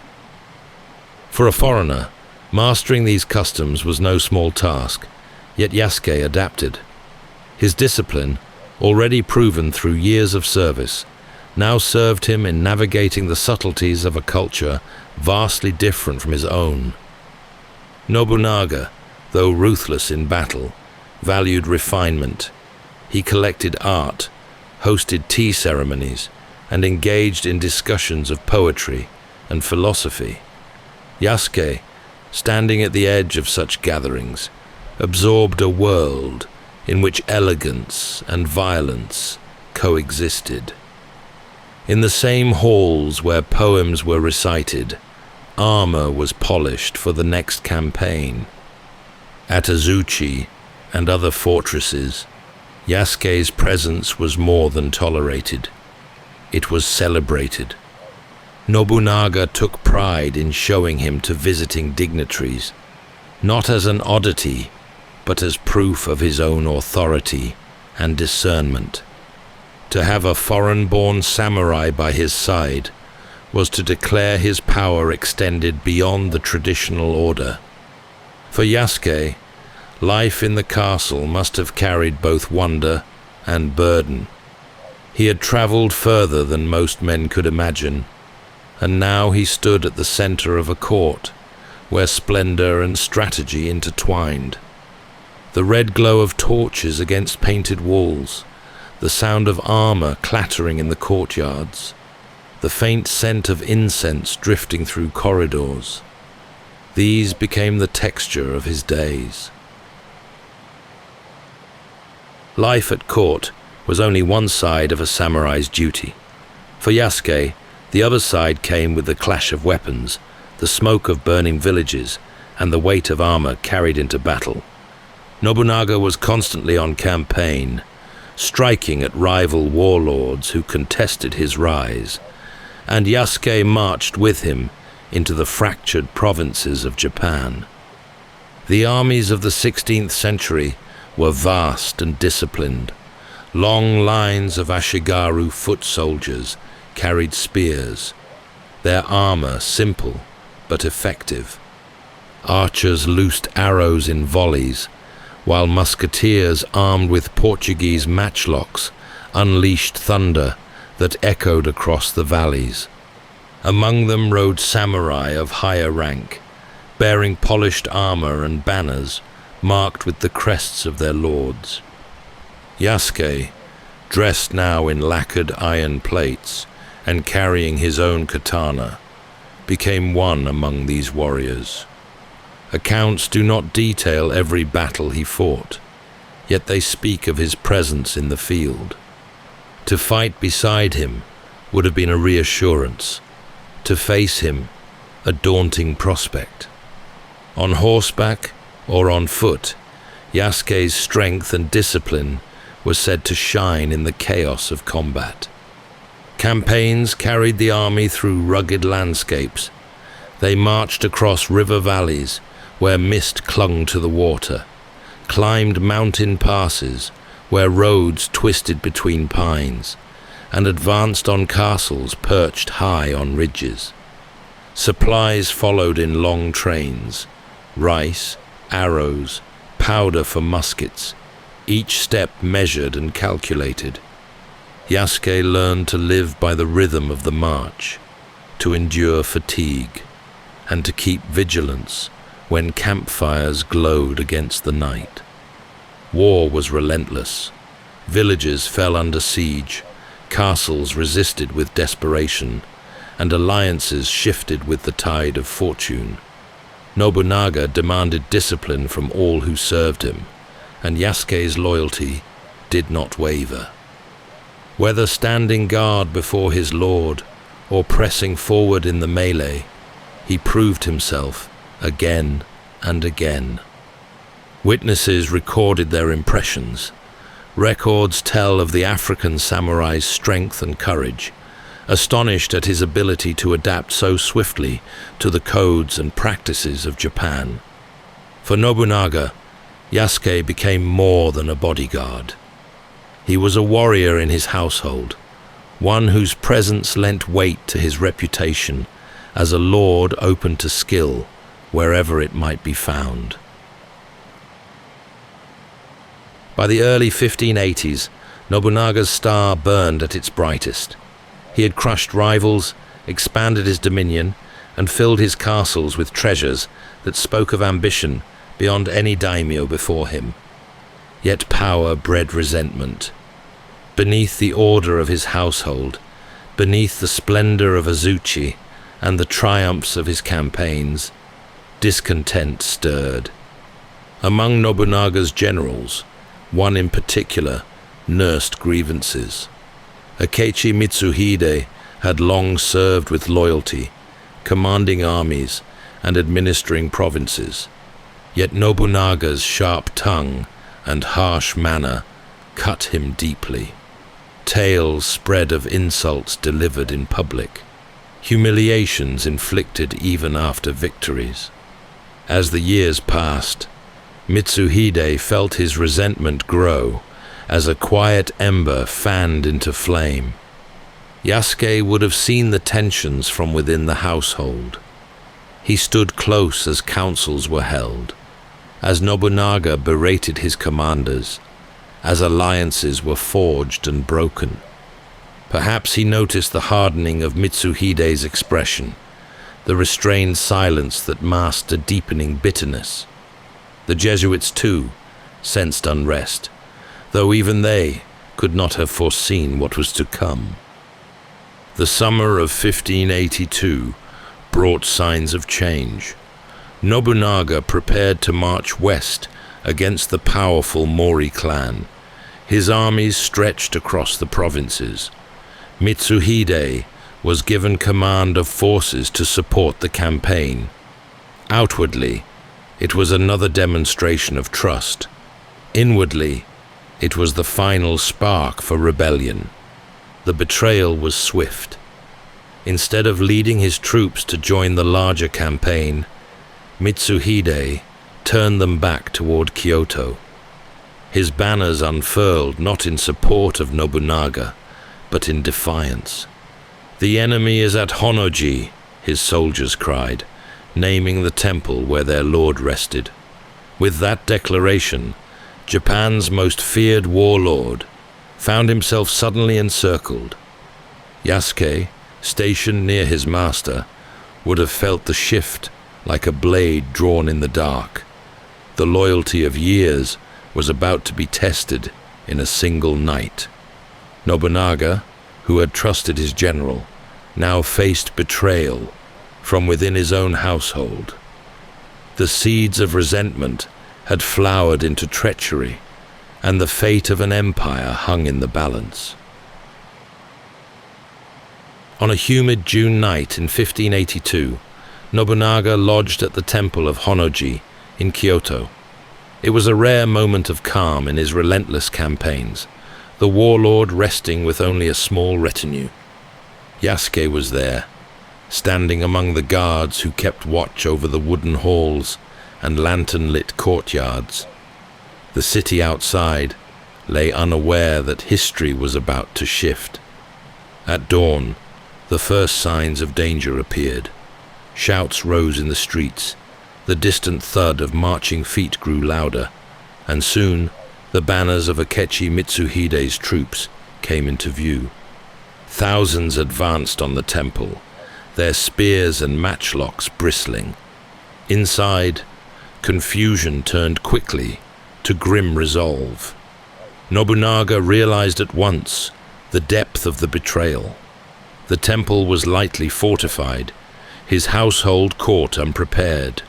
[SPEAKER 1] For a foreigner, mastering these customs was no small task, yet Yasuke adapted. His discipline, already proven through years of service, now served him in navigating the subtleties of a culture vastly different from his own. Nobunaga, though ruthless in battle, valued refinement. He collected art, hosted tea ceremonies, and engaged in discussions of poetry and philosophy. Yasuke, standing at the edge of such gatherings, absorbed a world in which elegance and violence coexisted. In the same halls where poems were recited, armor was polished for the next campaign. At Azuchi and other fortresses, Yasuke's presence was more than tolerated. It was celebrated. Nobunaga took pride in showing him to visiting dignitaries, not as an oddity, but as proof of his own authority and discernment. To have a foreign-born samurai by his side was to declare his power extended beyond the traditional order. For Yasuke, life in the castle must have carried both wonder and burden. He had traveled further than most men could imagine, and now he stood at the center of a court where splendor and strategy intertwined. The red glow of torches against painted walls, the sound of armor clattering in the courtyards, the faint scent of incense drifting through corridors. These became the texture of his days. Life at court was only one side of a samurai's duty. For Yasuke, the other side came with the clash of weapons, the smoke of burning villages, and the weight of armor carried into battle. Nobunaga was constantly on campaign, striking at rival warlords who contested his rise, and Yasuke marched with him into the fractured provinces of Japan. The armies of the 16th century were vast and disciplined. Long lines of Ashigaru foot soldiers carried spears, their armor simple but effective. Archers loosed arrows in volleys, while musketeers armed with Portuguese matchlocks unleashed thunder that echoed across the valleys. Among them rode samurai of higher rank, bearing polished armor and banners marked with the crests of their lords. Yasuke, dressed now in lacquered iron plates and carrying his own katana, became one among these warriors. Accounts do not detail every battle he fought, yet they speak of his presence in the field. To fight beside him would have been a reassurance, to face him a daunting prospect. On horseback or on foot, Yasuke's strength and discipline were said to shine in the chaos of combat. Campaigns carried the army through rugged landscapes. They marched across river valleys where mist clung to the water, climbed mountain passes where roads twisted between pines, and advanced on castles perched high on ridges. Supplies followed in long trains: rice, arrows, powder for muskets, each step measured and calculated. Yasuke learned to live by the rhythm of the march, to endure fatigue, and to keep vigilance when campfires glowed against the night. War was relentless. Villages fell under siege, castles resisted with desperation, and alliances shifted with the tide of fortune. Nobunaga demanded discipline from all who served him, and Yasuke's loyalty did not waver. Whether standing guard before his lord or pressing forward in the melee, he proved himself again and again. Witnesses recorded their impressions. Records tell of the African samurai's strength and courage, astonished at his ability to adapt so swiftly to the codes and practices of Japan. For Nobunaga, Yasuke became more than a bodyguard. He was a warrior in his household, one whose presence lent weight to his reputation as a lord open to skill wherever it might be found. By the early 1580s, Nobunaga's star burned at its brightest. He had crushed rivals, expanded his dominion, and filled his castles with treasures that spoke of ambition beyond any daimyo before him. Yet power bred resentment. Beneath the order of his household, beneath the splendor of Azuchi and the triumphs of his campaigns, discontent stirred. Among Nobunaga's generals, one in particular nursed grievances. Akechi Mitsuhide had long served with loyalty, commanding armies and administering provinces. Yet Nobunaga's sharp tongue and harsh manner cut him deeply. Tales spread of insults delivered in public, humiliations inflicted even after victories. As the years passed, Mitsuhide felt his resentment grow as a quiet ember fanned into flame. Yasuke would have seen the tensions from within the household. He stood close as councils were held, as Nobunaga berated his commanders, as alliances were forged and broken. Perhaps he noticed the hardening of Mitsuhide's expression, the restrained silence that masked a deepening bitterness. The Jesuits, too, sensed unrest, though even they could not have foreseen what was to come. The summer of 1582 brought signs of change. Nobunaga prepared to march west against the powerful Mori clan. His armies stretched across the provinces. Mitsuhide was given command of forces to support the campaign. Outwardly, it was another demonstration of trust. Inwardly, it was the final spark for rebellion. The betrayal was swift. Instead of leading his troops to join the larger campaign, Mitsuhide turned them back toward Kyoto. His banners unfurled not in support of Nobunaga, but in defiance. "The enemy is at Honnoji," his soldiers cried, naming the temple where their lord rested. With that declaration, Japan's most feared warlord found himself suddenly encircled. Yasuke, stationed near his master, would have felt the shift like a blade drawn in the dark. The loyalty of years was about to be tested in a single night. Nobunaga, who had trusted his general, now faced betrayal from within his own household. The seeds of resentment had flowered into treachery, and the fate of an empire hung in the balance. On a humid June night in 1582, Nobunaga lodged at the temple of Honnoji in Kyoto. It was a rare moment of calm in his relentless campaigns, the warlord resting with only a small retinue. Yasuke was there, standing among the guards who kept watch over the wooden halls and lantern-lit courtyards. The city outside lay unaware that history was about to shift. At dawn, the first signs of danger appeared. Shouts rose in the streets, the distant thud of marching feet grew louder, and soon the banners of Akechi Mitsuhide's troops came into view. Thousands advanced on the temple, their spears and matchlocks bristling. Inside, confusion turned quickly to grim resolve. Nobunaga realized at once the depth of the betrayal. The temple was lightly fortified, his household caught unprepared.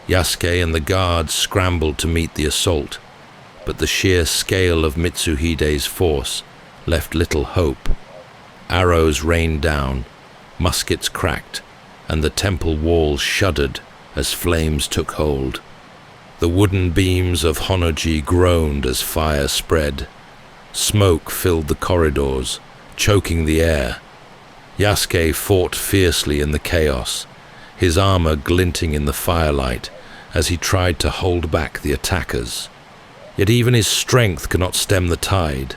[SPEAKER 1] Yasuke and the guards scrambled to meet the assault, but the sheer scale of Mitsuhide's force left little hope. Arrows rained down, muskets cracked, and the temple walls shuddered as flames took hold. The wooden beams of Honnoji groaned as fire spread. Smoke filled the corridors, choking the air. Yasuke fought fiercely in the chaos, his armor glinting in the firelight as he tried to hold back the attackers. Yet even his strength could not stem the tide.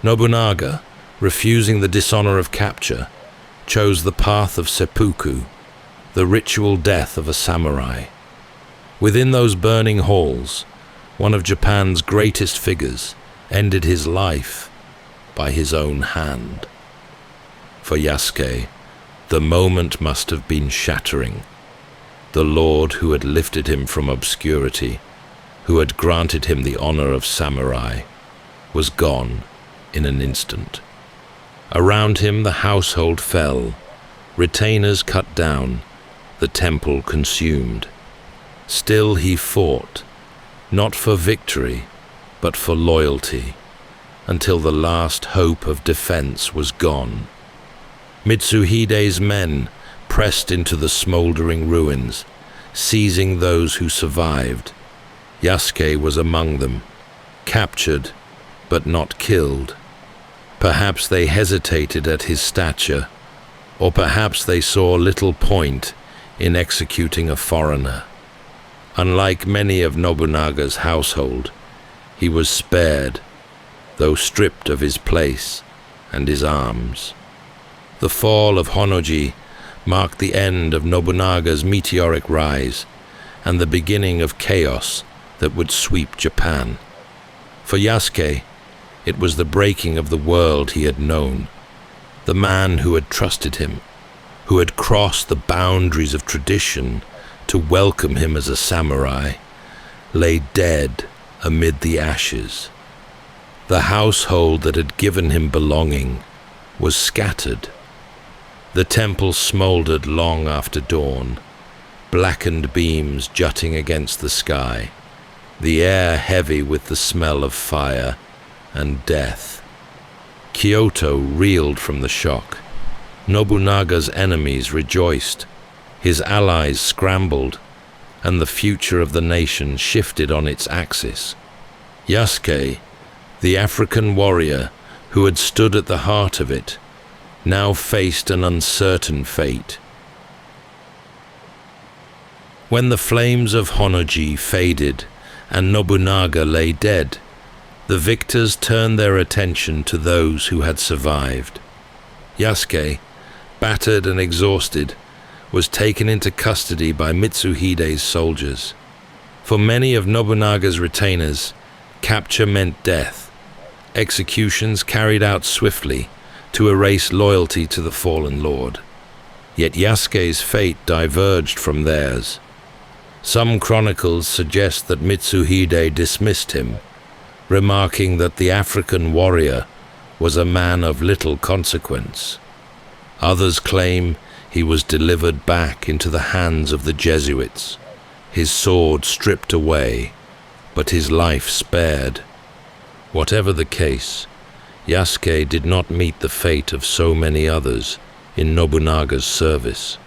[SPEAKER 1] Nobunaga, refusing the dishonor of capture, chose the path of seppuku, the ritual death of a samurai. Within those burning halls, one of Japan's greatest figures ended his life by his own hand. For Yasuke, the moment must have been shattering. The Lord who had lifted him from obscurity, who had granted him the honor of samurai, was gone in an instant. Around him the household fell, retainers cut down, the temple consumed. Still he fought, not for victory, but for loyalty, until the last hope of defense was gone. Mitsuhide's men pressed into the smoldering ruins, seizing those who survived. Yasuke was among them, captured but not killed. Perhaps they hesitated at his stature, or perhaps they saw little point in executing a foreigner. Unlike many of Nobunaga's household, he was spared, though stripped of his place and his arms. The fall of Honnoji marked the end of Nobunaga's meteoric rise and the beginning of chaos that would sweep Japan. For Yasuke, it was the breaking of the world he had known. The man who had trusted him, who had crossed the boundaries of tradition to welcome him as a samurai, lay dead amid the ashes. The household that had given him belonging was scattered. The temple smoldered long after dawn, blackened beams jutting against the sky, the air heavy with the smell of fire and death. Kyoto reeled from the shock. Nobunaga's enemies rejoiced, his allies scrambled, and the future of the nation shifted on its axis. Yasuke, the African warrior who had stood at the heart of it, now faced an uncertain fate. When the flames of Honnoji faded and Nobunaga lay dead, the victors turned their attention to those who had survived. Yasuke, battered and exhausted, was taken into custody by Mitsuhide's soldiers. For many of Nobunaga's retainers, capture meant death, executions carried out swiftly to erase loyalty to the fallen lord. Yet Yasuke's fate diverged from theirs. Some chronicles suggest that Mitsuhide dismissed him, remarking that the African warrior was a man of little consequence. Others claim he was delivered back into the hands of the Jesuits, his sword stripped away, but his life spared. Whatever the case, Yasuke did not meet the fate of so many others in Nobunaga's service.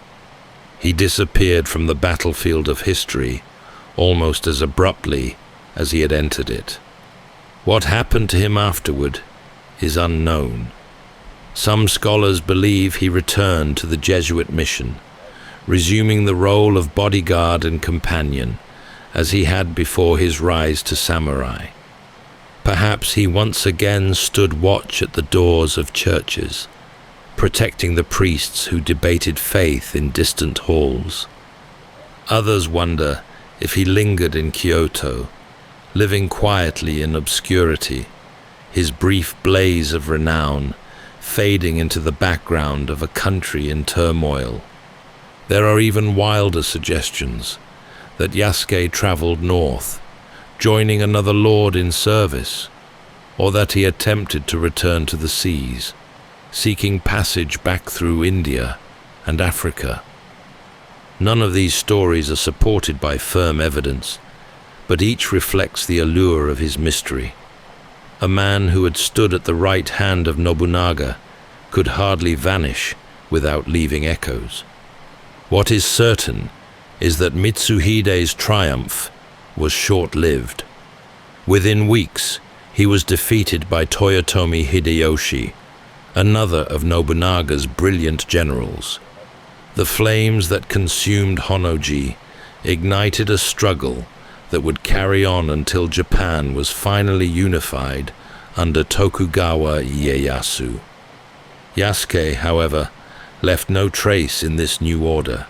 [SPEAKER 1] He disappeared from the battlefield of history almost as abruptly as he had entered it. What happened to him afterward is unknown. Some scholars believe he returned to the Jesuit mission, resuming the role of bodyguard and companion as he had before his rise to samurai. Perhaps he once again stood watch at the doors of churches, protecting the priests who debated faith in distant halls. Others wonder if he lingered in Kyoto, living quietly in obscurity, his brief blaze of renown fading into the background of a country in turmoil. There are even wilder suggestions that Yasuke traveled north, joining another lord in service, or that he attempted to return to the seas, seeking passage back through India and Africa. None of these stories are supported by firm evidence, but each reflects the allure of his mystery. A man who had stood at the right hand of Nobunaga could hardly vanish without leaving echoes. What is certain is that Mitsuhide's triumph was short-lived. Within weeks, he was defeated by Toyotomi Hideyoshi, another of Nobunaga's brilliant generals. The flames that consumed Honnoji ignited a struggle that would carry on until Japan was finally unified under Tokugawa Ieyasu. Yasuke, however, left no trace in this new order.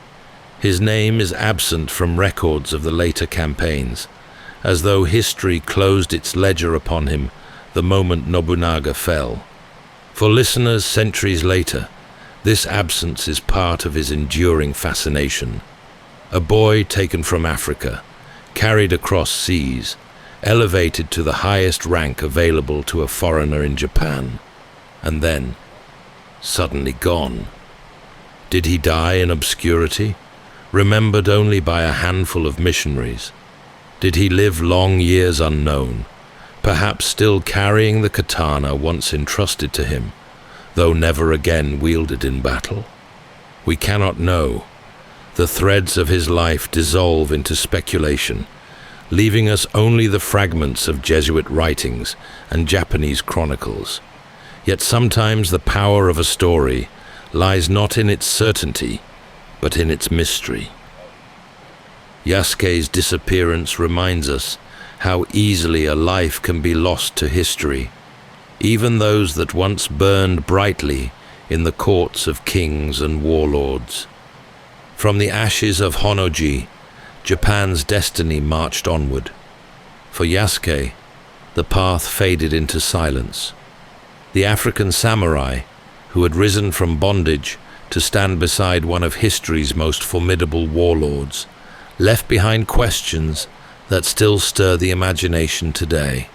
[SPEAKER 1] His name is absent from records of the later campaigns, as though history closed its ledger upon him the moment Nobunaga fell. For listeners centuries later, this absence is part of his enduring fascination. A boy taken from Africa, carried across seas, elevated to the highest rank available to a foreigner in Japan, and then suddenly gone. Did he die in obscurity, remembered only by a handful of missionaries? Did he live long years unknown, perhaps still carrying the katana once entrusted to him, though never again wielded in battle? We cannot know. The threads of his life dissolve into speculation, leaving us only the fragments of Jesuit writings and Japanese chronicles. Yet sometimes the power of a story lies not in its certainty, but in its mystery. Yasuke's disappearance reminds us how easily a life can be lost to history, even those that once burned brightly in the courts of kings and warlords. From the ashes of Honnoji, Japan's destiny marched onward. For Yasuke, the path faded into silence. The African samurai, who had risen from bondage to stand beside one of history's most formidable warlords, left behind questions that still stir the imagination today.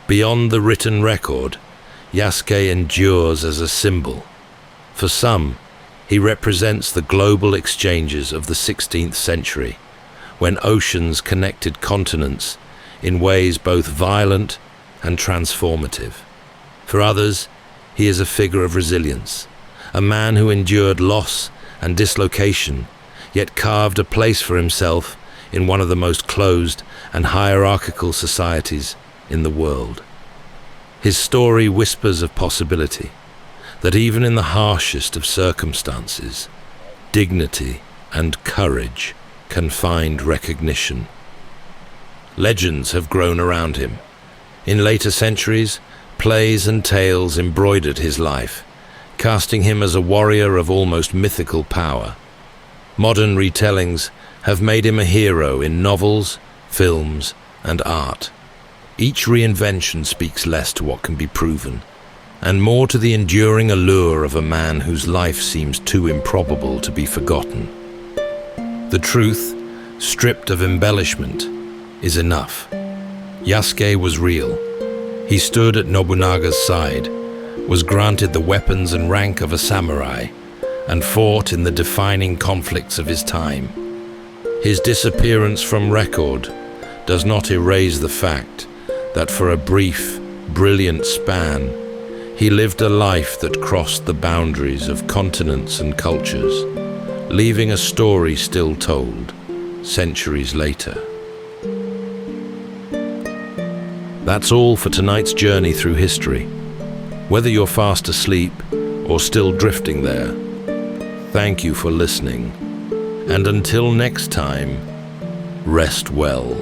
[SPEAKER 1] Beyond the written record, Yasuke endures as a symbol. For some, he represents the global exchanges of the 16th century, when oceans connected continents in ways both violent and transformative. For others, he is a figure of resilience, a man who endured loss and dislocation, yet carved a place for himself in one of the most closed and hierarchical societies in the world. His story whispers of possibility, that even in the harshest of circumstances, dignity and courage can find recognition. Legends have grown around him. In later centuries, plays and tales embroidered his life, casting him as a warrior of almost mythical power. Modern retellings have made him a hero in novels, films, and art. Each reinvention speaks less to what can be proven, and more to the enduring allure of a man whose life seems too improbable to be forgotten. The truth, stripped of embellishment, is enough. Yasuke was real. He stood at Nobunaga's side, was granted the weapons and rank of a samurai, and fought in the defining conflicts of his time. His disappearance from record does not erase the fact that for a brief, brilliant span, he lived a life that crossed the boundaries of continents and cultures, leaving a story still told centuries later. That's all for tonight's journey through history. Whether you're fast asleep or still drifting there, thank you for listening. And until next time, rest well.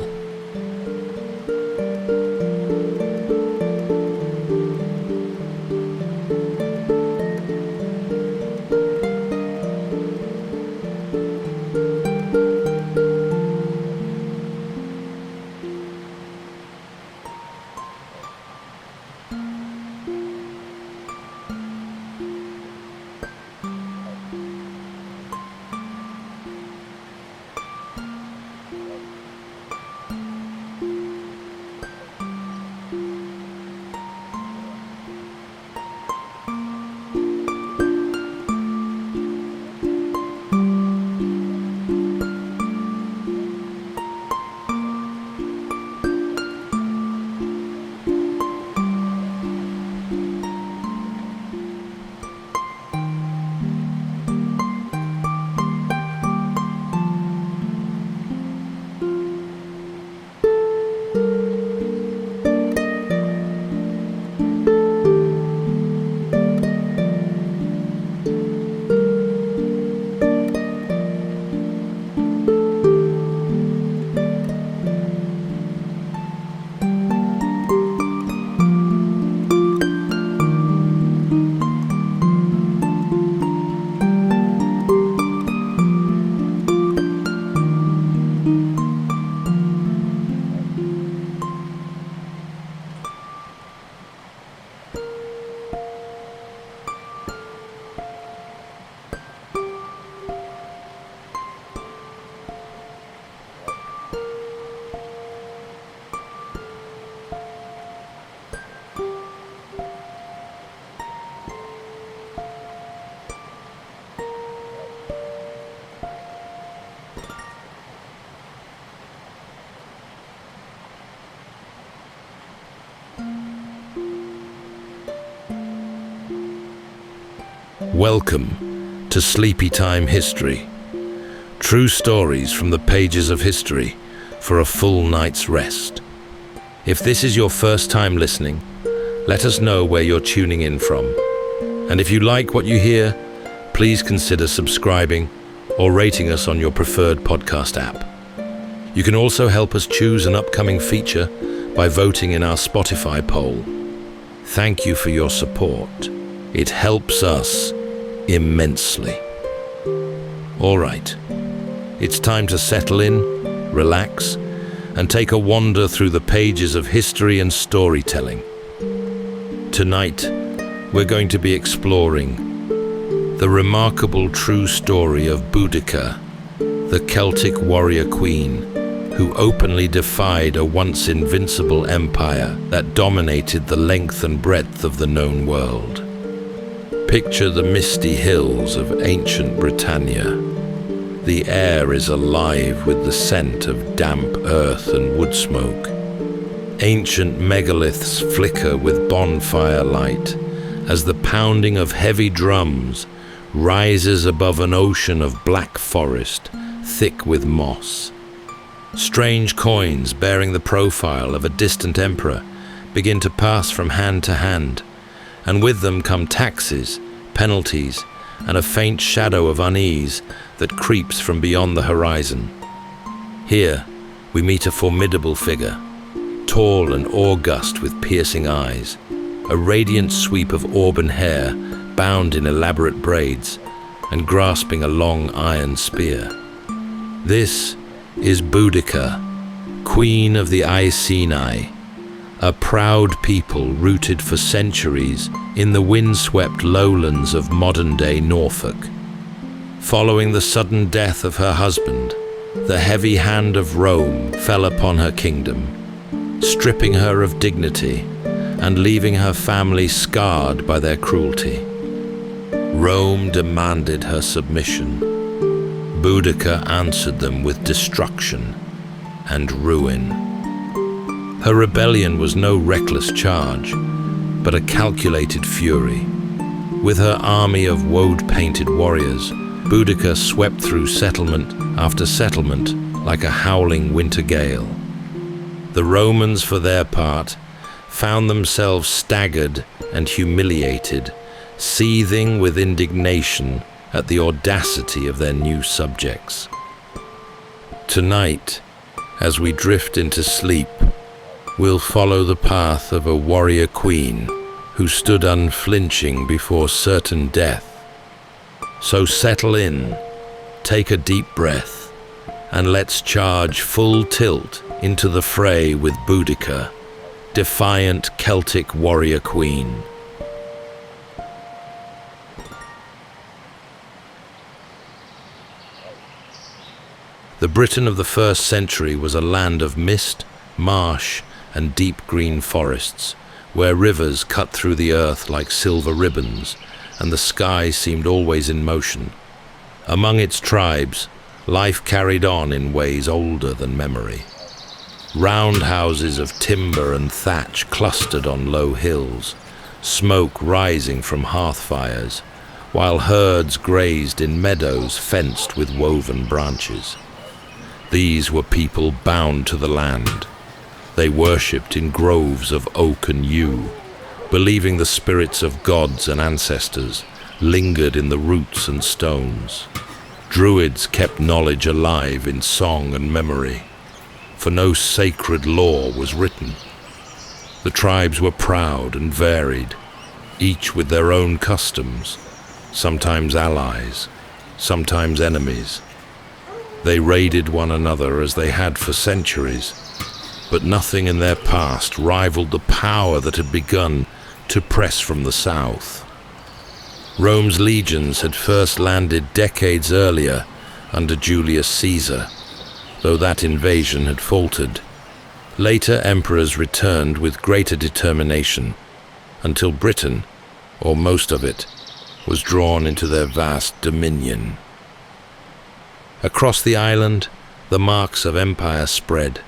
[SPEAKER 1] Welcome to Sleepytime History. True stories from the pages of history for a full night's rest. If this is your first time listening, let us know where you're tuning in from. And if you like what you hear, please consider subscribing or rating us on your preferred podcast app. You can also help us choose an upcoming feature by voting in our Spotify poll. Thank you for your support. It helps us immensely. All right, it's time to settle in, relax, and take a wander through the pages of history and storytelling. Tonight, we're going to be exploring the remarkable true story of Boudica, the Celtic warrior queen who openly defied a once invincible empire that dominated the length and breadth of the known world. Picture the misty hills of ancient Britannia. The air is alive with the scent of damp earth and wood smoke. Ancient megaliths flicker with bonfire light as the pounding of heavy drums rises above an ocean of black forest, thick with moss. Strange coins bearing the profile of a distant emperor begin to pass from hand to hand, and with them come taxes, penalties, and a faint shadow of unease that creeps from beyond the horizon. Here, we meet a formidable figure, tall and august with piercing eyes, a radiant sweep of auburn hair bound in elaborate braids, and grasping a long iron spear. This is Boudica, Queen of the Iceni, a proud people rooted for centuries in the windswept lowlands of modern-day Norfolk. Following the sudden death of her husband, the heavy hand of Rome fell upon her kingdom, stripping her of dignity and leaving her family scarred by their cruelty. Rome demanded her submission. Boudica answered them with destruction and ruin. Her rebellion was no reckless charge, but a calculated fury. With her army of woad-painted warriors, Boudica swept through settlement after settlement like a howling winter gale. The Romans, for their part, found themselves staggered and humiliated, seething with indignation at the audacity of their new subjects. Tonight, as we drift into sleep, we'll follow the path of a warrior queen who stood unflinching before certain death. So settle in, take a deep breath, and let's charge full tilt into the fray with Boudica, defiant Celtic warrior queen. The Britain of the 1st century was a land of mist, marsh, and deep green forests, where rivers cut through the earth like silver ribbons, and the sky seemed always in motion. Among its tribes, life carried on in ways older than memory. Round houses of timber and thatch clustered on low hills, smoke rising from hearth fires, while herds grazed in meadows fenced with woven branches. These were people bound to the land. They worshipped in groves of oak and yew, believing the spirits of gods and ancestors lingered in the roots and stones. Druids kept knowledge alive in song and memory, for no sacred law was written. The tribes were proud and varied, each with their own customs, sometimes allies, sometimes enemies. They raided one another as they had for centuries, but nothing in their past rivaled the power that had begun to press from the south. Rome's legions had first landed decades earlier under Julius Caesar, though that invasion had faltered. Later emperors returned with greater determination, until Britain, or most of it, was drawn into their vast dominion. Across the island, the marks of empire spread.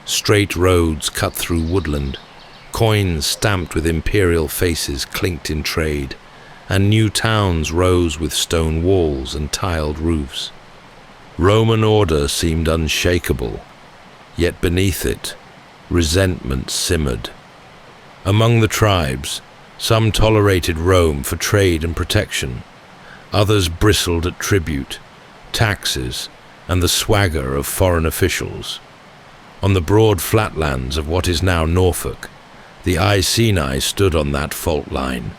[SPEAKER 1] Straight roads cut through woodland, coins stamped with imperial faces clinked in trade, and new towns rose with stone walls and tiled roofs. Roman order seemed unshakable, yet beneath it, resentment simmered. Among the tribes, some tolerated Rome for trade and protection. Others bristled at tribute, taxes, and the swagger of foreign officials. On the broad flatlands of what is now Norfolk, the Iceni stood on that fault line.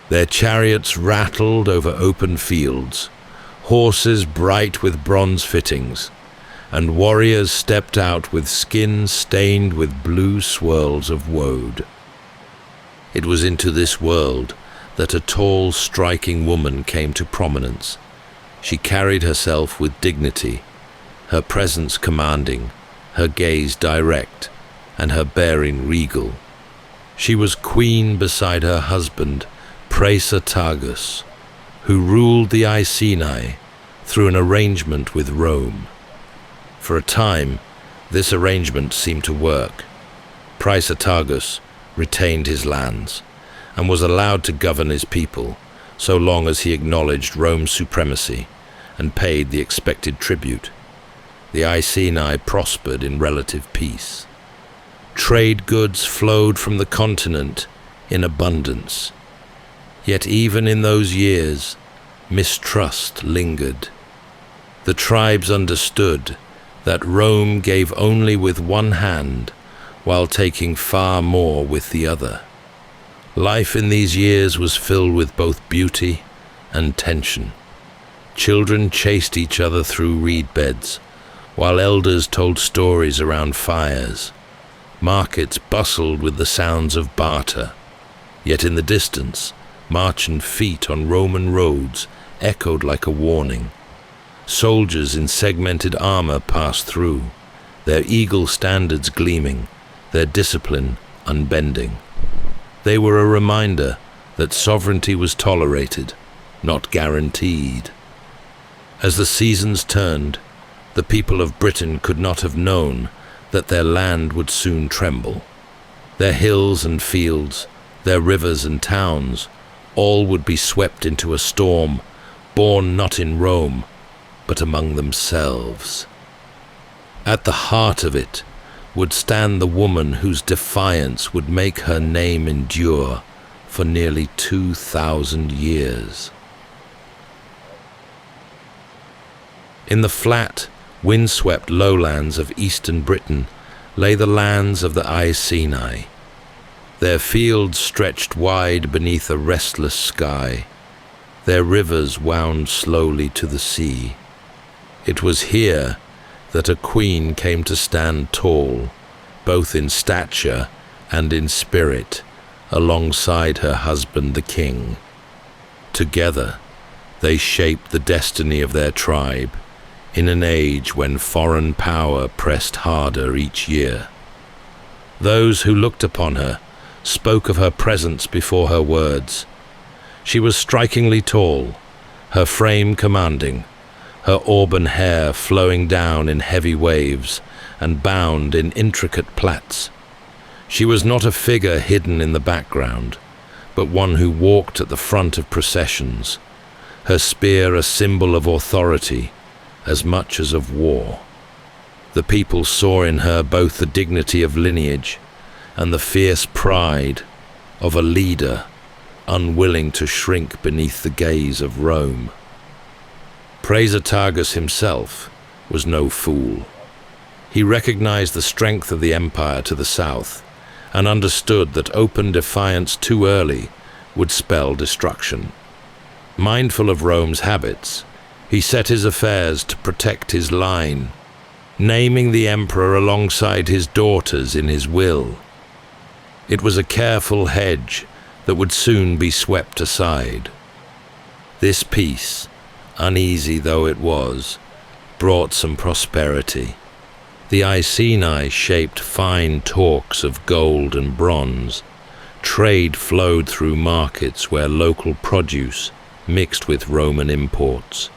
[SPEAKER 1] Their chariots rattled over open fields, horses bright with bronze fittings, and warriors stepped out with skins stained with blue swirls of woad. It was into this world that a tall, striking woman came to prominence. She carried herself with dignity, her presence commanding, her gaze direct, and her bearing regal. She was queen beside her husband, Praesatagus, who ruled the Iceni through an arrangement with Rome. For a time, this arrangement seemed to work. Praesatagus retained his lands and was allowed to govern his people so long as he acknowledged Rome's supremacy and paid the expected tribute. The Iceni prospered in relative peace. Trade goods flowed from the continent in abundance. Yet even in those years, mistrust lingered. The tribes understood that Rome gave only with one hand while taking far more with the other. Life in these years was filled with both beauty and tension. Children chased each other through reed beds, while elders told stories around fires. Markets bustled with the sounds of barter, yet in the distance, marching feet on Roman roads echoed like a warning. Soldiers in segmented armor passed through, their eagle standards gleaming, their discipline unbending. They were a reminder that sovereignty was tolerated, not guaranteed. As the seasons turned, the people of Britain could not have known that their land would soon tremble. Their hills and fields, their rivers and towns, all would be swept into a storm, born not in Rome, but among themselves. At the heart of it would stand the woman whose defiance would make her name endure for nearly 2,000 years. In the flat, windswept lowlands of eastern Britain lay the lands of the Iceni. Their fields stretched wide beneath a restless sky. Their rivers wound slowly to the sea. It was here that a queen came to stand tall, both in stature and in spirit, alongside her husband the king. Together, they shaped the destiny of their tribe, in an age when foreign power pressed harder each year. Those who looked upon her spoke of her presence before her words. She was strikingly tall, her frame commanding, her auburn hair flowing down in heavy waves and bound in intricate plaits. She was not a figure hidden in the background, but one who walked at the front of processions, her spear a symbol of authority as much as of war. The people saw in her both the dignity of lineage and the fierce pride of a leader unwilling to shrink beneath the gaze of Rome. Praesatagus himself was no fool. He recognized the strength of the empire to the south and understood that open defiance too early would spell destruction. Mindful of Rome's habits, he set his affairs to protect his line, naming the emperor alongside his daughters in his will. It was a careful hedge that would soon be swept aside. This peace, uneasy though it was, brought some prosperity. The Iceni shaped fine talks of gold and bronze. Trade flowed through markets where local produce mixed with Roman imports.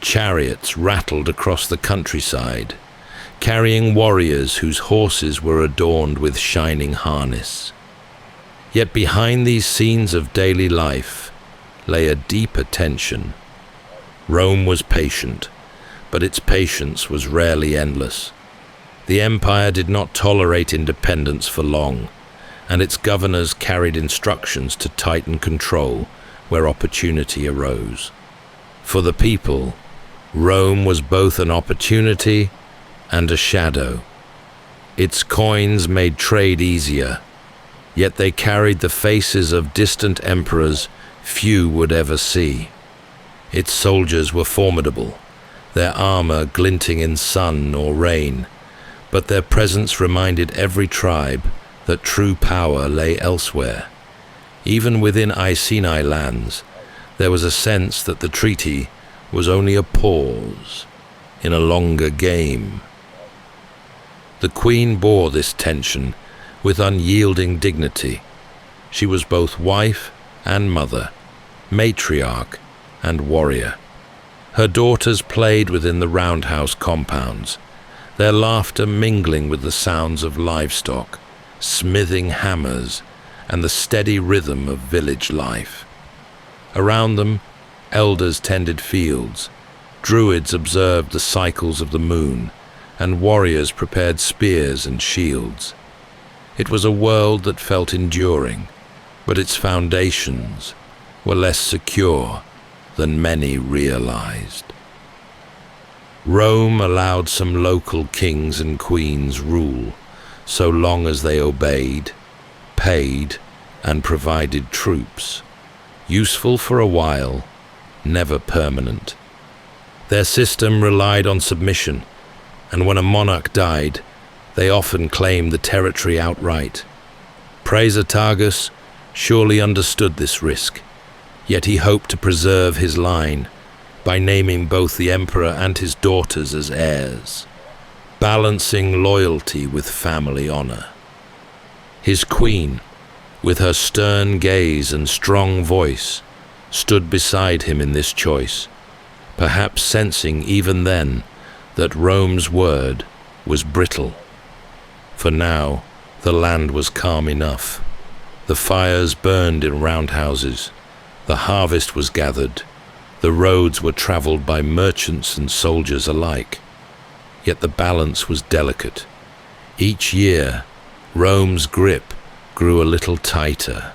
[SPEAKER 1] Chariots rattled across the countryside, carrying warriors whose horses were adorned with shining harness. Yet behind these scenes of daily life lay a deeper tension. Rome was patient, but its patience was rarely endless. The empire did not tolerate independence for long, and its governors carried instructions to tighten control where opportunity arose. For the people, Rome was both an opportunity and a shadow. Its coins made trade easier, yet they carried the faces of distant emperors few would ever see. Its soldiers were formidable, their armor glinting in sun or rain, but their presence reminded every tribe that true power lay elsewhere. Even within Iceni lands, there was a sense that the treaty was only a pause in a longer game. The queen bore this tension with unyielding dignity. She was both wife and mother, matriarch and warrior. Her daughters played within the roundhouse compounds, their laughter mingling with the sounds of livestock, smithing hammers, and the steady rhythm of village life. Around them, elders tended fields, druids observed the cycles of the moon, and warriors prepared spears and shields. It was a world that felt enduring, but its foundations were less secure than many realized. Rome allowed some local kings and queens rule, so long as they obeyed, paid, and provided troops, useful for a while, never permanent. Their system relied on submission, and when a monarch died, they often claimed the territory outright. Praesatagus surely understood this risk, yet he hoped to preserve his line by naming both the emperor and his daughters as heirs, balancing loyalty with family honor. His queen, with her stern gaze and strong voice, stood beside him in this choice, perhaps sensing even then that Rome's word was brittle. For now, the land was calm enough. The fires burned in roundhouses, the harvest was gathered, the roads were travelled by merchants and soldiers alike. Yet the balance was delicate. Each year, Rome's grip grew a little tighter,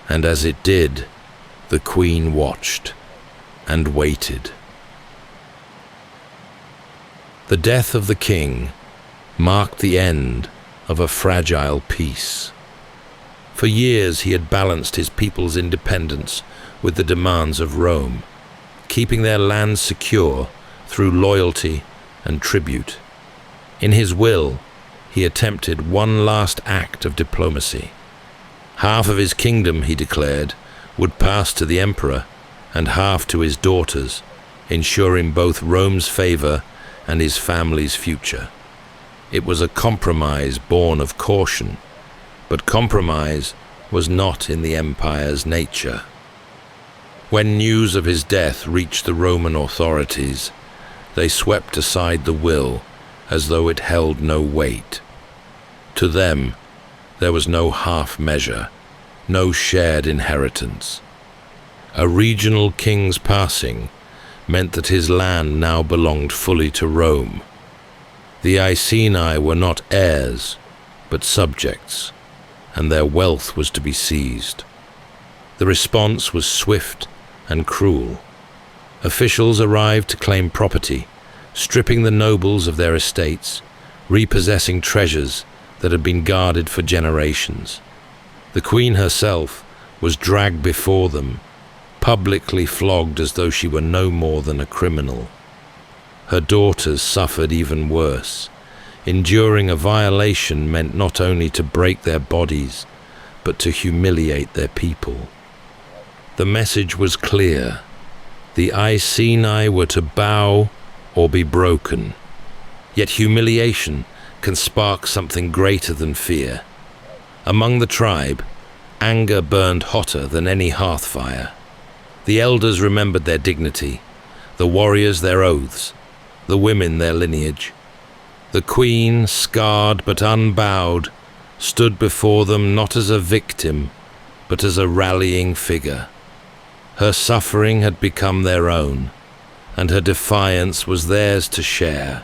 [SPEAKER 1] and as it did, the Queen watched and waited. The death of the king marked the end of a fragile peace. For years he had balanced his people's independence with the demands of Rome, keeping their land secure through loyalty and tribute. In his will, he attempted one last act of diplomacy. Half of his kingdom, he declared, would pass to the emperor and half to his daughters, ensuring both Rome's favor and his family's future. It was a compromise born of caution, but compromise was not in the empire's nature. When news of his death reached the Roman authorities, they swept aside the will as though it held no weight. To them, there was no half measure, no shared inheritance. A regional king's passing meant that his land now belonged fully to Rome. The Iceni were not heirs, but subjects, and their wealth was to be seized. The response was swift and cruel. Officials arrived to claim property, stripping the nobles of their estates, repossessing treasures that had been guarded for generations. The Queen herself was dragged before them, publicly flogged as though she were no more than a criminal. Her daughters suffered even worse. Enduring a violation meant not only to break their bodies, but to humiliate their people. The message was clear. The Iceni were to bow or be broken. Yet humiliation can spark something greater than fear. Among the tribe, anger burned hotter than any hearth fire. The elders remembered their dignity, the warriors their oaths, the women their lineage. The Queen, scarred but unbowed, stood before them not as a victim, but as a rallying figure. Her suffering had become their own, and her defiance was theirs to share.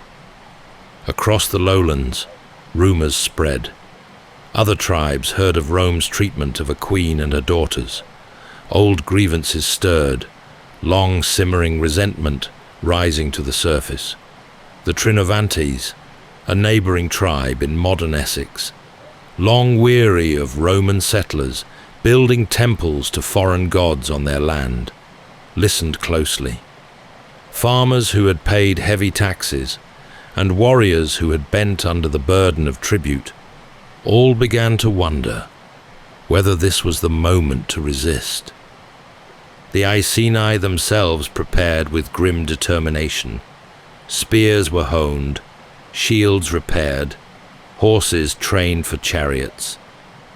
[SPEAKER 1] Across the lowlands, rumors spread. Other tribes heard of Rome's treatment of a queen and her daughters. Old grievances stirred, long simmering resentment rising to the surface. The Trinovantes, a neighbouring tribe in modern Essex, long weary of Roman settlers building temples to foreign gods on their land, listened closely. Farmers who had paid heavy taxes and warriors who had bent under the burden of tribute all began to wonder whether this was the moment to resist. The Iceni themselves prepared with grim determination. Spears were honed, shields repaired, horses trained for chariots.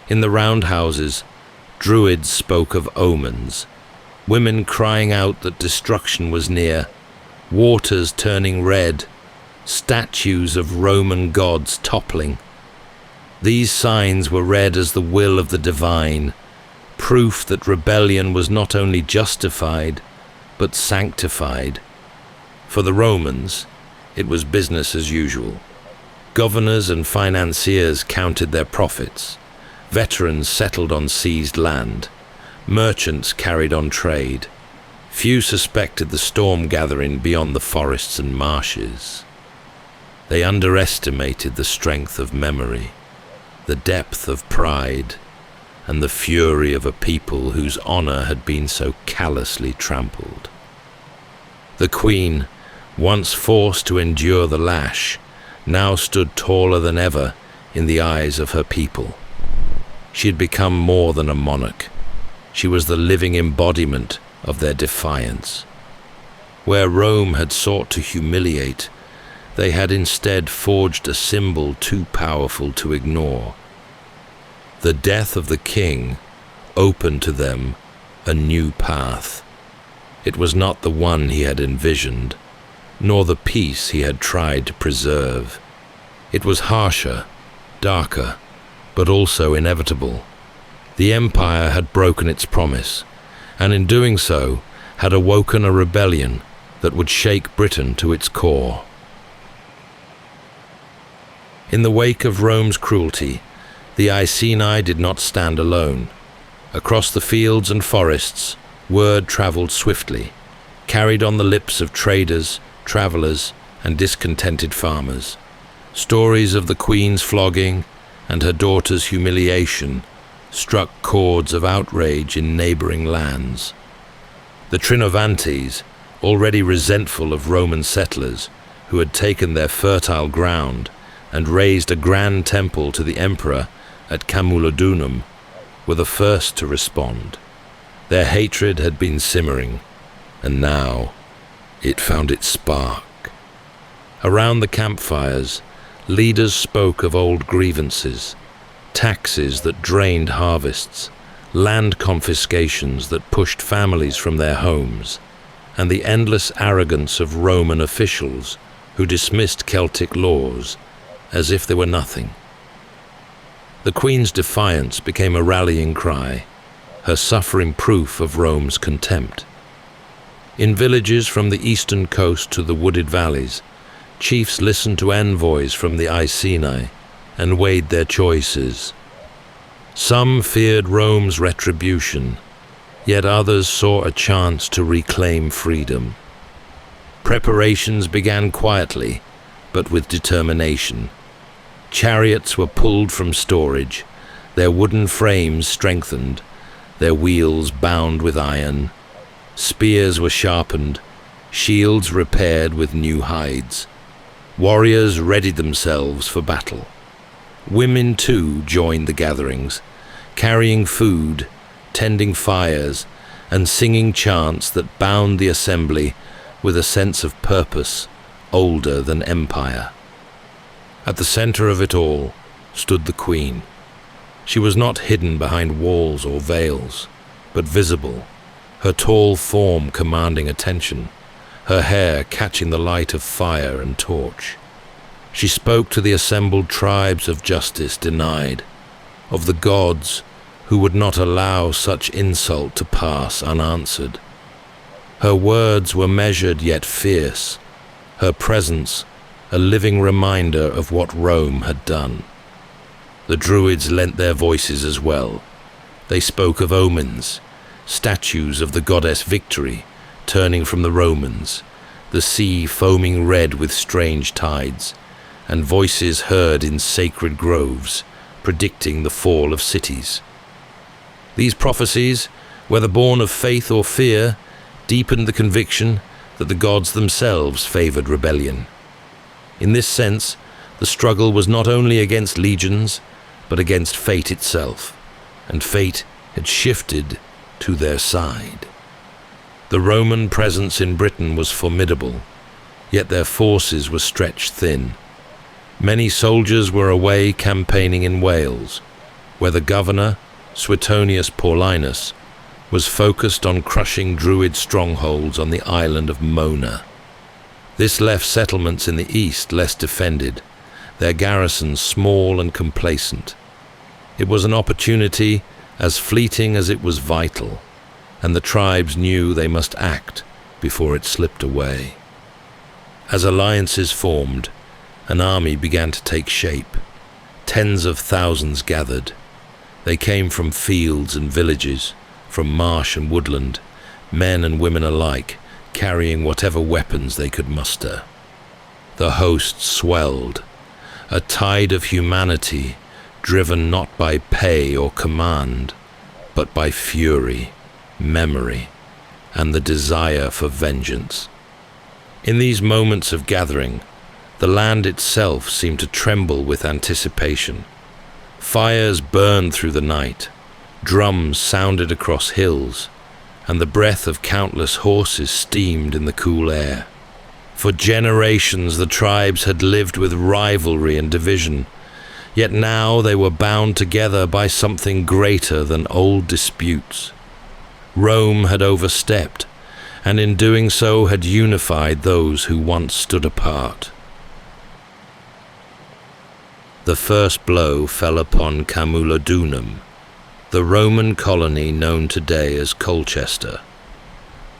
[SPEAKER 1] In the roundhouses, druids spoke of omens, women crying out that destruction was near, waters turning red, statues of Roman gods toppling. These signs were read as the will of the divine, proof that rebellion was not only justified, but sanctified. For the Romans, it was business as usual. Governors and financiers counted their profits. Veterans settled on seized land. Merchants carried on trade. Few suspected the storm gathering beyond the forests and marshes. They underestimated the strength of memory, the depth of pride, and the fury of a people whose honor had been so callously trampled. The Queen, once forced to endure the lash, now stood taller than ever in the eyes of her people. She had become more than a monarch. She was the living embodiment of their defiance. Where Rome had sought to humiliate, they had instead forged a symbol too powerful to ignore. The death of the king opened to them a new path. It was not the one he had envisioned, nor the peace he had tried to preserve. It was harsher, darker, but also inevitable. The empire had broken its promise, and in doing so had awoken a rebellion that would shake Britain to its core. In the wake of Rome's cruelty, the Iceni did not stand alone. Across the fields and forests, word traveled swiftly, carried on the lips of traders, travelers, and discontented farmers. Stories of the queen's flogging and her daughter's humiliation struck chords of outrage in neighboring lands. The Trinovantes, already resentful of Roman settlers who had taken their fertile ground and raised a grand temple to the emperor at Camulodunum, were the first to respond. Their hatred had been simmering, and now it found its spark. Around the campfires, leaders spoke of old grievances, taxes that drained harvests, land confiscations that pushed families from their homes, and the endless arrogance of Roman officials who dismissed Celtic laws as if they were nothing. The Queen's defiance became a rallying cry, her suffering proof of Rome's contempt. In villages from the eastern coast to the wooded valleys, chiefs listened to envoys from the Iceni and weighed their choices. Some feared Rome's retribution, yet others saw a chance to reclaim freedom. Preparations began quietly, but with determination. Chariots were pulled from storage, their wooden frames strengthened, their wheels bound with iron. Spears were sharpened, shields repaired with new hides. Warriors readied themselves for battle. Women, too, joined the gatherings, carrying food, tending fires, and singing chants that bound the assembly with a sense of purpose older than empire. At the center of it all stood the Queen. She was not hidden behind walls or veils, but visible, her tall form commanding attention, her hair catching the light of fire and torch. She spoke to the assembled tribes of justice denied, of the gods who would not allow such insult to pass unanswered. Her words were measured yet fierce, her presence a living reminder of what Rome had done. The Druids lent their voices as well. They spoke of omens, statues of the goddess Victory turning from the Romans, the sea foaming red with strange tides, and voices heard in sacred groves predicting the fall of cities. These prophecies, whether born of faith or fear, deepened the conviction that the gods themselves favored rebellion. In this sense, the struggle was not only against legions, but against fate itself, and fate had shifted to their side. The Roman presence in Britain was formidable, yet their forces were stretched thin. Many soldiers were away campaigning in Wales, where the governor, Suetonius Paulinus, was focused on crushing Druid strongholds on the island of Mona. This left settlements in the east less defended, their garrisons small and complacent. It was an opportunity as fleeting as it was vital, and the tribes knew they must act before it slipped away. As alliances formed, an army began to take shape. Tens of thousands gathered. They came from fields and villages, from marsh and woodland, men and women alike, carrying whatever weapons they could muster. The host swelled, a tide of humanity driven not by pay or command, but by fury, memory, and the desire for vengeance. In these moments of gathering, the land itself seemed to tremble with anticipation. Fires burned through the night, drums sounded across hills, and the breath of countless horses steamed in the cool air. For generations the tribes had lived with rivalry and division, Yet now they were bound together by something greater than old disputes. Rome had overstepped, and in doing so had unified those who once stood apart. The first blow fell upon Camulodunum, the Roman colony known today as Colchester.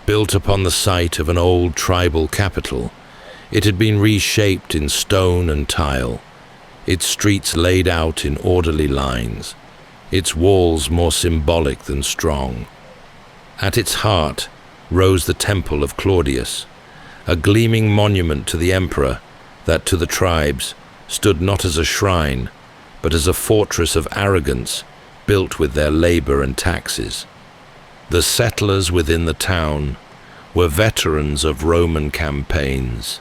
[SPEAKER 1] Built upon the site of an old tribal capital, it had been reshaped in stone and tile, its streets laid out in orderly lines, its walls more symbolic than strong. At its heart rose the temple of Claudius, a gleaming monument to the emperor that to the tribes stood not as a shrine, but as a fortress of arrogance built with their labor and taxes. The settlers within the town were veterans of Roman campaigns,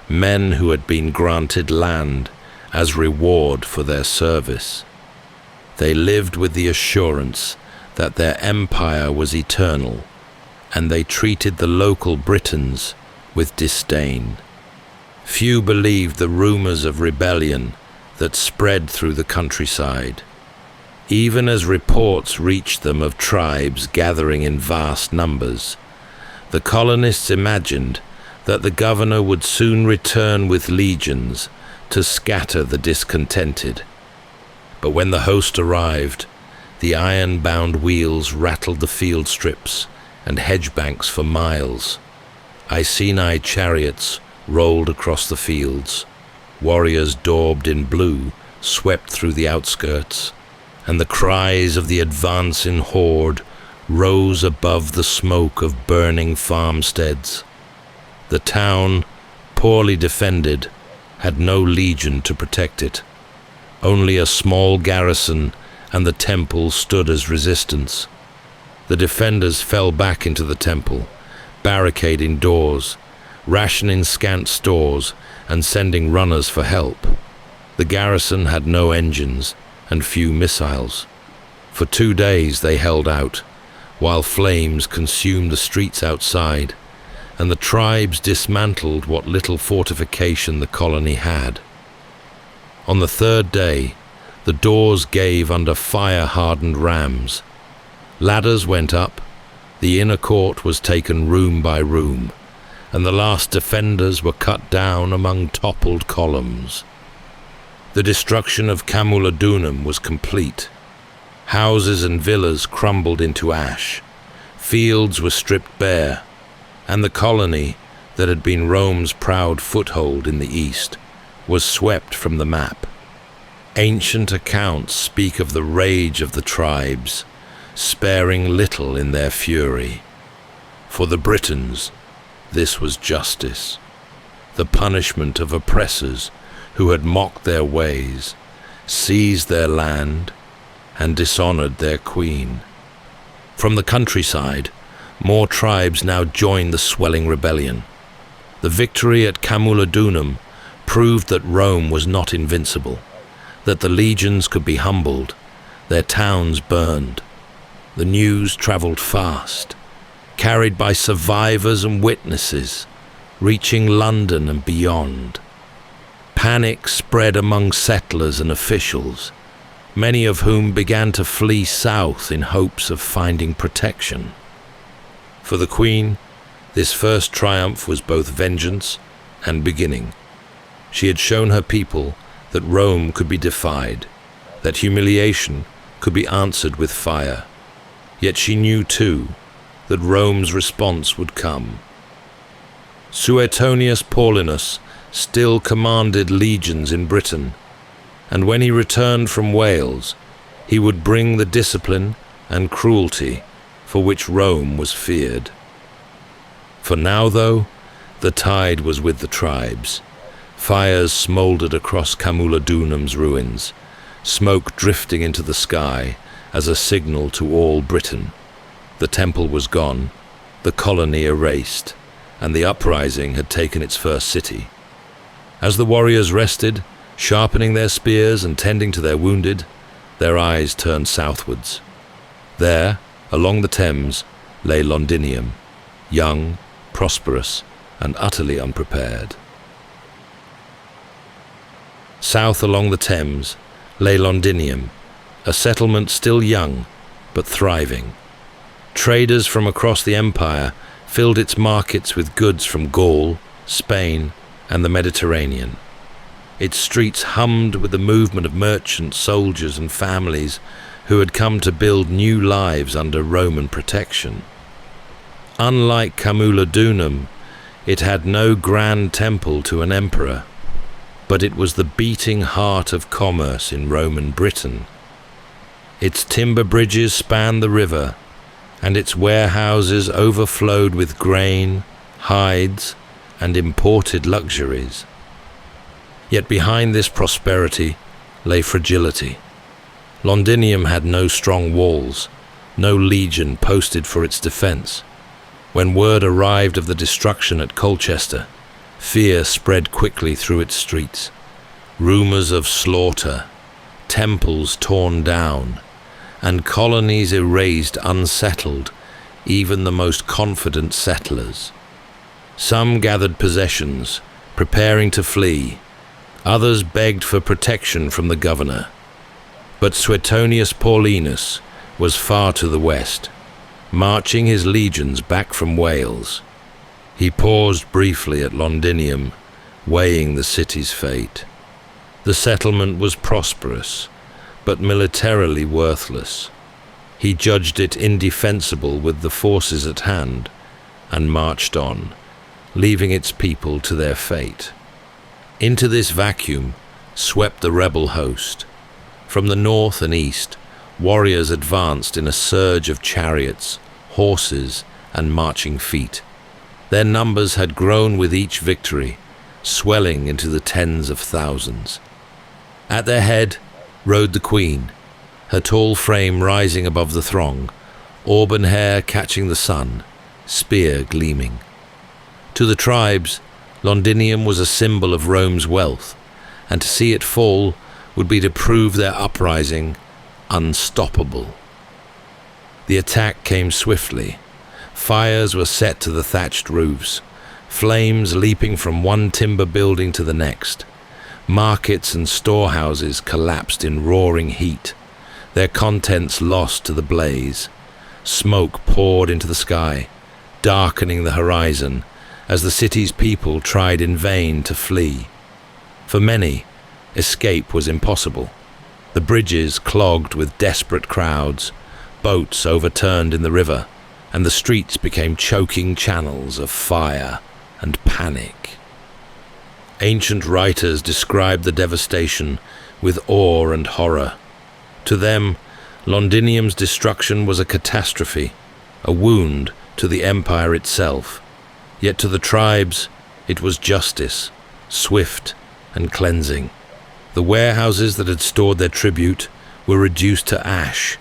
[SPEAKER 1] men who had been granted land as reward for their service. They lived with the assurance that their empire was eternal, and they treated the local Britons with disdain. Few believed the rumors of rebellion that spread through the countryside. Even as reports reached them of tribes gathering in vast numbers, the colonists imagined that the governor would soon return with legions to scatter the discontented. But when the host arrived, the iron-bound wheels rattled the field strips and hedge banks for miles. Iceni chariots rolled across the fields. Warriors daubed in blue swept through the outskirts, and the cries of the advancing horde rose above the smoke of burning farmsteads. The town, poorly defended, had no legion to protect it. Only a small garrison and the temple stood as resistance. The defenders fell back into the temple, barricading doors, rationing scant stores, and sending runners for help. The garrison had no engines and few missiles. For 2 days they held out, while flames consumed the streets outside, and the tribes dismantled what little fortification the colony had. On the 3rd day, the doors gave under fire-hardened rams. Ladders went up, the inner court was taken room by room, and the last defenders were cut down among toppled columns. The destruction of Camulodunum was complete. Houses and villas crumbled into ash, fields were stripped bare, and the colony that had been Rome's proud foothold in the east was swept from the map. Ancient accounts speak of the rage of the tribes, sparing little in their fury. For the Britons, this was justice, the punishment of oppressors who had mocked their ways, seized their land, and dishonored their queen. From the countryside, more tribes now joined the swelling rebellion. The victory at Camulodunum proved that Rome was not invincible, that the legions could be humbled, their towns burned. The news traveled fast, carried by survivors and witnesses, reaching London and beyond. Panic spread among settlers and officials, many of whom began to flee south in hopes of finding protection. For the Queen, this first triumph was both vengeance and beginning. She had shown her people that Rome could be defied, that humiliation could be answered with fire. Yet she knew too that Rome's response would come. Suetonius Paulinus still commanded legions in Britain, and when he returned from Wales, he would bring the discipline and cruelty for which Rome was feared. For now, though, the tide was with the tribes. Fires smouldered across Camulodunum's ruins, smoke drifting into the sky as a signal to all Britain. The temple was gone, the colony erased, and the uprising had taken its first city. As the warriors rested, sharpening their spears and tending to their wounded, their eyes turned southwards. There, along the Thames, lay Londinium, young, prosperous, and utterly unprepared. South along the Thames, lay Londinium, a settlement still young but thriving. Traders from across the empire filled its markets with goods from Gaul, Spain, and the Mediterranean. Its streets hummed with the movement of merchants, soldiers, and families who had come to build new lives under Roman protection. Unlike Camulodunum, it had no grand temple to an emperor, but it was the beating heart of commerce in Roman Britain. Its timber bridges spanned the river, and its warehouses overflowed with grain, hides, and imported luxuries. Yet behind this prosperity lay fragility. Londinium had no strong walls, no legion posted for its defense. When word arrived of the destruction at Colchester, fear spread quickly through its streets. Rumors of slaughter, temples torn down, and colonies erased unsettled even the most confident settlers. Some gathered possessions, preparing to flee. Others begged for protection from the governor. But Suetonius Paulinus was far to the west, marching his legions back from Wales. He paused briefly at Londinium, weighing the city's fate. The settlement was prosperous, but militarily worthless. He judged it indefensible with the forces at hand, and marched on, leaving its people to their fate. Into this vacuum swept the rebel host. From the north and east, warriors advanced in a surge of chariots, horses, and marching feet. Their numbers had grown with each victory, swelling into the tens of thousands. At their head rode the queen, her tall frame rising above the throng, auburn hair catching the sun, spear gleaming. To the tribes, Londinium was a symbol of Rome's wealth, and to see it fall would be to prove their uprising unstoppable. The attack came swiftly. Fires were set to the thatched roofs, flames leaping from one timber building to the next. Markets and storehouses collapsed in roaring heat, their contents lost to the blaze. Smoke poured into the sky, darkening the horizon, as the city's people tried in vain to flee. For many, escape was impossible. The bridges clogged with desperate crowds, boats overturned in the river, and the streets became choking channels of fire and panic. Ancient writers described the devastation with awe and horror. To them, Londinium's destruction was a catastrophe, a wound to the empire itself. Yet to the tribes, it was justice, swift and cleansing. The warehouses that had stored their tribute were reduced to ash,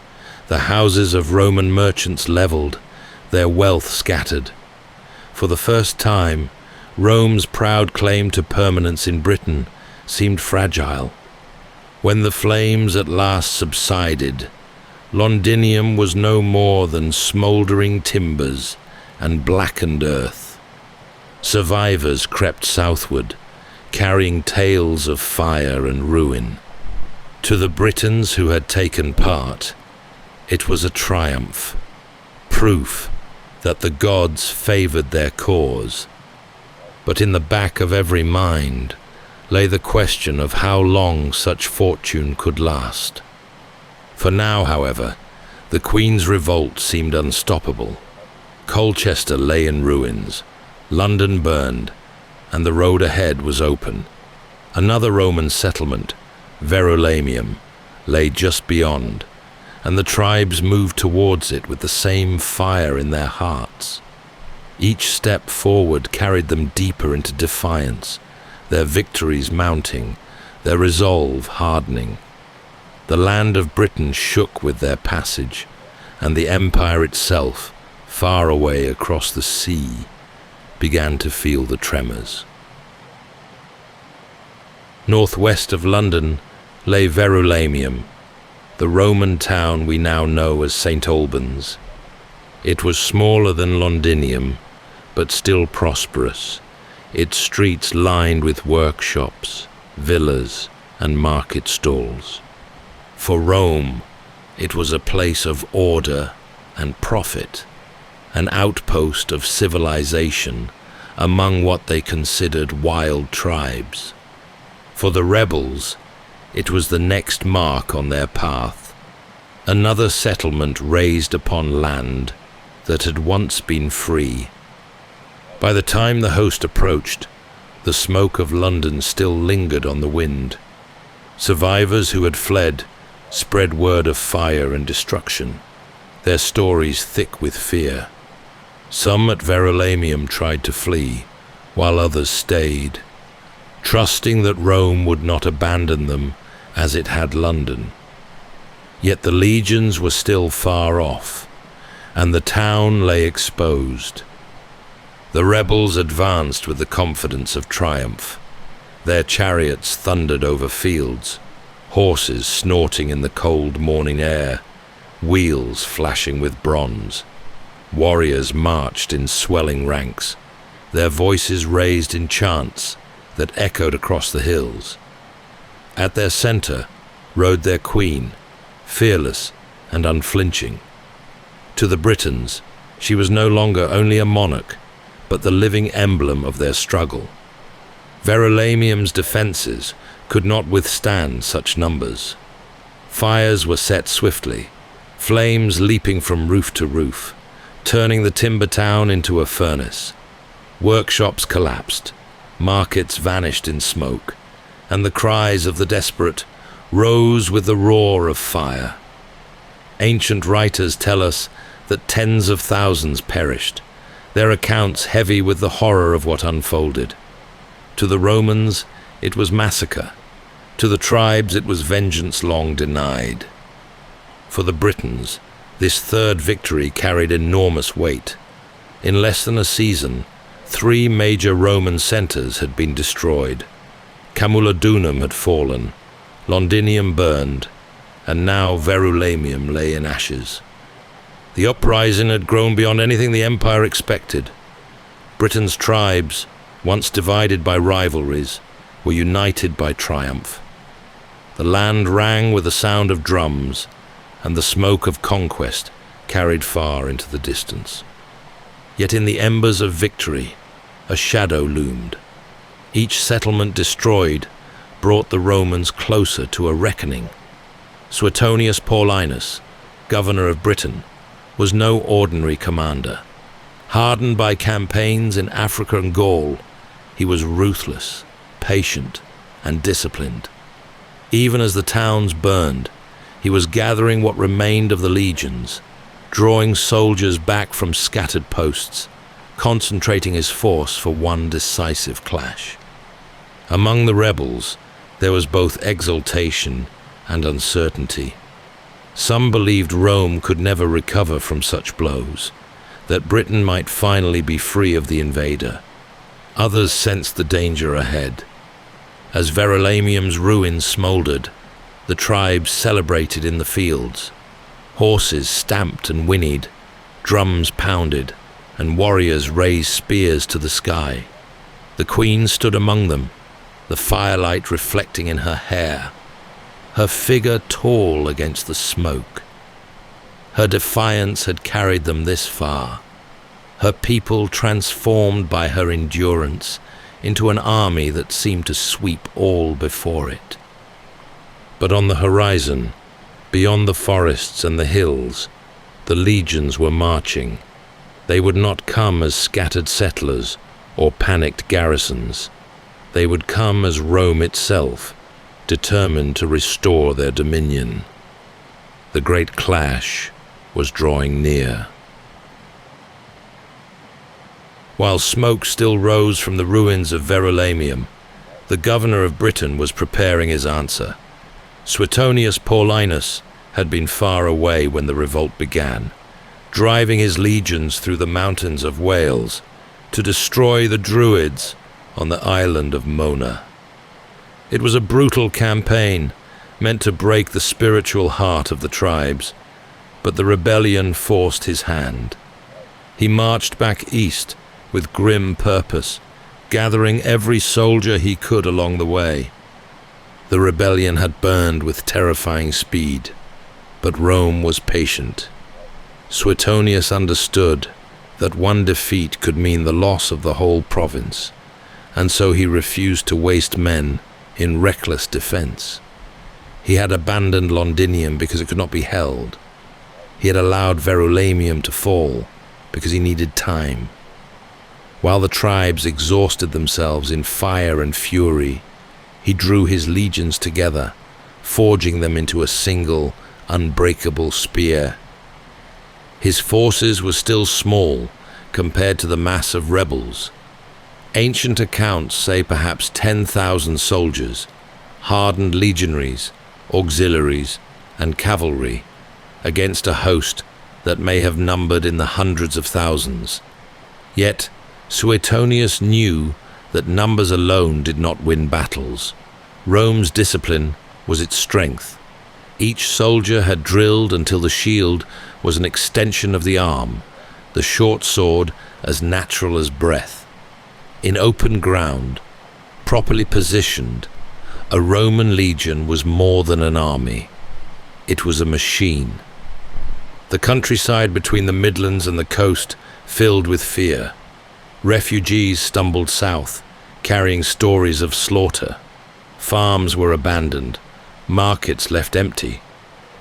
[SPEAKER 1] the houses of Roman merchants leveled, their wealth scattered. For the first time, Rome's proud claim to permanence in Britain seemed fragile. When the flames at last subsided, Londinium was no more than smouldering timbers and blackened earth. Survivors crept southward, carrying tales of fire and ruin. To the Britons who had taken part, it was a triumph, proof that the gods favored their cause. But in the back of every mind lay the question of how long such fortune could last. For now, however, the Queen's revolt seemed unstoppable. Colchester lay in ruins, London burned, and the road ahead was open. Another Roman settlement, Verulamium, lay just beyond, and the tribes moved towards it with the same fire in their hearts. Each step forward carried them deeper into defiance, their victories mounting, their resolve hardening. The land of Britain shook with their passage, and the empire itself, far away across the sea, began to feel the tremors. Northwest of London lay Verulamium, the Roman town we now know as St. Albans. It was smaller than Londinium, but still prosperous, its streets lined with workshops, villas, and market stalls. For Rome, it was a place of order and profit, an outpost of civilization among what they considered wild tribes. For the rebels, it was the next mark on their path, another settlement raised upon land that had once been free. By the time the host approached, the smoke of London still lingered on the wind. Survivors who had fled spread word of fire and destruction, their stories thick with fear. Some at Verulamium tried to flee, while others stayed, trusting that Rome would not abandon them as it had London. Yet the legions were still far off, and the town lay exposed. The rebels advanced with the confidence of triumph. Their chariots thundered over fields, horses snorting in the cold morning air, wheels flashing with bronze. Warriors marched in swelling ranks, their voices raised in chants that echoed across the hills. At their center rode their queen, fearless and unflinching. To the Britons, she was no longer only a monarch, but the living emblem of their struggle. Verulamium's defenses could not withstand such numbers. Fires were set swiftly, flames leaping from roof to roof, turning the timber town into a furnace. Workshops collapsed, markets vanished in smoke, and the cries of the desperate rose with the roar of fire. Ancient writers tell us that tens of thousands perished, their accounts heavy with the horror of what unfolded. To the Romans, it was massacre. To the tribes, it was vengeance long denied. For the Britons, this third victory carried enormous weight. In less than a season, 3 major Roman centers had been destroyed. Camulodunum had fallen, Londinium burned, and now Verulamium lay in ashes. The uprising had grown beyond anything the empire expected. Britain's tribes, once divided by rivalries, were united by triumph. The land rang with the sound of drums, and the smoke of conquest carried far into the distance. Yet in the embers of victory, a shadow loomed. Each settlement destroyed brought the Romans closer to a reckoning. Suetonius Paulinus, governor of Britain, was no ordinary commander. Hardened by campaigns in Africa and Gaul, he was ruthless, patient, and disciplined. Even as the towns burned, he was gathering what remained of the legions, drawing soldiers back from scattered posts, concentrating his force for one decisive clash. Among the rebels, there was both exultation and uncertainty. Some believed Rome could never recover from such blows, that Britain might finally be free of the invader. Others sensed the danger ahead. As Verulamium's ruins smoldered, the tribes celebrated in the fields. Horses stamped and whinnied, drums pounded, and warriors raised spears to the sky. The queen stood among them, the firelight reflecting in her hair, her figure tall against the smoke. Her defiance had carried them this far, her people transformed by her endurance into an army that seemed to sweep all before it. But on the horizon, beyond the forests and the hills, the legions were marching. They would not come as scattered settlers or panicked garrisons. They would come as Rome itself, determined to restore their dominion. The great clash was drawing near. While smoke still rose from the ruins of Verulamium, the governor of Britain was preparing his answer. Suetonius Paulinus had been far away when the revolt began, driving his legions through the mountains of Wales to destroy the Druids on the island of Mona. It was a brutal campaign, meant to break the spiritual heart of the tribes, but the rebellion forced his hand. He marched back east with grim purpose, gathering every soldier he could along the way. The rebellion had burned with terrifying speed, but Rome was patient. Suetonius understood that one defeat could mean the loss of the whole province, and so he refused to waste men in reckless defense. He had abandoned Londinium because it could not be held. He had allowed Verulamium to fall because he needed time. While the tribes exhausted themselves in fire and fury, he drew his legions together, forging them into a single, unbreakable spear. His forces were still small compared to the mass of rebels. Ancient accounts say perhaps 10,000 soldiers, hardened legionaries, auxiliaries, and cavalry, against a host that may have numbered in the hundreds of thousands. Yet Suetonius knew that numbers alone did not win battles. Rome's discipline was its strength. Each soldier had drilled until the shield was an extension of the arm, the short sword as natural as breath. In open ground, properly positioned, a Roman legion was more than an army. It was a machine. The countryside between the Midlands and the coast filled with fear. Refugees stumbled south, carrying stories of slaughter. Farms were abandoned, markets left empty.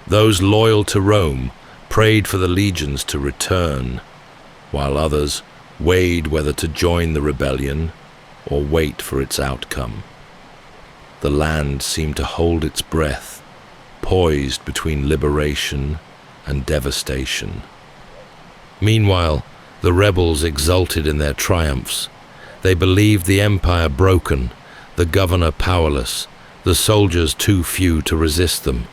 [SPEAKER 1] Those loyal to Rome prayed for the legions to return, while others weighed whether to join the rebellion or wait for its outcome. The land seemed to hold its breath, poised between liberation and devastation. Meanwhile, the rebels exulted in their triumphs. They believed the empire broken, the governor powerless, the soldiers too few to resist them.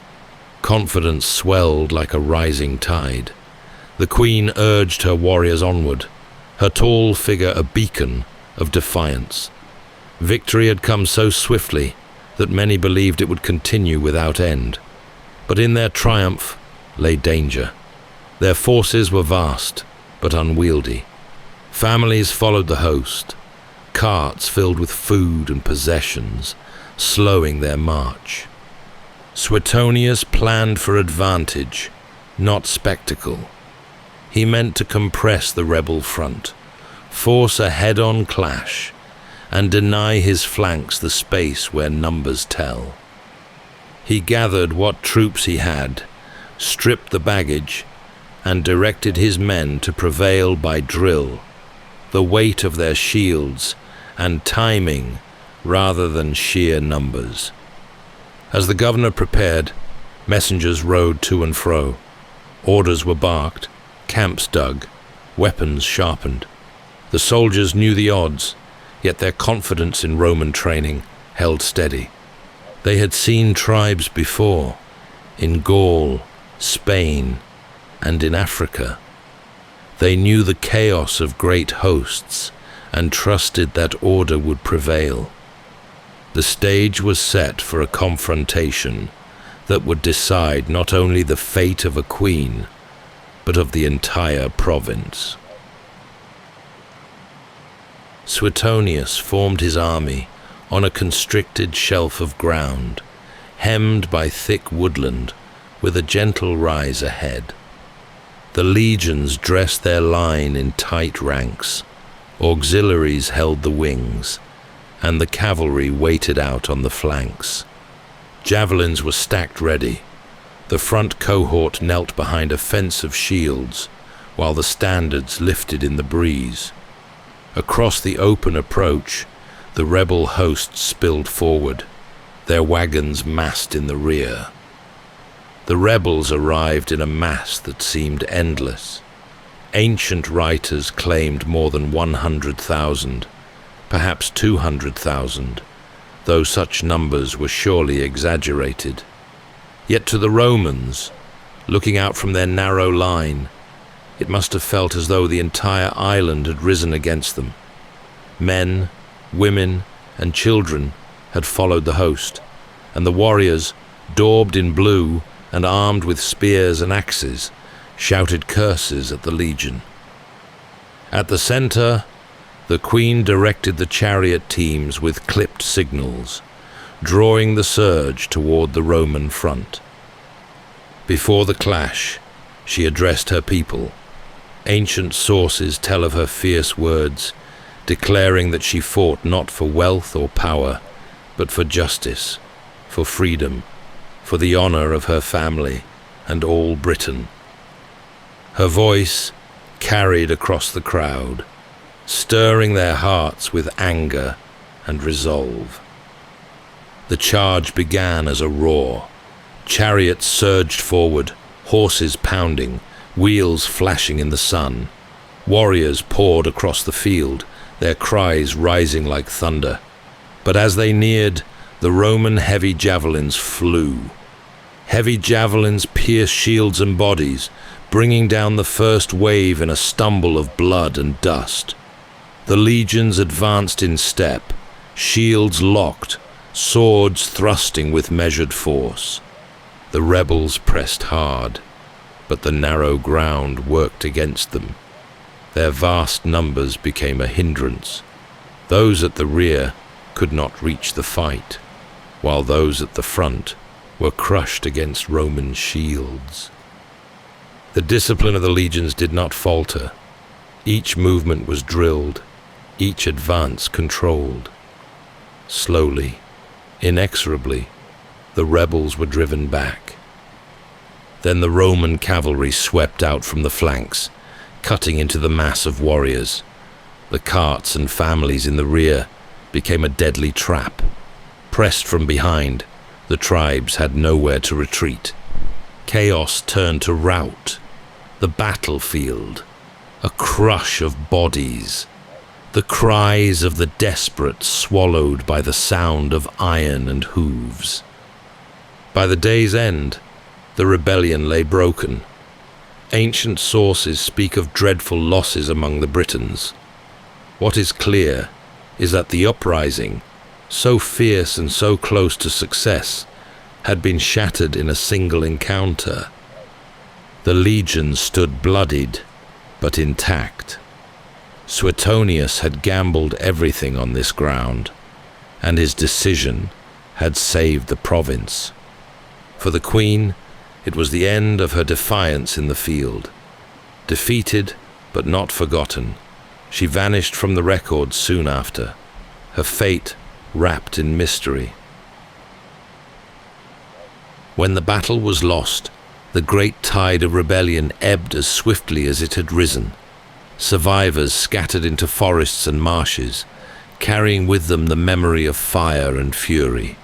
[SPEAKER 1] Confidence swelled like a rising tide. The queen urged her warriors onward, her tall figure a beacon of defiance. Victory had come so swiftly that many believed it would continue without end. But in their triumph lay danger. Their forces were vast, but unwieldy. Families followed the host, carts filled with food and possessions, slowing their march. Suetonius planned for advantage, not spectacle. He meant to compress the rebel front, force a head-on clash, and deny his flanks the space where numbers tell. He gathered what troops he had, stripped the baggage, and directed his men to prevail by drill, the weight of their shields, and timing rather than sheer numbers. As the governor prepared, messengers rode to and fro. Orders were barked, camps dug, weapons sharpened. The soldiers knew the odds, yet their confidence in Roman training held steady. They had seen tribes before, in Gaul, Spain, and in Africa. They knew the chaos of great hosts and trusted that order would prevail. The stage was set for a confrontation that would decide not only the fate of a queen, but of the entire province. Suetonius formed his army on a constricted shelf of ground, hemmed by thick woodland, with a gentle rise ahead. The legions dressed their line in tight ranks, auxiliaries held the wings, and the cavalry waited out on the flanks. Javelins were stacked ready. The front cohort knelt behind a fence of shields, while the standards lifted in the breeze. Across the open approach, the rebel host spilled forward, their wagons massed in the rear. The rebels arrived in a mass that seemed endless. Ancient writers claimed more than 100,000, perhaps 200,000, though such numbers were surely exaggerated. Yet to the Romans, looking out from their narrow line, it must have felt as though the entire island had risen against them. Men, women, and children had followed the host, and the warriors, daubed in blue and armed with spears and axes, shouted curses at the legion. At the center, the queen directed the chariot teams with clipped signals. drawing the surge toward the Roman front. Before the clash, she addressed her people. Ancient sources tell of her fierce words, declaring that she fought not for wealth or power, but for justice, for freedom, for the honor of her family and all Britain. Her voice carried across the crowd, stirring their hearts with anger and resolve. The charge began as a roar. Chariots surged forward, horses pounding, wheels flashing in the sun. Warriors poured across the field, their cries rising like thunder. But as they neared, the Roman heavy javelins flew. Heavy javelins pierced shields and bodies, bringing down the first wave in a stumble of blood and dust. The legions advanced in step, shields locked, swords thrusting with measured force. The rebels pressed hard, but the narrow ground worked against them. Their vast numbers became a hindrance. Those at the rear could not reach the fight, while those at the front were crushed against Roman shields. The discipline of the legions did not falter. Each movement was drilled, each advance controlled. Slowly, inexorably, the rebels were driven back. Then the Roman cavalry swept out from the flanks, cutting into the mass of warriors. The carts and families in the rear became a deadly trap. Pressed from behind, the tribes had nowhere to retreat. Chaos turned to rout. The battlefield, a crush of bodies. The cries of the desperate swallowed by the sound of iron and hooves. By the day's end, the rebellion lay broken. Ancient sources speak of dreadful losses among the Britons. What is clear is that the uprising, so fierce and so close to success, had been shattered in a single encounter. The legions stood bloodied, but intact. Suetonius had gambled everything on this ground, and his decision had saved the province. For the Queen, it was the end of her defiance in the field. Defeated, but not forgotten, she vanished from the records soon after, her fate wrapped in mystery. When the battle was lost, the great tide of rebellion ebbed as swiftly as it had risen. Survivors scattered into forests and marshes, carrying with them the memory of fire and fury.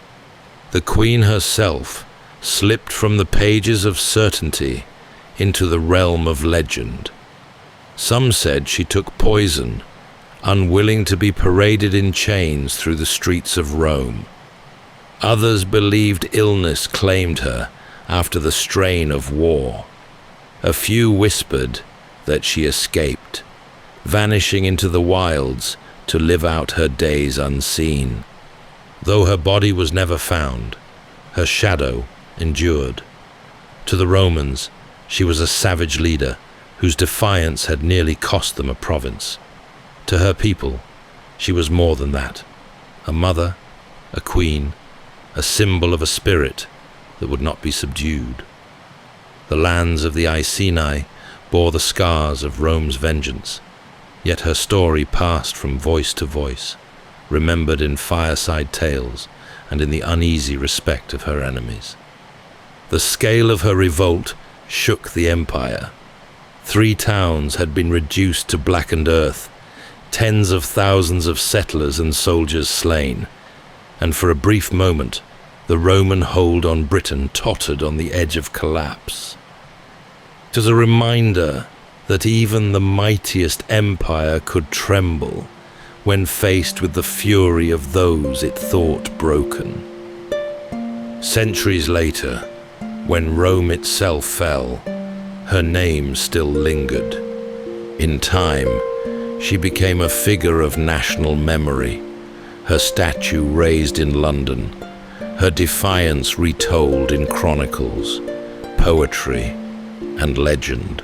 [SPEAKER 1] The Queen herself slipped from the pages of certainty into the realm of legend. Some said she took poison, unwilling to be paraded in chains through the streets of Rome. Others believed illness claimed her after the strain of war. A few whispered that she escaped, vanishing into the wilds to live out her days unseen. Though her body was never found, her shadow endured. To the Romans, she was a savage leader whose defiance had nearly cost them a province. To her people, she was more than that: a mother, a queen, a symbol of a spirit that would not be subdued. The lands of the Iceni bore the scars of Rome's vengeance, yet her story passed from voice to voice, remembered in fireside tales and in the uneasy respect of her enemies. The scale of her revolt shook the empire. 3 towns had been reduced to blackened earth, tens of thousands of settlers and soldiers slain, and for a brief moment, the Roman hold on Britain tottered on the edge of collapse. It was a reminder that even the mightiest empire could tremble when faced with the fury of those it thought broken. Centuries later, when Rome itself fell, her name still lingered. In time, she became a figure of national memory, her statue raised in London, her defiance retold in chronicles, poetry, and legend.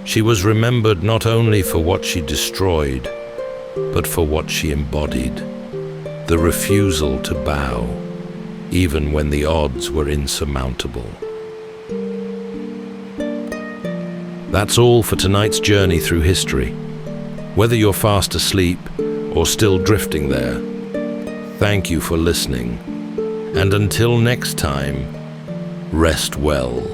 [SPEAKER 1] She was remembered not only for what she destroyed, but for what she embodied: the refusal to bow, even when the odds were insurmountable. That's all for tonight's journey through history. Whether you're fast asleep or still drifting there, thank you for listening. And until next time, rest well.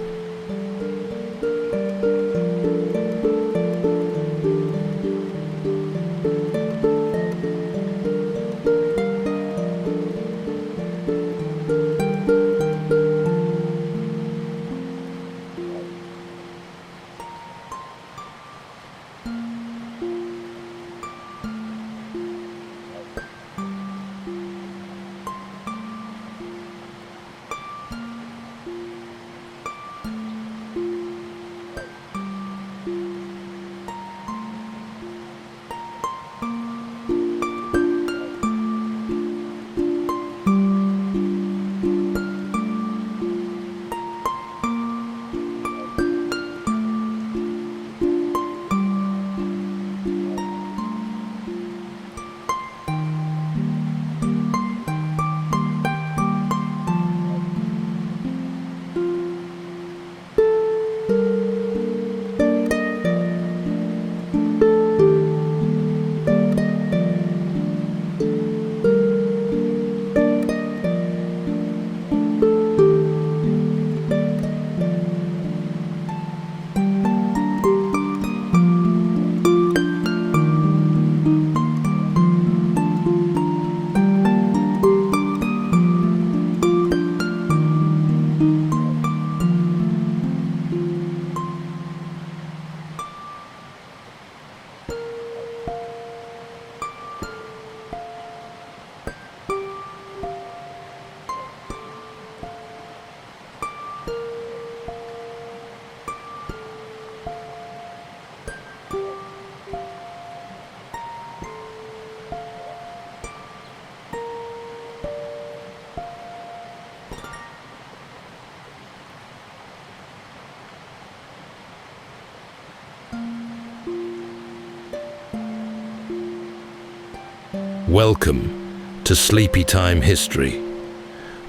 [SPEAKER 1] Welcome to Sleepytime History.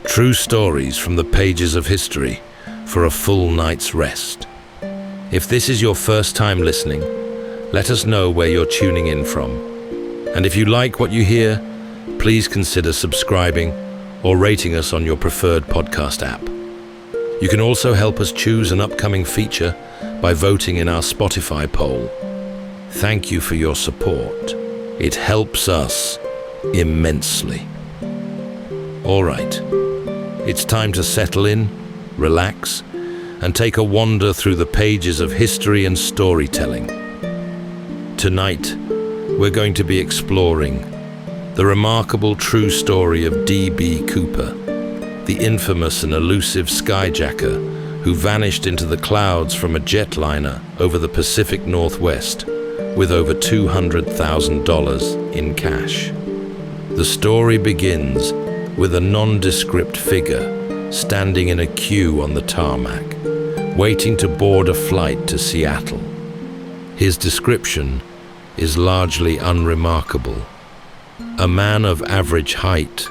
[SPEAKER 1] True stories from the pages of history for a full night's rest. If this is your first time listening, let us know where you're tuning in from. And if you like what you hear, please consider subscribing or rating us on your preferred podcast app. You can also help us choose an upcoming feature by voting in our Spotify poll. Thank you for your support. It helps us immensely. All right, it's time to settle in, relax, and take a wander through the pages of history and storytelling. Tonight, we're going to be exploring the remarkable true story of D.B. Cooper, the infamous and elusive skyjacker who vanished into the clouds from a jetliner over the Pacific Northwest with over $200,000 in cash. The story begins with a nondescript figure standing in a queue on the tarmac, waiting to board a flight to Seattle. His description is largely unremarkable. A man of average height,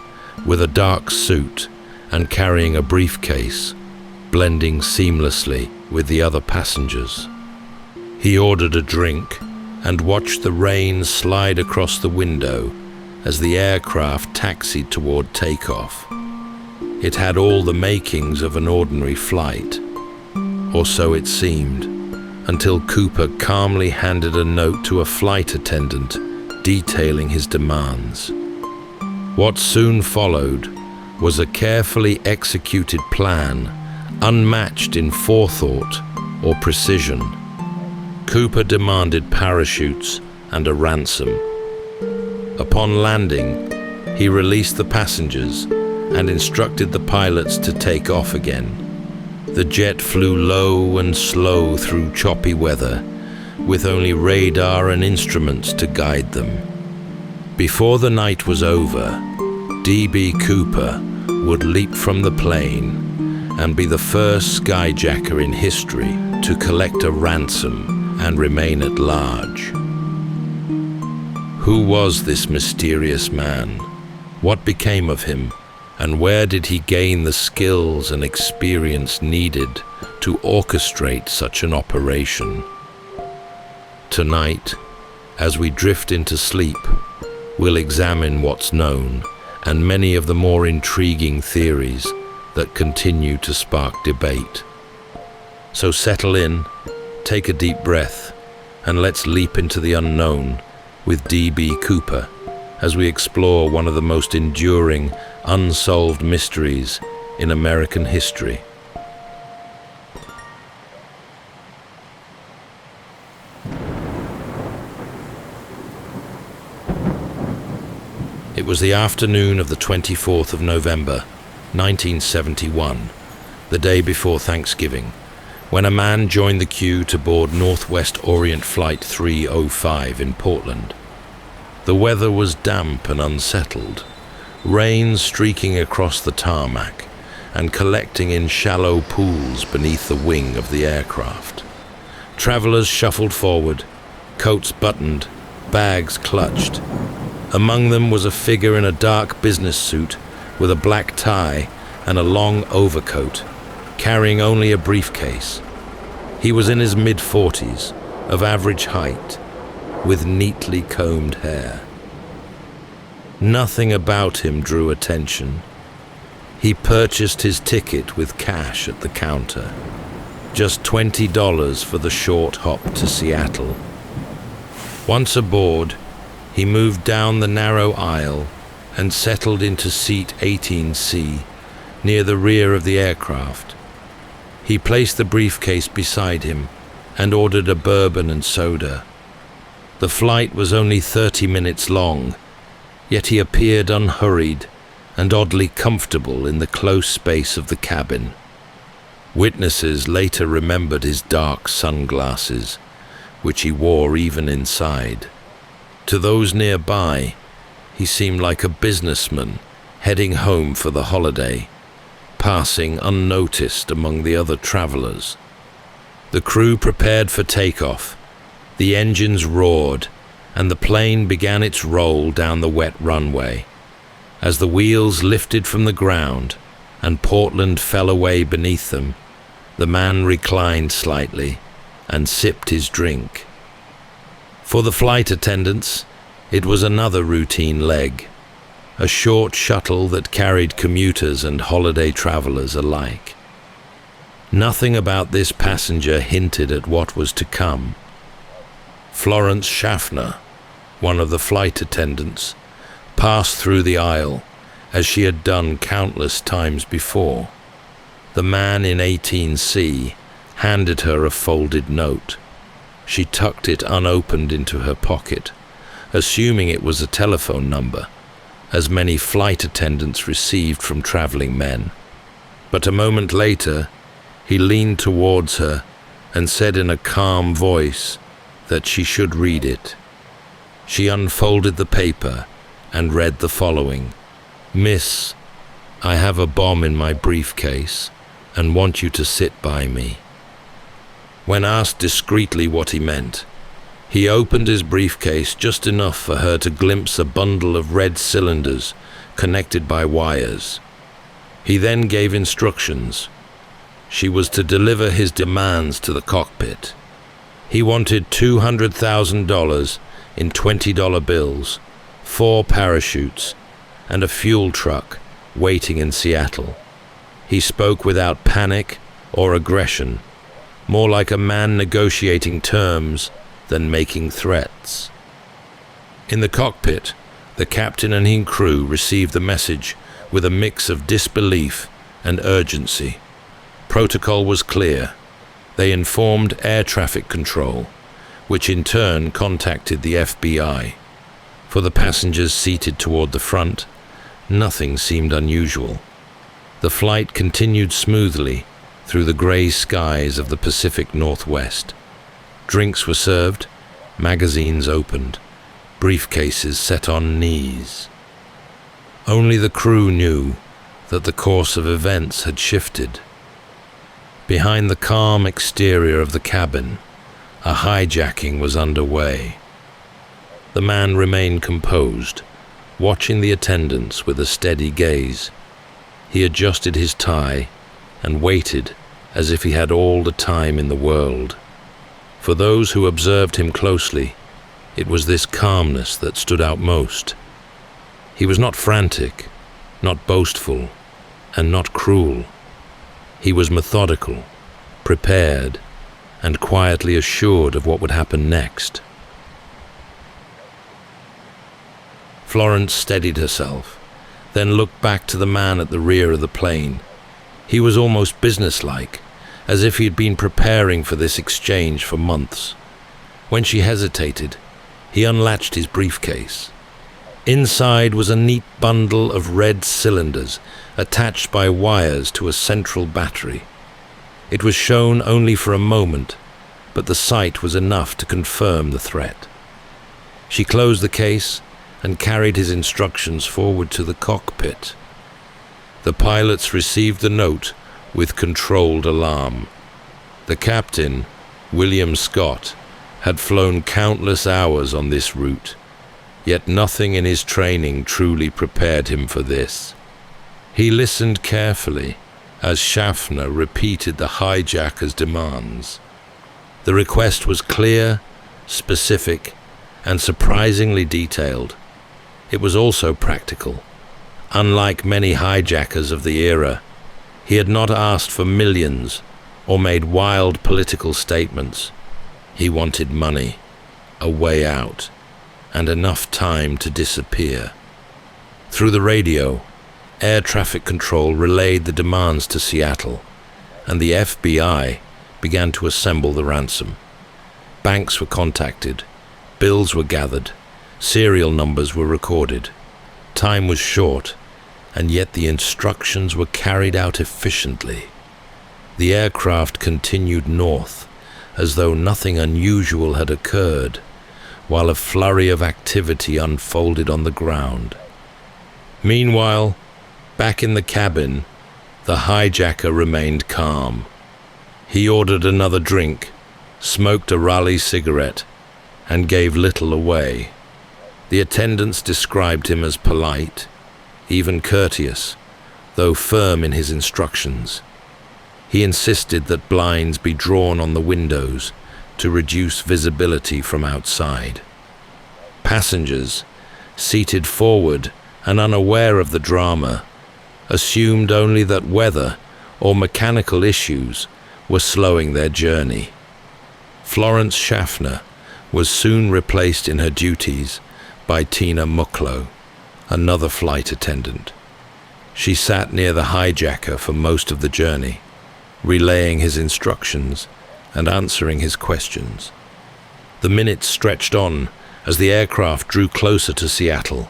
[SPEAKER 1] with a dark suit and carrying a briefcase, blending seamlessly with the other passengers. He ordered a drink and watched the rain slide across the window as the aircraft taxied toward takeoff. It had all the makings of an ordinary flight, or so it seemed, until Cooper calmly handed a note to a flight attendant detailing his demands. What soon followed was a carefully executed plan, unmatched in forethought or precision. Cooper demanded parachutes and a ransom. Upon landing, he released the passengers and instructed the pilots to take off again. The jet flew low and slow through choppy weather, with only radar and instruments to guide them. Before the night was over, D.B. Cooper would leap from the plane and be the first skyjacker in history to collect a ransom and remain at large. Who was this mysterious man? What became of him? And where did he gain the skills and experience needed to orchestrate such an operation? Tonight, as we drift into sleep, we'll examine what's known and many of the more intriguing theories that continue to spark debate. So settle in, take a deep breath, and let's leap into the unknown with D.B. Cooper as we explore one of the most enduring, unsolved mysteries in American history. It was the afternoon of the 24th of November, 1971, the day before Thanksgiving, when a man joined the queue to board Northwest Orient Flight 305 in Portland. The weather was damp and unsettled, rain streaking across the tarmac and collecting in shallow pools beneath the wing of the aircraft. Travelers shuffled forward, coats buttoned, bags clutched. Among them was a figure in a dark business suit with a black tie and a long overcoat, carrying only a briefcase. He was in his mid-40s, of average height, with neatly combed hair. Nothing about him drew attention. He purchased his ticket with cash at the counter, just $20 for the short hop to Seattle. Once aboard, he moved down the narrow aisle and settled into seat 18C, near the rear of the aircraft. He placed the briefcase beside him and ordered a bourbon and soda. The flight was only 30 minutes long, yet he appeared unhurried and oddly comfortable in the close space of the cabin. Witnesses later remembered his dark sunglasses, which he wore even inside. To those nearby, he seemed like a businessman heading home for the holiday, passing unnoticed among the other travelers. The crew prepared for takeoff. The engines roared, and the plane began its roll down the wet runway. As the wheels lifted from the ground and Portland fell away beneath them, the man reclined slightly and sipped his drink. For the flight attendants, it was another routine leg, a short shuttle that carried commuters and holiday travelers alike. Nothing about this passenger hinted at what was to come. Florence Schaffner, one of the flight attendants, passed through the aisle as she had done countless times before. The man in 18C handed her a folded note. She tucked it unopened into her pocket, assuming it was a telephone number, as many flight attendants received from traveling men. But a moment later, he leaned towards her and said in a calm voice that she should read it. She unfolded the paper and read the following: "Miss, I have a bomb in my briefcase and want you to sit by me." When asked discreetly what he meant, he opened his briefcase just enough for her to glimpse a bundle of red cylinders connected by wires. He then gave instructions. She was to deliver his demands to the cockpit. He wanted $200,000 in $20 bills, 4 parachutes, and a fuel truck waiting in Seattle. He spoke without panic or aggression, more like a man negotiating terms than making threats. In the cockpit, the captain and his crew received the message with a mix of disbelief and urgency. Protocol was clear. They informed air traffic control, which in turn contacted the FBI. For the passengers seated toward the front, nothing seemed unusual. The flight continued smoothly through the gray skies of the Pacific Northwest. Drinks were served, magazines opened, briefcases set on knees. Only the crew knew that the course of events had shifted. Behind the calm exterior of the cabin, a hijacking was underway. The man remained composed, watching the attendants with a steady gaze. He adjusted his tie and waited as if he had all the time in the world. For those who observed him closely, it was this calmness that stood out most. He was not frantic, not boastful, and not cruel. He was methodical, prepared, and quietly assured of what would happen next. Florence steadied herself, then looked back to the man at the rear of the plane. He was almost businesslike, as if he had been preparing for this exchange for months. When she hesitated, he unlatched his briefcase. Inside was a neat bundle of red cylinders attached by wires to a central battery. It was shown only for a moment, but the sight was enough to confirm the threat. She closed the case and carried his instructions forward to the cockpit. The pilots received the note with controlled alarm. The captain, William Scott, had flown countless hours on this route, yet nothing in his training truly prepared him for this. He listened carefully as Schaffner repeated the hijacker's demands. The request was clear, specific, and surprisingly detailed. It was also practical. Unlike many hijackers of the era, he had not asked for millions or made wild political statements. He wanted money, a way out, and enough time to disappear. Through the radio, air traffic control relayed the demands to Seattle, and the FBI began to assemble the ransom. Banks were contacted, bills were gathered, serial numbers were recorded. Time was short, and yet the instructions were carried out efficiently. The aircraft continued north, as though nothing unusual had occurred, while a flurry of activity unfolded on the ground. Meanwhile, back in the cabin, the hijacker remained calm. He ordered another drink, smoked a Raleigh cigarette, and gave little away. The attendants described him as polite, even courteous, though firm in his instructions. He insisted that blinds be drawn on the windows to reduce visibility from outside. Passengers, seated forward and unaware of the drama, assumed only that weather or mechanical issues were slowing their journey. Florence Schaffner was soon replaced in her duties by Tina Mucklow, another flight attendant. She sat near the hijacker for most of the journey, relaying his instructions and answering his questions. The minutes stretched on as the aircraft drew closer to Seattle.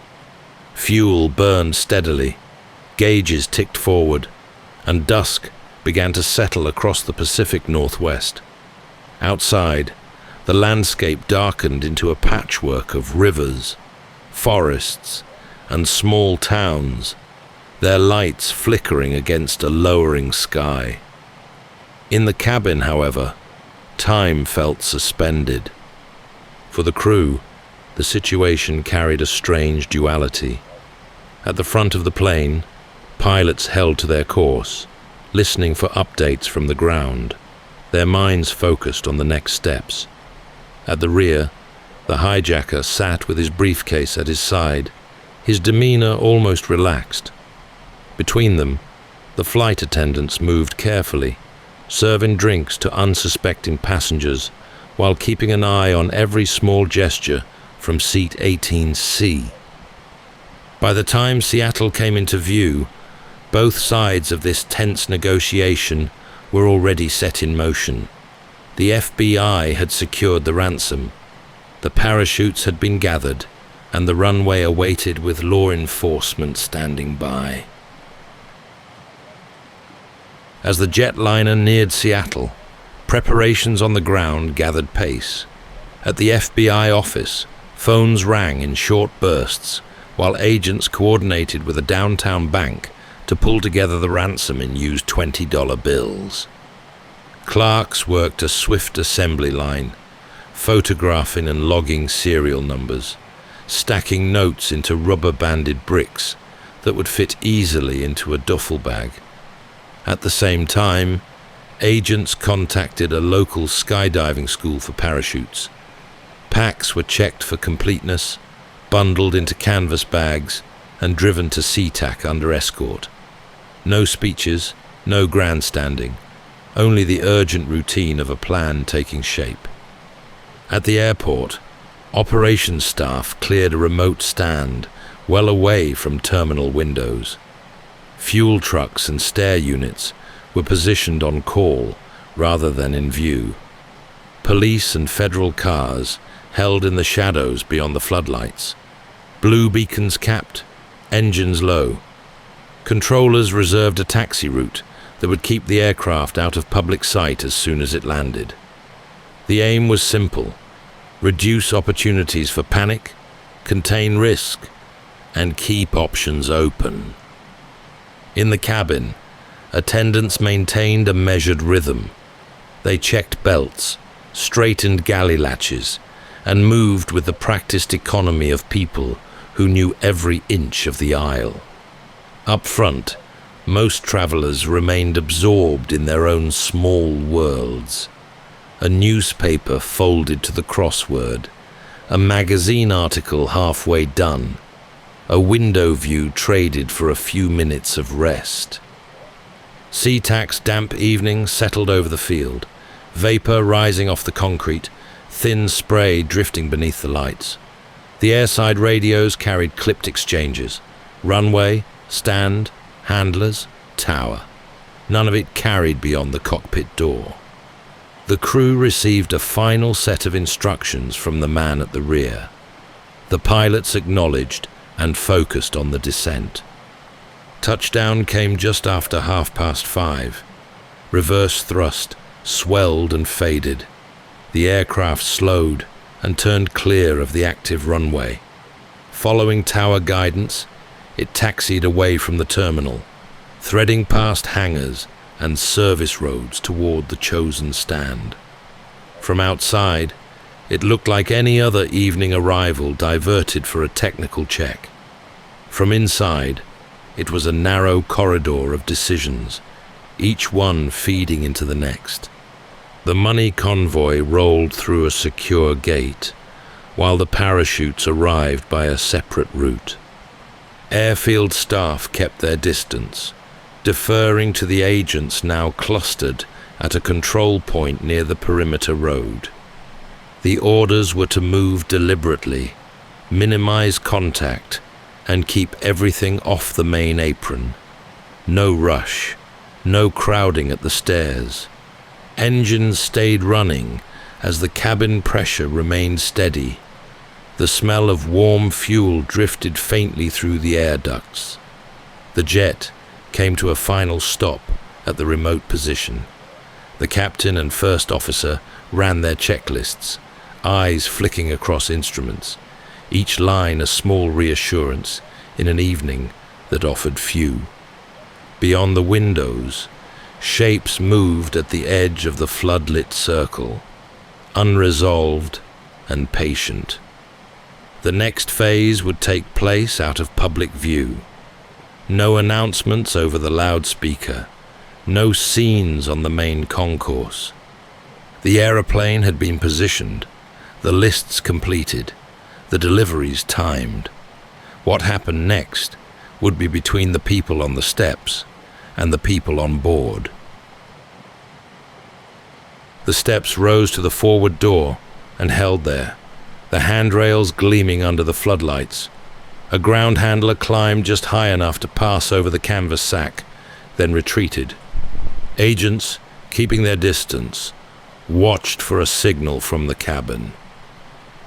[SPEAKER 1] Fuel burned steadily, gauges ticked forward, and dusk began to settle across the Pacific Northwest. Outside, the landscape darkened into a patchwork of rivers, forests, and small towns, their lights flickering against a lowering sky. In the cabin, however, time felt suspended. For the crew, the situation carried a strange duality. At the front of the plane, pilots held to their course, listening for updates from the ground, their minds focused on the next steps. At the rear, the hijacker sat with his briefcase at his side, his demeanor almost relaxed. Between them, the flight attendants moved carefully, serving drinks to unsuspecting passengers while keeping an eye on every small gesture from seat 18C. By the time Seattle came into view, both sides of this tense negotiation were already set in motion. The FBI had secured the ransom, the parachutes had been gathered, and the runway awaited with law enforcement standing by. As the jetliner neared Seattle, preparations on the ground gathered pace. At the FBI office, phones rang in short bursts, while agents coordinated with a downtown bank to pull together the ransom and use $20 bills. Clerks worked a swift assembly line, photographing and logging serial numbers, stacking notes into rubber-banded bricks that would fit easily into a duffel bag. At the same time, agents contacted a local skydiving school for parachutes. Packs were checked for completeness, bundled into canvas bags, and driven to SeaTac under escort. No speeches, no grandstanding, only the urgent routine of a plan taking shape. At the airport, operations staff cleared a remote stand well away from terminal windows. Fuel trucks and stair units were positioned on call rather than in view. Police and federal cars held in the shadows beyond the floodlights. Blue beacons capped, engines low. Controllers reserved a taxi route that would keep the aircraft out of public sight as soon as it landed. The aim was simple: reduce opportunities for panic, contain risk, and keep options open. In the cabin, attendants maintained a measured rhythm. They checked belts, straightened galley latches, and moved with the practiced economy of people who knew every inch of the aisle. Up front, most travelers remained absorbed in their own small worlds. A newspaper folded to the crossword, a magazine article halfway done, a window view traded for a few minutes of rest. SeaTac's damp evening settled over the field, vapor rising off the concrete, thin spray drifting beneath the lights. The airside radios carried clipped exchanges: runway, stand, handlers, tower. None of it carried beyond the cockpit door. The crew received a final set of instructions from the man at the rear. The pilots acknowledged and focused on the descent. Touchdown came just after 5:30. Reverse thrust swelled and faded. The aircraft slowed and turned clear of the active runway. Following tower guidance, it taxied away from the terminal, threading past hangars and service roads toward the chosen stand. From outside, it looked like any other evening arrival diverted for a technical check. From inside, it was a narrow corridor of decisions, each one feeding into the next. The money convoy rolled through a secure gate, while the parachutes arrived by a separate route. Airfield staff kept their distance, deferring to the agents now clustered at a control point near the perimeter road. The orders were to move deliberately, minimize contact, and keep everything off the main apron. No rush, no crowding at the stairs. Engines stayed running as the cabin pressure remained steady. The smell of warm fuel drifted faintly through the air ducts. The jet came to a final stop at the remote position. The captain and first officer ran their checklists, eyes flicking across instruments, each line a small reassurance in an evening that offered few. Beyond the windows, shapes moved at the edge of the floodlit circle, unresolved and patient. The next phase would take place out of public view. No announcements over the loudspeaker, no scenes on the main concourse. The aeroplane had been positioned, the lists completed, the deliveries timed. What happened next would be between the people on the steps and the people on board. The steps rose to the forward door and held there, the handrails gleaming under the floodlights. A ground handler climbed just high enough to pass over the canvas sack, then retreated. Agents, keeping their distance, watched for a signal from the cabin.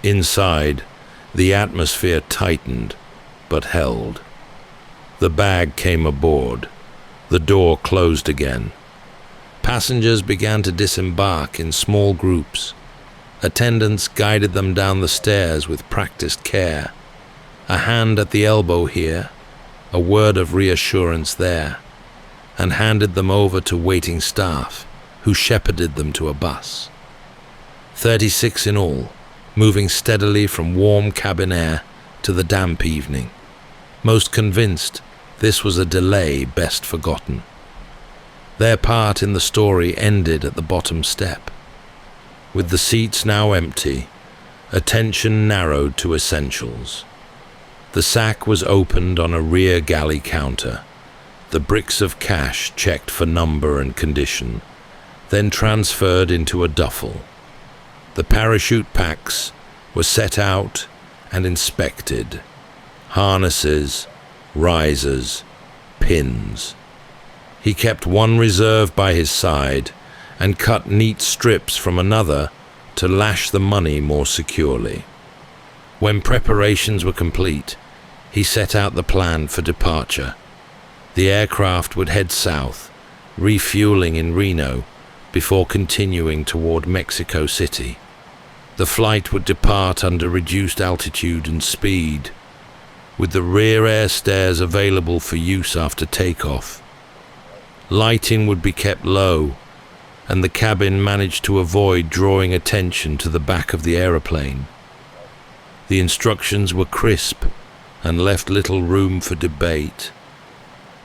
[SPEAKER 1] Inside, the atmosphere tightened, but held. The bag came aboard. The door closed again. Passengers began to disembark in small groups. Attendants guided them down the stairs with practiced care. A hand at the elbow here, a word of reassurance there, and handed them over to waiting staff, who shepherded them to a bus. 36 in all, moving steadily from warm cabin air to the damp evening, most convinced this was a delay best forgotten. Their part in the story ended at the bottom step. With the seats now empty, attention narrowed to essentials. The sack was opened on a rear galley counter, the bricks of cash checked for number and condition, then transferred into a duffel. The parachute packs were set out and inspected. Harnesses, risers, pins. He kept one reserve by his side and cut neat strips from another to lash the money more securely. When preparations were complete, he set out the plan for departure. The aircraft would head south, refueling in Reno before continuing toward Mexico City. The flight would depart under reduced altitude and speed, with the rear air stairs available for use after takeoff. Lighting would be kept low, and the cabin managed to avoid drawing attention to the back of the aeroplane. The instructions were crisp and left little room for debate.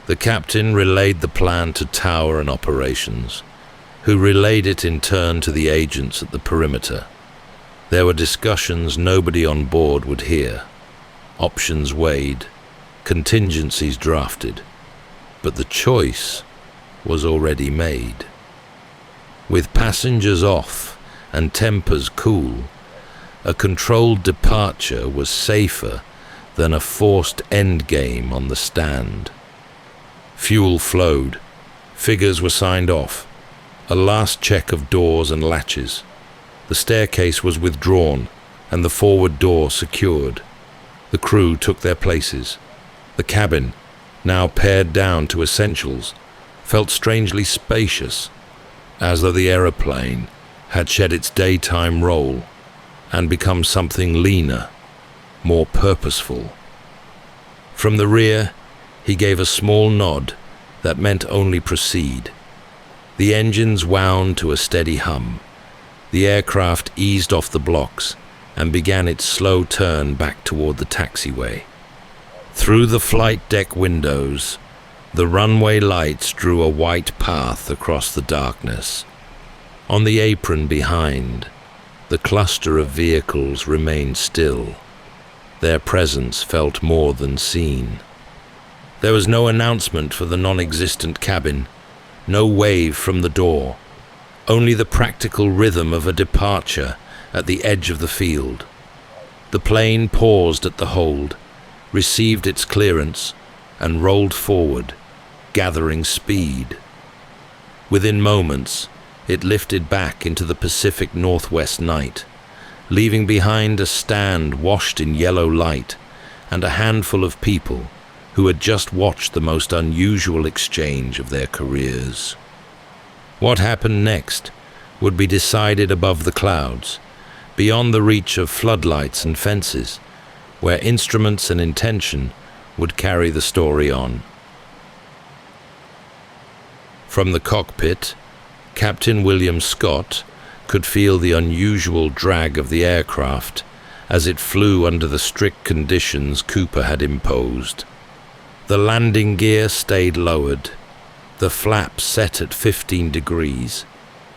[SPEAKER 1] The captain relayed the plan to Tower and Operations, who relayed it in turn to the agents at the perimeter. There were discussions nobody on board would hear, options weighed, contingencies drafted, but the choice was already made. With passengers off and tempers cool, a controlled departure was safer than a forced endgame on the stand. Fuel flowed, figures were signed off, a last check of doors and latches. The staircase was withdrawn and the forward door secured. The crew took their places. The cabin, now pared down to essentials, felt strangely spacious, as though the aeroplane had shed its daytime role and become something leaner, more purposeful. From the rear, he gave a small nod that meant only proceed. The engines wound to a steady hum. The aircraft eased off the blocks and began its slow turn back toward the taxiway. Through the flight deck windows, the runway lights drew a white path across the darkness. On the apron behind, the cluster of vehicles remained still. Their presence felt more than seen. There was no announcement for the non-existent cabin, no wave from the door, only the practical rhythm of a departure at the edge of the field. The plane paused at the hold, received its clearance, and rolled forward, gathering speed. Within moments, it lifted back into the Pacific Northwest night, leaving behind a stand washed in yellow light and a handful of people who had just watched the most unusual exchange of their careers. What happened next would be decided above the clouds, beyond the reach of floodlights and fences, where instruments and intention would carry the story on. From the cockpit, Captain William Scott could feel the unusual drag of the aircraft as it flew under the strict conditions Cooper had imposed. The landing gear stayed lowered, the flaps set at 15 degrees,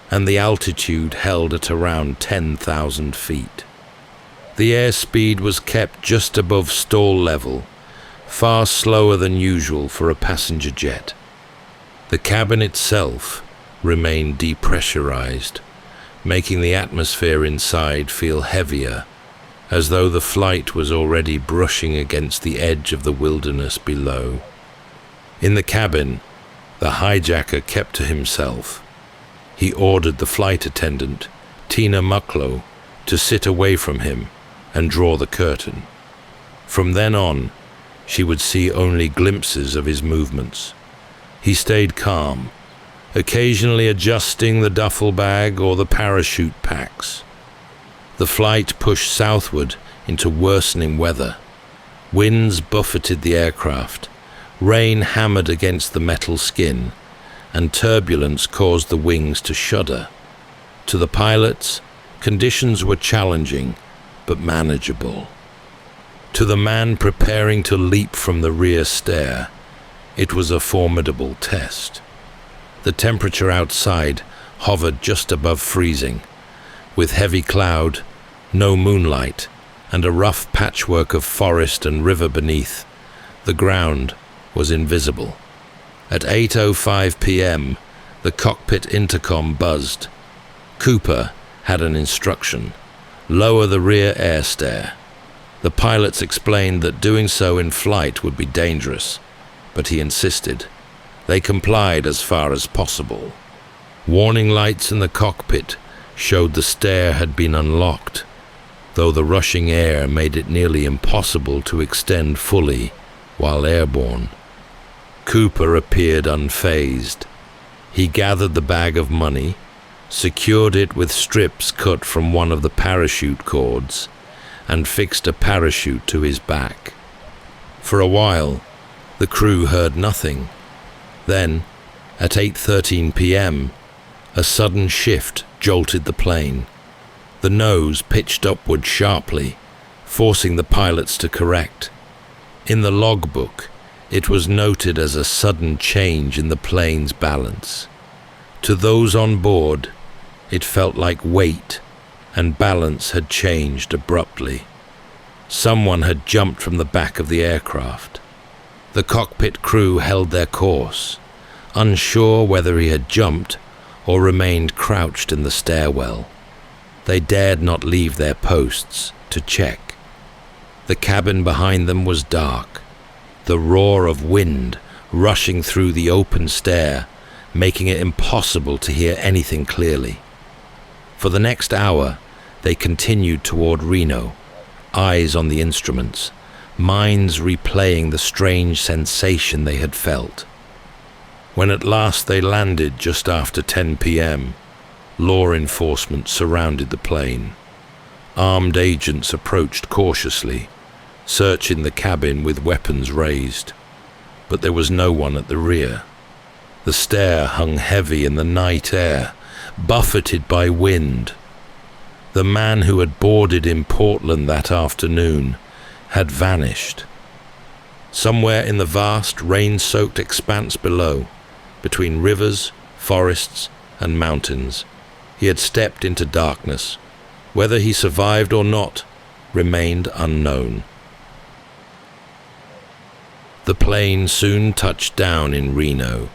[SPEAKER 1] and the altitude held at around 10,000 feet. The airspeed was kept just above stall level, far slower than usual for a passenger jet. The cabin itself remained depressurized, making the atmosphere inside feel heavier, as though the flight was already brushing against the edge of the wilderness below. In the cabin, the hijacker kept to himself. He ordered the flight attendant, Tina Mucklow, to sit away from him and draw the curtain. From then on, she would see only glimpses of his movements. He stayed calm, occasionally adjusting the duffel bag or the parachute packs. The flight pushed southward into worsening weather. Winds buffeted the aircraft, rain hammered against the metal skin, and turbulence caused the wings to shudder. To the pilots, conditions were challenging, but manageable. To the man preparing to leap from the rear stair, It was a formidable test. The temperature outside hovered just above freezing, with heavy cloud, no moonlight, and a rough patchwork of forest and river beneath. The ground was invisible. At 8:05 p.m., the cockpit intercom buzzed. Cooper had an instruction: lower the rear air stair. The pilots explained that doing so in flight would be dangerous, but he insisted. They complied as far as possible. Warning lights in the cockpit showed the stair had been unlocked, though the rushing air made it nearly impossible to extend fully while airborne. Cooper appeared unfazed. He gathered the bag of money, secured it with strips cut from one of the parachute cords, and fixed a parachute to his back. For a while, the crew heard nothing. Then, at 8:13 p.m., a sudden shift jolted the plane. The nose pitched upward sharply, forcing the pilots to correct. In the logbook, it was noted as a sudden change in the plane's balance. To those on board, it felt like weight and balance had changed abruptly. Someone had jumped from the back of the aircraft. The cockpit crew held their course, unsure whether he had jumped or remained crouched in the stairwell. They dared not leave their posts to check. The cabin behind them was dark, the roar of wind rushing through the open stair, making it impossible to hear anything clearly. For the next hour, they continued toward Reno, eyes on the instruments, minds replaying the strange sensation they had felt. When at last they landed just after 10 p.m., law enforcement surrounded the plane. Armed agents approached cautiously, searching the cabin with weapons raised. But there was no one at the rear. The stair hung heavy in the night air, buffeted by wind. The man who had boarded in Portland that afternoon had vanished. Somewhere in the vast, rain-soaked expanse below, between rivers, forests, and mountains, he had stepped into darkness. Whether he survived or not remained unknown. The plane soon touched down in Reno.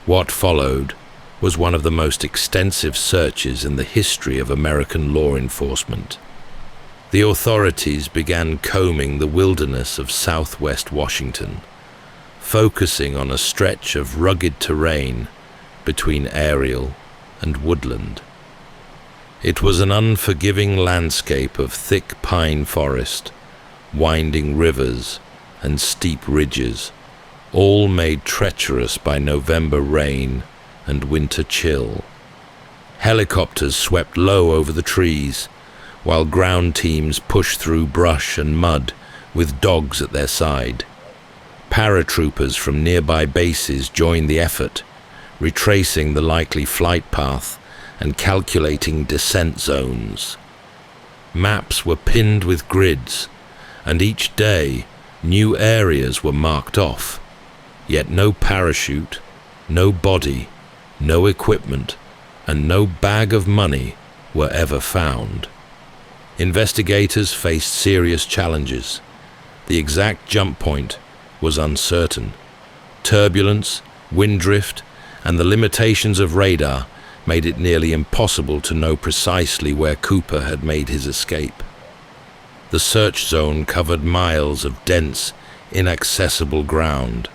[SPEAKER 1] What followed was one of the most extensive searches in the history of American law enforcement. The authorities began combing the wilderness of southwest Washington, focusing on a stretch of rugged terrain between aerial and woodland. It was an unforgiving landscape of thick pine forest, winding rivers, and steep ridges, all made treacherous by November rain and winter chill. Helicopters swept low over the trees, while ground teams pushed through brush and mud with dogs at their side. Paratroopers from nearby bases joined the effort, retracing the likely flight path and calculating descent zones. Maps were pinned with grids, and each day new areas were marked off, yet no parachute, no body, no equipment, and no bag of money were ever found. Investigators faced serious challenges. The exact jump point was uncertain. Turbulence, wind drift, and the limitations of radar made it nearly impossible to know precisely where Cooper had made his escape. The search zone covered miles of dense, inaccessible ground.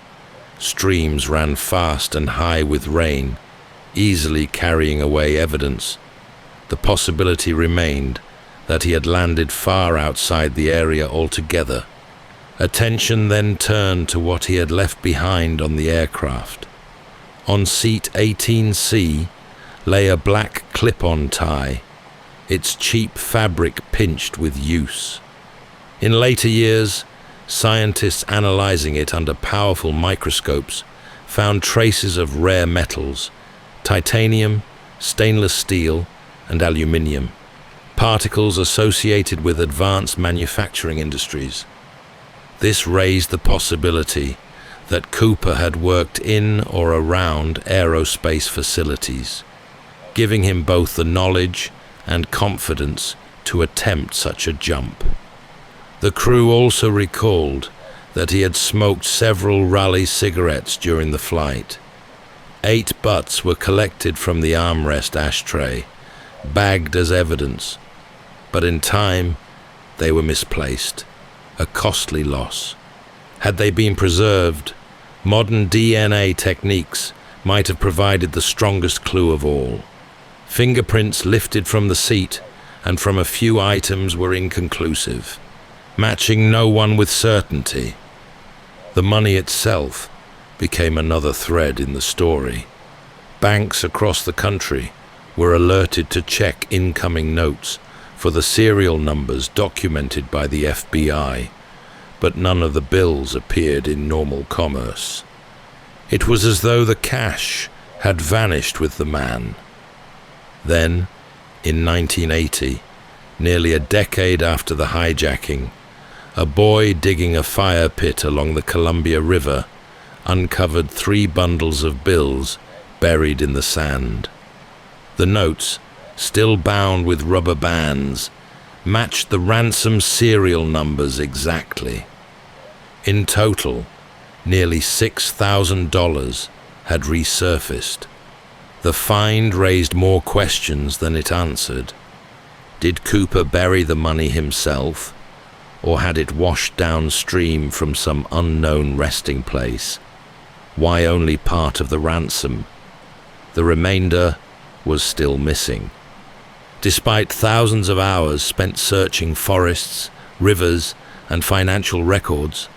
[SPEAKER 1] Streams ran fast and high with rain, easily carrying away evidence. The possibility remained that he had landed far outside the area altogether. Attention then turned to what he had left behind on the aircraft. On seat 18C lay a black clip-on tie, its cheap fabric pinched with use. In later years, scientists analyzing it under powerful microscopes found traces of rare metals, titanium, stainless steel, and aluminium, particles associated with advanced manufacturing industries. This raised the possibility that Cooper had worked in or around aerospace facilities, giving him both the knowledge and confidence to attempt such a jump. The crew also recalled that he had smoked several Raleigh cigarettes during the flight. 8 butts were collected from the armrest ashtray, bagged as evidence, but in time they were misplaced, a costly loss. Had they been preserved, modern DNA techniques might have provided the strongest clue of all. Fingerprints lifted from the seat and from a few items were inconclusive, matching no one with certainty. The money itself became another thread in the story. Banks across the country were alerted to check incoming notes for the serial numbers documented by the FBI, but none of the bills appeared in normal commerce. It was as though the cash had vanished with the man. Then, in 1980, nearly a decade after the hijacking, a boy digging a fire pit along the Columbia River uncovered 3 bundles of bills buried in the sand. The notes, still bound with rubber bands, matched the ransom serial numbers exactly. In total, nearly $6,000 had resurfaced. The find raised more questions than it answered. Did Cooper bury the money himself, or had it washed downstream from some unknown resting place? Why only part of the ransom? The remainder was still missing. Despite thousands of hours spent searching forests, rivers, and financial records,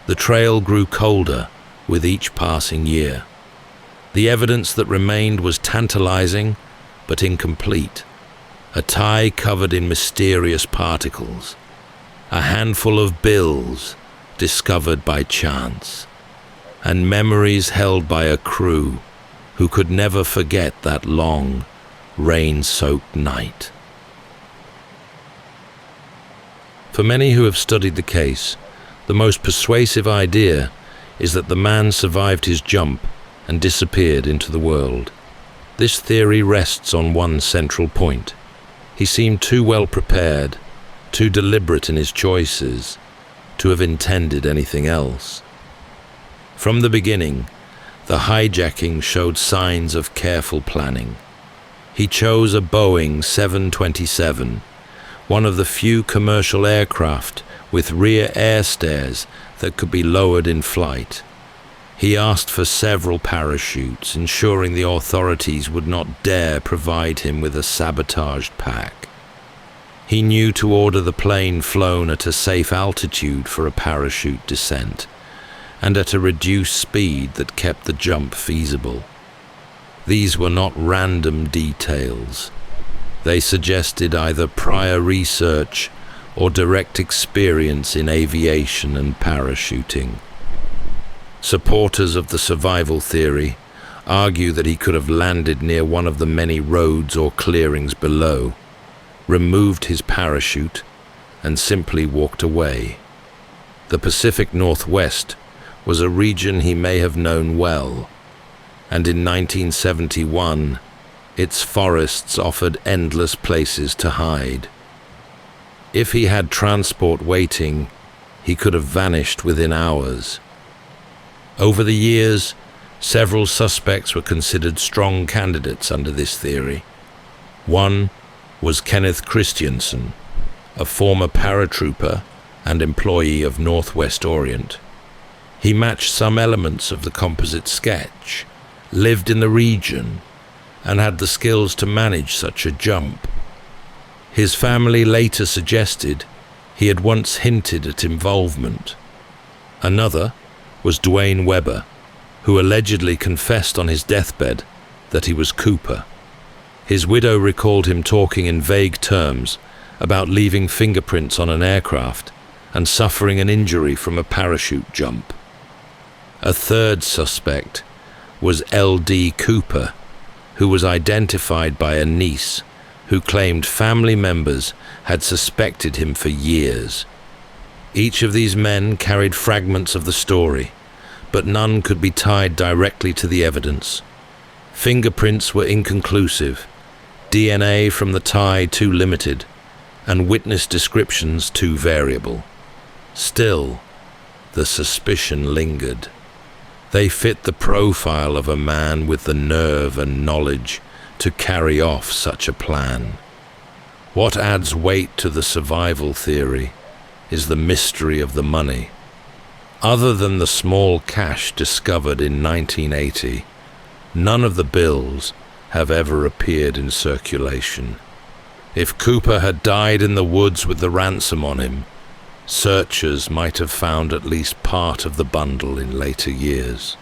[SPEAKER 1] the trail grew colder with each passing year. The evidence that remained was tantalizing but incomplete. A tie covered in mysterious particles. A handful of bills discovered by chance. And memories held by a crew who could never forget that long, rain-soaked night. For many who have studied the case, the most persuasive idea is that the man survived his jump and disappeared into the world. This theory rests on one central point. He seemed too well prepared, too deliberate in his choices, to have intended anything else. From the beginning, the hijacking showed signs of careful planning. He chose a Boeing 727, one of the few commercial aircraft with rear air stairs that could be lowered in flight. He asked for several parachutes, ensuring the authorities would not dare provide him with a sabotaged pack. He knew to order the plane flown at a safe altitude for a parachute descent, and at a reduced speed that kept the jump feasible. These were not random details. They suggested either prior research or direct experience in aviation and parachuting. Supporters of the survival theory argue that he could have landed near one of the many roads or clearings below, removed his parachute, and simply walked away. The Pacific Northwest was a region he may have known well, and in 1971, its forests offered endless places to hide. If he had transport waiting, he could have vanished within hours. Over the years, several suspects were considered strong candidates under this theory. One was Kenneth Christiansen, a former paratrooper and employee of Northwest Orient. He matched some elements of the composite sketch, lived in the region, and had the skills to manage such a jump. His family later suggested he had once hinted at involvement. Another was Dwayne Webber, who allegedly confessed on his deathbed that he was Cooper. His widow recalled him talking in vague terms about leaving fingerprints on an aircraft and suffering an injury from a parachute jump. A third suspect was L.D. Cooper, who was identified by a niece who claimed family members had suspected him for years. Each of these men carried fragments of the story, but none could be tied directly to the evidence. Fingerprints were inconclusive, DNA from the tie too limited, and witness descriptions too variable. Still, the suspicion lingered. They fit the profile of a man with the nerve and knowledge to carry off such a plan. What adds weight to the survival theory is the mystery of the money. Other than the small cash discovered in 1980, none of the bills have ever appeared in circulation. If Cooper had died in the woods with the ransom on him, searchers might have found at least part of the bundle in later years.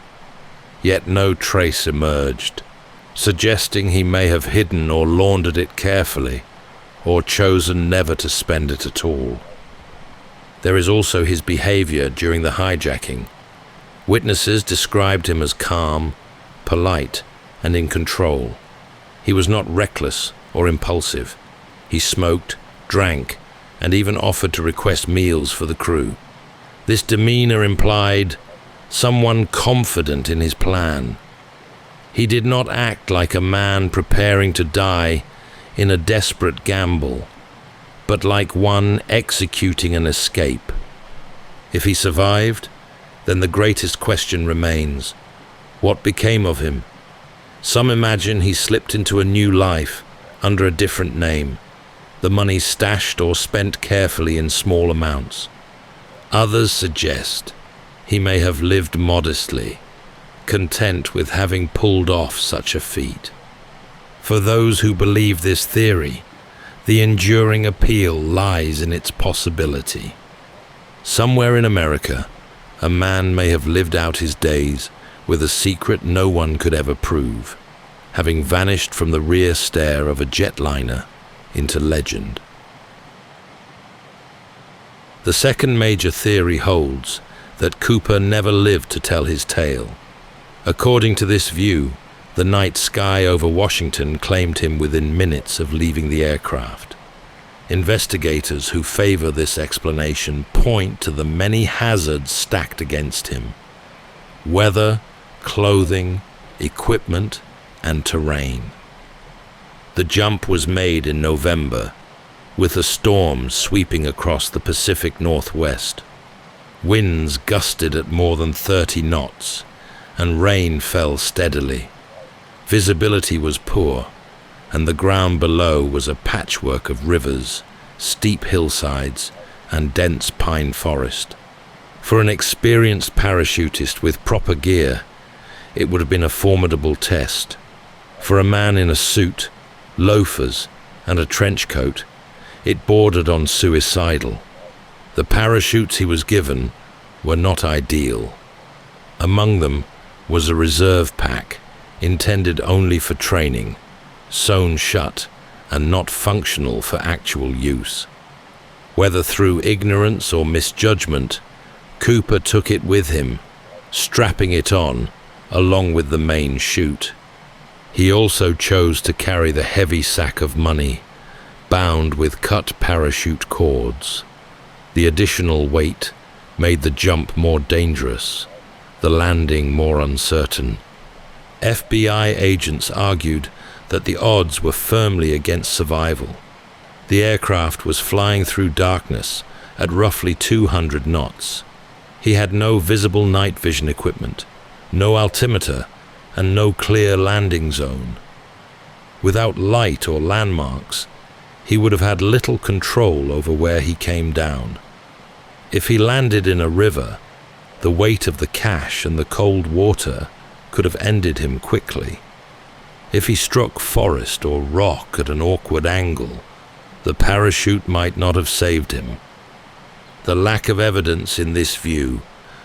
[SPEAKER 1] Yet no trace emerged, suggesting he may have hidden or laundered it carefully, or chosen never to spend it at all. There is also his behavior during the hijacking. Witnesses described him as calm, polite, and in control. He was not reckless or impulsive. He smoked, drank, and even offered to request meals for the crew. This demeanor implied someone confident in his plan. He did not act like a man preparing to die in a desperate gamble, but like one executing an escape. If he survived, then the greatest question remains: what became of him? Some imagine he slipped into a new life under a different name, the money stashed or spent carefully in small amounts. Others suggest he may have lived modestly, content with having pulled off such a feat. For those who believe this theory, the enduring appeal lies in its possibility. Somewhere in America, a man may have lived out his days with a secret no one could ever prove, having vanished from the rear stair of a jetliner into legend. The second major theory holds that Cooper never lived to tell his tale. According to this view, the night sky over Washington claimed him within minutes of leaving the aircraft. Investigators who favor this explanation point to the many hazards stacked against him: weather, clothing, equipment, and terrain. The jump was made in November, with a storm sweeping across the Pacific Northwest. Winds gusted at more than 30 knots, and rain fell steadily. Visibility was poor, and the ground below was a patchwork of rivers, steep hillsides, and dense pine forest. For an experienced parachutist with proper gear, it would have been a formidable test. For a man in a suit, loafers, and a trench coat, it bordered on suicidal. The parachutes he was given were not ideal. Among them was a reserve pack, intended only for training, sewn shut and not functional for actual use. Whether through ignorance or misjudgment, Cooper took it with him, strapping it on along with the main chute. He also chose to carry the heavy sack of money, bound with cut parachute cords. The additional weight made the jump more dangerous, the landing more uncertain. FBI agents argued that the odds were firmly against survival. The aircraft was flying through darkness at roughly 200 knots. He had no visible night vision equipment, no altimeter, and no clear landing zone. Without light or landmarks, he would have had little control over where he came down. If he landed in a river, the weight of the cash and the cold water could have ended him quickly. If he struck forest or rock at an awkward angle, the parachute might not have saved him. The lack of evidence in this view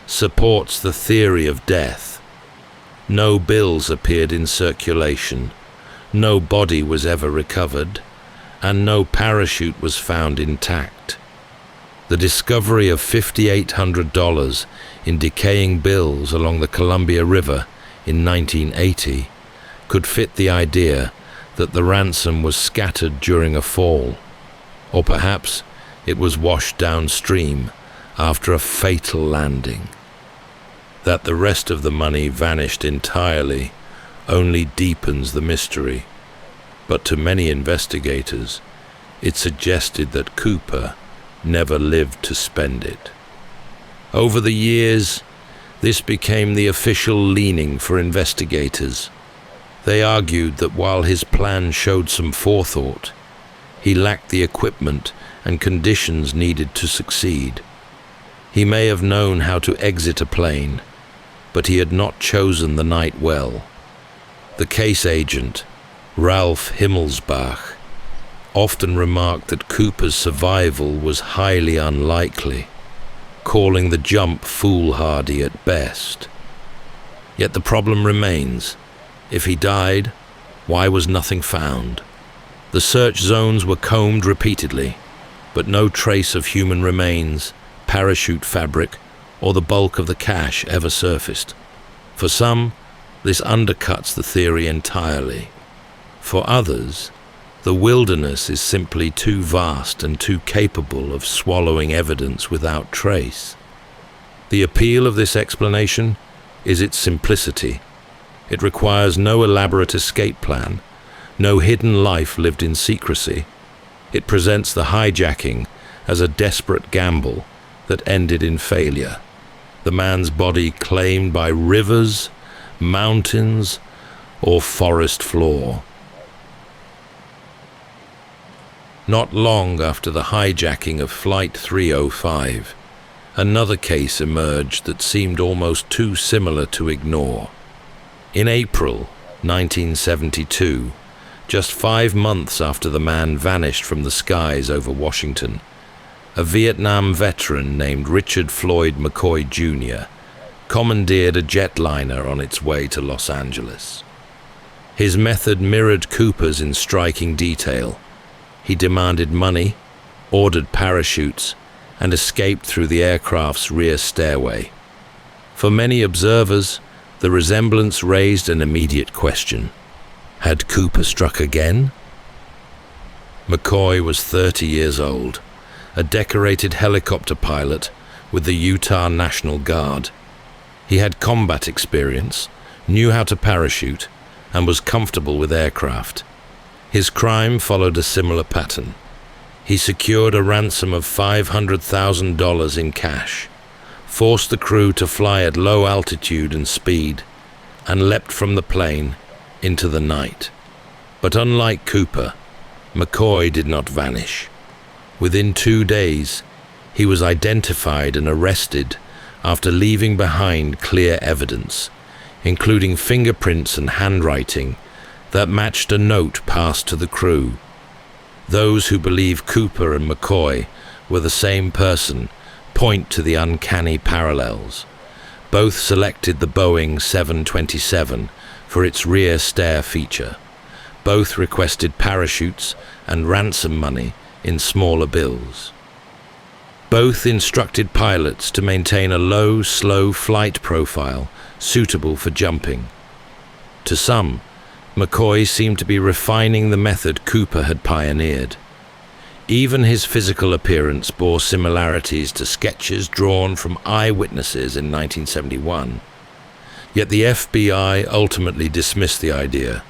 [SPEAKER 1] supports the theory of death. No bills appeared in circulation, no body was ever recovered, and no parachute was found intact. The discovery of $5,800 in decaying bills along the Columbia River in 1980 could fit the idea that the ransom was scattered during a fall, or perhaps it was washed downstream after a fatal landing. That the rest of the money vanished entirely only deepens the mystery, but to many investigators, it suggested that Cooper never lived to spend it. Over the years, this became the official leaning for investigators. They argued that while his plan showed some forethought, he lacked the equipment and conditions needed to succeed. He may have known how to exit a plane, but he had not chosen the night well. The case agent, Ralph Himmelsbach, often remarked that Cooper's survival was highly unlikely, calling the jump foolhardy at best. Yet the problem remains. If he died, why was nothing found? The search zones were combed repeatedly, but no trace of human remains, parachute fabric, or the bulk of the cash ever surfaced. For some, this undercuts the theory entirely. For others, the wilderness is simply too vast and too capable of swallowing evidence without trace. The appeal of this explanation is its simplicity. It requires no elaborate escape plan, no hidden life lived in secrecy. It presents the hijacking as a desperate gamble that ended in failure. The man's body claimed by rivers, mountains, or forest floor. Not long after the hijacking of Flight 305, another case emerged that seemed almost too similar to ignore. In April 1972, just 5 months after the man vanished from the skies over Washington, a Vietnam veteran named Richard Floyd McCoy Jr. commandeered a jetliner on its way to Los Angeles. His method mirrored Cooper's in striking detail. He demanded money, ordered parachutes, and escaped through the aircraft's rear stairway. For many observers, the resemblance raised an immediate question. Had Cooper struck again? McCoy was 30 years old, a decorated helicopter pilot with the Utah National Guard. He had combat experience, knew how to parachute, and was comfortable with aircraft. His crime followed a similar pattern. He secured a ransom of $500,000 in cash, forced the crew to fly at low altitude and speed, and leapt from the plane into the night. But unlike Cooper, McCoy did not vanish. Within 2 days, he was identified and arrested after leaving behind clear evidence, including fingerprints and handwriting that matched a note passed to the crew. Those who believe Cooper and McCoy were the same person point to the uncanny parallels. Both selected the Boeing 727 for its rear stair feature. Both requested parachutes and ransom money in smaller bills. Both instructed pilots to maintain a low, slow flight profile suitable for jumping. To some, McCoy seemed to be refining the method Cooper had pioneered. Even his physical appearance bore similarities to sketches drawn from eyewitnesses in 1971. Yet the FBI ultimately dismissed the idea.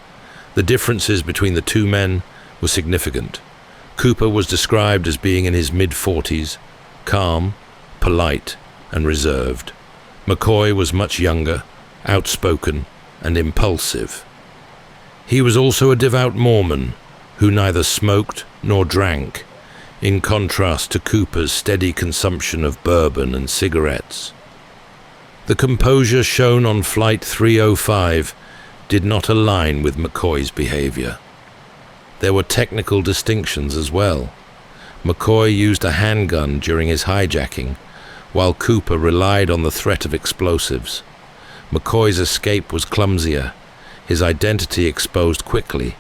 [SPEAKER 1] The differences between the two men were significant. Cooper was described as being in his mid-40s, calm, polite, and reserved. McCoy was much younger, outspoken, and impulsive. He was also a devout Mormon who neither smoked nor drank, in contrast to Cooper's steady consumption of bourbon and cigarettes. The composure shown on Flight 305 did not align with McCoy's behavior. There were technical distinctions as well. McCoy used a handgun during his hijacking, while Cooper relied on the threat of explosives. McCoy's escape was clumsier, his identity exposed quickly,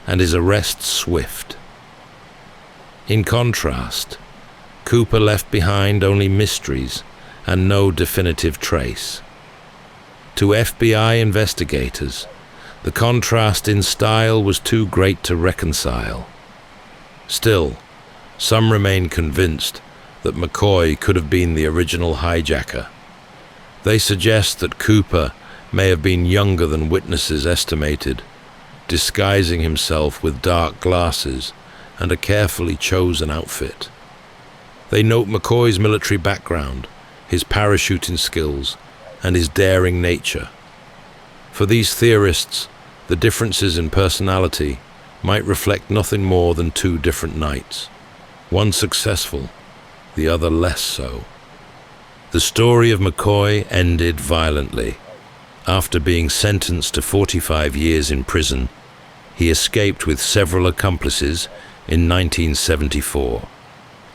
[SPEAKER 1] and his arrest swift. In contrast, Cooper left behind only mysteries and no definitive trace. To FBI investigators, the contrast in style was too great to reconcile. Still, some remain convinced that McCoy could have been the original hijacker. They suggest that Cooper may have been younger than witnesses estimated, disguising himself with dark glasses and a carefully chosen outfit. They note McCoy's military background, his parachuting skills, and his daring nature. For these theorists, the differences in personality might reflect nothing more than two different nights, one successful, the other less so. The story of McCoy ended violently. After being sentenced to 45 years in prison, he escaped with several accomplices in 1974,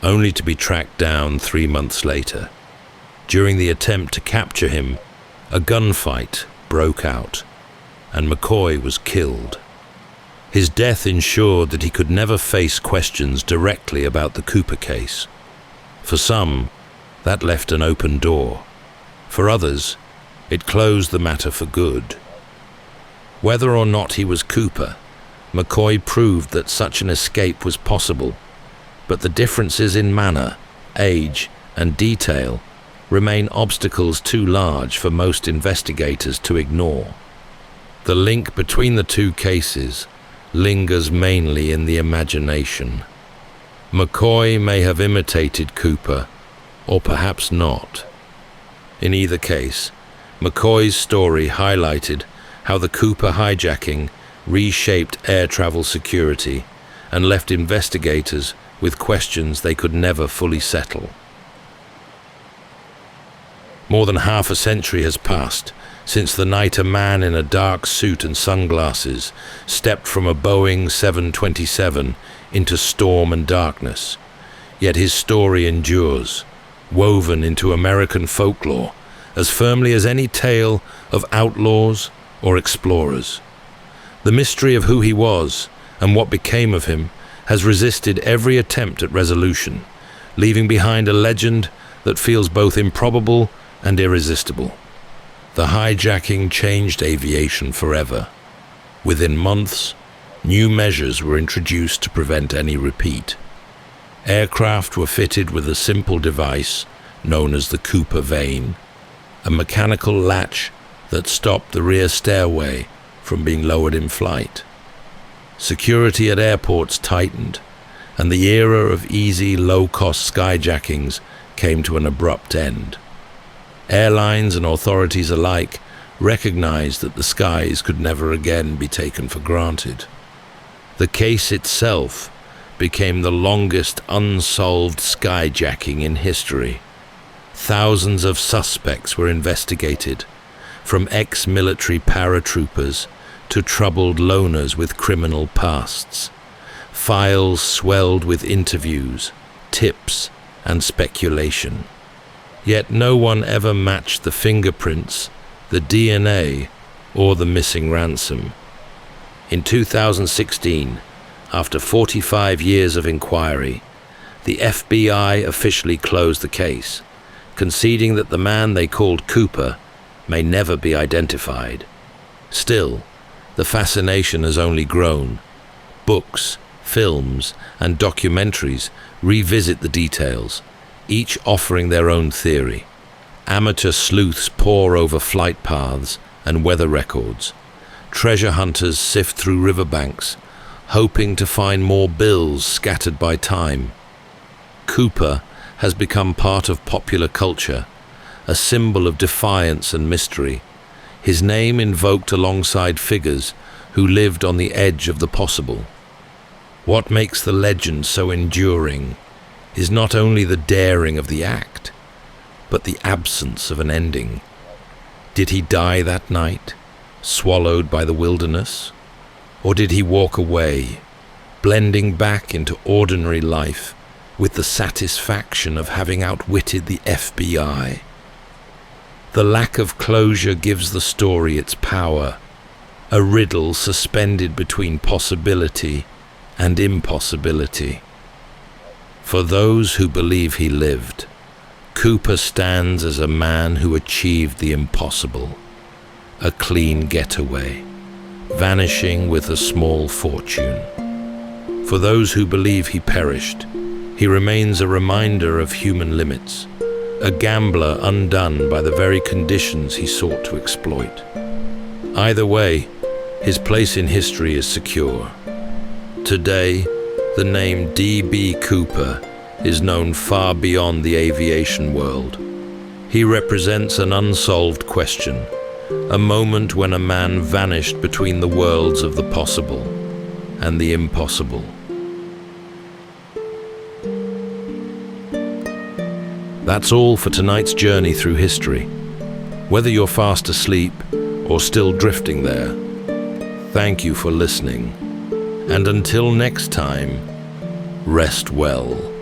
[SPEAKER 1] only to be tracked down 3 months later. During the attempt to capture him, a gunfight broke out, and McCoy was killed. His death ensured that he could never face questions directly about the Cooper case. For some, that left an open door. For others, it closed the matter for good. Whether or not he was Cooper, McCoy proved that such an escape was possible, but the differences in manner, age, and detail remain obstacles too large for most investigators to ignore. The link between the two cases lingers mainly in the imagination. McCoy may have imitated Cooper, or perhaps not. In either case, McCoy's story highlighted how the Cooper hijacking reshaped air travel security and left investigators with questions they could never fully settle. More than half a century has passed since the night a man in a dark suit and sunglasses stepped from a Boeing 727 into storm and darkness. Yet his story endures, woven into American folklore as firmly as any tale of outlaws or explorers. The mystery of who he was and what became of him has resisted every attempt at resolution, leaving behind a legend that feels both improbable and irresistible. The hijacking changed aviation forever. Within months, new measures were introduced to prevent any repeat. Aircraft were fitted with a simple device known as the Cooper vane, a mechanical latch that stopped the rear stairway from being lowered in flight. Security at airports tightened, and the era of easy, low-cost skyjackings came to an abrupt end. Airlines and authorities alike recognized that the skies could never again be taken for granted. The case itself became the longest unsolved skyjacking in history. Thousands of suspects were investigated, from ex-military paratroopers to troubled loners with criminal pasts. Files swelled with interviews, tips, and speculation. Yet no one ever matched the fingerprints, the DNA, or the missing ransom. In 2016, after 45 years of inquiry, the FBI officially closed the case, conceding that the man they called Cooper may never be identified. Still, the fascination has only grown. Books, films, and documentaries revisit the details, each offering their own theory. Amateur sleuths pore over flight paths and weather records. Treasure hunters sift through riverbanks, hoping to find more bills scattered by time. Cooper has become part of popular culture, a symbol of defiance and mystery, his name invoked alongside figures who lived on the edge of the possible. What makes the legend so enduring is not only the daring of the act, but the absence of an ending. Did he die that night, swallowed by the wilderness? Or did he walk away, blending back into ordinary life with the satisfaction of having outwitted the FBI? The lack of closure gives the story its power, a riddle suspended between possibility and impossibility. For those who believe he lived, Cooper stands as a man who achieved the impossible, a clean getaway, vanishing with a small fortune. For those who believe he perished, he remains a reminder of human limits, a gambler undone by the very conditions he sought to exploit. Either way, his place in history is secure. Today, the name D.B. Cooper is known far beyond the aviation world. He represents an unsolved question, a moment when a man vanished between the worlds of the possible and the impossible. That's all for tonight's journey through history. Whether you're fast asleep or still drifting there, thank you for listening. And until next time, rest well.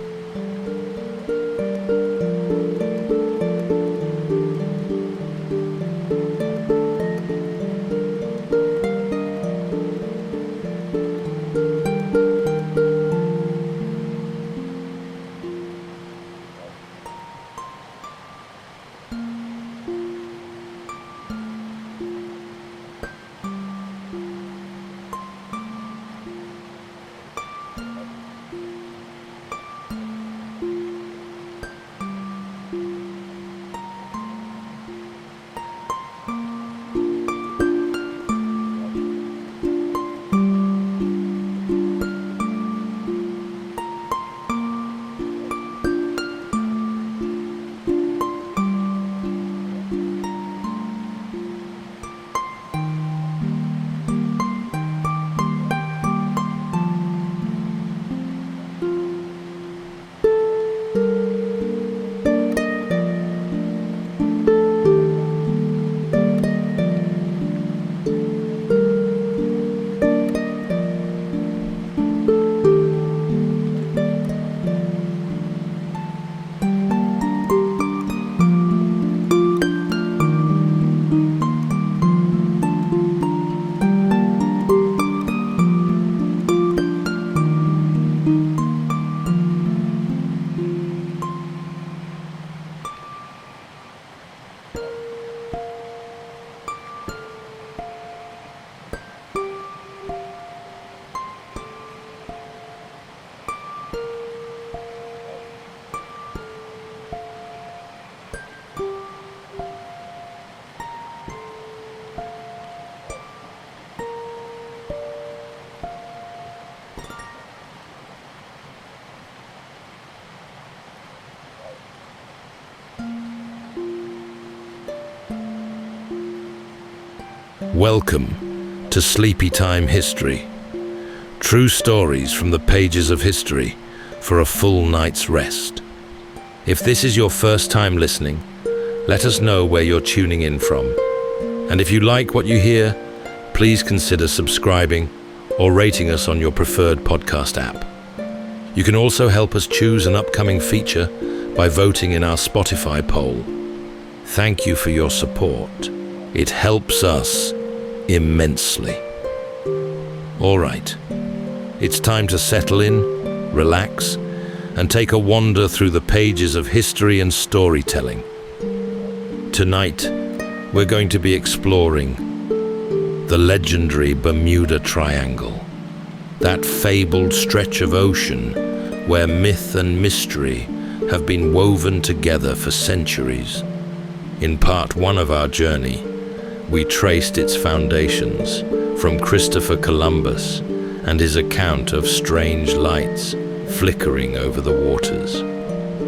[SPEAKER 1] Welcome to Sleepytime History. True stories from the pages of history for a full night's rest. If this is your first time listening, let us know where you're tuning in from. And if you like what you hear, please consider subscribing or rating us on your preferred podcast app. You can also help us choose an upcoming feature by voting in our Spotify poll. Thank you for your support. It helps us immensely. All right, it's time to settle in, relax, and take a wander through the pages of history and storytelling. Tonight, we're going to be exploring the legendary Bermuda Triangle, that fabled stretch of ocean where myth and mystery have been woven together for centuries. In part one of our journey, we traced its foundations from Christopher Columbus and his account of strange lights flickering over the waters.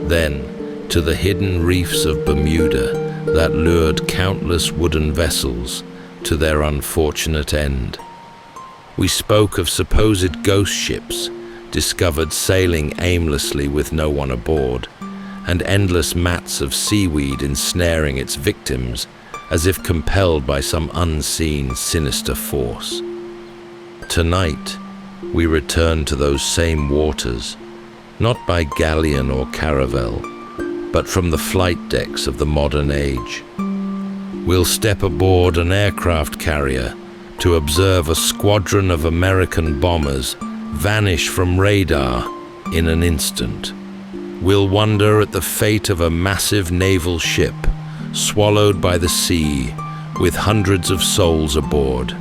[SPEAKER 1] Then to the hidden reefs of Bermuda that lured countless wooden vessels to their unfortunate end. We spoke of supposed ghost ships discovered sailing aimlessly with no one aboard, and endless mats of seaweed ensnaring its victims as if compelled by some unseen, sinister force. Tonight, we return to those same waters, not by galleon or caravel, but from the flight decks of the modern age. We'll step aboard an aircraft carrier to observe a squadron of American bombers vanish from radar in an instant. We'll wonder at the fate of a massive naval ship swallowed by the sea with hundreds of souls aboard.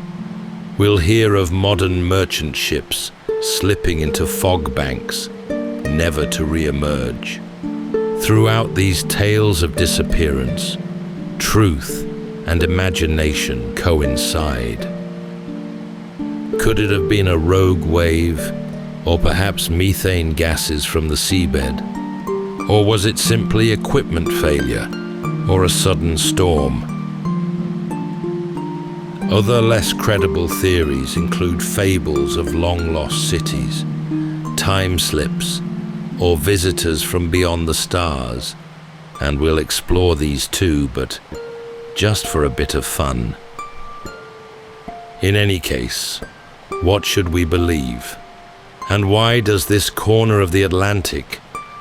[SPEAKER 1] We'll hear of modern merchant ships slipping into fog banks, never to re-emerge. Throughout these tales of disappearance, truth and imagination coincide. Could it have been a rogue wave, or perhaps methane gases from the seabed? Or was it simply equipment failure, or a sudden storm? Other less credible theories include fables of long-lost cities, time slips, or visitors from beyond the stars, and we'll explore these too, but just for a bit of fun. In any case, what should we believe? And why does this corner of the Atlantic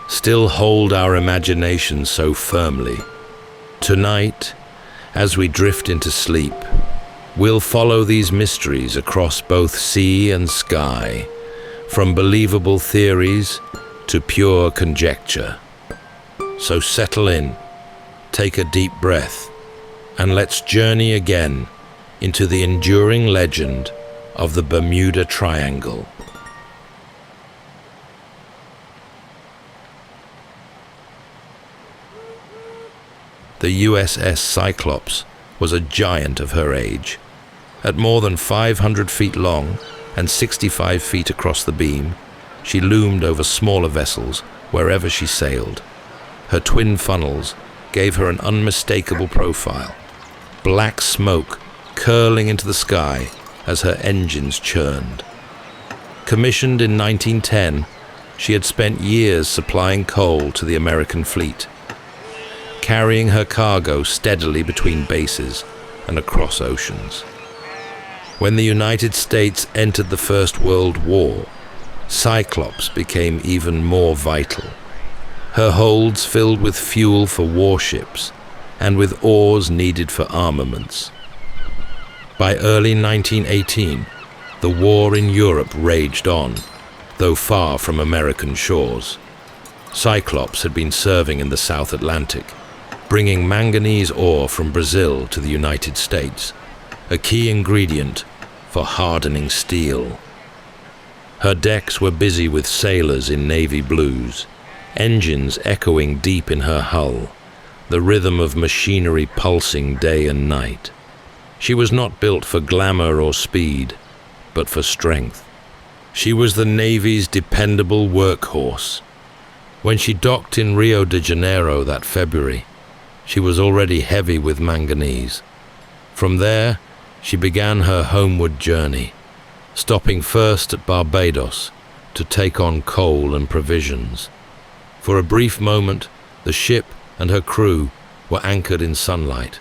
[SPEAKER 1] still hold our imagination so firmly? Tonight, as we drift into sleep, we'll follow these mysteries across both sea and sky, from believable theories to pure conjecture. So settle in, take a deep breath, and let's journey again into the enduring legend of the Bermuda Triangle. The USS Cyclops was a giant of her age. At more than 500 feet long and 65 feet across the beam, she loomed over smaller vessels wherever she sailed. Her twin funnels gave her an unmistakable profile, black smoke curling into the sky as her engines churned. Commissioned in 1910, she had spent years supplying coal to the American fleet, carrying her cargo steadily between bases and across oceans. When the United States entered the First World War, Cyclops became even more vital. Her holds filled with fuel for warships and with ores needed for armaments. By early 1918, the war in Europe raged on, though far from American shores. Cyclops had been serving in the South Atlantic, bringing manganese ore from Brazil to the United States, a key ingredient for hardening steel. Her decks were busy with sailors in navy blues, engines echoing deep in her hull, the rhythm of machinery pulsing day and night. She was not built for glamour or speed, but for strength. She was the Navy's dependable workhorse. When she docked in Rio de Janeiro that February, she was already heavy with manganese. From there, she began her homeward journey, stopping first at Barbados to take on coal and provisions. For a brief moment, the ship and her crew were anchored in sunlight,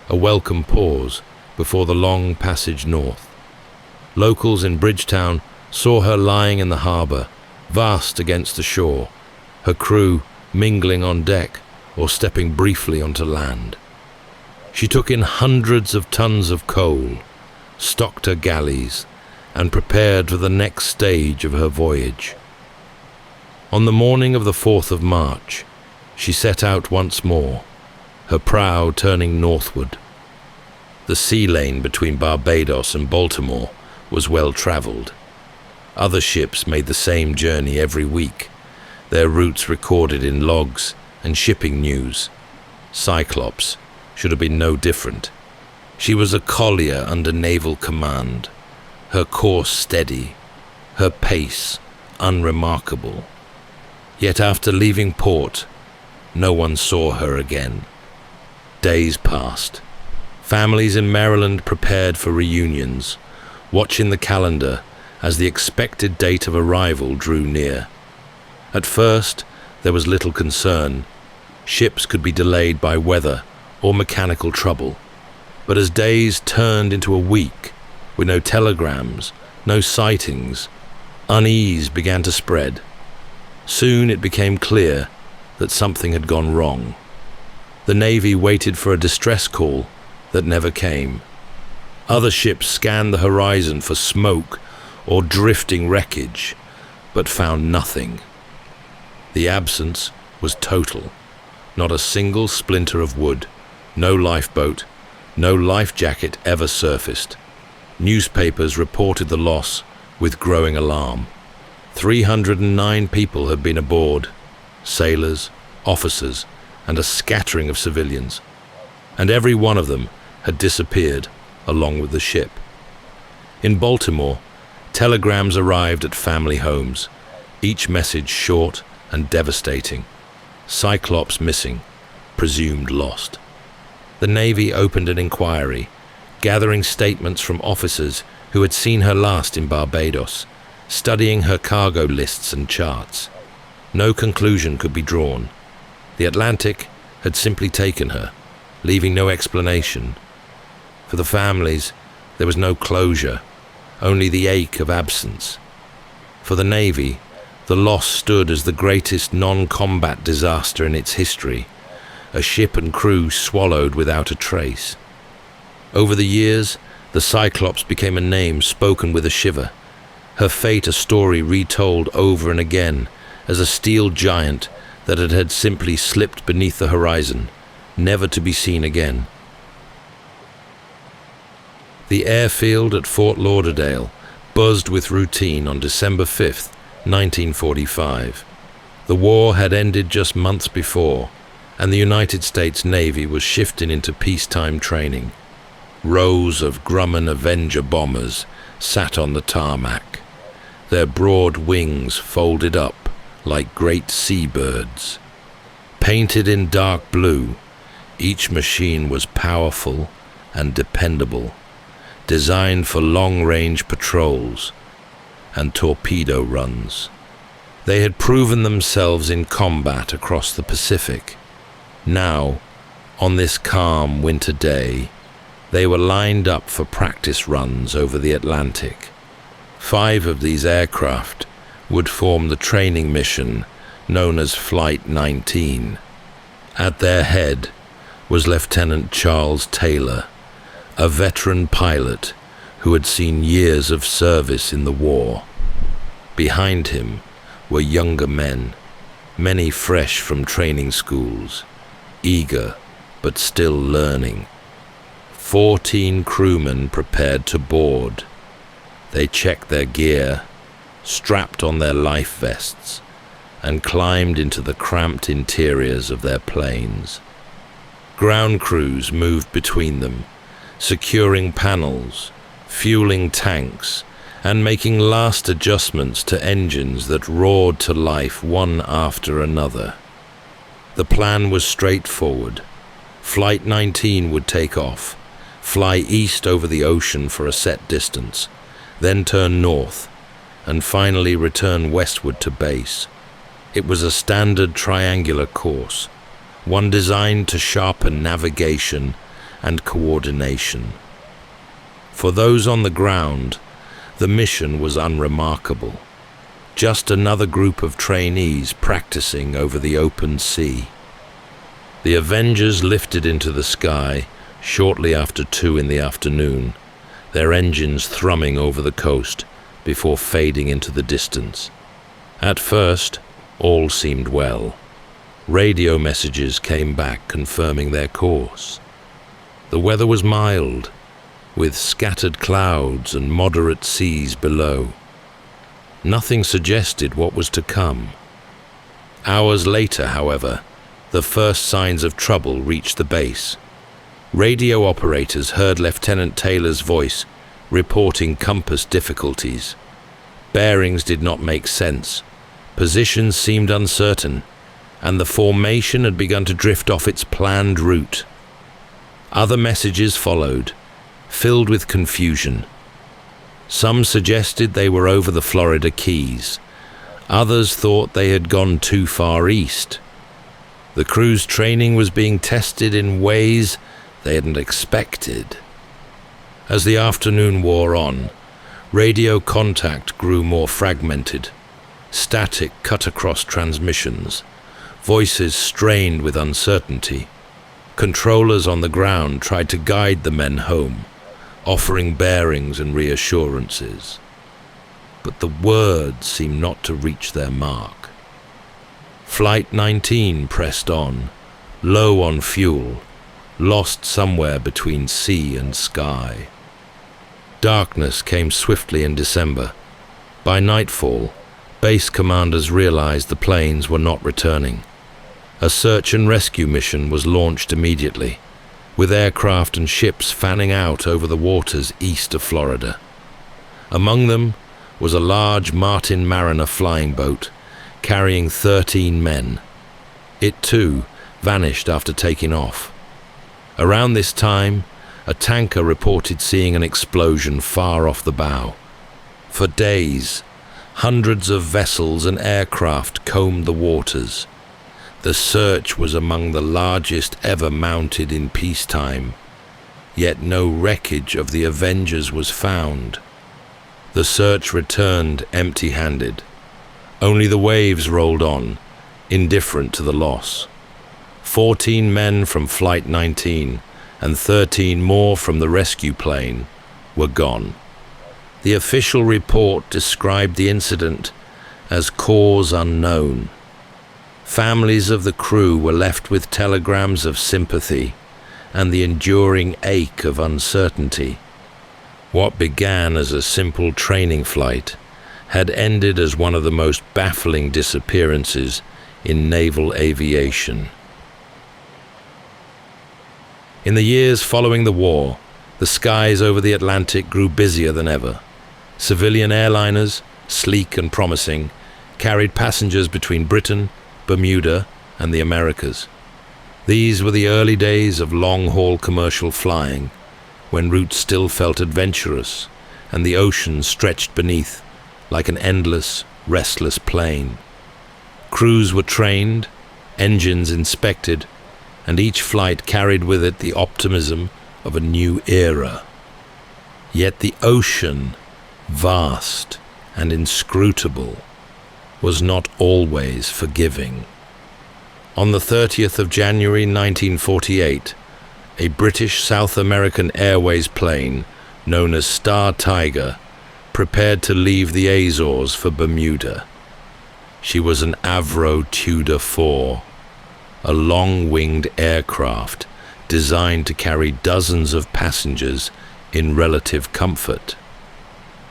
[SPEAKER 1] a welcome pause before the long passage north. Locals in Bridgetown saw her lying in the harbor, vast against the shore, her crew mingling on deck or stepping briefly onto land. She took in hundreds of tons of coal, stocked her galleys, and prepared for the next stage of her voyage. On the morning of the 4th of March, she set out once more, her prow turning northward. The sea lane between Barbados and Baltimore was well traveled. Other ships made the same journey every week, their routes recorded in logs and shipping news. Cyclops should have been no different. She was a collier under naval command, her course steady, her pace unremarkable. Yet after leaving port, no one saw her again. Days passed. Families in Maryland prepared for reunions, watching the calendar as the expected date of arrival drew near. At first, there was little concern. Ships could be delayed by weather or mechanical trouble. But as days turned into a week, with no telegrams, no sightings, unease began to spread. Soon it became clear that something had gone wrong. The Navy waited for a distress call that never came. Other ships scanned the horizon for smoke or drifting wreckage, but found nothing. The absence was total. Not a single splinter of wood, no lifeboat, no life jacket ever surfaced. Newspapers reported the loss with growing alarm. 309 people had been aboard, sailors, officers, and a scattering of civilians. And every one of them had disappeared along with the ship. In Baltimore, telegrams arrived at family homes, each message short and devastating. Cyclops missing, presumed lost. The Navy opened an inquiry, gathering statements from officers who had seen her last in Barbados, studying her cargo lists and charts. No conclusion could be drawn. The Atlantic had simply taken her, leaving no explanation. For the families, there was no closure, only the ache of absence. For the Navy, the loss stood as the greatest non-combat disaster in its history, a ship and crew swallowed without a trace. Over the years, the Cyclops became a name spoken with a shiver, her fate a story retold over and again as a steel giant that had simply slipped beneath the horizon, never to be seen again. The airfield at Fort Lauderdale buzzed with routine on December 5th, 1945. The war had ended just months before, and the United States Navy was shifting into peacetime training. Rows of Grumman Avenger bombers sat on the tarmac, their broad wings folded up like great seabirds. Painted in dark blue, each machine was powerful and dependable, designed for long-range patrols and torpedo runs. They had proven themselves in combat across the Pacific. Now, on this calm winter day, they were lined up for practice runs over the Atlantic. 5 of these aircraft would form the training mission known as Flight 19. At their head was Lieutenant Charles Taylor, a veteran pilot who had seen years of service in the war. Behind him were younger men, many fresh from training schools, eager but still learning. 14 crewmen prepared to board. They checked their gear, strapped on their life vests, and climbed into the cramped interiors of their planes. Ground crews moved between them, securing panels, fueling tanks, and making last adjustments to engines that roared to life one after another. The plan was straightforward. Flight 19 would take off, fly east over the ocean for a set distance, then turn north, and finally return westward to base. It was a standard triangular course, one designed to sharpen navigation and coordination. For those on the ground, the mission was unremarkable. Just another group of trainees practicing over the open sea. The Avengers lifted into the sky shortly after 2 in the afternoon, their engines thrumming over the coast before fading into the distance. At first, all seemed well. Radio messages came back confirming their course. The weather was mild, with scattered clouds and moderate seas below. Nothing suggested what was to come. Hours later, however, the first signs of trouble reached the base. Radio operators heard Lieutenant Taylor's voice reporting compass difficulties. Bearings did not make sense, positions seemed uncertain, and the formation had begun to drift off its planned route. Other messages followed, filled with confusion. Some suggested they were over the Florida Keys. Others thought they had gone too far east. The crew's training was being tested in ways they hadn't expected. As the afternoon wore on, radio contact grew more fragmented. Static cut across transmissions. Voices strained with uncertainty. Controllers on the ground tried to guide the men home, offering bearings and reassurances. But the words seemed not to reach their mark. Flight 19 pressed on, low on fuel, lost somewhere between sea and sky. Darkness came swiftly in December. By nightfall, base commanders realized the planes were not returning. A search and rescue mission was launched immediately, with aircraft and ships fanning out over the waters east of Florida. Among them was a large Martin Mariner flying boat carrying 13 men. It too vanished after taking off. Around this time, a tanker reported seeing an explosion far off the bow. For days, hundreds of vessels and aircraft combed the waters. The search was among the largest ever mounted in peacetime, yet no wreckage of the Avengers was found. The search returned empty-handed. Only the waves rolled on, indifferent to the loss. 14 men from Flight 19 and 13 more from the rescue plane were gone. The official report described the incident as cause unknown. Families of the crew were left with telegrams of sympathy and the enduring ache of uncertainty. What began as a simple training flight had ended as one of the most baffling disappearances in naval aviation. In the years following the war, the skies over the Atlantic grew busier than ever. Civilian airliners, sleek and promising, carried passengers between Britain, Bermuda, and the Americas. These were the early days of long-haul commercial flying, when routes still felt adventurous and the ocean stretched beneath like an endless, restless plain. Crews were trained, engines inspected, and each flight carried with it the optimism of a new era. Yet the ocean, vast and inscrutable, was not always forgiving. On the 30th of January 1948, a British South American Airways plane known as Star Tiger prepared to leave the Azores for Bermuda. She was an Avro Tudor IV, a long-winged aircraft designed to carry dozens of passengers in relative comfort.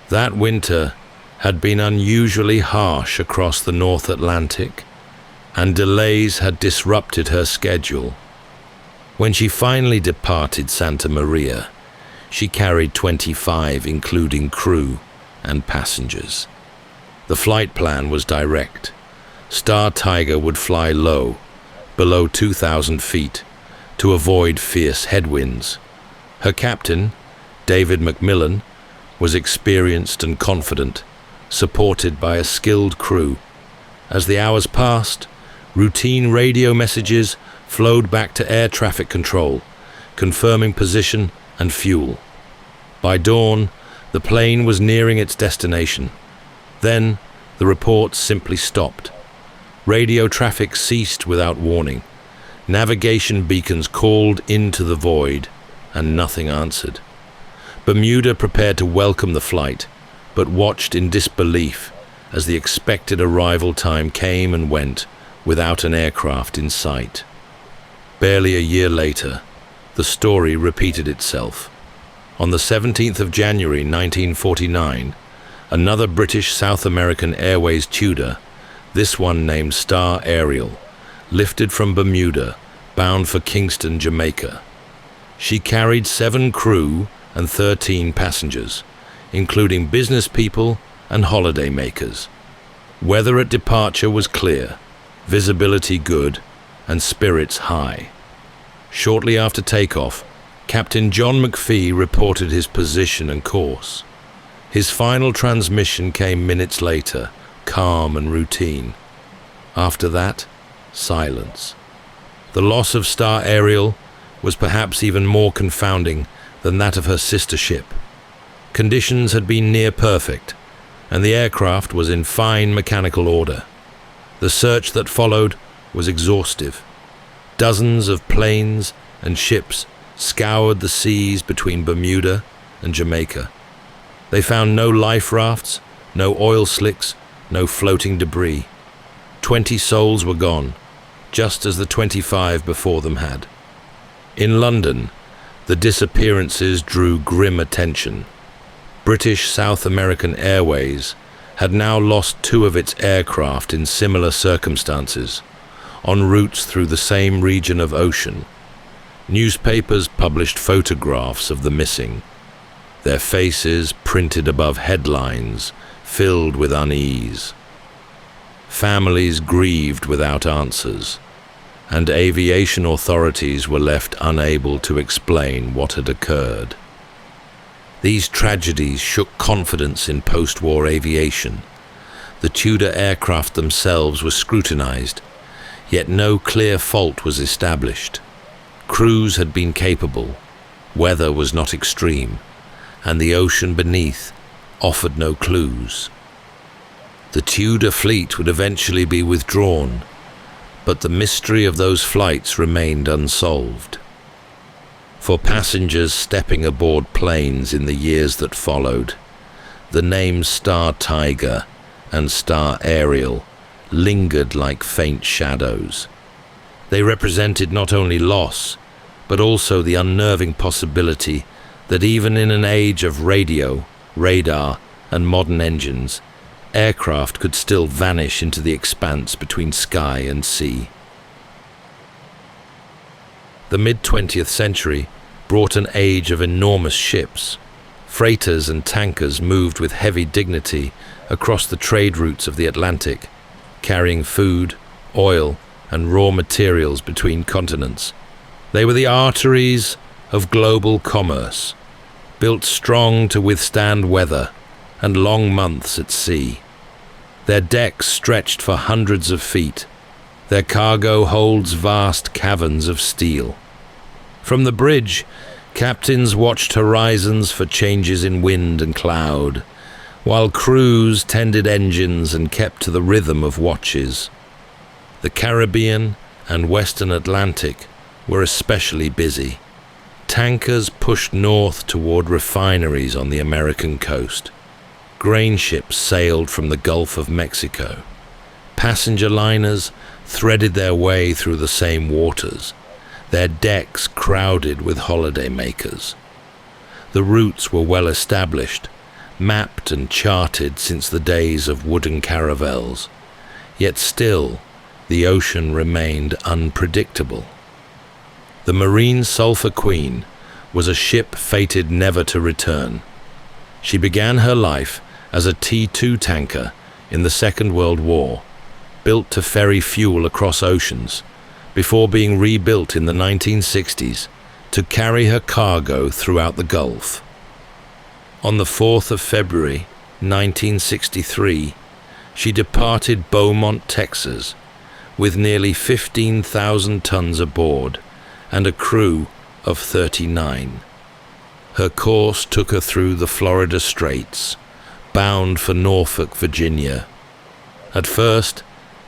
[SPEAKER 1] That winter had been unusually harsh across the North Atlantic, and delays had disrupted her schedule. When she finally departed Santa Maria, she carried 25, including crew and passengers. The flight plan was direct. Star Tiger would fly low, below 2,000 feet, to avoid fierce headwinds. Her captain, David McMillan, was experienced and confident, supported by a skilled crew. As the hours passed, routine radio messages flowed back to air traffic control, confirming position and fuel. By dawn, the plane was nearing its destination. Then, the reports simply stopped. Radio traffic ceased without warning. Navigation beacons called into the void, and nothing answered. Bermuda prepared to welcome the flight, but watched in disbelief as the expected arrival time came and went without an aircraft in sight. Barely a year later, the story repeated itself. On the 17th of January 1949, another British South American Airways Tudor, this one named Star Ariel, lifted from Bermuda, bound for Kingston, Jamaica. She carried 7 crew and 13 passengers, including business people and holiday makers. Weather at departure was clear, visibility good, and spirits high. Shortly after takeoff, Captain John McPhee reported his position and course. His final transmission came minutes later, calm and routine. After that, silence. The loss of Star Ariel was perhaps even more confounding than that of her sister ship. Conditions had been near perfect, and the aircraft was in fine mechanical order. The search that followed was exhaustive. Dozens of planes and ships scoured the seas between Bermuda and Jamaica. They found no life rafts, no oil slicks, no floating debris. 20 souls were gone, just as the 25 before them had. In London, the disappearances drew grim attention. British South American Airways had now lost 2 of its aircraft in similar circumstances, en routes through the same region of ocean. Newspapers published photographs of the missing, their faces printed above headlines filled with unease. Families grieved without answers, and aviation authorities were left unable to explain what had occurred. These tragedies shook confidence in post-war aviation. The Tudor aircraft themselves were scrutinized, yet no clear fault was established. Crews had been capable, weather was not extreme, and the ocean beneath offered no clues. The Tudor fleet would eventually be withdrawn, but the mystery of those flights remained unsolved. For passengers stepping aboard planes in the years that followed, the names Star Tiger and Star Ariel lingered like faint shadows. They represented not only loss, but also the unnerving possibility that even in an age of radio, radar, and modern engines, aircraft could still vanish into the expanse between sky and sea. The mid-20th century brought an age of enormous ships. Freighters and tankers moved with heavy dignity across the trade routes of the Atlantic, carrying food, oil, and raw materials between continents. They were the arteries of global commerce, built strong to withstand weather and long months at sea. Their decks stretched for hundreds of feet. Their cargo holds vast caverns of steel. From the bridge, captains watched horizons for changes in wind and cloud, while crews tended engines and kept to the rhythm of watches. The Caribbean and Western Atlantic were especially busy. Tankers pushed north toward refineries on the American coast. Grain ships sailed from the Gulf of Mexico. Passenger liners threaded their way through the same waters, their decks crowded with holidaymakers. The routes were well established, mapped and charted since the days of wooden caravels, yet still the ocean remained unpredictable. The Marine Sulphur Queen was a ship fated never to return. She began her life as a T-2 tanker in the Second World War, built to ferry fuel across oceans, before being rebuilt in the 1960s to carry her cargo throughout the Gulf. On the 4th of February, 1963, she departed Beaumont, Texas, with nearly 15,000 tons aboard and a crew of 39. Her course took her through the Florida Straits, bound for Norfolk, Virginia. At first,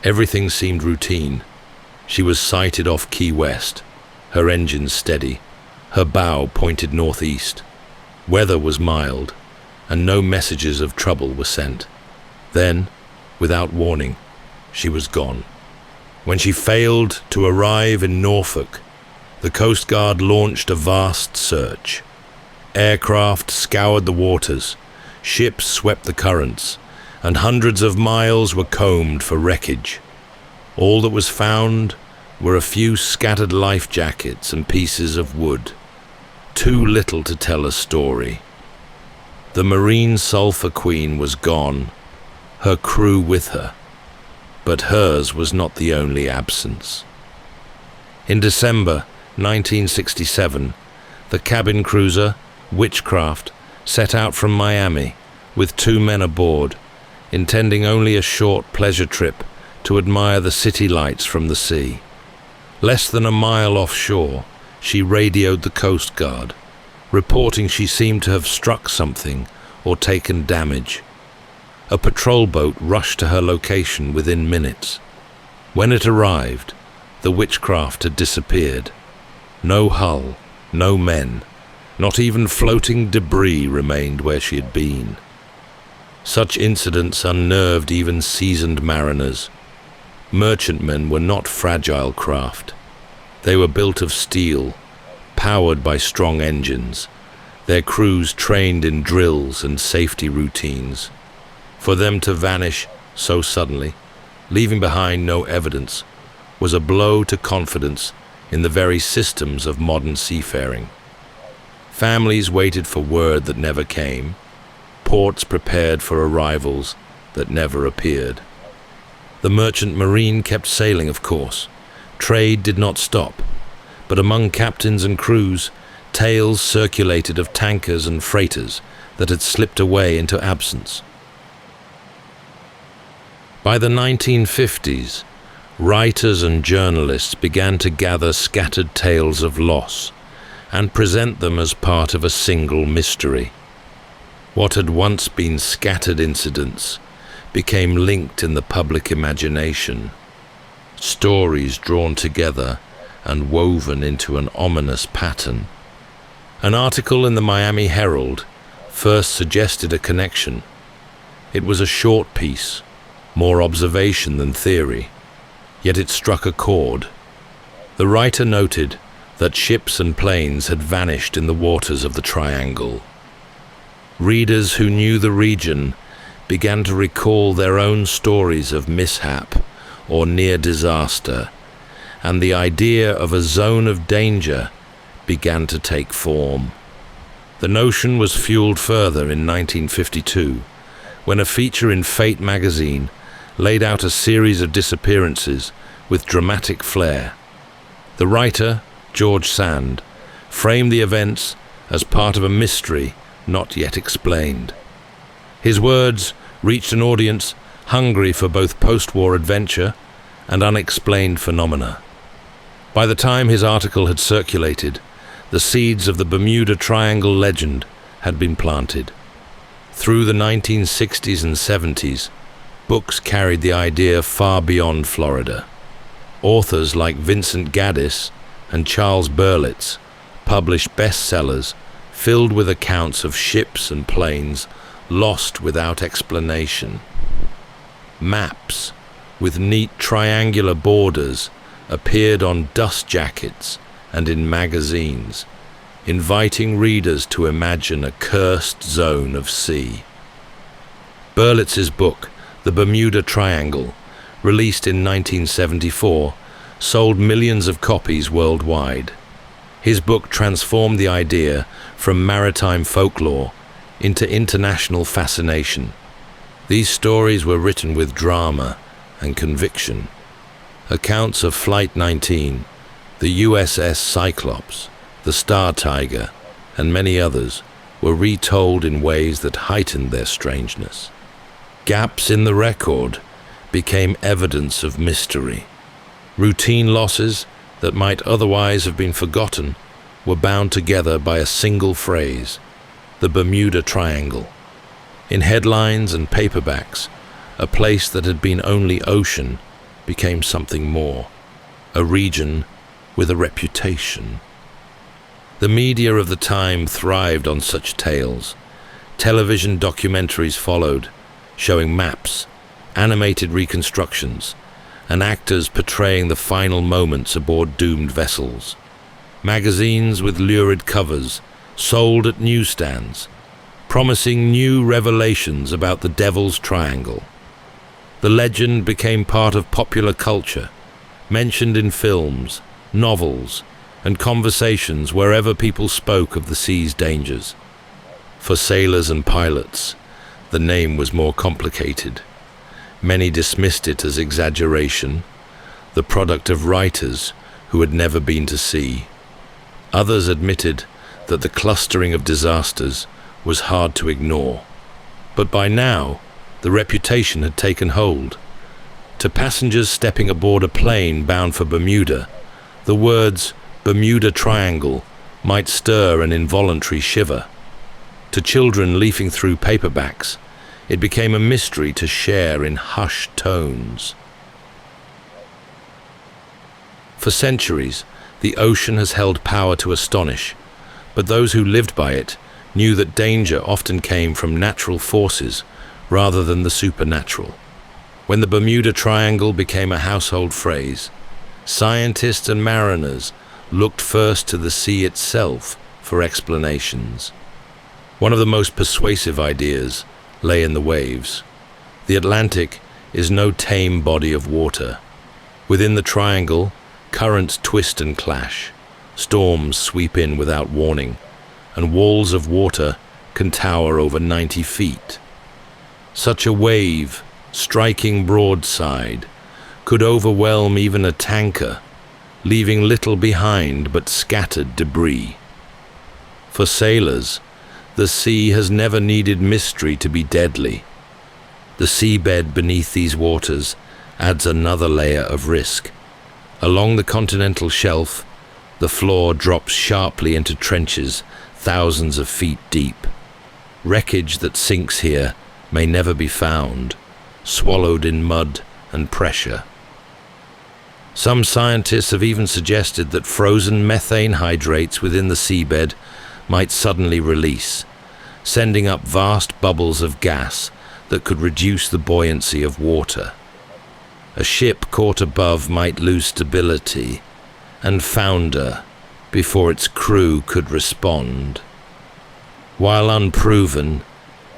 [SPEAKER 1] everything seemed routine. She was sighted off Key West, her engines steady, her bow pointed northeast. Weather was mild, and no messages of trouble were sent. Then, without warning, she was gone. When she failed to arrive in Norfolk, the Coast Guard launched a vast search. Aircraft scoured the waters, ships swept the currents, and hundreds of miles were combed for wreckage. All that was found were a few scattered life jackets and pieces of wood. Too little to tell a story. The Marine Sulphur Queen was gone, her crew with her, but hers was not the only absence. In December 1967, the cabin cruiser Witchcraft set out from Miami with 2 men aboard, intending only a short pleasure trip to admire the city lights from the sea. Less than a mile offshore, she radioed the Coast Guard, reporting she seemed to have struck something or taken damage. A patrol boat rushed to her location within minutes. When it arrived, the Witchcraft had disappeared. No hull, no men, not even floating debris remained where she had been. Such incidents unnerved even seasoned mariners. Merchantmen were not fragile craft. They were built of steel, powered by strong engines, their crews trained in drills and safety routines. For them to vanish so suddenly, leaving behind no evidence, was a blow to confidence in the very systems of modern seafaring. Families waited for word that never came, ports prepared for arrivals that never appeared. The merchant marine kept sailing, of course. Trade did not stop, but among captains and crews, tales circulated of tankers and freighters that had slipped away into absence. By the 1950s, writers and journalists began to gather scattered tales of loss and present them as part of a single mystery. What had once been scattered incidents became linked in the public imagination, stories drawn together and woven into an ominous pattern. An article in the Miami Herald first suggested a connection. It was a short piece, more observation than theory, yet it struck a chord. The writer noted that ships and planes had vanished in the waters of the Triangle. Readers who knew the region began to recall their own stories of mishap or near disaster, and the idea of a zone of danger began to take form. The notion was fueled further in 1952, when a feature in Fate magazine laid out a series of disappearances with dramatic flair. The writer, George Sand, framed the events as part of a mystery not yet explained. His words reached an audience hungry for both post-war adventure and unexplained phenomena. By the time his article had circulated, the seeds of the Bermuda Triangle legend had been planted. Through the 1960s and 70s, books carried the idea far beyond Florida. Authors like Vincent Gaddis and Charles Berlitz published bestsellers filled with accounts of ships and planes lost without explanation. Maps with neat triangular borders appeared on dust jackets and in magazines, inviting readers to imagine a cursed zone of sea. Berlitz's book, The Bermuda Triangle, released in 1974, sold millions of copies worldwide. His book transformed the idea from maritime folklore into international fascination. These stories were written with drama and conviction. Accounts of Flight 19, the USS Cyclops, the Star Tiger, and many others were retold in ways that heightened their strangeness. Gaps in the record became evidence of mystery. Routine losses that might otherwise have been forgotten were bound together by a single phrase, the Bermuda Triangle. In headlines and paperbacks, a place that had been only ocean became something more, a region with a reputation. The media of the time thrived on such tales. Television documentaries followed, showing maps, animated reconstructions, and actors portraying the final moments aboard doomed vessels. Magazines with lurid covers sold at newsstands, promising new revelations about the Devil's Triangle. The legend became part of popular culture, mentioned in films, novels, and conversations wherever people spoke of the sea's dangers. For sailors and pilots, the name was more complicated. Many dismissed it as exaggeration, the product of writers who had never been to sea. Others admitted that the clustering of disasters was hard to ignore. But by now, the reputation had taken hold. To passengers stepping aboard a plane bound for Bermuda, the words Bermuda Triangle might stir an involuntary shiver. To children leafing through paperbacks, it became a mystery to share in hushed tones. For centuries, the ocean has held power to astonish, but those who lived by it knew that danger often came from natural forces rather than the supernatural. When the Bermuda Triangle became a household phrase, scientists and mariners looked first to the sea itself for explanations. One of the most persuasive ideas lay in the waves. The Atlantic is no tame body of water. Within the triangle, currents twist and clash, storms sweep in without warning, and walls of water can tower over 90 feet. Such a wave, striking broadside, could overwhelm even a tanker, leaving little behind but scattered debris. For sailors, the sea has never needed mystery to be deadly. The seabed beneath these waters adds another layer of risk. Along the continental shelf, the floor drops sharply into trenches thousands of feet deep. Wreckage that sinks here may never be found, swallowed in mud and pressure. Some scientists have even suggested that frozen methane hydrates within the seabed might suddenly release, sending up vast bubbles of gas that could reduce the buoyancy of water. A ship caught above might lose stability and founder before its crew could respond. While unproven,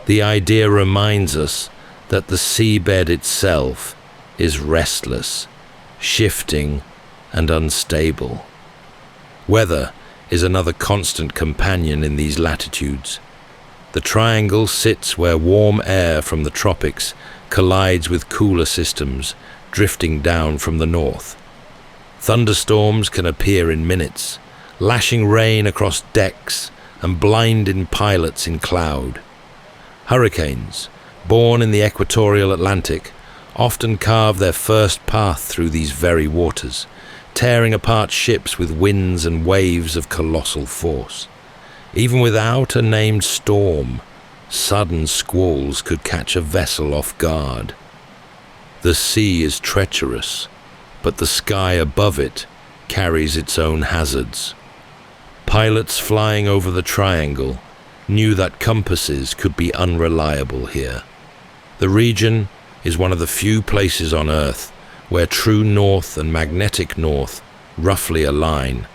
[SPEAKER 1] the idea reminds us that the seabed itself is restless, shifting, and unstable. Weather is another constant companion in these latitudes. The triangle sits where warm air from the tropics collides with cooler systems drifting down from the north. Thunderstorms can appear in minutes, lashing rain across decks and blinding pilots in cloud. Hurricanes, born in the equatorial Atlantic, often carve their first path through these very waters, tearing apart ships with winds and waves of colossal force. Even without a named storm, sudden squalls could catch a vessel off guard. The sea is treacherous, but the sky above it carries its own hazards. Pilots flying over the triangle knew that compasses could be unreliable here. The region is one of the few places on Earth where true north and magnetic north roughly align,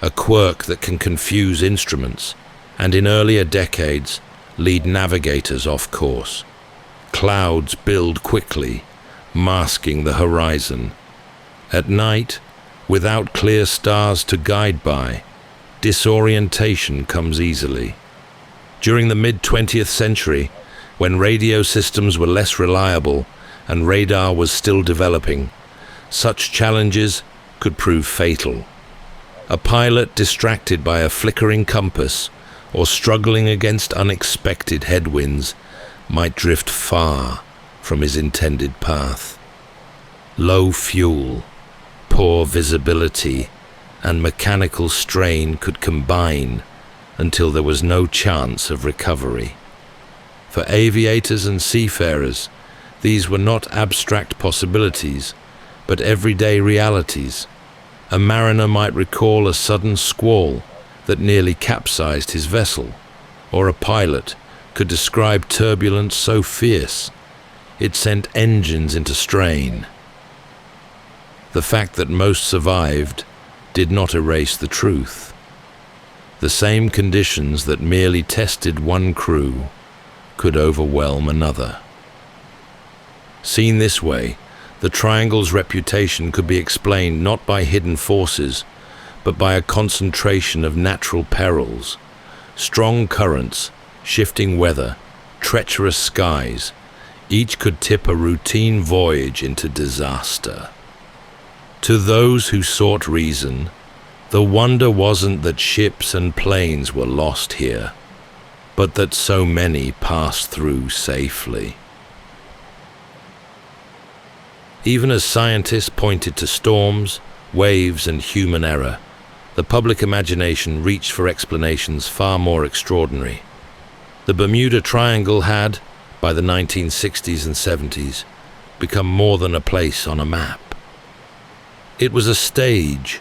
[SPEAKER 1] a quirk that can confuse instruments and in earlier decades lead navigators off course. Clouds build quickly, masking the horizon. At night, without clear stars to guide by, disorientation comes easily. During the mid-20th century, when radio systems were less reliable and radar was still developing, such challenges could prove fatal. A pilot distracted by a flickering compass or struggling against unexpected headwinds might drift far from his intended path. Low fuel, poor visibility, and mechanical strain could combine until there was no chance of recovery. For aviators and seafarers, these were not abstract possibilities, but everyday realities. A mariner might recall a sudden squall that nearly capsized his vessel, or a pilot could describe turbulence so fierce it sent engines into strain. The fact that most survived did not erase the truth. The same conditions that merely tested one crew could overwhelm another. Seen this way, the triangle's reputation could be explained not by hidden forces, but by a concentration of natural perils. Strong currents, shifting weather, treacherous skies, each could tip a routine voyage into disaster. To those who sought reason, the wonder wasn't that ships and planes were lost here, but that so many passed through safely. Even as scientists pointed to storms, waves, and human error, the public imagination reached for explanations far more extraordinary. The Bermuda Triangle had, by the 1960s and 70s, become more than a place on a map. It was a stage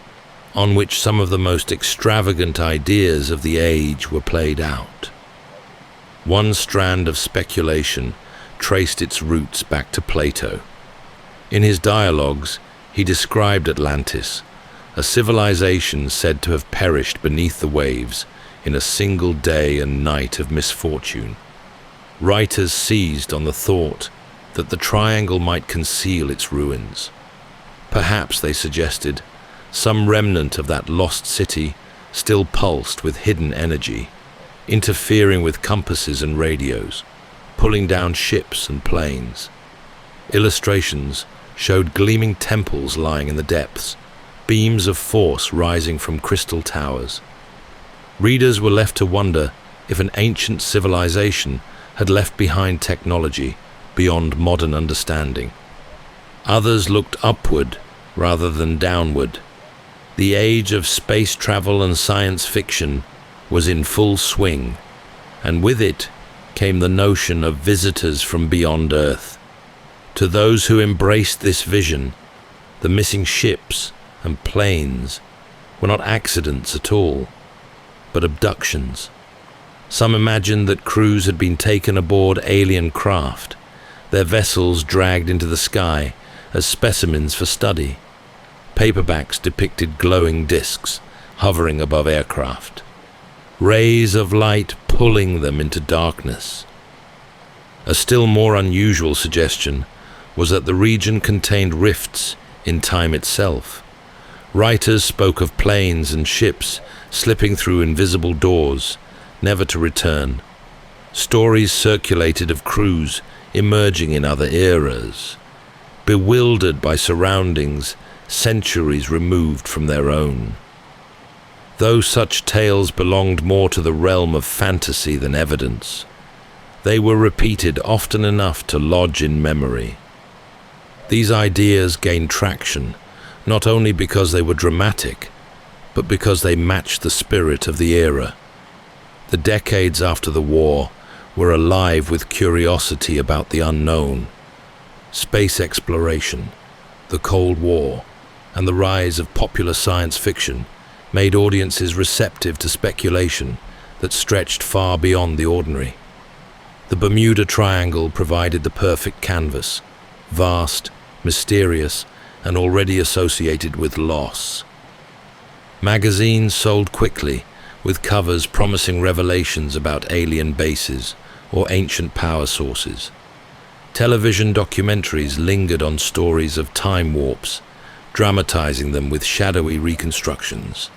[SPEAKER 1] on which some of the most extravagant ideas of the age were played out. One strand of speculation traced its roots back to Plato. In his dialogues, he described Atlantis, a civilization said to have perished beneath the waves in a single day and night of misfortune. Writers seized on the thought that the triangle might conceal its ruins. Perhaps, they suggested, some remnant of that lost city still pulsed with hidden energy, interfering with compasses and radios, pulling down ships and planes. Illustrations showed gleaming temples lying in the depths, beams of force rising from crystal towers. Readers were left to wonder if an ancient civilization had left behind technology beyond modern understanding. Others looked upward rather than downward. The age of space travel and science fiction was in full swing, and with it came the notion of visitors from beyond Earth. To those who embraced this vision, the missing ships and planes were not accidents at all, but abductions. Some imagined that crews had been taken aboard alien craft, their vessels dragged into the sky as specimens for study. Paperbacks depicted glowing discs hovering above aircraft, rays of light pulling them into darkness. A still more unusual suggestion was that the region contained rifts in time itself. Writers spoke of planes and ships slipping through invisible doors, never to return. Stories circulated of crews emerging in other eras, bewildered by surroundings centuries removed from their own. Though such tales belonged more to the realm of fantasy than evidence, they were repeated often enough to lodge in memory. These ideas gained traction, not only because they were dramatic, but because they matched the spirit of the era. The decades after the war were alive with curiosity about the unknown. Space exploration, the Cold War, and the rise of popular science fiction made audiences receptive to speculation that stretched far beyond the ordinary. The Bermuda Triangle provided the perfect canvas, vast, mysterious, and already associated with loss. Magazines sold quickly, with covers promising revelations about alien bases or ancient power sources. Television documentaries lingered on stories of time warps, dramatizing them with shadowy reconstructions.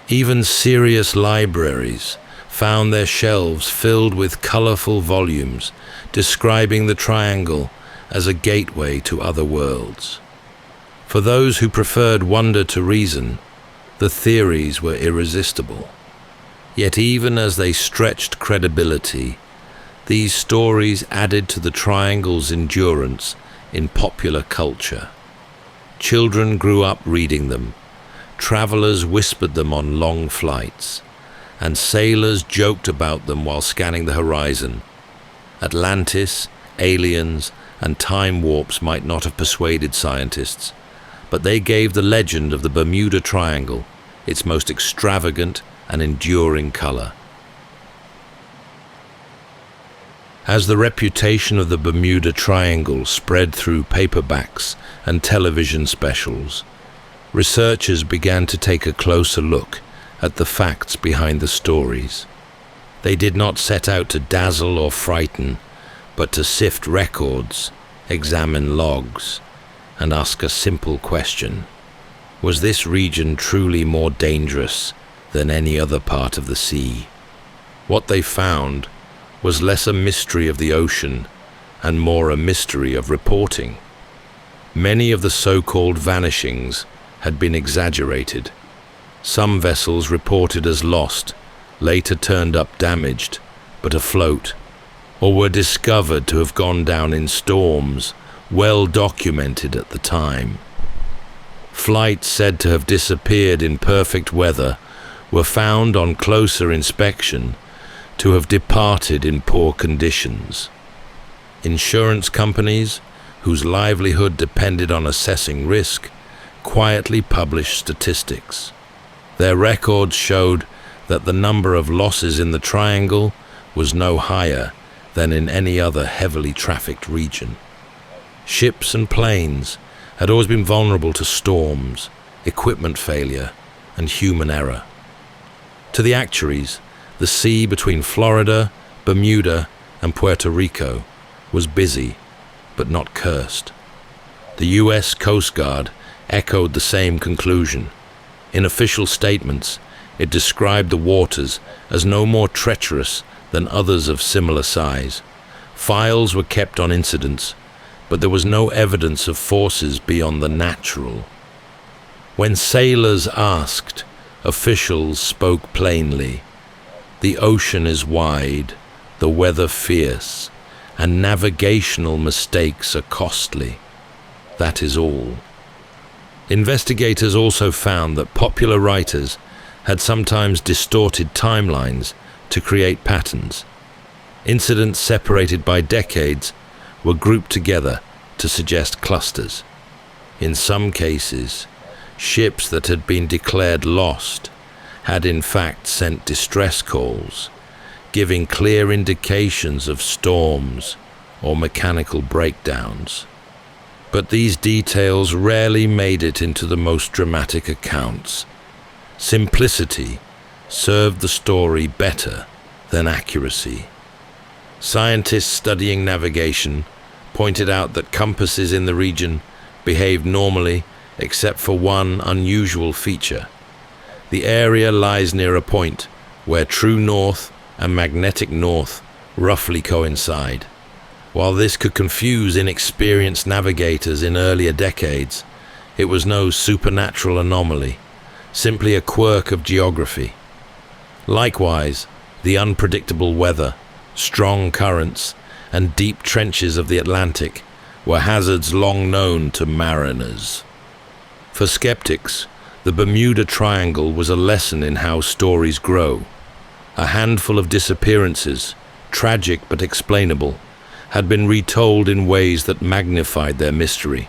[SPEAKER 1] Even serious libraries found their shelves filled with colorful volumes describing the triangle as a gateway to other worlds. For those who preferred wonder to reason, the theories were irresistible. Yet even as they stretched credibility, these stories added to the triangle's endurance in popular culture. Children grew up reading them, travelers whispered them on long flights, and sailors joked about them while scanning the horizon. Atlantis, aliens, and time warps might not have persuaded scientists, but they gave the legend of the Bermuda Triangle its most extravagant and enduring color. As the reputation of the Bermuda Triangle spread through paperbacks and television specials, researchers began to take a closer look at the facts behind the stories. They did not set out to dazzle or frighten, but to sift records, examine logs, and ask a simple question: was this region truly more dangerous than any other part of the sea? What they found was less a mystery of the ocean and more a mystery of reporting. Many of the so-called vanishings had been exaggerated. Some vessels reported as lost later turned up damaged but afloat, or were discovered to have gone down in storms well documented at the time. Flights said to have disappeared in perfect weather were found on closer inspection to have departed in poor conditions. Insurance companies, whose livelihood depended on assessing risk, quietly published statistics. Their records showed that the number of losses in the Triangle was no higher than in any other heavily trafficked region. Ships and planes had always been vulnerable to storms, equipment failure, and human error. To the actuaries, the sea between Florida, Bermuda, and Puerto Rico was busy, but not cursed. The U.S. Coast Guard echoed the same conclusion. In official statements, it described the waters as no more treacherous than others of similar size. Files were kept on incidents, but there was no evidence of forces beyond the natural. When sailors asked, officials spoke plainly. The ocean is wide, the weather fierce, and navigational mistakes are costly. That is all. Investigators also found that popular writers had sometimes distorted timelines to create patterns. Incidents separated by decades were grouped together to suggest clusters. In some cases, ships that had been declared lost had in fact sent distress calls, giving clear indications of storms or mechanical breakdowns. But these details rarely made it into the most dramatic accounts. Simplicity served the story better than accuracy. Scientists studying navigation pointed out that compasses in the region behaved normally except for one unusual feature. The area lies near a point where true north and magnetic north roughly coincide. While this could confuse inexperienced navigators in earlier decades, it was no supernatural anomaly, simply a quirk of geography. Likewise, the unpredictable weather, strong currents, and deep trenches of the Atlantic were hazards long known to mariners. For skeptics, the Bermuda Triangle was a lesson in how stories grow. A handful of disappearances, tragic but explainable, had been retold in ways that magnified their mystery.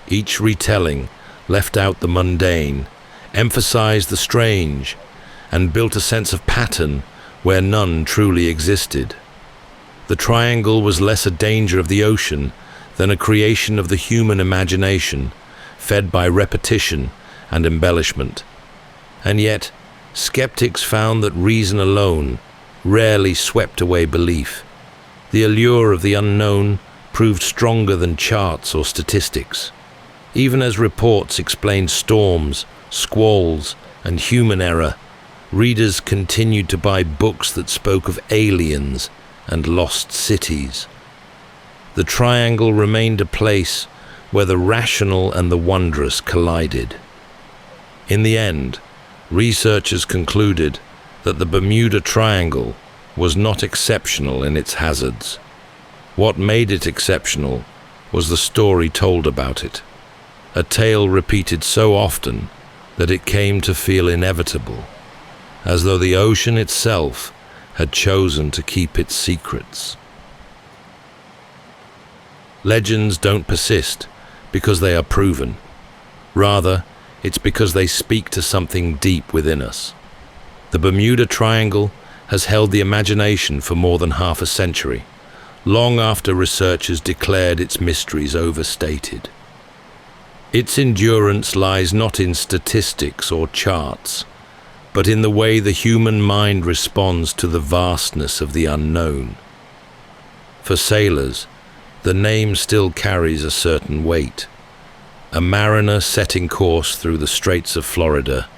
[SPEAKER 1] Each retelling left out the mundane, emphasized the strange, and built a sense of pattern where none truly existed. The triangle was less a danger of the ocean than a creation of the human imagination, fed by repetition and embellishment. And yet, skeptics found that reason alone rarely swept away belief. The allure of the unknown proved stronger than charts or statistics. Even as reports explained storms, squalls, and human error, readers continued to buy books that spoke of aliens and lost cities. The triangle remained a place where the rational and the wondrous collided. In the end, researchers concluded that the Bermuda Triangle was not exceptional in its hazards. What made it exceptional was the story told about it, a tale repeated so often that it came to feel inevitable, as though the ocean itself had chosen to keep its secrets. Legends don't persist because they are proven. Rather, it's because they speak to something deep within us. The Bermuda Triangle has held the imagination for more than half a century, long after researchers declared its mysteries overstated. Its endurance lies not in statistics or charts, but in the way the human mind responds to the vastness of the unknown. For sailors, the name still carries a certain weight. A mariner setting course through the Straits of Florida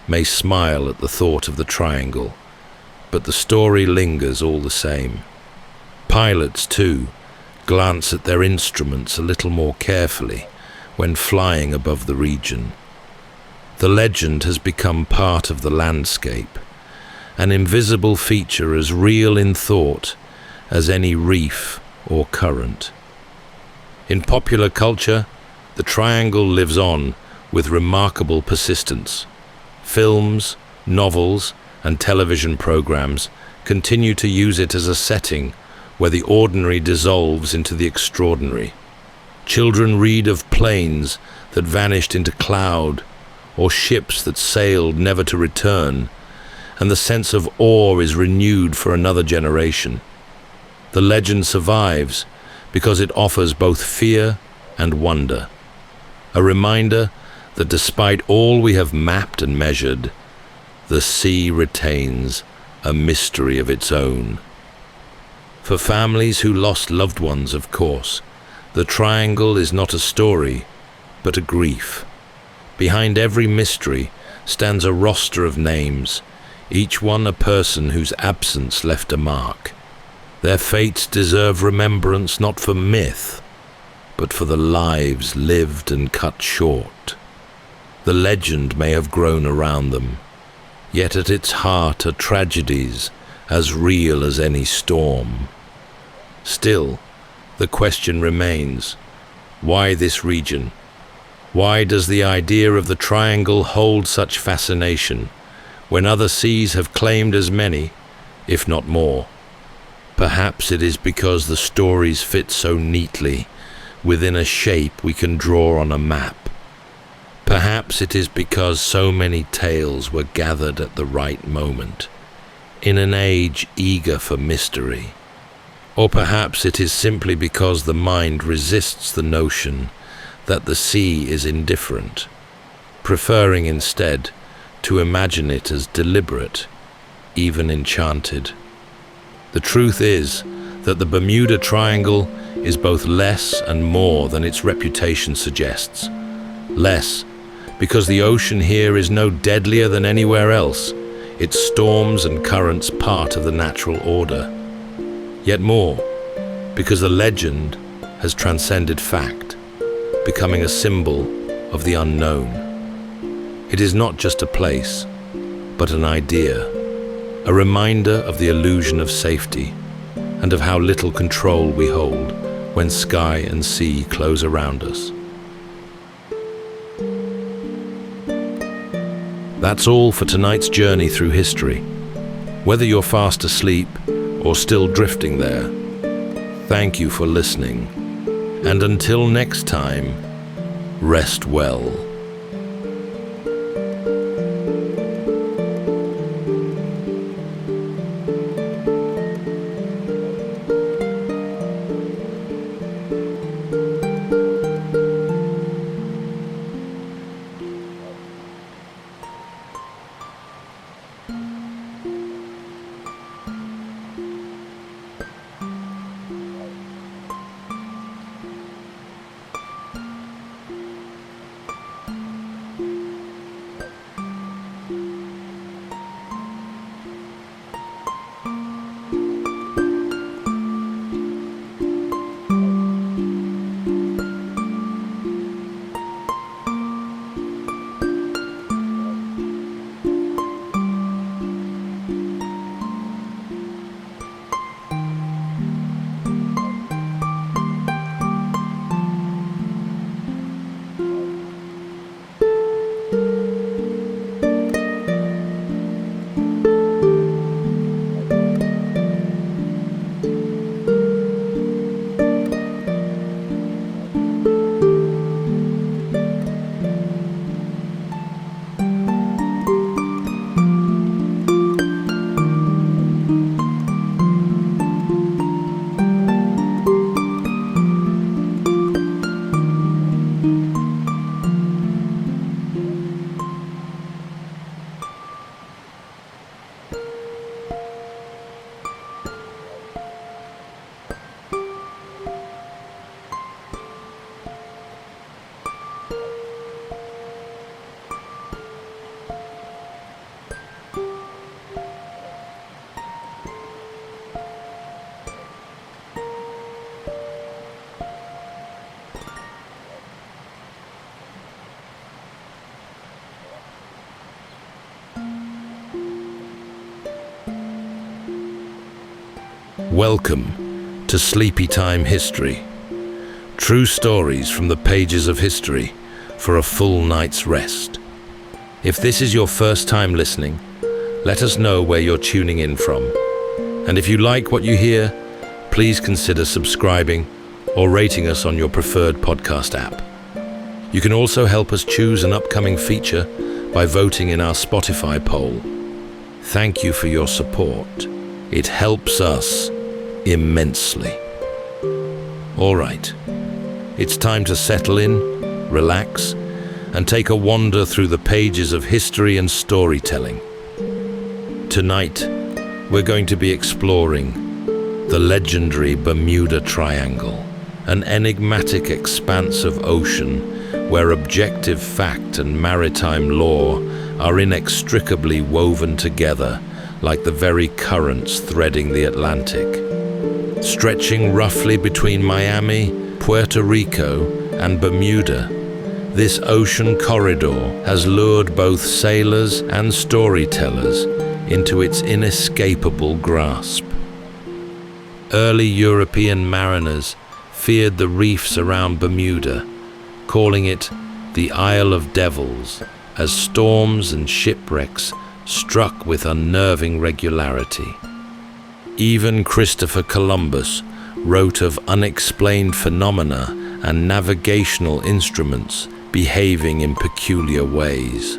[SPEAKER 1] may smile at the thought of the triangle, but the story lingers all the same. Pilots, too, glance at their instruments a little more carefully when flying above the region. The legend has become part of the landscape, an invisible feature as real in thought as any reef or current. In popular culture, the triangle lives on with remarkable persistence. Films, novels, and television programs continue to use it as a setting where the ordinary dissolves into the extraordinary. Children read of planes that vanished into cloud, or ships that sailed never to return, and the sense of awe is renewed for another generation. The legend survives because it offers both fear and wonder, a reminder that despite all we have mapped and measured, the sea retains a mystery of its own. For families who lost loved ones, of course, the triangle is not a story, but a grief. Behind every mystery stands a roster of names, each one a person whose absence left a mark. Their fates deserve remembrance not for myth, but for the lives lived and cut short. The legend may have grown around them, yet at its heart are tragedies as real as any storm. Still, the question remains, why this region? Why does the idea of the triangle hold such fascination when other seas have claimed as many, if not more? Perhaps it is because the stories fit so neatly within a shape we can draw on a map. Perhaps it is because so many tales were gathered at the right moment, in an age eager for mystery. Or perhaps it is simply because the mind resists the notion that the sea is indifferent, preferring instead to imagine it as deliberate, even enchanted. The truth is that the Bermuda Triangle is both less and more than its reputation suggests. Less, because the ocean here is no deadlier than anywhere else, its storms and currents part of the natural order. Yet more, because the legend has transcended fact, becoming a symbol of the unknown. It is not just a place, but an idea, a reminder of the illusion of safety and of how little control we hold when sky and sea close around us. That's all for tonight's journey through history. Whether you're fast asleep or still drifting there, thank you for listening. And until next time, rest well. Welcome to Sleepytime History. True stories from the pages of history for a full night's rest. If this is your first time listening, let us know where you're tuning in from. And if you like what you hear, please consider subscribing or rating us on your preferred podcast app. You can also help us choose an upcoming feature by voting in our Spotify poll. Thank you for your support. It helps us immensely. All right, it's time to settle in, relax, and take a wander through the pages of history and storytelling. Tonight, we're going to be exploring the legendary Bermuda Triangle, an enigmatic expanse of ocean where objective fact and maritime law are inextricably woven together like the very currents threading the Atlantic. Stretching roughly between Miami, Puerto Rico, and Bermuda, this ocean corridor has lured both sailors and storytellers into its inescapable grasp. Early European mariners feared the reefs around Bermuda, calling it the Isle of Devils, as storms and shipwrecks struck with unnerving regularity. Even Christopher Columbus wrote of unexplained phenomena and navigational instruments behaving in peculiar ways.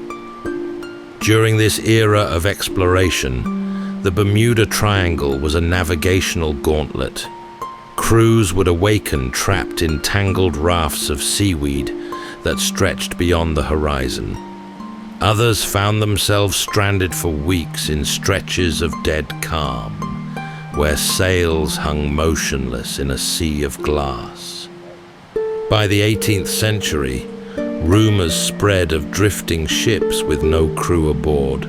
[SPEAKER 1] During this era of exploration, the Bermuda Triangle was a navigational gauntlet. Crews would awaken trapped in tangled rafts of seaweed that stretched beyond the horizon. Others found themselves stranded for weeks in stretches of dead calm, where sails hung motionless in a sea of glass. By the 18th century, rumors spread of drifting ships with no crew aboard,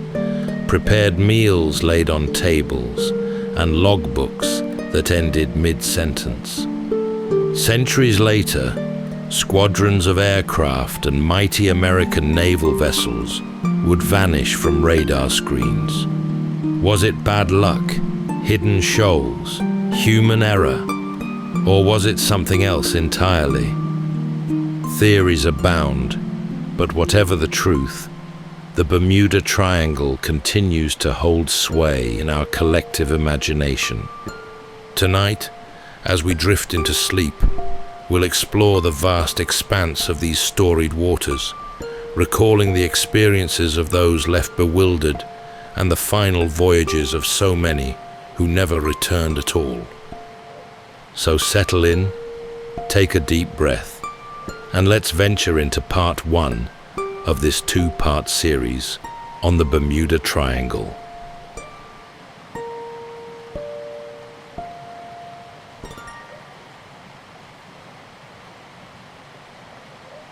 [SPEAKER 1] prepared meals laid on tables, and logbooks that ended mid-sentence. Centuries later, squadrons of aircraft and mighty American naval vessels would vanish from radar screens. Was it bad luck, hidden shoals, human error, or was it something else entirely? Theories abound, but whatever the truth, the Bermuda Triangle continues to hold sway in our collective imagination. Tonight, as we drift into sleep, we'll explore the vast expanse of these storied waters, recalling the experiences of those left bewildered and the final voyages of so many who never returned at all. So settle in, take a deep breath, and let's venture into part 1 of this 2-part series on the Bermuda Triangle.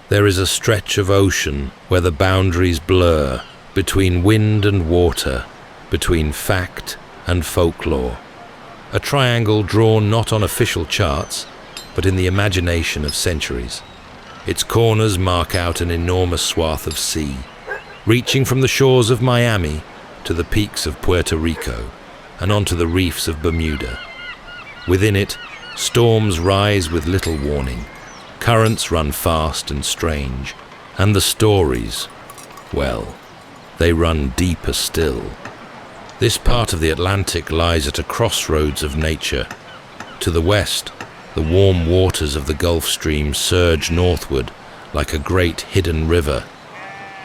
[SPEAKER 1] There is a stretch of ocean where the boundaries blur between wind and water, between fact and folklore. A triangle drawn not on official charts, but in the imagination of centuries. Its corners mark out an enormous swath of sea, reaching from the shores of Miami to the peaks of Puerto Rico and onto the reefs of Bermuda. Within it, storms rise with little warning. Currents run fast and strange, and the stories, well, they run deeper still. This part of the Atlantic lies at a crossroads of nature. To the west, the warm waters of the Gulf Stream surge northward like a great hidden river.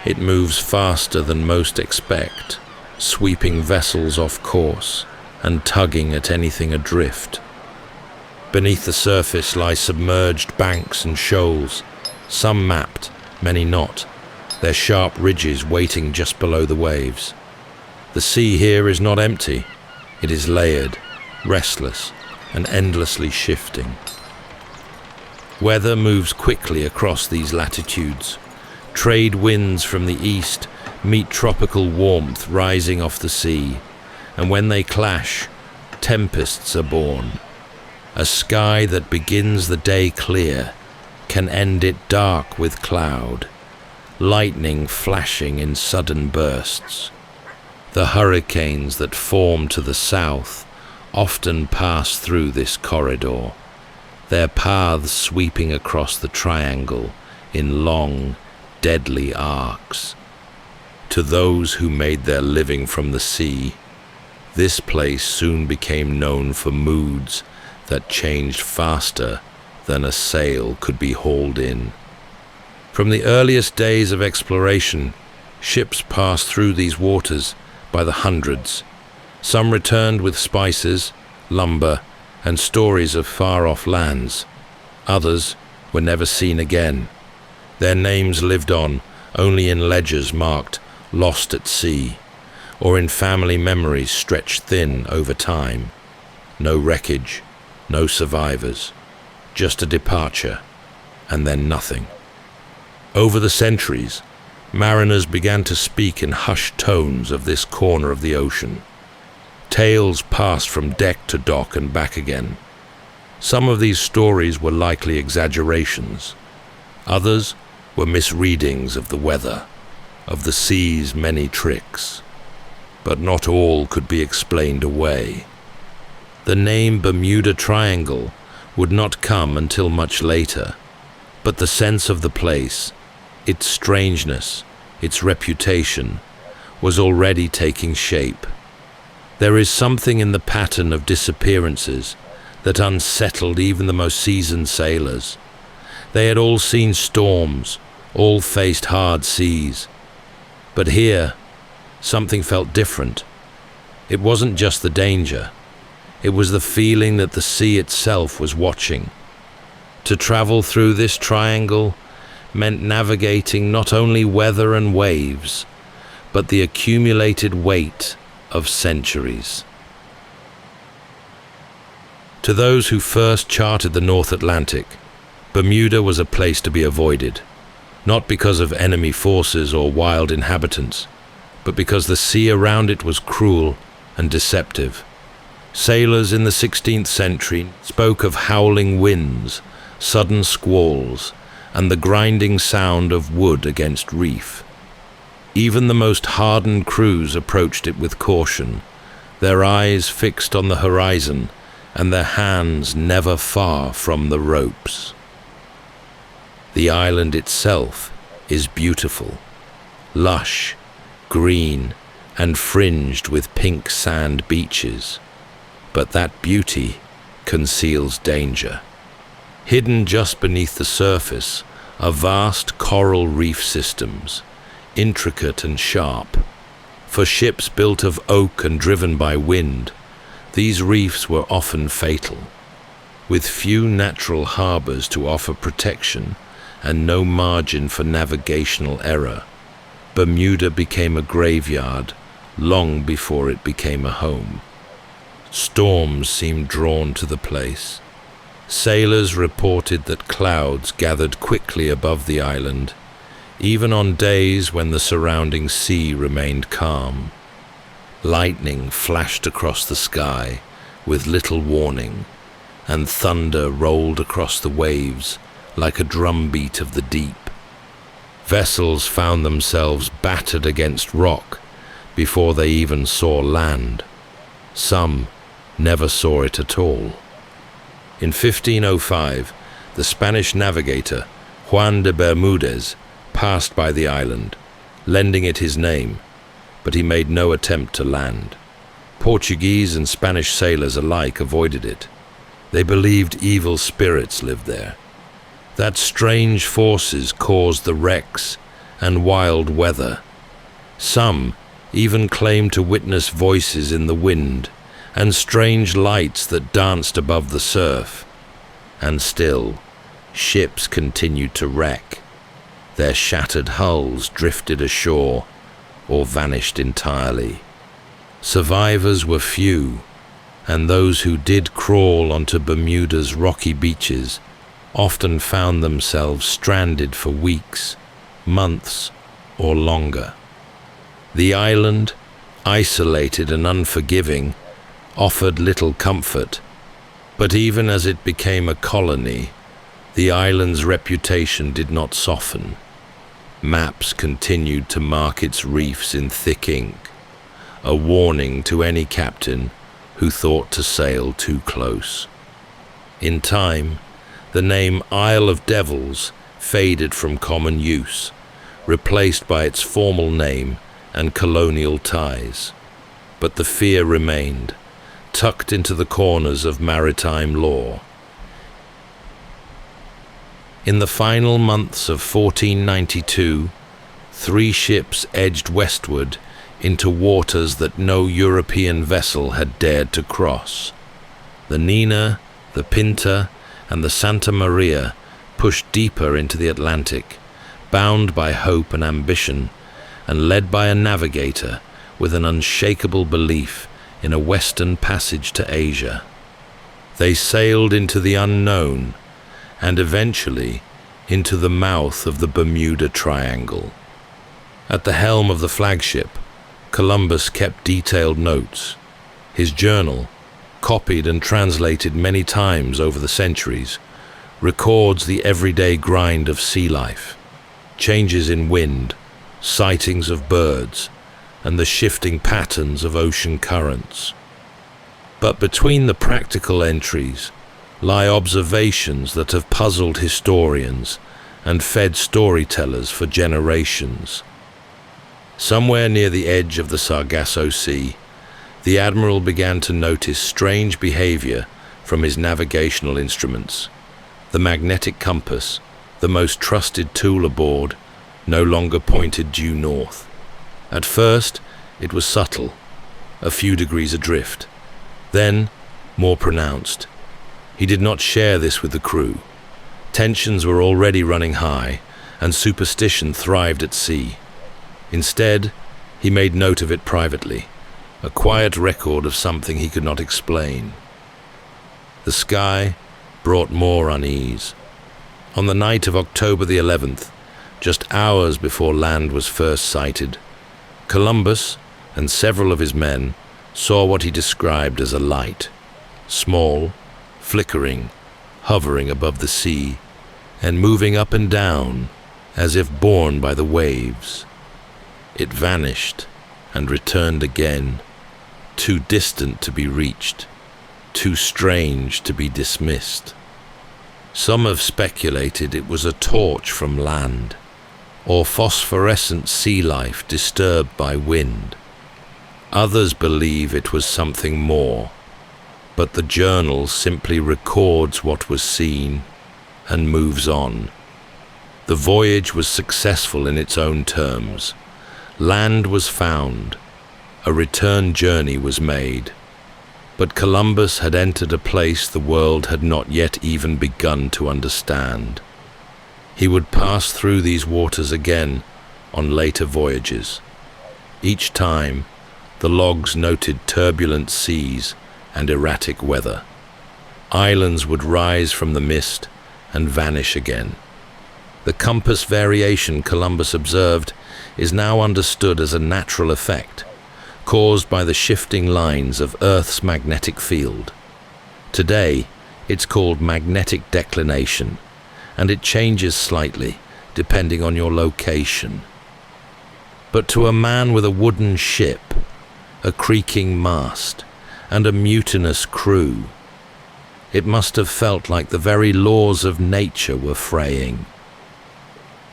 [SPEAKER 1] It moves faster than most expect, sweeping vessels off course and tugging at anything adrift. Beneath the surface lie submerged banks and shoals, some mapped, many not, their sharp ridges waiting just below the waves. The sea here is not empty. It is layered, restless, and endlessly shifting. Weather moves quickly across these latitudes. Trade winds from the east meet tropical warmth rising off the sea, and when they clash, tempests are born. A sky that begins the day clear can end it dark with cloud, lightning flashing in sudden bursts. The hurricanes that form to the south often pass through this corridor, their paths sweeping across the triangle in long, deadly arcs. To those who made their living from the sea, this place soon became known for moods that changed faster than a sail could be hauled in. From the earliest days of exploration, ships passed through these waters by the hundreds. Some returned with spices, lumber, and stories of far-off lands. Others were never seen again. Their names lived on only in ledgers marked "Lost at Sea," or in family memories stretched thin over time. No wreckage, no survivors, just a departure, and then nothing. Over the centuries, mariners began to speak in hushed tones of this corner of the ocean. Tales passed from deck to dock and back again. Some of these stories were likely exaggerations. Others were misreadings of the weather, of the sea's many tricks. But not all could be explained away. The name Bermuda Triangle would not come until much later, but the sense of the place, its strangeness, its reputation, was already taking shape. There is something in the pattern of disappearances that unsettled even the most seasoned sailors. They had all seen storms, all faced hard seas. But here, something felt different. It wasn't just the danger. It was the feeling that the sea itself was watching. To travel through this triangle meant navigating not only weather and waves, but the accumulated weight of centuries. To those who first charted the North Atlantic, Bermuda was a place to be avoided, not because of enemy forces or wild inhabitants, but because the sea around it was cruel and deceptive. Sailors in the 16th century spoke of howling winds, sudden squalls, and the grinding sound of wood against reef. Even the most hardened crews approached it with caution, their eyes fixed on the horizon and their hands never far from the ropes. The island itself is beautiful, lush, green, and fringed with pink sand beaches. But that beauty conceals danger. Hidden just beneath the surface are vast coral reef systems, intricate and sharp. For ships built of oak and driven by wind, these reefs were often fatal. With few natural harbors to offer protection and no margin for navigational error, Bermuda became a graveyard long before it became a home. Storms seemed drawn to the place. Sailors reported that clouds gathered quickly above the island, even on days when the surrounding sea remained calm. Lightning flashed across the sky with little warning, and thunder rolled across the waves like a drumbeat of the deep. Vessels found themselves battered against rock before they even saw land. Some never saw it at all. In 1505, the Spanish navigator Juan de Bermudez passed by the island, lending it his name, but he made no attempt to land. Portuguese and Spanish sailors alike avoided it. They believed evil spirits lived there, that strange forces caused the wrecks and wild weather. Some even claimed to witness voices in the wind and strange lights that danced above the surf. And still, ships continued to wreck. Their shattered hulls drifted ashore or vanished entirely. Survivors were few, and those who did crawl onto Bermuda's rocky beaches often found themselves stranded for weeks, months, or longer. The island, isolated and unforgiving, offered little comfort, but even as it became a colony, the island's reputation did not soften. Maps continued to mark its reefs in thick ink, a warning to any captain who thought to sail too close. In time, the name Isle of Devils faded from common use, replaced by its formal name and colonial ties. But the fear remained, tucked into the corners of maritime lore. In the final months of 1492, 3 ships edged westward into waters that no European vessel had dared to cross. The Nina, the Pinta, and the Santa Maria pushed deeper into the Atlantic, bound by hope and ambition, and led by a navigator with an unshakable belief in a western passage to Asia. They sailed into the unknown, and eventually into the mouth of the Bermuda Triangle. At the helm of the flagship, Columbus kept detailed notes. His journal, copied and translated many times over the centuries, records the everyday grind of sea life, changes in wind, sightings of birds, and the shifting patterns of ocean currents. But between the practical entries lie observations that have puzzled historians and fed storytellers for generations. Somewhere near the edge of the Sargasso Sea, the admiral began to notice strange behavior from his navigational instruments. The magnetic compass, the most trusted tool aboard, no longer pointed due north. At first, it was subtle, a few degrees adrift. Then, more pronounced. He did not share this with the crew. Tensions were already running high, and superstition thrived at sea. Instead, he made note of it privately, a quiet record of something he could not explain. The sky brought more unease. On the night of October the 11th, just hours before land was first sighted, Columbus and several of his men saw what he described as a light, small, flickering, hovering above the sea, and moving up and down as if borne by the waves. It vanished and returned again, too distant to be reached, too strange to be dismissed. Some have speculated it was a torch from land, or phosphorescent sea life disturbed by wind. Others believe it was something more, but the journal simply records what was seen and moves on. The voyage was successful in its own terms. Land was found. A return journey was made. But Columbus had entered a place the world had not yet even begun to understand. He would pass through these waters again on later voyages. Each time, the logs noted turbulent seas and erratic weather. Islands would rise from the mist and vanish again. The compass variation Columbus observed is now understood as a natural effect, caused by the shifting lines of Earth's magnetic field. Today, it's called magnetic declination, and it changes slightly depending on your location. But to a man with a wooden ship, a creaking mast, and a mutinous crew, it must have felt like the very laws of nature were fraying.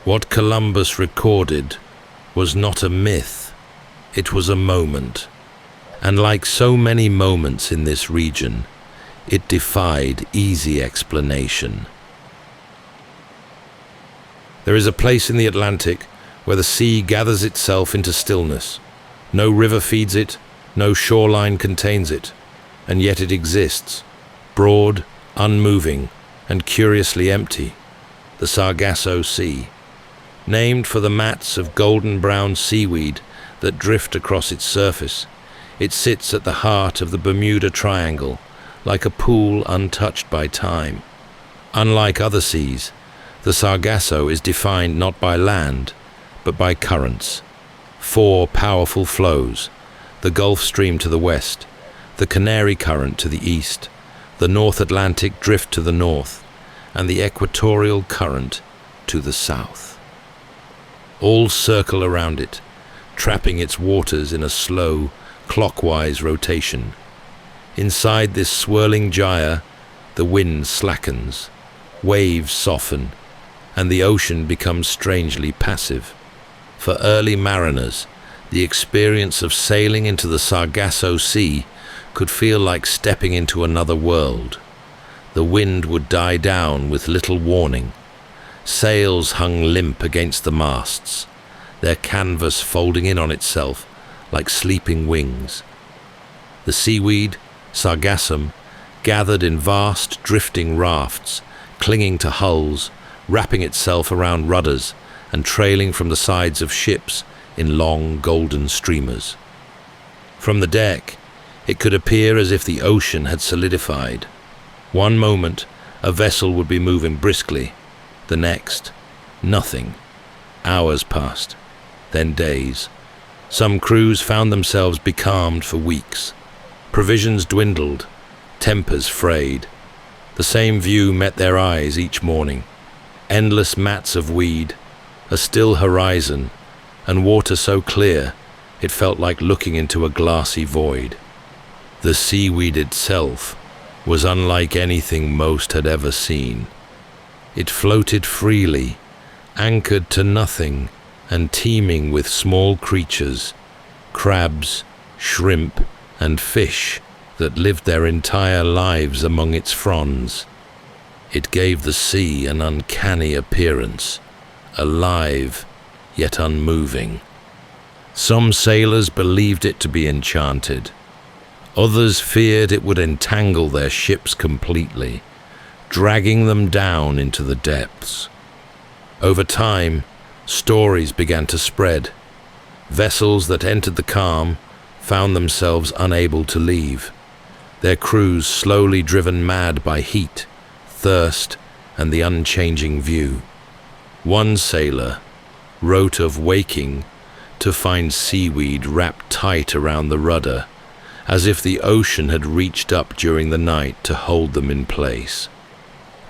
[SPEAKER 1] What Columbus recorded was not a myth, it was a moment, and like so many moments in this region, it defied easy explanation. There is a place in the Atlantic where the sea gathers itself into stillness. No river feeds it, no shoreline contains it, and yet it exists, broad, unmoving, and curiously empty. The Sargasso Sea, named for the mats of golden-brown seaweed that drift across its surface. It sits at the heart of the Bermuda Triangle, like a pool untouched by time. Unlike other seas, the Sargasso is defined not by land, but by currents. 4 powerful flows: the Gulf Stream to the west, the Canary Current to the east, the North Atlantic Drift to the north, and the Equatorial Current to the south. All circle around it, trapping its waters in a slow, clockwise rotation. Inside this swirling gyre, the wind slackens, waves soften, and the ocean becomes strangely passive. For early mariners, the experience of sailing into the Sargasso Sea could feel like stepping into another world. The wind would die down with little warning. Sails hung limp against the masts, their canvas folding in on itself like sleeping wings. The seaweed, sargassum, gathered in vast drifting rafts, clinging to hulls, wrapping itself around rudders, and trailing from the sides of ships in long golden streamers. From the deck, it could appear as if the ocean had solidified. One moment, a vessel would be moving briskly. The next, nothing. Hours passed, then days. Some crews found themselves becalmed for weeks. Provisions dwindled, tempers frayed. The same view met their eyes each morning. Endless mats of weed, a still horizon, and water so clear it felt like looking into a glassy void. The seaweed itself was unlike anything most had ever seen. It floated freely, anchored to nothing, and teeming with small creatures, crabs, shrimp, and fish that lived their entire lives among its fronds. It gave the sea an uncanny appearance, alive yet unmoving. Some sailors believed it to be enchanted. Others feared it would entangle their ships completely, dragging them down into the depths. Over time, stories began to spread. Vessels that entered the calm found themselves unable to leave, their crews slowly driven mad by heat, thirst, and the unchanging view. One sailor wrote of waking to find seaweed wrapped tight around the rudder, as if the ocean had reached up during the night to hold them in place.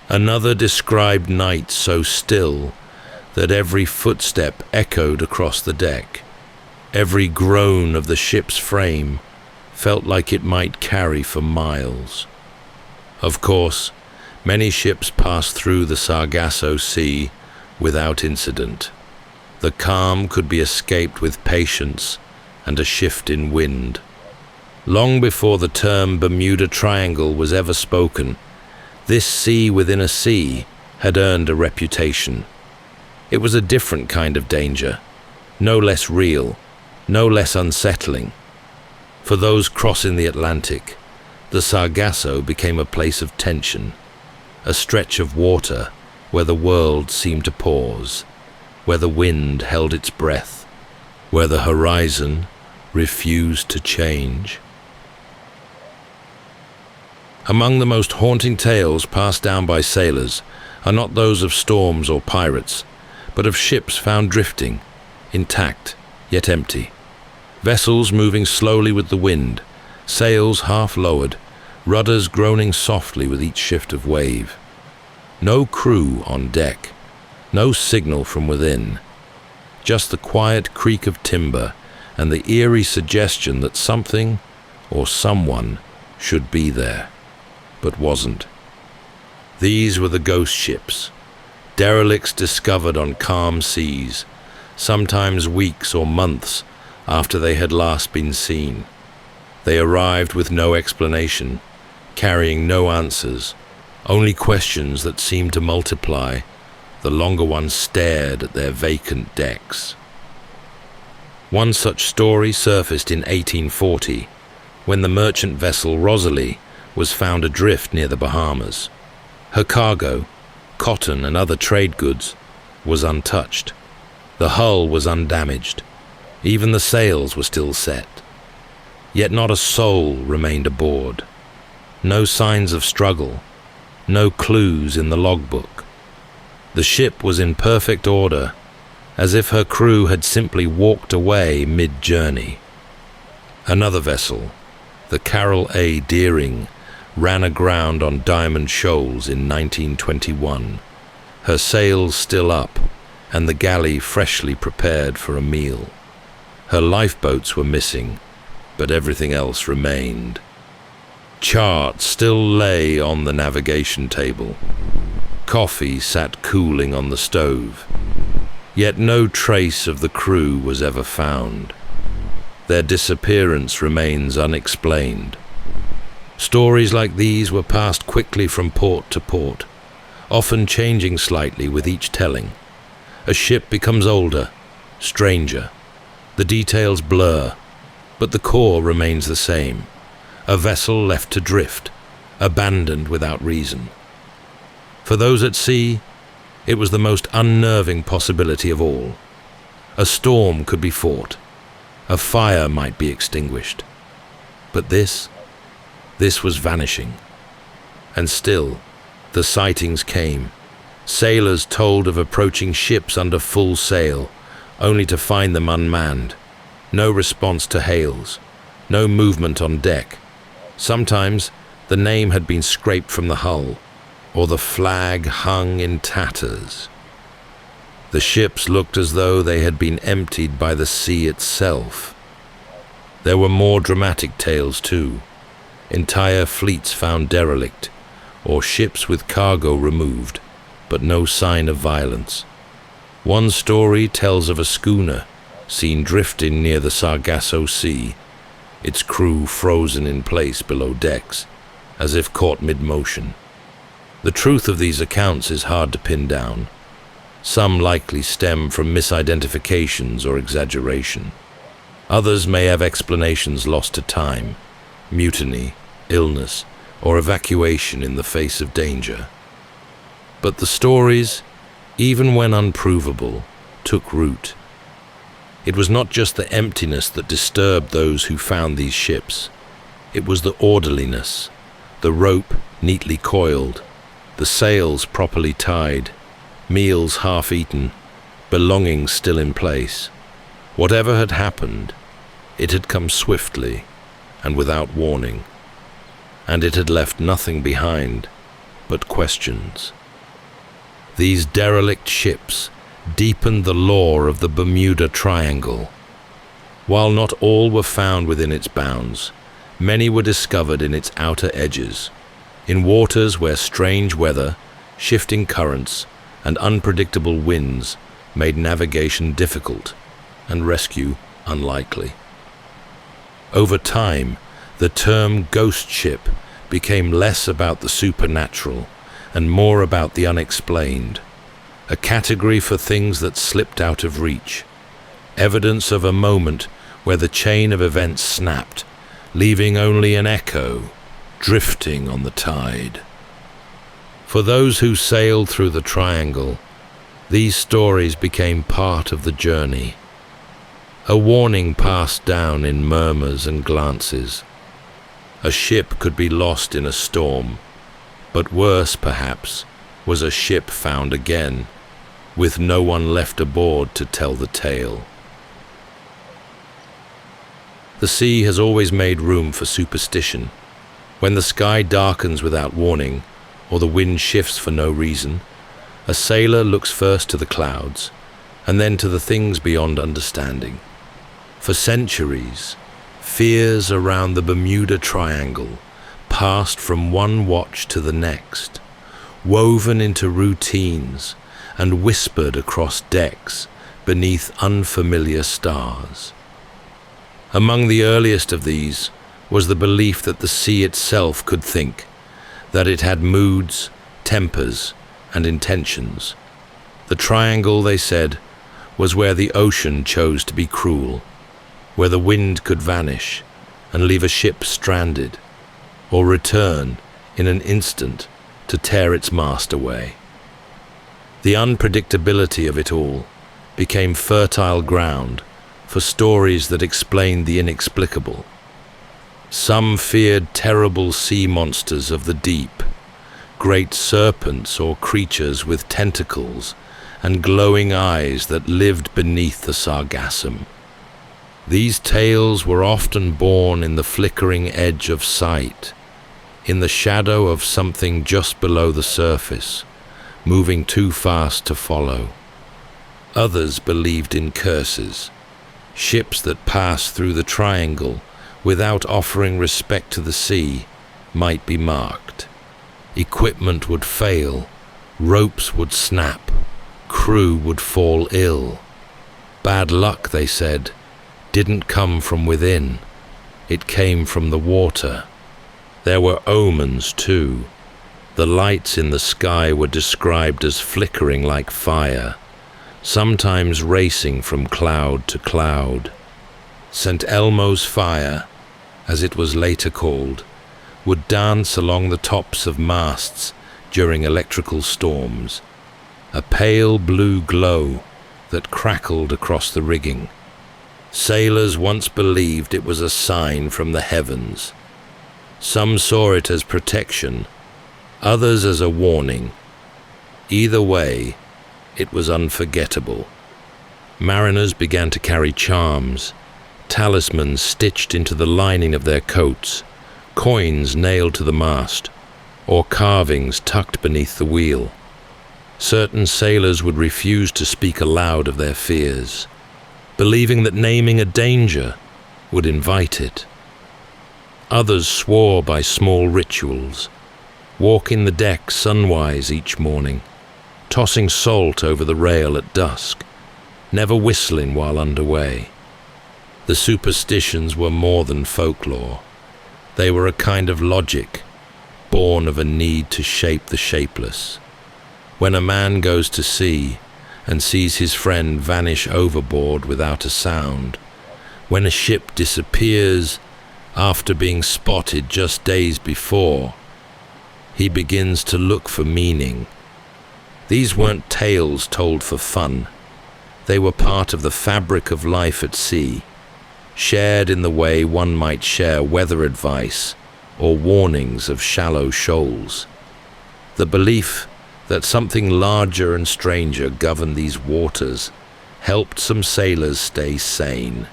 [SPEAKER 1] Another described nights so still that every footstep echoed across the deck. Every groan of the ship's frame felt like it might carry for miles. Of course, many ships passed through the Sargasso Sea without incident. The calm could be escaped with patience and a shift in wind. Long before the term Bermuda Triangle was ever spoken, this sea within a sea had earned a reputation. It was a different kind of danger, no less real, no less unsettling. For those crossing the Atlantic, the Sargasso became a place of tension, a stretch of water where the world seemed to pause, where the wind held its breath, where the horizon refused to change. Among the most haunting tales passed down by sailors are not those of storms or pirates, but of ships found drifting, intact yet empty. Vessels moving slowly with the wind, sails half lowered, rudders groaning softly with each shift of wave. No crew on deck, no signal from within, just the quiet creak of timber and the eerie suggestion that something or someone should be there, but wasn't. These were the ghost ships, derelicts discovered on calm seas, sometimes weeks or months after they had last been seen. They arrived with no explanation, carrying no answers, only questions that seemed to multiply the longer one stared at their vacant decks. One such story surfaced in 1840, when the merchant vessel Rosalie was found adrift near the Bahamas. Her cargo, cotton and other trade goods, was untouched. The hull was undamaged. Even the sails were still set. Yet not a soul remained aboard. No signs of struggle, no clues in the logbook. The ship was in perfect order, as if her crew had simply walked away mid-journey. Another vessel, the Carroll A. Deering, ran aground on Diamond Shoals in 1921, her sails still up and the galley freshly prepared for a meal. Her lifeboats were missing, but everything else remained. Charts still lay on the navigation table. Coffee sat cooling on the stove. Yet no trace of the crew was ever found. Their disappearance remains unexplained. Stories like these were passed quickly from port to port, often changing slightly with each telling. A ship becomes older, stranger. The details blur, but the core remains the same. A vessel left to drift, abandoned without reason. For those at sea, it was the most unnerving possibility of all. A storm could be fought. A fire might be extinguished. But this was vanishing. And still, the sightings came, Sailors told of approaching ships under full sail, only to find them unmanned. No response to hails, no movement on deck. Sometimes the name had been scraped from the hull, or the flag hung in tatters. The ships looked as though they had been emptied by the sea itself. There were more dramatic tales too. Entire fleets found derelict, or ships with cargo removed, but no sign of violence. One story tells of a schooner seen drifting near the Sargasso Sea, its crew frozen in place below decks, as if caught mid-motion. The truth of these accounts is hard to pin down. Some likely stem from misidentifications or exaggeration. Others may have explanations lost to time, mutiny, illness, or evacuation in the face of danger. But the stories, even when unprovable, took root. It was not just the emptiness that disturbed those who found these ships. It was the orderliness, the rope neatly coiled, the sails properly tied, meals half-eaten, belongings still in place. Whatever had happened, it had come swiftly and without warning, and it had left nothing behind but questions. These derelict ships deepened the lore of the Bermuda Triangle. While not all were found within its bounds, many were discovered in its outer edges, in waters where strange weather, shifting currents, and unpredictable winds made navigation difficult and rescue unlikely. Over time, the term ghost ship became less about the supernatural and more about the unexplained, a category for things that slipped out of reach, evidence of a moment where the chain of events snapped, leaving only an echo drifting on the tide. For those who sailed through the Triangle, these stories became part of the journey. A warning passed down in murmurs and glances. A ship could be lost in a storm, but worse, perhaps, was a ship found again, with no one left aboard to tell the tale. The sea has always made room for superstition. When the sky darkens without warning, or the wind shifts for no reason, a sailor looks first to the clouds, and then to the things beyond understanding. For centuries, fears around the Bermuda Triangle passed from one watch to the next, woven into routines and whispered across decks beneath unfamiliar stars. Among the earliest of these was the belief that the sea itself could think, that it had moods, tempers, and intentions. The triangle, they said, was where the ocean chose to be cruel, where the wind could vanish and leave a ship stranded, or return in an instant to tear its mast away. The unpredictability of it all became fertile ground for stories that explained the inexplicable. Some feared terrible sea monsters of the deep, great serpents or creatures with tentacles and glowing eyes that lived beneath the sargassum. These tales were often born in the flickering edge of sight, in the shadow of something just below the surface, moving too fast to follow. Others believed in curses, ships that passed through the triangle without offering respect to the sea might be marked. Equipment would fail, ropes would snap, crew would fall ill. Bad luck, they said, didn't come from within, it came from the water. There were omens too. The lights in the sky were described as flickering like fire, sometimes racing from cloud to cloud. St. Elmo's fire, as it was later called, would dance along the tops of masts during electrical storms, a pale blue glow that crackled across the rigging. Sailors once believed it was a sign from the heavens. Some saw it as protection, others as a warning. Either way, it was unforgettable. Mariners began to carry charms, talismans stitched into the lining of their coats, coins nailed to the mast, or carvings tucked beneath the wheel. Certain sailors would refuse to speak aloud of their fears, believing that naming a danger would invite it. Others swore by small rituals, walking the deck sunwise each morning, tossing salt over the rail at dusk, never whistling while underway. The superstitions were more than folklore. They were a kind of logic, born of a need to shape the shapeless. When a man goes to sea and sees his friend vanish overboard without a sound, when a ship disappears after being spotted just days before, he begins to look for meaning. These weren't tales told for fun. They were part of the fabric of life at sea, shared in the way one might share weather advice or warnings of shallow shoals. The belief that something larger and stranger governed these waters helped some sailors stay sane.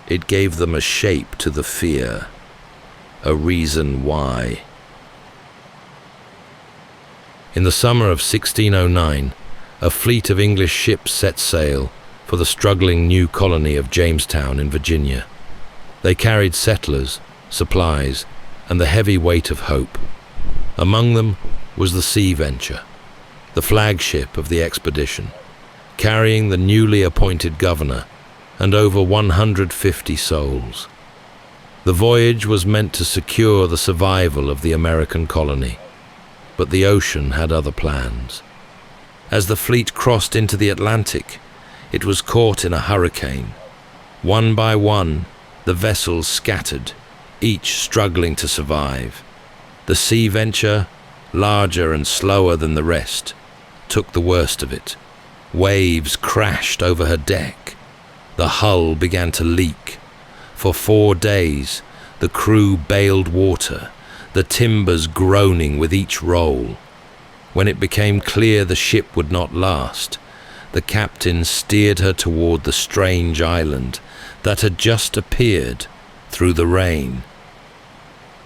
[SPEAKER 1] It gave them a shape to the fear, a reason why. In the summer of 1609, a fleet of English ships set sail for the struggling new colony of Jamestown in Virginia. They carried settlers, supplies, and the heavy weight of hope. Among them was the Sea Venture, the flagship of the expedition, carrying the newly appointed governor and over 150 souls. The voyage was meant to secure the survival of the American colony, but the ocean had other plans. As the fleet crossed into the Atlantic, it was caught in a hurricane. One by one, the vessels scattered, each struggling to survive. The Sea Venture, larger and slower than the rest, took the worst of it. Waves crashed over her deck. The hull began to leak. For 4 days, the crew bailed water, the timbers groaning with each roll. When it became clear the ship would not last, the captain steered her toward the strange island that had just appeared through the rain.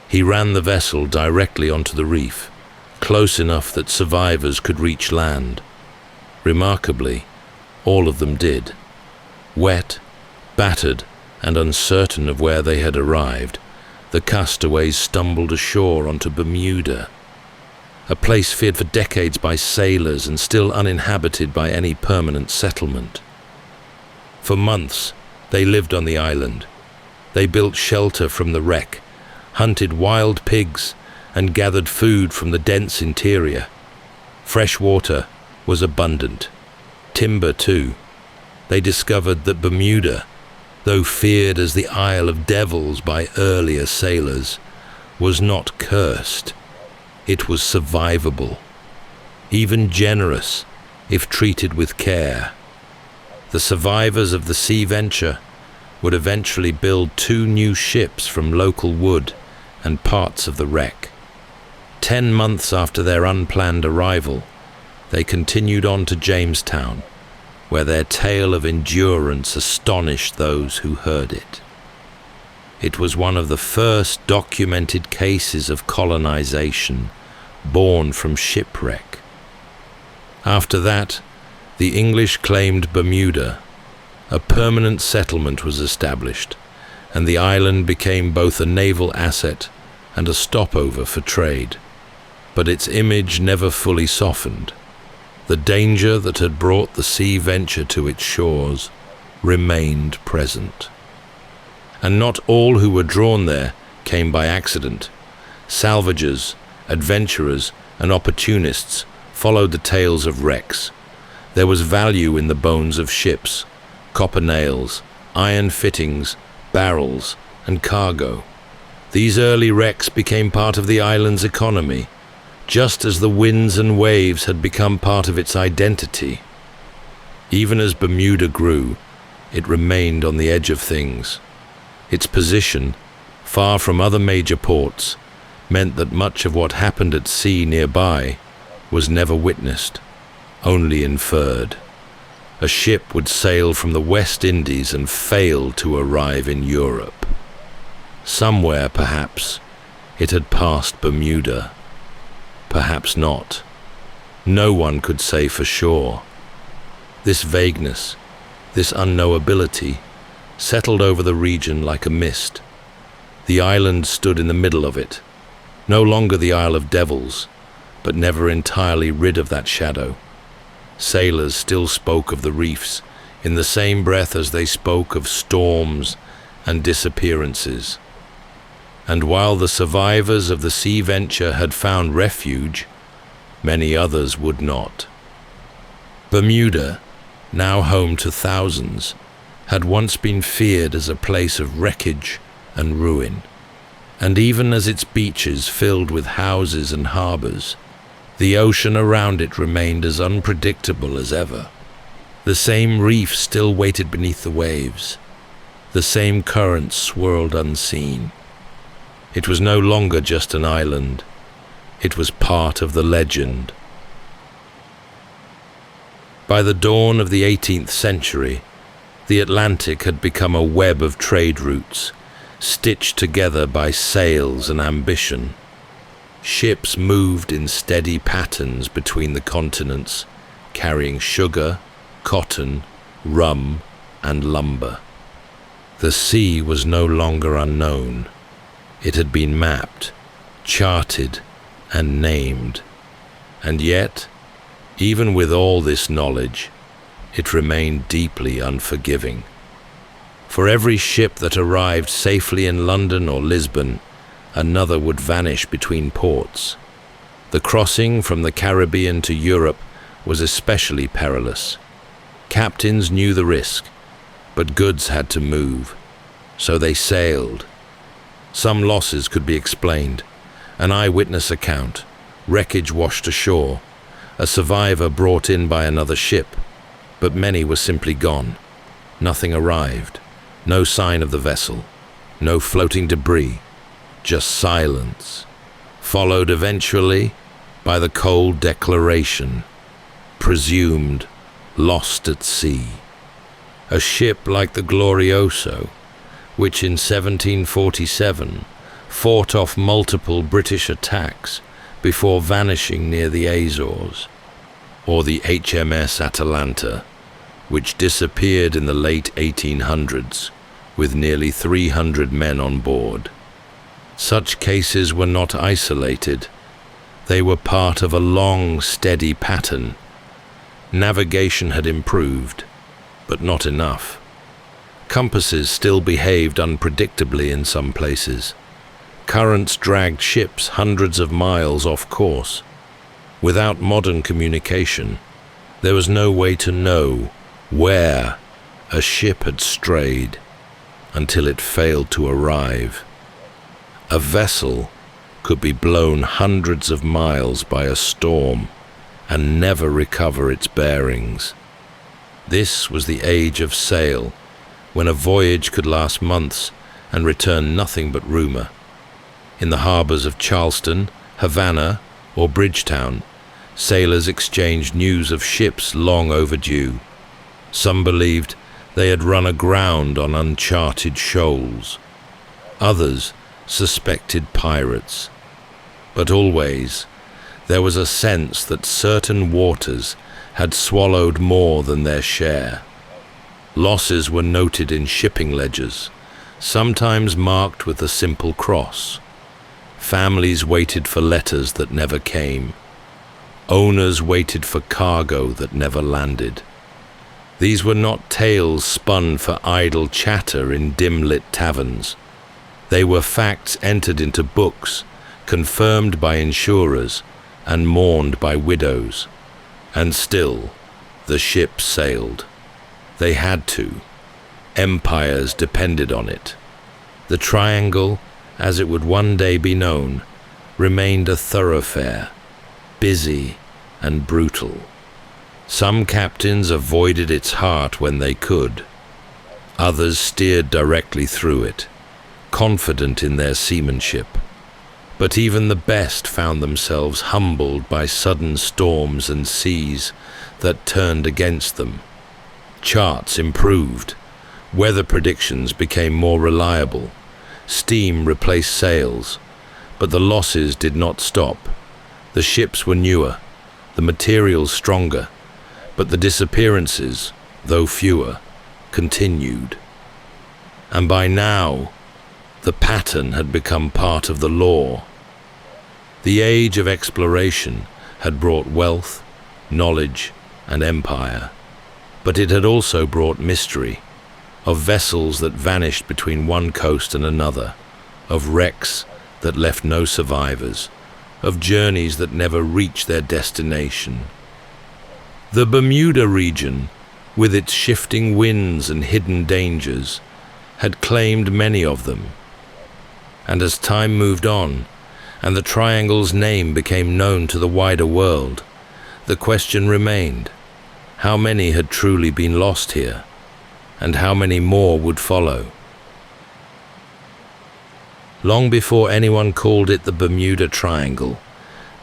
[SPEAKER 1] He ran the vessel directly onto the reef, close enough that survivors could reach land. Remarkably, all of them did. Wet, battered, and uncertain of where they had arrived, the castaways stumbled ashore onto Bermuda, a place feared for decades by sailors and still uninhabited by any permanent settlement. For months, they lived on the island. They built shelter from the wreck, hunted wild pigs, and gathered food from the dense interior. Fresh water was abundant. Timber, too. They discovered that Bermuda, though feared as the Isle of Devils by earlier sailors, was not cursed. It was survivable, even generous if treated with care. The survivors of the Sea Venture would eventually build 2 new ships from local wood and parts of the wreck. 10 months after their unplanned arrival, they continued on to Jamestown, where their tale of endurance astonished those who heard it. It was one of the first documented cases of colonization born from shipwreck. After that, the English claimed Bermuda. A permanent settlement was established, and the island became both a naval asset and a stopover for trade. But its image never fully softened. The danger that had brought the Sea Venture to its shores remained present. And not all who were drawn there came by accident. Salvagers, adventurers, and opportunists followed the tales of wrecks. There was value in the bones of ships, copper nails, iron fittings, barrels, and cargo. These early wrecks became part of the island's economy, just as the winds and waves had become part of its identity. Even as Bermuda grew, it remained on the edge of things. Its position, far from other major ports, meant that much of what happened at sea nearby was never witnessed, only inferred. A ship would sail from the West Indies and fail to arrive in Europe. Somewhere, perhaps, it had passed Bermuda. Perhaps not. No one could say for sure. This vagueness, this unknowability, settled over the region like a mist. The island stood in the middle of it, no longer the Isle of Devils, but never entirely rid of that shadow. Sailors still spoke of the reefs in the same breath as they spoke of storms and disappearances. And while the survivors of the sea venture had found refuge, many others would not. Bermuda, now home to thousands, had once been feared as a place of wreckage and ruin, and even as its beaches filled with houses and harbors, the ocean around it remained as unpredictable as ever. The same reef still waited beneath the waves. The same currents swirled unseen. It was no longer just an island. It was part of the legend. By the dawn of the 18th century, the Atlantic had become a web of trade routes, stitched together by sails and ambition. Ships moved in steady patterns between the continents, carrying sugar, cotton, rum, and lumber. The sea was no longer unknown. It had been mapped, charted, and named. And yet, even with all this knowledge, it remained deeply unforgiving. For every ship that arrived safely in London or Lisbon, another would vanish between ports. The crossing from the Caribbean to Europe was especially perilous. Captains knew the risk, but goods had to move, so they sailed. Some losses could be explained. An eyewitness account, wreckage washed ashore, a survivor brought in by another ship, but many were simply gone. Nothing arrived, no sign of the vessel, no floating debris, just silence, followed eventually by the cold declaration, presumed lost at sea. A ship like the Glorioso, which in 1747 fought off multiple British attacks before vanishing near the Azores, or the HMS Atalanta, which disappeared in the late 1800s with nearly 300 men on board. Such cases were not isolated. They were part of a long, steady pattern. Navigation had improved, but not enough. Compasses still behaved unpredictably in some places. Currents dragged ships hundreds of miles off course. Without modern communication, there was no way to know where a ship had strayed until it failed to arrive. A vessel could be blown hundreds of miles by a storm and never recover its bearings. This was the age of sail, when a voyage could last months and return nothing but rumor. In the harbors of Charleston, Havana, or Bridgetown, sailors exchanged news of ships long overdue. Some believed they had run aground on uncharted shoals. Others suspected pirates. But always, there was a sense that certain waters had swallowed more than their share. Losses were noted in shipping ledgers, sometimes marked with a simple cross. Families waited for letters that never came. Owners waited for cargo that never landed. These were not tales spun for idle chatter in dim-lit taverns. They were facts entered into books, confirmed by insurers, and mourned by widows. And still, the ship sailed. They had to. Empires depended on it. The Triangle, as it would one day be known, remained a thoroughfare, busy and brutal. Some captains avoided its heart when they could. Others steered directly through it, confident in their seamanship. But even the best found themselves humbled by sudden storms and seas that turned against them. Charts improved, weather predictions became more reliable, steam replaced sails, but the losses did not stop. The ships were newer, the materials stronger, but the disappearances, though fewer, continued. And by now, the pattern had become part of the law. The age of exploration had brought wealth, knowledge, and empire, but it had also brought mystery, of vessels that vanished between one coast and another, of wrecks that left no survivors, of journeys that never reached their destination. The Bermuda region, with its shifting winds and hidden dangers, had claimed many of them. And as time moved on, and the triangle's name became known to the wider world, the question remained: how many had truly been lost here, and how many more would follow? Long before anyone called it the Bermuda Triangle,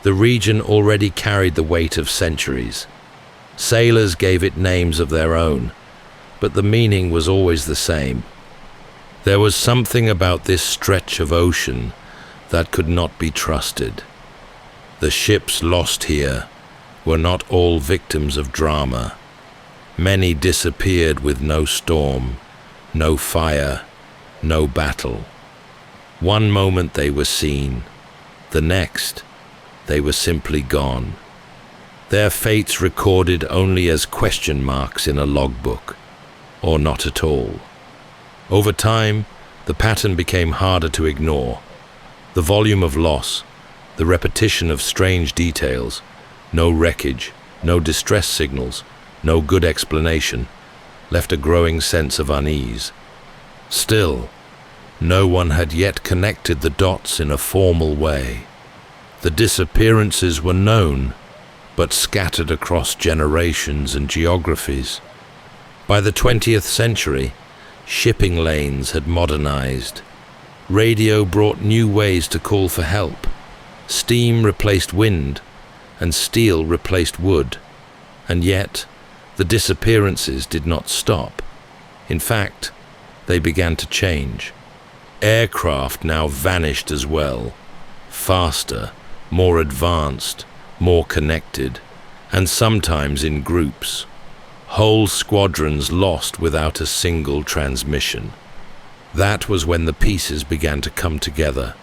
[SPEAKER 1] the region already carried the weight of centuries. Sailors gave it names of their own, but the meaning was always the same. There was something about this stretch of ocean that could not be trusted. The ships lost here were not all victims of drama. Many disappeared with no storm, no fire, no battle. One moment they were seen, the next they were simply gone. Their fates recorded only as question marks in a logbook, or not at all. Over time, the pattern became harder to ignore. The volume of loss, the repetition of strange details, no wreckage, no distress signals, no good explanation, left a growing sense of unease. Still, no one had yet connected the dots in a formal way. The disappearances were known, but scattered across generations and geographies. By the 20th century, shipping lanes had modernized. Radio brought new ways to call for help. Steam replaced wind, and steel replaced wood. And yet, the disappearances did not stop. In fact, they began to change. Aircraft now vanished as well, faster, more advanced, more connected, and sometimes in groups. Whole squadrons lost without a single transmission. That was when the pieces began to come together.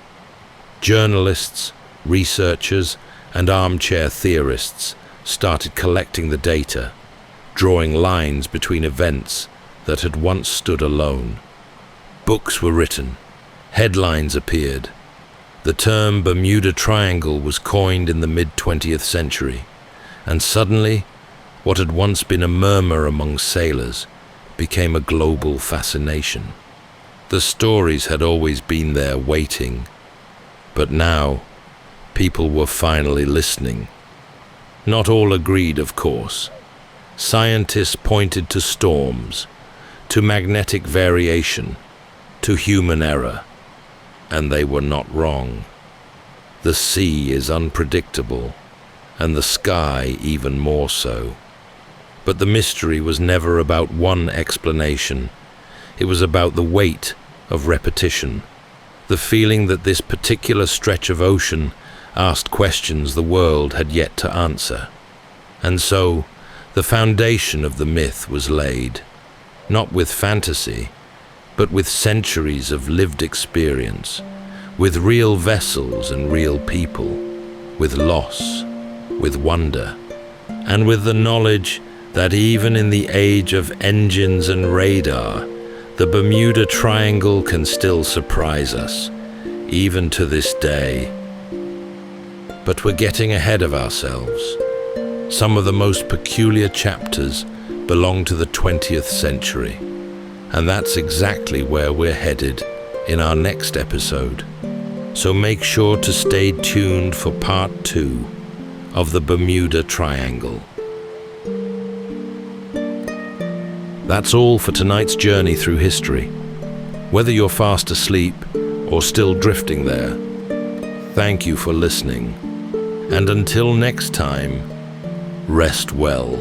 [SPEAKER 1] Journalists, researchers, and armchair theorists started collecting the data, drawing lines between events that had once stood alone. Books were written, headlines appeared. The term Bermuda Triangle was coined in the mid-20th century, and suddenly, what had once been a murmur among sailors became a global fascination. The stories had always been there waiting, but now people were finally listening. Not all agreed, of course. Scientists pointed to storms, to magnetic variation, to human error, and they were not wrong. The sea is unpredictable, and the sky even more so. But the mystery was never about one explanation. It was about the weight of repetition, the feeling that this particular stretch of ocean asked questions the world had yet to answer. And so, the foundation of the myth was laid, not with fantasy, but with centuries of lived experience, with real vessels and real people, with loss, with wonder, and with the knowledge that even in the age of engines and radar, the Bermuda Triangle can still surprise us, even to this day. But we're getting ahead of ourselves. Some of the most peculiar chapters belong to the 20th century, and that's exactly where we're headed in our next episode. So make sure to stay tuned for part 2 of the Bermuda Triangle. That's all for tonight's journey through history. Whether you're fast asleep or still drifting there, Thank you for listening, and until next time, rest well.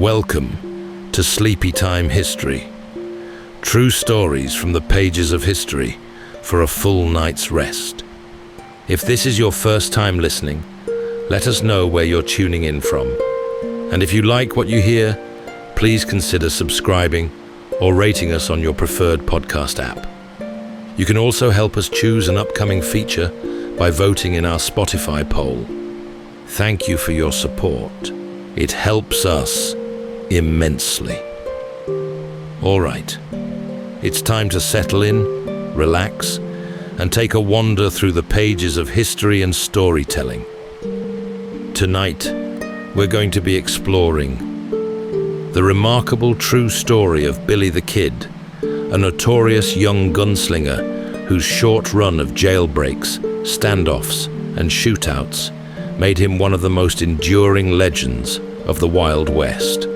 [SPEAKER 1] Welcome to Sleepytime History. True stories from the pages of history for a full night's rest. If this is your first time listening, let us know where you're tuning in from. And if you like what you hear, please consider subscribing or rating us on your preferred podcast app. You can also help us choose an upcoming feature by voting in our Spotify poll. Thank you for your support. It helps us immensely. All right, it's time to settle in, relax, and take a wander through the pages of history and storytelling. Tonight, we're going to be exploring the remarkable true story of Billy the Kid, a notorious young gunslinger whose short run of jailbreaks, standoffs, and shootouts made him one of the most enduring legends of the Wild West.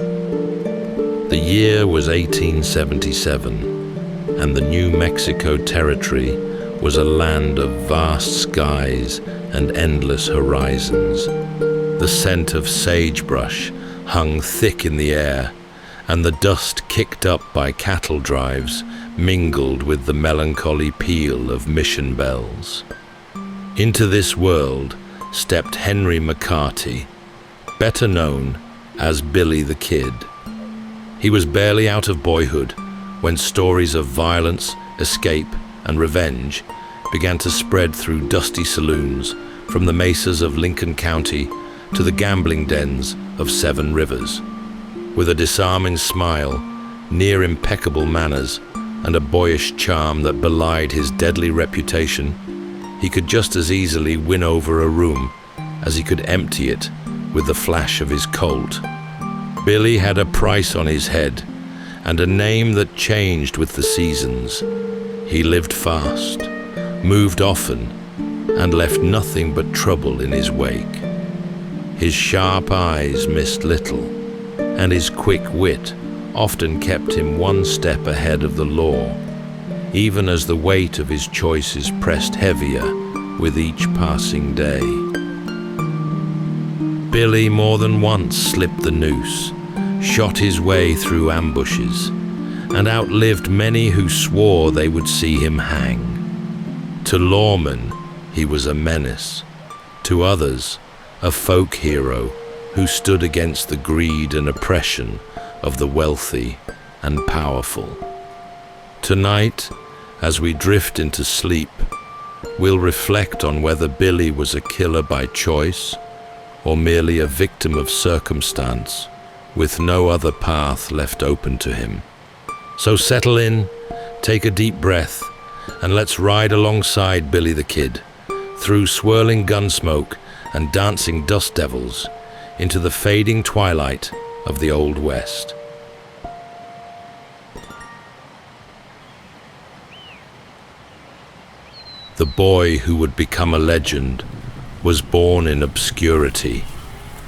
[SPEAKER 1] The year was 1877, and the New Mexico Territory was a land of vast skies and endless horizons. The scent of sagebrush hung thick in the air, and the dust kicked up by cattle drives mingled with the melancholy peal of mission bells. Into this world stepped Henry McCarty, better known as Billy the Kid. He was barely out of boyhood when stories of violence, escape, and revenge began to spread through dusty saloons from the mesas of Lincoln County to the gambling dens of Seven Rivers. With a disarming smile, near impeccable manners, and a boyish charm that belied his deadly reputation, he could just as easily win over a room as he could empty it with the flash of his Colt. Billy had a price on his head and a name that changed with the seasons. He lived fast, moved often, and left nothing but trouble in his wake. His sharp eyes missed little, and his quick wit often kept him one step ahead of the law, even as the weight of his choices pressed heavier with each passing day. Billy more than once slipped the noose, shot his way through ambushes, and outlived many who swore they would see him hang. To lawmen, he was a menace. To others, a folk hero who stood against the greed and oppression of the wealthy and powerful. Tonight, as we drift into sleep, we'll reflect on whether Billy was a killer by choice or merely a victim of circumstance with no other path left open to him. So settle in, take a deep breath, and let's ride alongside Billy the Kid through swirling gunsmoke and dancing dust devils into the fading twilight of the Old West. The boy who would become a legend was born in obscurity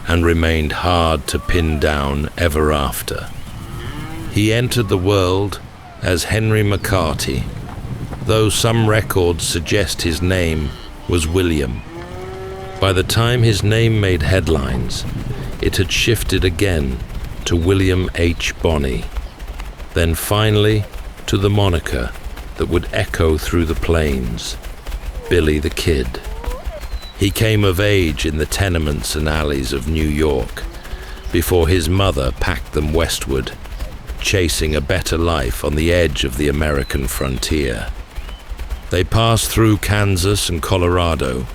[SPEAKER 1] and remained hard to pin down ever after. He entered the world as Henry McCarty, though some records suggest his name was William. By the time his name made headlines, it had shifted again to William H. Bonney, then finally to the moniker that would echo through the plains, Billy the Kid. He came of age in the tenements and alleys of New York before his mother packed them westward, chasing a better life on the edge of the American frontier. They passed through Kansas and Colorado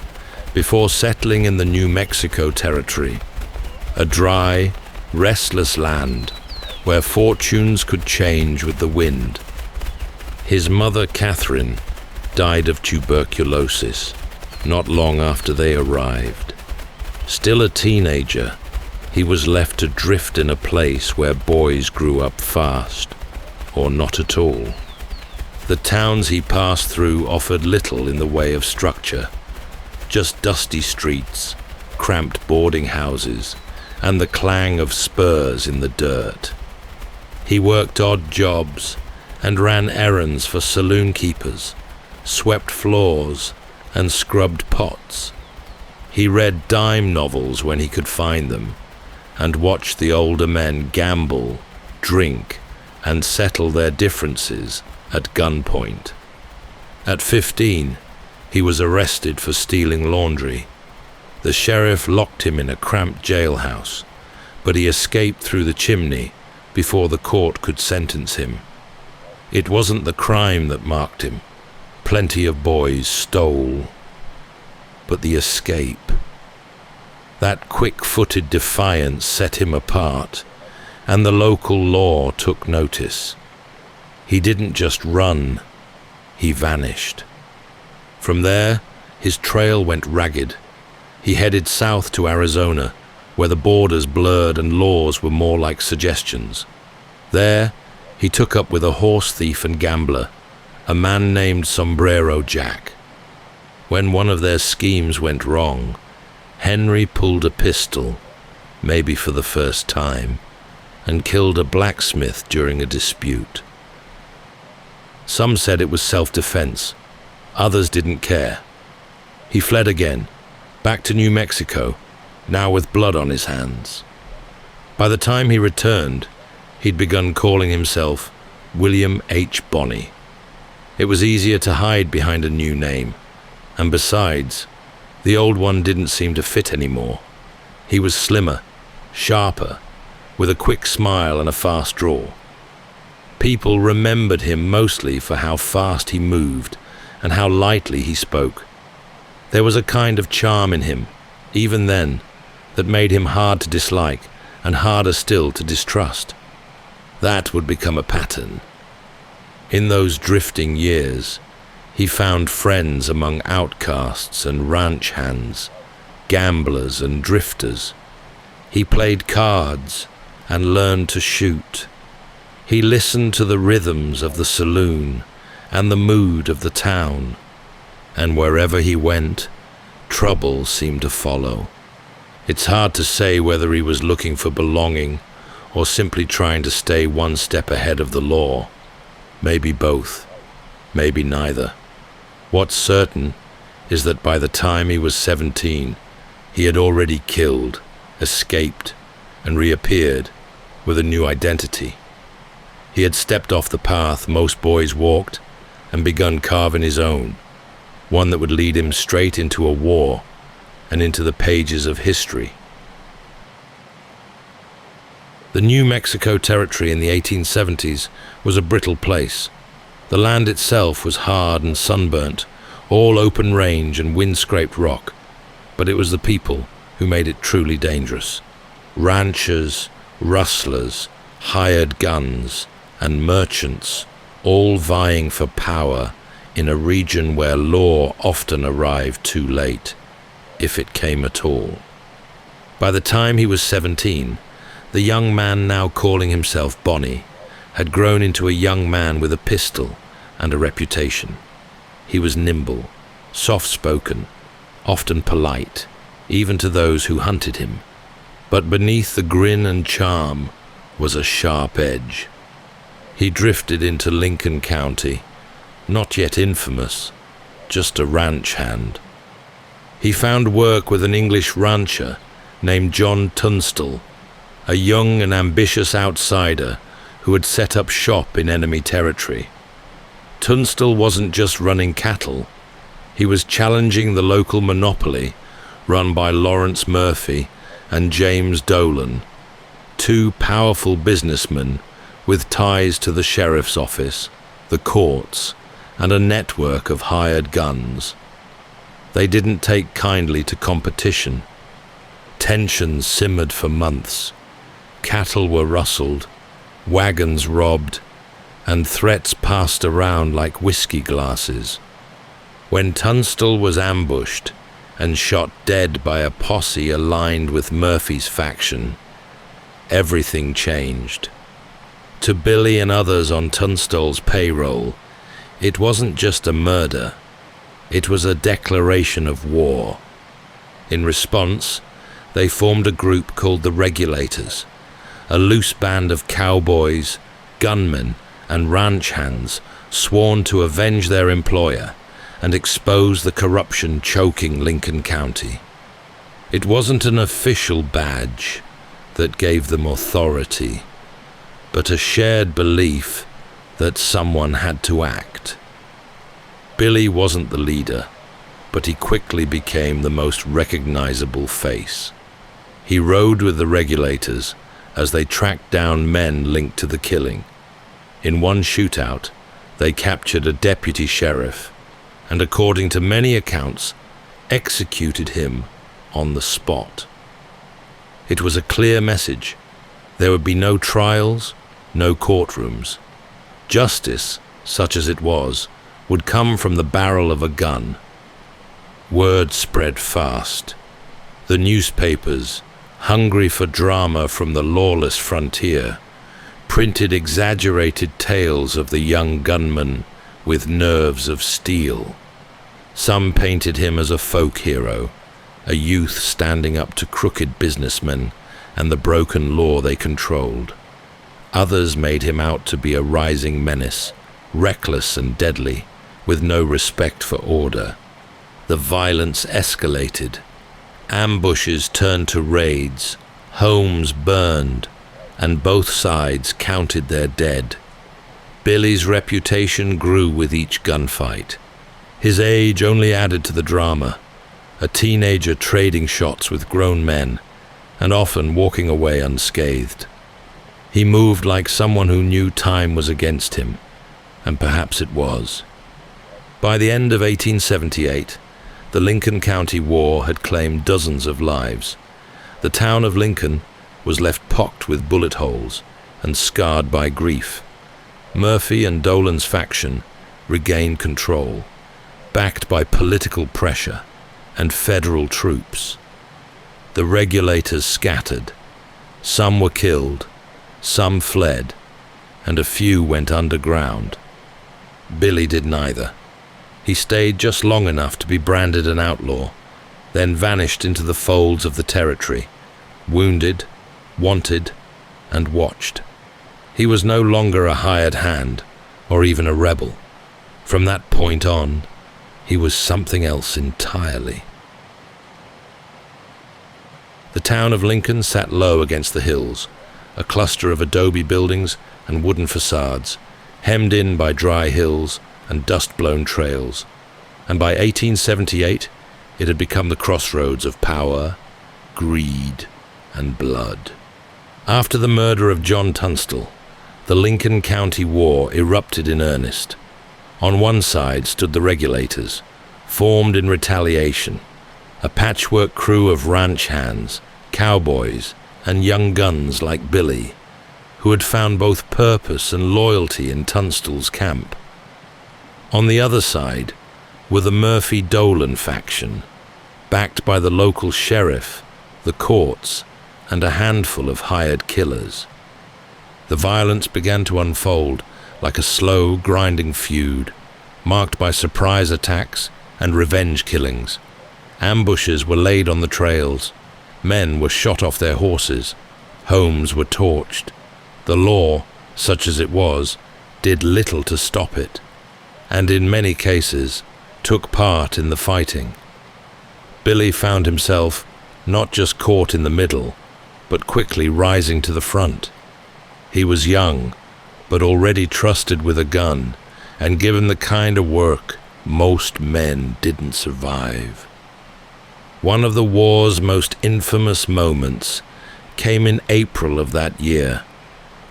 [SPEAKER 1] before settling in the New Mexico territory, a dry, restless land where fortunes could change with the wind. His mother, Catherine, died of tuberculosis not long after they arrived. Still a teenager, he was left to drift in a place where boys grew up fast, or not at all. The towns he passed through offered little in the way of structure, just dusty streets, cramped boarding houses, and the clang of spurs in the dirt. He worked odd jobs and ran errands for saloon keepers, swept floors, and scrubbed pots. He read dime novels when he could find them, and watched the older men gamble, drink, and settle their differences at gunpoint. At 15, he was arrested for stealing laundry. The sheriff locked him in a cramped jailhouse, but he escaped through the chimney before the court could sentence him. It wasn't the crime that marked him. Plenty of boys stole, but the escape. That quick-footed defiance set him apart, and the local law took notice. He didn't just run, he vanished. From there, his trail went ragged. He headed south to Arizona, where the borders blurred and laws were more like suggestions. There, he took up with a horse thief and gambler, a man named Sombrero Jack. When one of their schemes went wrong, Henry pulled a pistol, maybe for the first time, and killed a blacksmith during a dispute. Some said it was self-defense. Others didn't care. He fled again, back to New Mexico, now with blood on his hands. By the time he returned, he'd begun calling himself William H. Bonney. It was easier to hide behind a new name, and besides, the old one didn't seem to fit anymore. He was slimmer, sharper, with a quick smile and a fast draw. People remembered him mostly for how fast he moved and how lightly he spoke. There was a kind of charm in him, even then, that made him hard to dislike and harder still to distrust. That would become a pattern. In those drifting years, he found friends among outcasts and ranch hands, gamblers and drifters. He played cards and learned to shoot. He listened to the rhythms of the saloon and the mood of the town, and wherever he went, trouble seemed to follow. It's hard to say whether he was looking for belonging or simply trying to stay one step ahead of the law. Maybe both, maybe neither. What's certain is that by the time he was 17, he had already killed, escaped, and reappeared with a new identity. He had stepped off the path most boys walked and begun carving his own, one that would lead him straight into a war and into the pages of history. The New Mexico Territory in the 1870s was a brittle place. The land itself was hard and sunburnt, all open range and wind-scraped rock, but it was the people who made it truly dangerous. Ranchers, rustlers, hired guns, and merchants, all vying for power in a region where law often arrived too late, if it came at all. By the time he was 17, the young man now calling himself Bonnie had grown into a young man with a pistol and a reputation. He was nimble, soft-spoken, often polite, even to those who hunted him. But beneath the grin and charm was a sharp edge. He drifted into Lincoln County, not yet infamous, just a ranch hand. He found work with an English rancher named John Tunstall, a young and ambitious outsider who had set up shop in enemy territory. Tunstall wasn't just running cattle, he was challenging the local monopoly run by Lawrence Murphy and James Dolan, two powerful businessmen with ties to the sheriff's office, the courts, and a network of hired guns. They didn't take kindly to competition. Tensions simmered for months. Cattle were rustled, wagons robbed, and threats passed around like whiskey glasses. When Tunstall was ambushed and shot dead by a posse aligned with Murphy's faction, everything changed. To Billy and others on Tunstall's payroll, it wasn't just a murder, it was a declaration of war. In response, they formed a group called the Regulators, a loose band of cowboys, gunmen, and ranch hands sworn to avenge their employer and expose the corruption choking Lincoln County. It wasn't an official badge that gave them authority, but a shared belief that someone had to act. Billy wasn't the leader, but he quickly became the most recognizable face. He rode with the Regulators as they tracked down men linked to the killing. In one shootout, they captured a deputy sheriff and, according to many accounts, executed him on the spot. It was a clear message. There would be no trials, no courtrooms. Justice, such as it was, would come from the barrel of a gun. Word spread fast. The newspapers, hungry for drama from the lawless frontier, printed exaggerated tales of the young gunman with nerves of steel. Some painted him as a folk hero, a youth standing up to crooked businessmen and the broken law they controlled. Others made him out to be a rising menace, reckless and deadly, with no respect for order. The violence escalated. Ambushes turned to raids, homes burned, and both sides counted their dead. Billy's reputation grew with each gunfight. His age only added to the drama, a teenager trading shots with grown men, and often walking away unscathed. He moved like someone who knew time was against him, and perhaps it was. By the end of 1878, the Lincoln County War had claimed dozens of lives. The town of Lincoln was left pocked with bullet holes and scarred by grief. Murphy and Dolan's faction regained control, backed by political pressure and federal troops. The Regulators scattered. Some were killed, some fled, and a few went underground. Billy did neither. He stayed just long enough to be branded an outlaw, then vanished into the folds of the territory, wounded, wanted, and watched. He was no longer a hired hand, or even a rebel. From that point on, he was something else entirely. The town of Lincoln sat low against the hills, a cluster of adobe buildings and wooden facades, hemmed in by dry hills and dust-blown trails, and by 1878 it had become the crossroads of power, greed, and blood. After the murder of John Tunstall, the Lincoln County War erupted in earnest. On one side stood the regulators, formed in retaliation, a patchwork crew of ranch hands, cowboys, and young guns like Billy, who had found both purpose and loyalty in Tunstall's camp. On the other side were the Murphy-Dolan faction, backed by the local sheriff, the courts, and a handful of hired killers. The violence began to unfold like a slow, grinding feud, marked by surprise attacks and revenge killings. Ambushes were laid on the trails, men were shot off their horses, homes were torched. The law, such as it was, did little to stop it, and in many cases took part in the fighting. Billy found himself not just caught in the middle, but quickly rising to the front. He was young, but already trusted with a gun and given the kind of work most men didn't survive. One of the war's most infamous moments came in April of that year,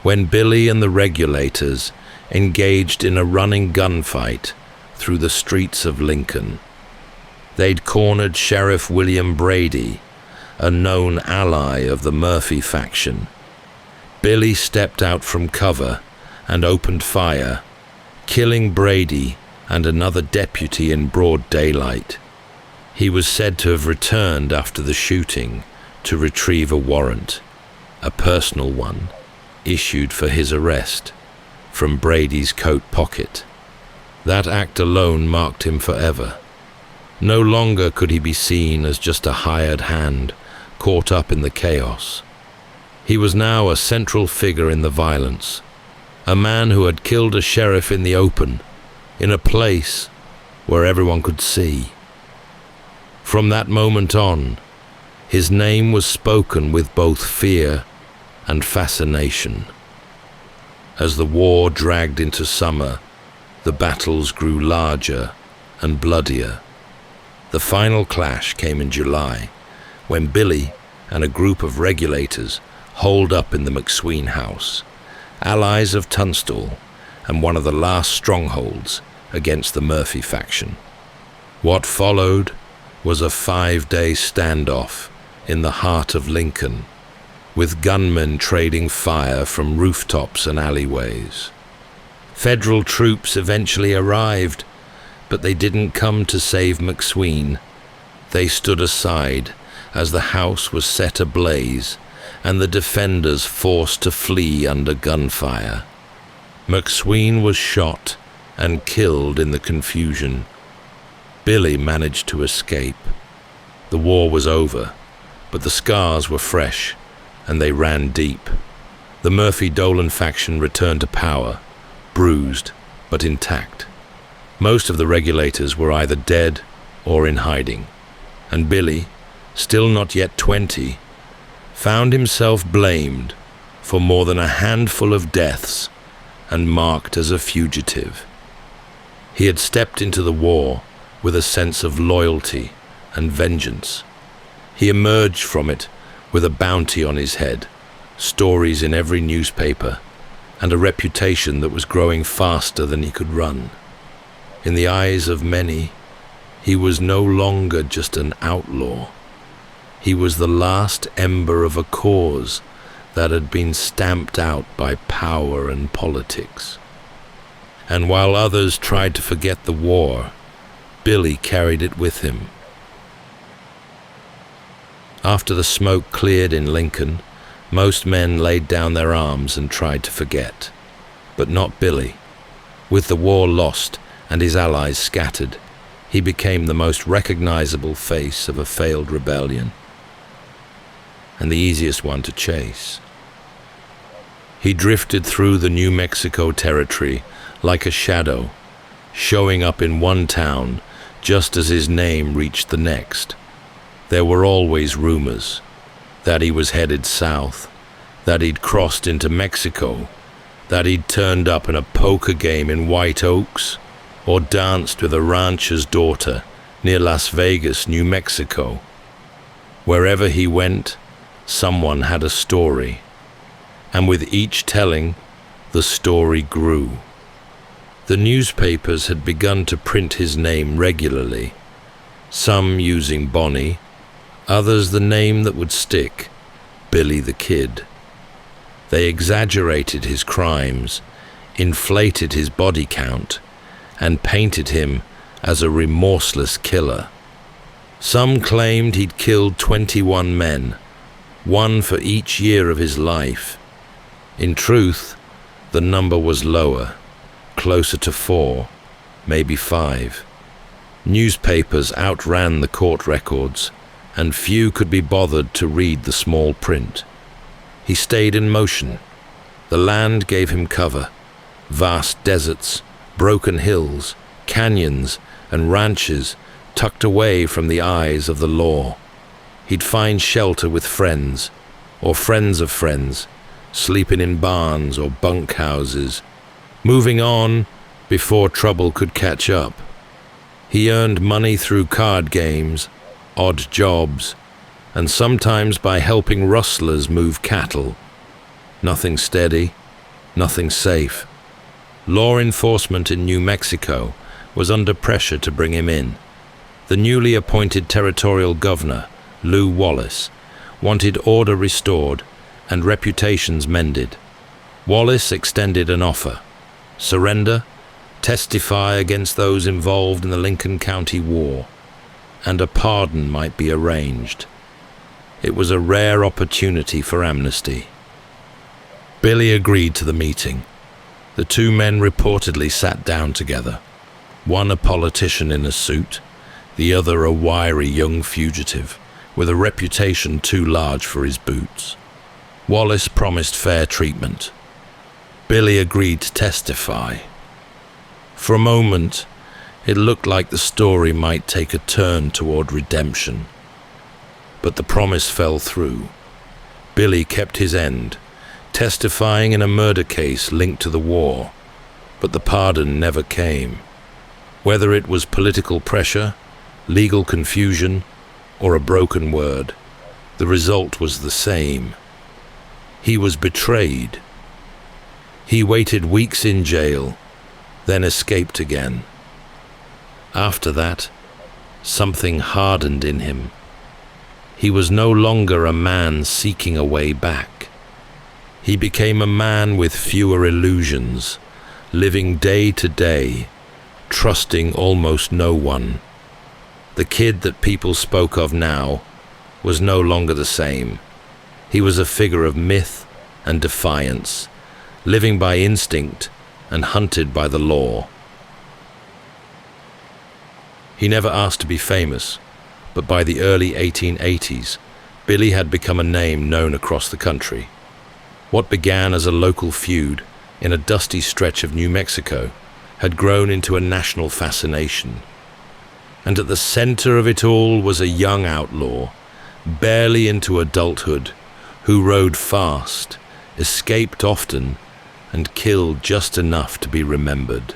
[SPEAKER 1] when Billy and the regulators engaged in a running gunfight through the streets of Lincoln. They'd cornered Sheriff William Brady, a known ally of the Murphy faction. Billy stepped out from cover and opened fire, killing Brady and another deputy in broad daylight. He was said to have returned after the shooting to retrieve a warrant, a personal one, issued for his arrest, from Brady's coat pocket. That act alone marked him forever. No longer could he be seen as just a hired hand caught up in the chaos. He was now a central figure in the violence, a man who had killed a sheriff in the open, in a place where everyone could see. From that moment on, his name was spoken with both fear and fascination. As the war dragged into summer, the battles grew larger and bloodier. The final clash came in July, when Billy and a group of regulators holed up in the McSween house, allies of Tunstall and one of the last strongholds against the Murphy faction. What followed was a 5-day standoff in the heart of Lincoln, with gunmen trading fire from rooftops and alleyways. Federal troops eventually arrived, but they didn't come to save McSween. They stood aside as the house was set ablaze and the defenders forced to flee under gunfire. McSween was shot and killed in the confusion. Billy managed to escape. The war was over, but the scars were fresh, and they ran deep. The Murphy-Dolan faction returned to power, bruised but intact. Most of the regulators were either dead or in hiding, and Billy, still not yet 20, found himself blamed for more than a handful of deaths and marked as a fugitive. He had stepped into the war with a sense of loyalty and vengeance. He emerged from it with a bounty on his head, stories in every newspaper, and a reputation that was growing faster than he could run. In the eyes of many, he was no longer just an outlaw. He was the last ember of a cause that had been stamped out by power and politics. And while others tried to forget the war, Billy carried it with him. After the smoke cleared in Lincoln, most men laid down their arms and tried to forget. But not Billy. With the war lost and his allies scattered, he became the most recognizable face of a failed rebellion, and the easiest one to chase. He drifted through the New Mexico territory like a shadow, showing up in one town just as his name reached the next. There were always rumors that he was headed south, that he'd crossed into Mexico, that he'd turned up in a poker game in White Oaks, or danced with a rancher's daughter near Las Vegas, New Mexico. Wherever he went, someone had a story, and with each telling, the story grew. The newspapers had begun to print his name regularly, some using Bonnie, others the name that would stick, Billy the Kid. They exaggerated his crimes, inflated his body count, and painted him as a remorseless killer. Some claimed he'd killed 21 men, one for each year of his life. In truth, the number was lower, closer to 4, maybe 5. Newspapers outran the court records, and few could be bothered to read the small print. He stayed in motion. The land gave him cover. Vast deserts, broken hills, canyons, and ranches tucked away from the eyes of the law. He'd find shelter with friends, or friends of friends, sleeping in barns or bunkhouses, moving on before trouble could catch up. He earned money through card games, odd jobs, and sometimes by helping rustlers move cattle. Nothing steady, nothing safe. Law enforcement in New Mexico was under pressure to bring him in. The newly appointed territorial governor, Lew Wallace, wanted order restored and reputations mended. Wallace extended an offer: surrender, testify against those involved in the Lincoln County War, and a pardon might be arranged. It was a rare opportunity for amnesty. Billy agreed to the meeting. The two men reportedly sat down together, one a politician in a suit, the other a wiry young fugitive with a reputation too large for his boots. Wallace promised fair treatment. Billy agreed to testify. For a moment, it looked like the story might take a turn toward redemption. But the promise fell through. Billy kept his end, testifying in a murder case linked to the war, but the pardon never came. Whether it was political pressure, legal confusion, or a broken word, the result was the same. He was betrayed. He waited weeks in jail, then escaped again. After that, something hardened in him. He was no longer a man seeking a way back. He became a man with fewer illusions, living day to day, trusting almost no one. The kid that people spoke of now was no longer the same. He was a figure of myth and defiance, living by instinct and hunted by the law. He never asked to be famous, but by the early 1880s, Billy had become a name known across the country. What began as a local feud in a dusty stretch of New Mexico had grown into a national fascination. And at the center of it all was a young outlaw, barely into adulthood, who rode fast, escaped often, and killed just enough to be remembered.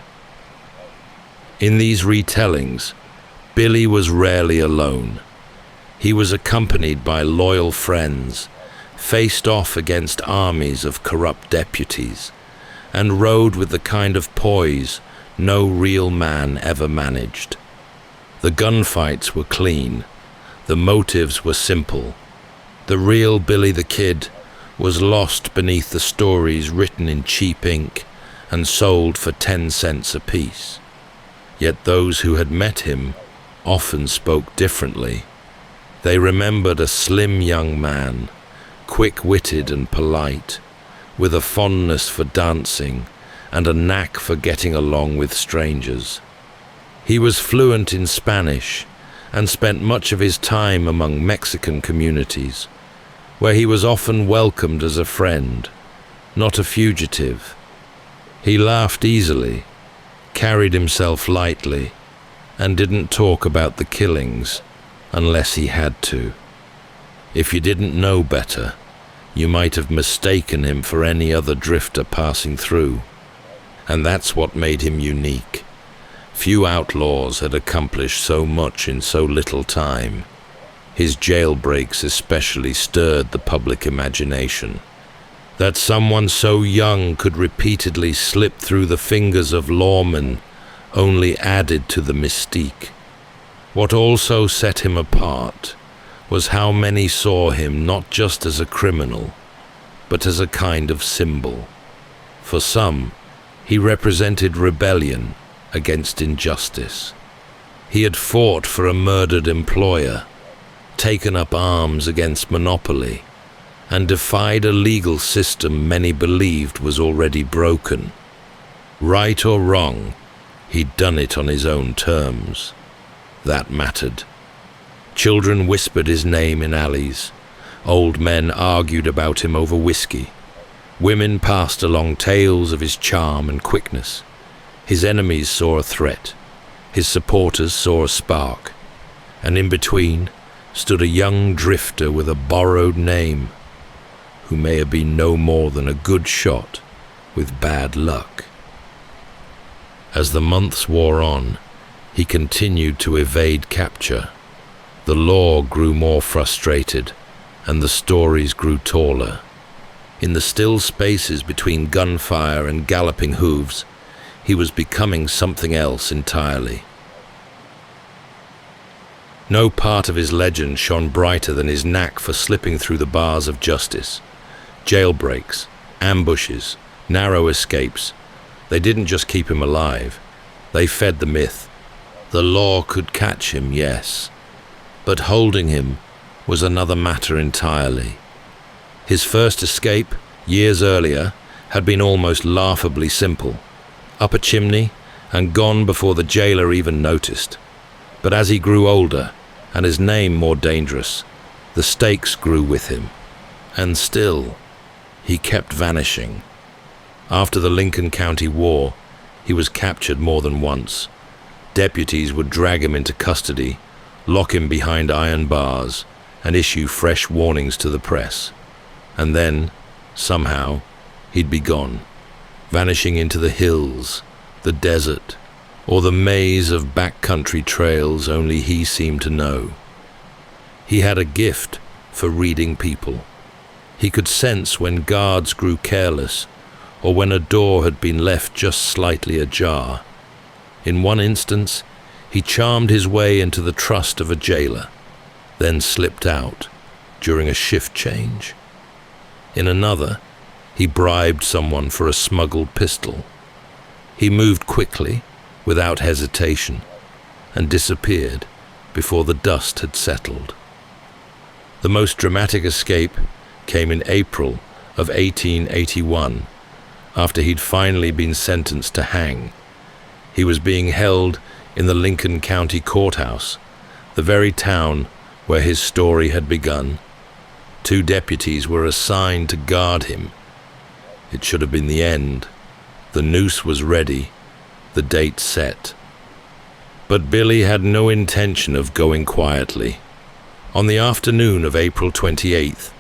[SPEAKER 1] In these retellings, Billy was rarely alone. He was accompanied by loyal friends, faced off against armies of corrupt deputies, and rode with the kind of poise no real man ever managed. The gunfights were clean, the motives were simple. The real Billy the Kid was lost beneath the stories written in cheap ink and sold for 10 cents apiece. Yet those who had met him often spoke differently. They remembered a slim young man, quick-witted and polite, with a fondness for dancing and a knack for getting along with strangers. He was fluent in Spanish and spent much of his time among Mexican communities, where he was often welcomed as a friend, not a fugitive. He laughed easily, carried himself lightly, and didn't talk about the killings unless he had to. If you didn't know better, you might have mistaken him for any other drifter passing through. And that's what made him unique. Few outlaws had accomplished so much in so little time. His jailbreaks especially stirred the public imagination. That someone so young could repeatedly slip through the fingers of lawmen only added to the mystique. What also set him apart was how many saw him not just as a criminal, but as a kind of symbol. For some, he represented rebellion against injustice. He had fought for a murdered employer, taken up arms against monopoly, and defied a legal system many believed was already broken. Right or wrong, he'd done it on his own terms. That mattered. Children whispered his name in alleys. Old men argued about him over whiskey. Women passed along tales of his charm and quickness. His enemies saw a threat. His supporters saw a spark. And in between stood a young drifter with a borrowed name, who may have been no more than a good shot with bad luck. As the months wore on, he continued to evade capture. The law grew more frustrated, and the stories grew taller. In the still spaces between gunfire and galloping hooves, he was becoming something else entirely. No part of his legend shone brighter than his knack for slipping through the bars of justice. Jailbreaks, ambushes, narrow escapes. They didn't just keep him alive. They fed the myth. The law could catch him, yes, but holding him was another matter entirely. His first escape, years earlier, had been almost laughably simple. Up a chimney and gone before the jailer even noticed. But as he grew older, and his name more dangerous, the stakes grew with him. And still, he kept vanishing. After the Lincoln County War, he was captured more than once. Deputies would drag him into custody, lock him behind iron bars, and issue fresh warnings to the press. And then, somehow, he'd be gone, vanishing into the hills, the desert, or the maze of backcountry trails only he seemed to know. He had a gift for reading people. He could sense when guards grew careless, or when a door had been left just slightly ajar. In one instance, he charmed his way into the trust of a jailer, then slipped out during a shift change. In another, he bribed someone for a smuggled pistol. He moved quickly, without hesitation, and disappeared before the dust had settled. The most dramatic escape came in April of 1881, after he'd finally been sentenced to hang. He was being held in the Lincoln County Courthouse, the very town where his story had begun. 2 deputies were assigned to guard him. It should have been the end. The noose was ready, the date set. But Billy had no intention of going quietly. On the afternoon of April 28th,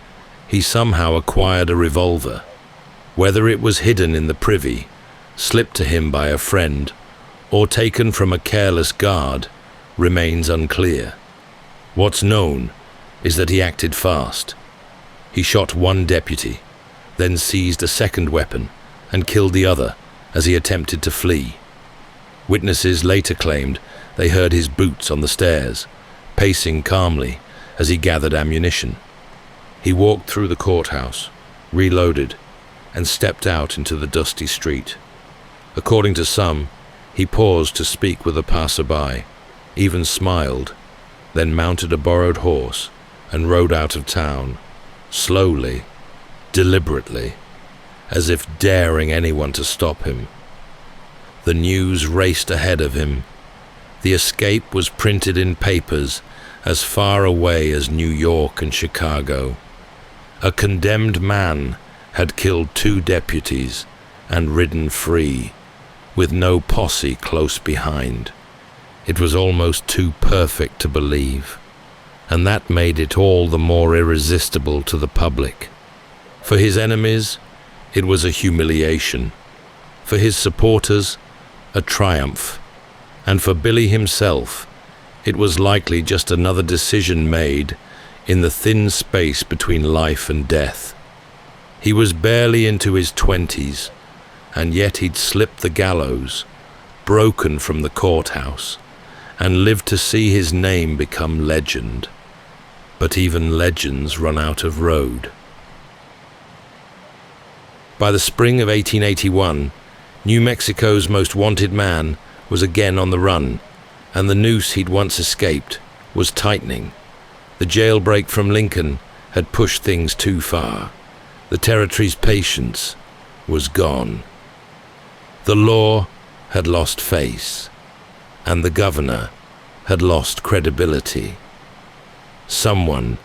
[SPEAKER 1] he somehow acquired a revolver. Whether it was hidden in the privy, slipped to him by a friend, or taken from a careless guard, remains unclear. What's known is that he acted fast. He shot 1 deputy, then seized a second weapon and killed the other as he attempted to flee. Witnesses later claimed they heard his boots on the stairs, pacing calmly as he gathered ammunition. He walked through the courthouse, reloaded, and stepped out into the dusty street. According to some, he paused to speak with a passerby, even smiled, then mounted a borrowed horse and rode out of town, slowly, deliberately, as if daring anyone to stop him. The news raced ahead of him. The escape was printed in papers as far away as New York and Chicago. A condemned man had killed 2 deputies and ridden free, with no posse close behind. It was almost too perfect to believe, and that made it all the more irresistible to the public. For his enemies, it was a humiliation. For his supporters, a triumph. And for Billy himself, it was likely just another decision made in the thin space between life and death. He was barely into his 20s, and yet he'd slipped the gallows, broken from the courthouse, and lived to see his name become legend. But even legends run out of road. By the spring of 1881, New Mexico's most wanted man was again on the run, and the noose he'd once escaped was tightening. The jailbreak from Lincoln had pushed things too far. The territory's patience was gone. The law had lost face, and the governor had lost credibility. Someone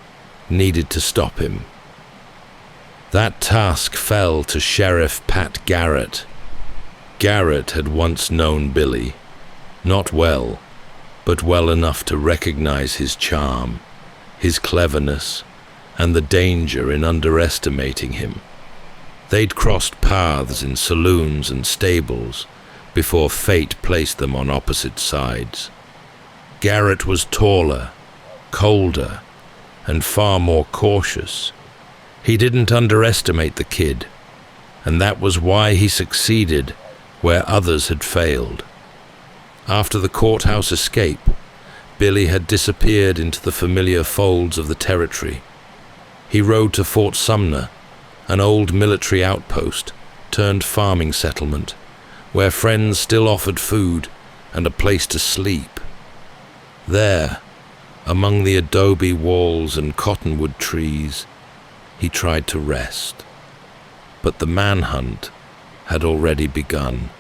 [SPEAKER 1] needed to stop him. That task fell to Sheriff Pat Garrett. Garrett had once known Billy, not well, but well enough to recognize his charm, his cleverness, and the danger in underestimating him. They'd crossed paths in saloons and stables before fate placed them on opposite sides. Garrett was taller, colder, and far more cautious. He didn't underestimate the kid, and that was why he succeeded where others had failed. After the courthouse escape, Billy had disappeared into the familiar folds of the territory. He rode to Fort Sumner, an old military outpost turned farming settlement, where friends still offered food and a place to sleep. There, among the adobe walls and cottonwood trees, he tried to rest. But the manhunt had already begun.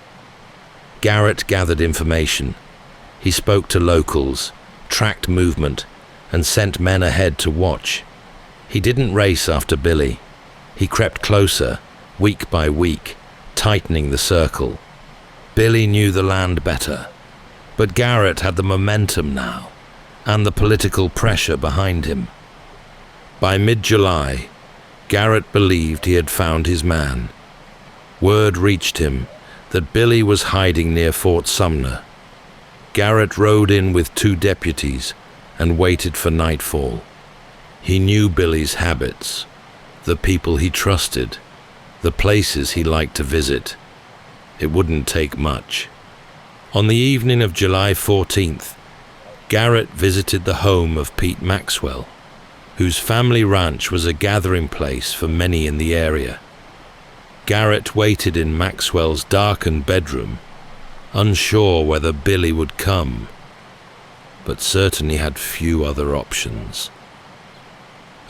[SPEAKER 1] Garrett gathered information. He spoke to locals, tracked movement, and sent men ahead to watch. He didn't race after Billy. He crept closer, week by week, tightening the circle. Billy knew the land better, but Garrett had the momentum now, and the political pressure behind him. By mid-July, Garrett believed he had found his man. Word reached him that Billy was hiding near Fort Sumner. Garrett rode in with 2 deputies and waited for nightfall. He knew Billy's habits, the people he trusted, the places he liked to visit. It wouldn't take much. On the evening of July 14th, Garrett visited the home of Pete Maxwell, whose family ranch was a gathering place for many in the area. Garrett waited in Maxwell's darkened bedroom, unsure whether Billy would come, but certainly had few other options.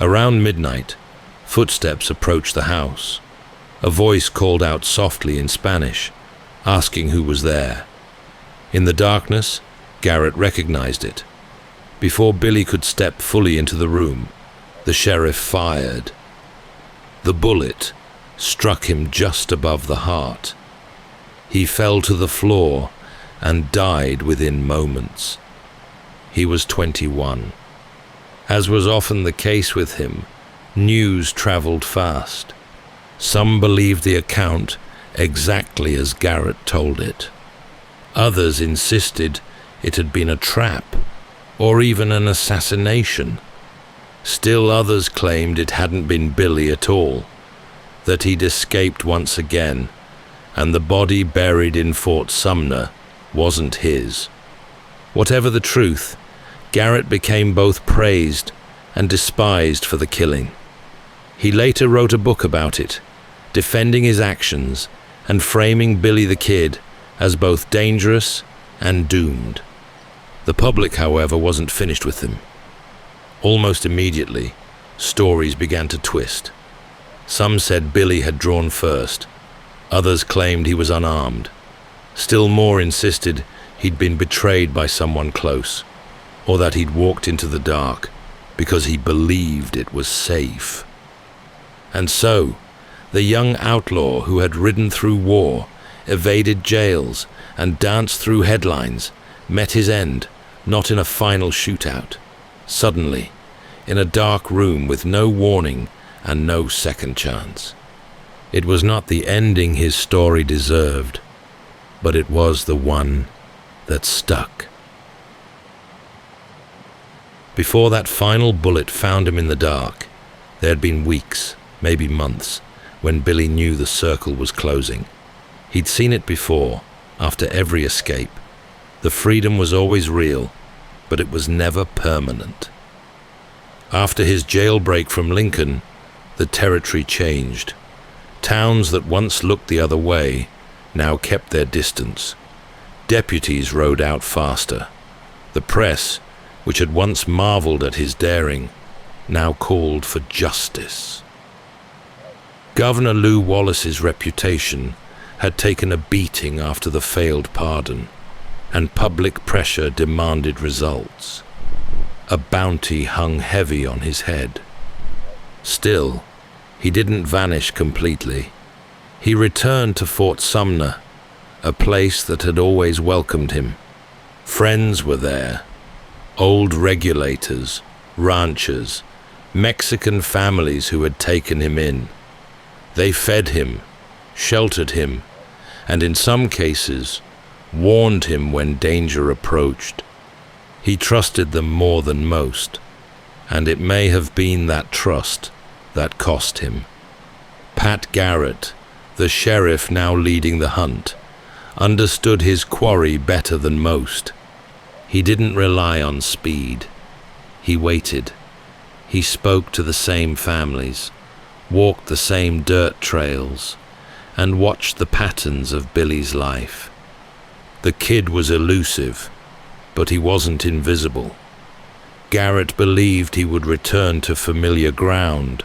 [SPEAKER 1] Around midnight, footsteps approached the house. A voice called out softly in Spanish, asking who was there. In the darkness, Garrett recognized it. Before Billy could step fully into the room, the sheriff fired. The bullet struck him just above the heart. He fell to the floor and died within moments. He was 21. As was often the case with him, news traveled fast. Some believed the account exactly as Garrett told it. Others insisted it had been a trap, or even an assassination. Still others claimed it hadn't been Billy at all, that he'd escaped once again, and the body buried in Fort Sumner wasn't his. Whatever the truth, Garrett became both praised and despised for the killing. He later wrote a book about it, defending his actions and framing Billy the Kid as both dangerous and doomed. The public, however, wasn't finished with him. Almost immediately, stories began to twist. Some said Billy had drawn first. Others claimed he was unarmed. Still more insisted he'd been betrayed by someone close, or that he'd walked into the dark because he believed it was safe. And so, the young outlaw who had ridden through war, evaded jails, and danced through headlines, met his end, not in a final shootout. Suddenly, in a dark room with no warning and no second chance. It was not the ending his story deserved, but it was the one that stuck. Before that final bullet found him in the dark, there had been weeks, maybe months, when Billy knew the circle was closing. He'd seen it before, after every escape. The freedom was always real, but it was never permanent. After his jailbreak from Lincoln, the territory changed. Towns that once looked the other way now kept their distance. Deputies rode out faster. The press, which had once marveled at his daring, now called for justice. Governor Lew Wallace's reputation had taken a beating after the failed pardon, and public pressure demanded results. A bounty hung heavy on his head. Still, he didn't vanish completely. He returned to Fort Sumner, a place that had always welcomed him. Friends were there, old regulators, ranchers, Mexican families who had taken him in. They fed him, sheltered him, and in some cases, warned him when danger approached. He trusted them more than most, and it may have been that trust that cost him. Pat Garrett, the sheriff now leading the hunt, understood his quarry better than most. He didn't rely on speed. He waited. He spoke to the same families, walked the same dirt trails, and watched the patterns of Billy's life. The kid was elusive, but he wasn't invisible. Garrett believed he would return to familiar ground,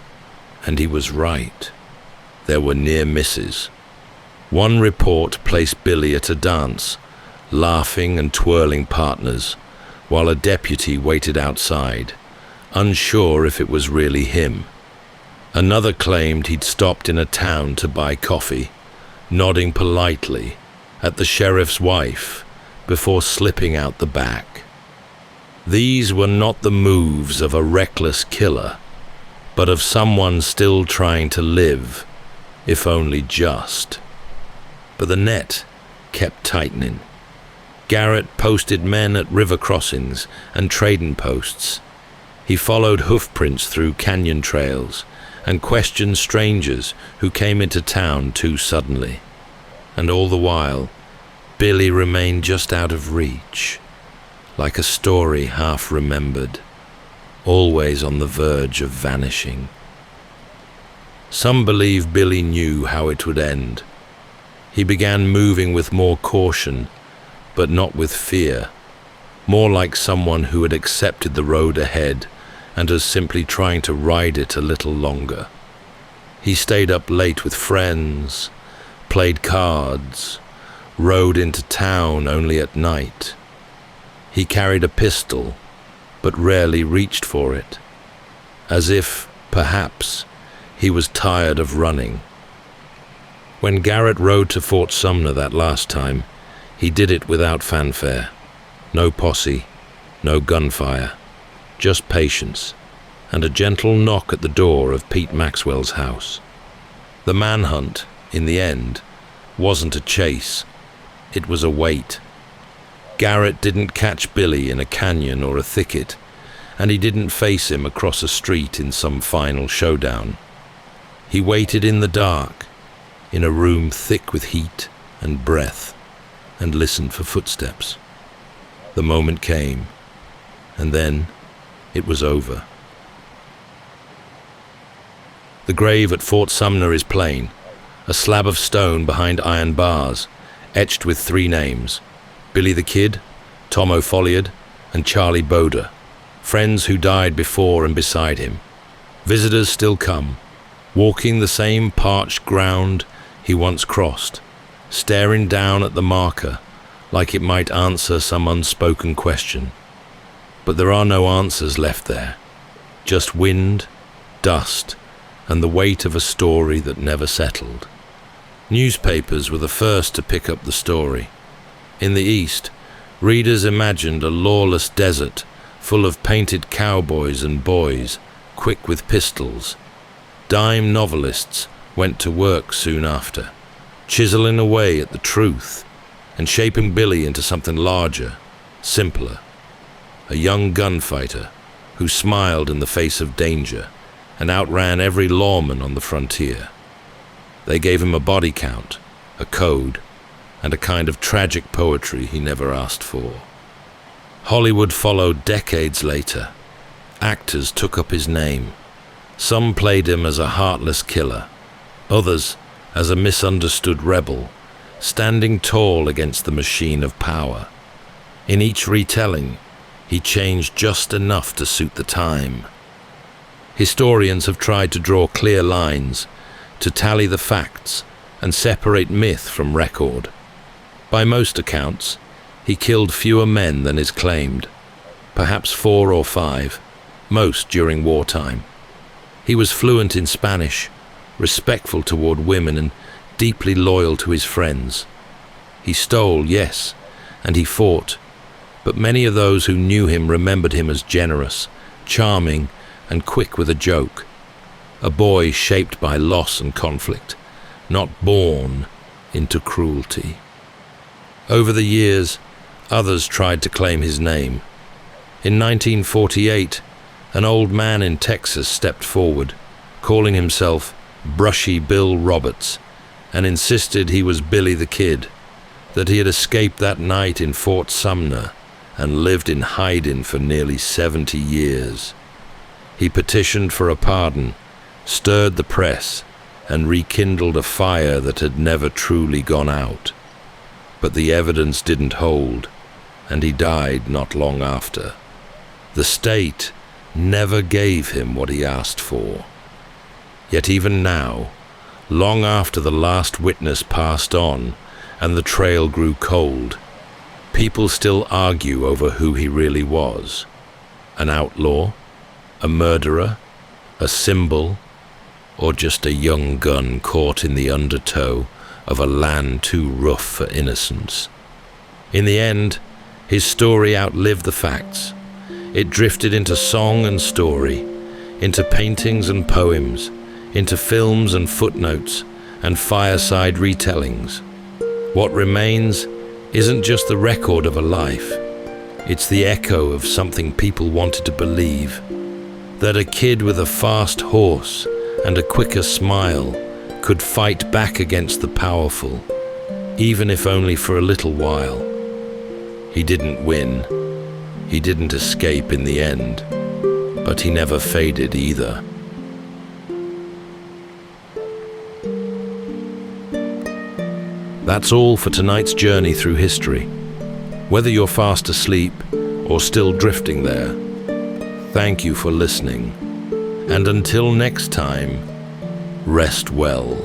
[SPEAKER 1] and he was right. There were near misses. One report placed Billy at a dance, laughing and twirling partners, while a deputy waited outside, unsure if it was really him. Another claimed he'd stopped in a town to buy coffee, nodding politely at the sheriff's wife before slipping out the back. These were not the moves of a reckless killer, but of someone still trying to live, if only just. But the net kept tightening. Garrett posted men at river crossings and trading posts. He followed hoofprints through canyon trails and questioned strangers who came into town too suddenly. And all the while, Billy remained just out of reach, like a story half remembered, always on the verge of vanishing. Some believe Billy knew how it would end. He began moving with more caution, but not with fear, more like someone who had accepted the road ahead and was simply trying to ride it a little longer. He stayed up late with friends, played cards, rode into town only at night. He carried a pistol, but rarely reached for it, as if, perhaps, he was tired of running. When Garrett rode to Fort Sumner that last time, he did it without fanfare. No posse, no gunfire, just patience, and a gentle knock at the door of Pete Maxwell's house. The manhunt, in the end, wasn't a chase. It was a wait. Garrett didn't catch Billy in a canyon or a thicket, and he didn't face him across a street in some final showdown. He waited in the dark, in a room thick with heat and breath, and listened for footsteps. The moment came, and then it was over. The grave at Fort Sumner is plain, a slab of stone behind iron bars, etched with 3 names: Billy the Kid, Tom O'Folliard, and Charlie Boda, friends who died before and beside him. Visitors still come, walking the same parched ground he once crossed, staring down at the marker like it might answer some unspoken question. But there are no answers left there, just wind, dust, and the weight of a story that never settled. Newspapers were the first to pick up the story. In the East, readers imagined a lawless desert full of painted cowboys and boys, quick with pistols. Dime novelists went to work soon after, chiseling away at the truth and shaping Billy into something larger, simpler. A young gunfighter who smiled in the face of danger and outran every lawman on the frontier. They gave him a body count, a code, and a kind of tragic poetry he never asked for. Hollywood followed decades later. Actors took up his name. Some played him as a heartless killer, others as a misunderstood rebel, standing tall against the machine of power. In each retelling, he changed just enough to suit the time. Historians have tried to draw clear lines, to tally the facts and separate myth from record. By most accounts, he killed fewer men than is claimed, perhaps 4 or 5, most during wartime. He was fluent in Spanish, respectful toward women, and deeply loyal to his friends. He stole, yes, and he fought, but many of those who knew him remembered him as generous, charming, and quick with a joke. A boy shaped by loss and conflict, not born into cruelty. Over the years, others tried to claim his name. In 1948, an old man in Texas stepped forward, calling himself Brushy Bill Roberts, and insisted he was Billy the Kid, that he had escaped that night in Fort Sumner and lived in hiding for nearly 70 years. He petitioned for a pardon, stirred the press, and rekindled a fire that had never truly gone out. But the evidence didn't hold, and he died not long after. The state never gave him what he asked for. Yet even now, long after the last witness passed on and the trail grew cold, people still argue over who he really was. An outlaw, a murderer, a symbol, or just a young gun caught in the undertow of a land too rough for innocence. In the end, his story outlived the facts. It drifted into song and story, into paintings and poems, into films and footnotes, and fireside retellings. What remains isn't just the record of a life. It's the echo of something people wanted to believe, that a kid with a fast horse and a quicker smile could fight back against the powerful, even if only for a little while. He didn't win. He didn't escape in the end, but he never faded either. That's all for tonight's journey through history. Whether you're fast asleep or still drifting there, thank you for listening. And until next time, rest well.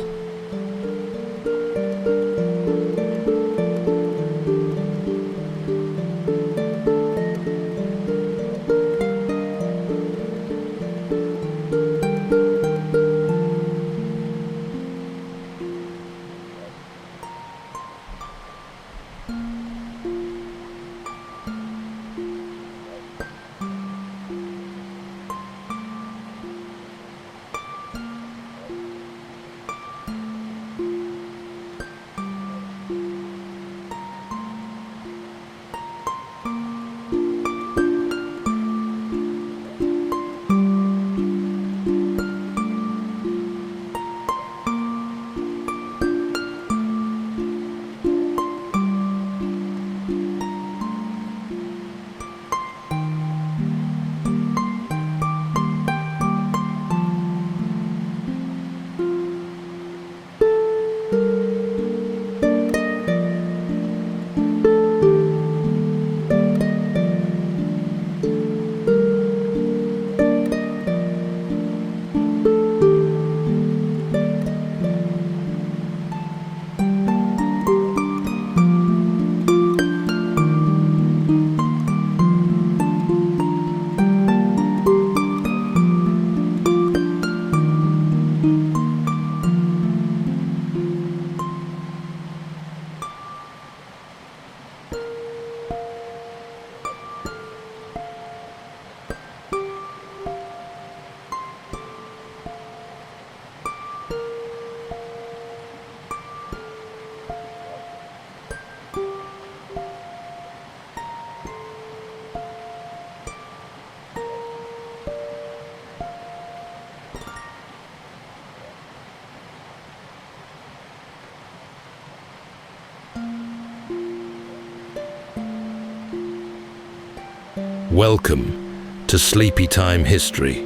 [SPEAKER 1] Welcome to Sleepytime History.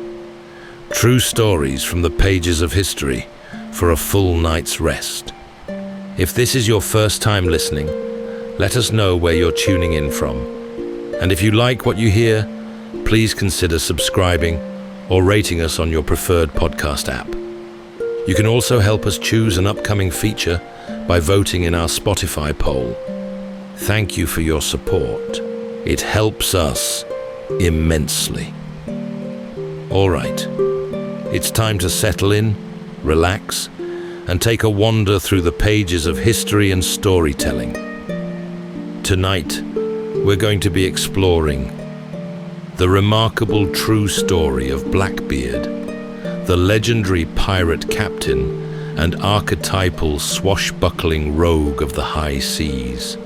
[SPEAKER 1] True stories from the pages of history for a full night's rest. If this is your first time listening, let us know where you're tuning in from. And if you like what you hear, please consider subscribing or rating us on your preferred podcast app. You can also help us choose an upcoming feature by voting in our Spotify poll. Thank you for your support. It helps us immensely. All right, it's time to settle in, relax, and take a wander through the pages of history and storytelling. Tonight, we're going to be exploring the remarkable true story of Blackbeard, the legendary pirate captain and archetypal swashbuckling rogue of the high seas.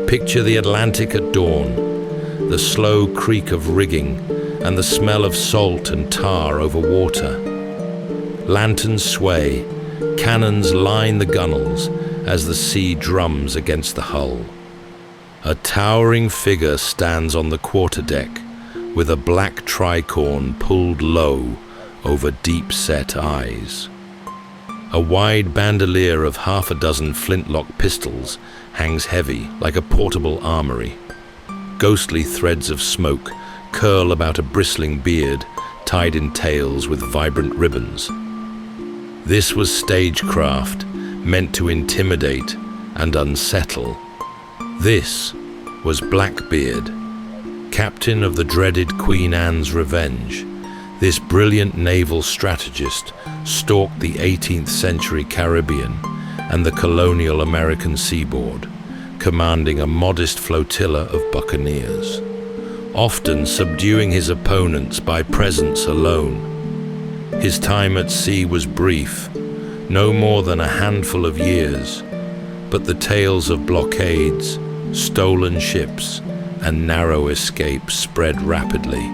[SPEAKER 1] Picture the Atlantic at dawn, the slow creak of rigging and the smell of salt and tar over water. Lanterns sway, cannons line the gunwales as the sea drums against the hull. A towering figure stands on the quarterdeck with a black tricorn pulled low over deep-set eyes. A wide bandolier of half a dozen flintlock pistols hangs heavy like a portable armory. Ghostly threads of smoke curl about a bristling beard tied in tails with vibrant ribbons. This was stagecraft meant to intimidate and unsettle. This was Blackbeard, captain of the dreaded Queen Anne's Revenge. This brilliant naval strategist stalked the 18th century Caribbean and the colonial American seaboard, commanding a modest flotilla of buccaneers, often subduing his opponents by presence alone. His time at sea was brief, no more than a handful of years, but the tales of blockades, stolen ships, and narrow escapes spread rapidly,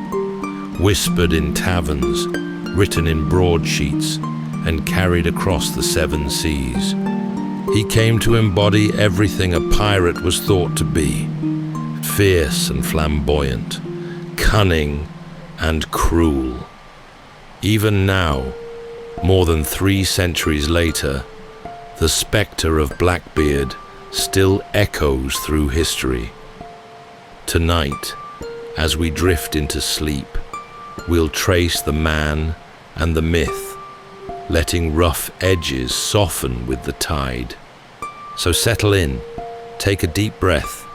[SPEAKER 1] whispered in taverns, written in broadsheets, and carried across the seven seas. He came to embody everything a pirate was thought to be: fierce and flamboyant, cunning and cruel. Even now, more than 3 centuries later, the spectre of Blackbeard still echoes through history. Tonight, as we drift into sleep, we'll trace the man and the myth, letting rough edges soften with the tide. So settle in, take a deep breath,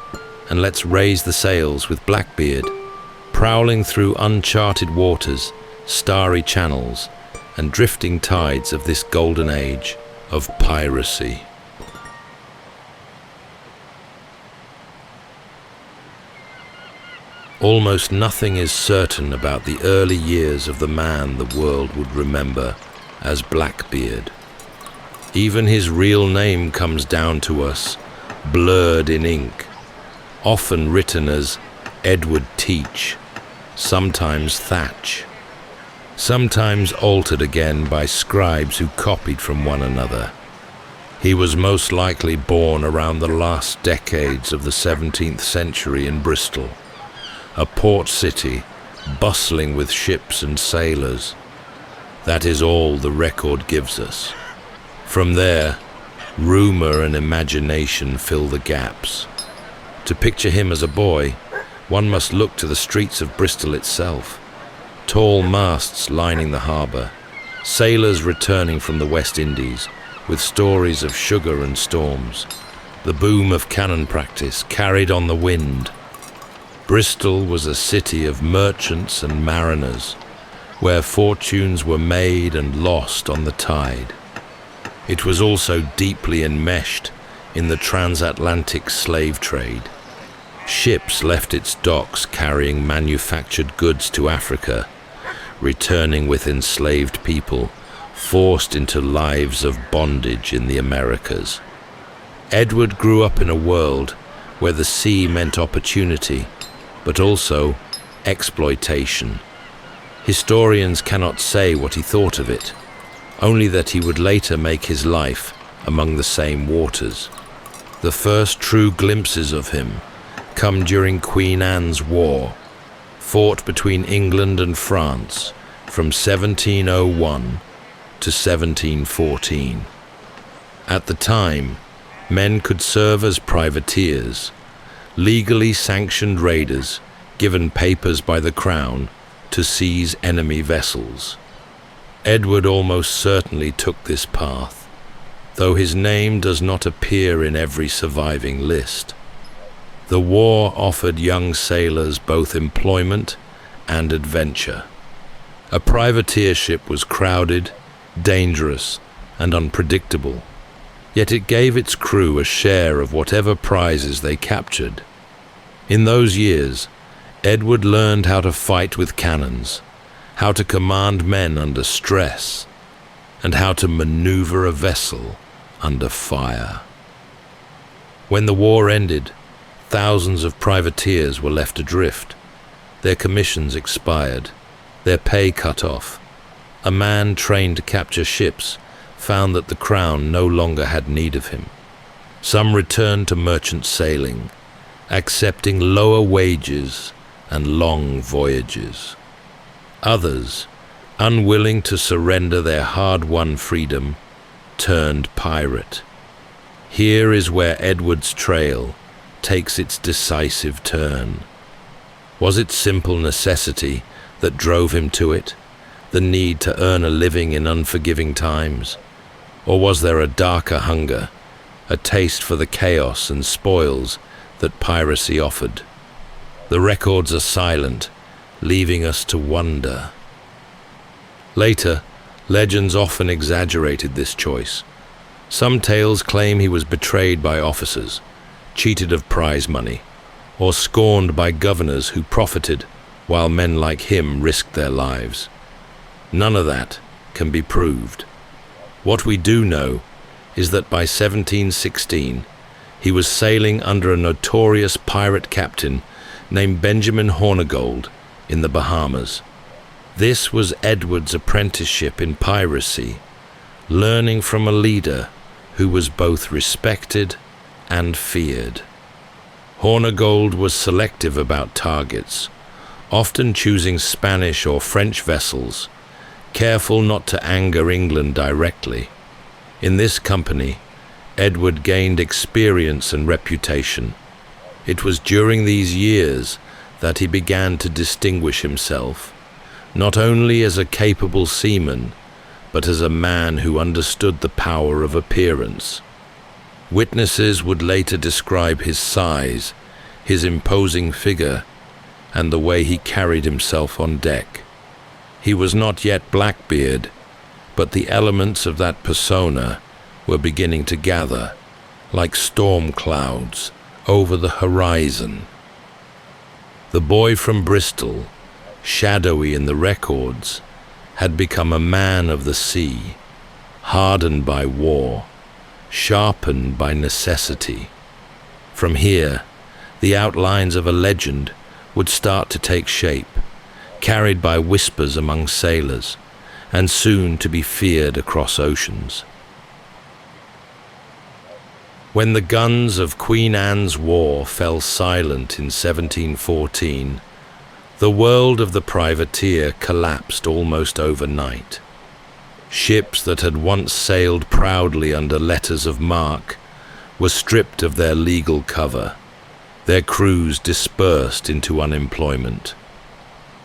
[SPEAKER 1] and let's raise the sails with Blackbeard, prowling through uncharted waters, starry channels, and drifting tides of this golden age of piracy. Almost nothing is certain about the early years of the man the world would remember as Blackbeard. Even his real name comes down to us, blurred in ink, often written as Edward Teach, sometimes Thatch, sometimes altered again by scribes who copied from one another. He was most likely born around the last decades of the 17th century in Bristol, a port city bustling with ships and sailors. That is all the record gives us. From there, rumor and imagination fill the gaps. To picture him as a boy, one must look to the streets of Bristol itself. Tall masts lining the harbour, sailors returning from the West Indies with stories of sugar and storms, the boom of cannon practice carried on the wind. Bristol was a city of merchants and mariners, where fortunes were made and lost on the tide. It was also deeply enmeshed in the transatlantic slave trade. Ships left its docks carrying manufactured goods to Africa, returning with enslaved people, forced into lives of bondage in the Americas. Edward grew up in a world where the sea meant opportunity, but also exploitation. Historians cannot say what he thought of it, only that he would later make his life among the same waters. The first true glimpses of him come during Queen Anne's War, fought between England and France from 1701 to 1714. At the time, men could serve as privateers, legally sanctioned raiders given papers by the crown to seize enemy vessels. Edward almost certainly took this path, though his name does not appear in every surviving list. The war offered young sailors both employment and adventure. A privateer ship was crowded, dangerous, and unpredictable, yet it gave its crew a share of whatever prizes they captured. In those years, Edward learned how to fight with cannons, how to command men under stress, and how to maneuver a vessel under fire. When the war ended, thousands of privateers were left adrift. Their commissions expired, their pay cut off. A man trained to capture ships found that the crown no longer had need of him. Some returned to merchant sailing, accepting lower wages and long voyages. Others, unwilling to surrender their hard-won freedom, turned pirate. Here is where Edward's trail takes its decisive turn. Was it simple necessity that drove him to it, the need to earn a living in unforgiving times? Or was there a darker hunger, a taste for the chaos and spoils that piracy offered? The records are silent, leaving us to wonder. Later, legends often exaggerated this choice. Some tales claim he was betrayed by officers, cheated of prize money, or scorned by governors who profited while men like him risked their lives. None of that can be proved. What we do know is that by 1716, he was sailing under a notorious pirate captain named Benjamin Hornigold in the Bahamas. This was Edward's apprenticeship in piracy, learning from a leader who was both respected and feared. Hornigold was selective about targets, often choosing Spanish or French vessels, careful not to anger England directly. In this company, Edward gained experience and reputation. It was during these years that he began to distinguish himself, not only as a capable seaman, but as a man who understood the power of appearance. Witnesses would later describe his size, his imposing figure, and the way he carried himself on deck. He was not yet Blackbeard, but the elements of that persona were beginning to gather, like storm clouds over the horizon. The boy from Bristol, shadowy in the records, had become a man of the sea, hardened by war, sharpened by necessity. From here, the outlines of a legend would start to take shape, carried by whispers among sailors, and soon to be feared across oceans. When the guns of Queen Anne's War fell silent in 1714, the world of the privateer collapsed almost overnight. Ships that had once sailed proudly under letters of marque were stripped of their legal cover, their crews dispersed into unemployment.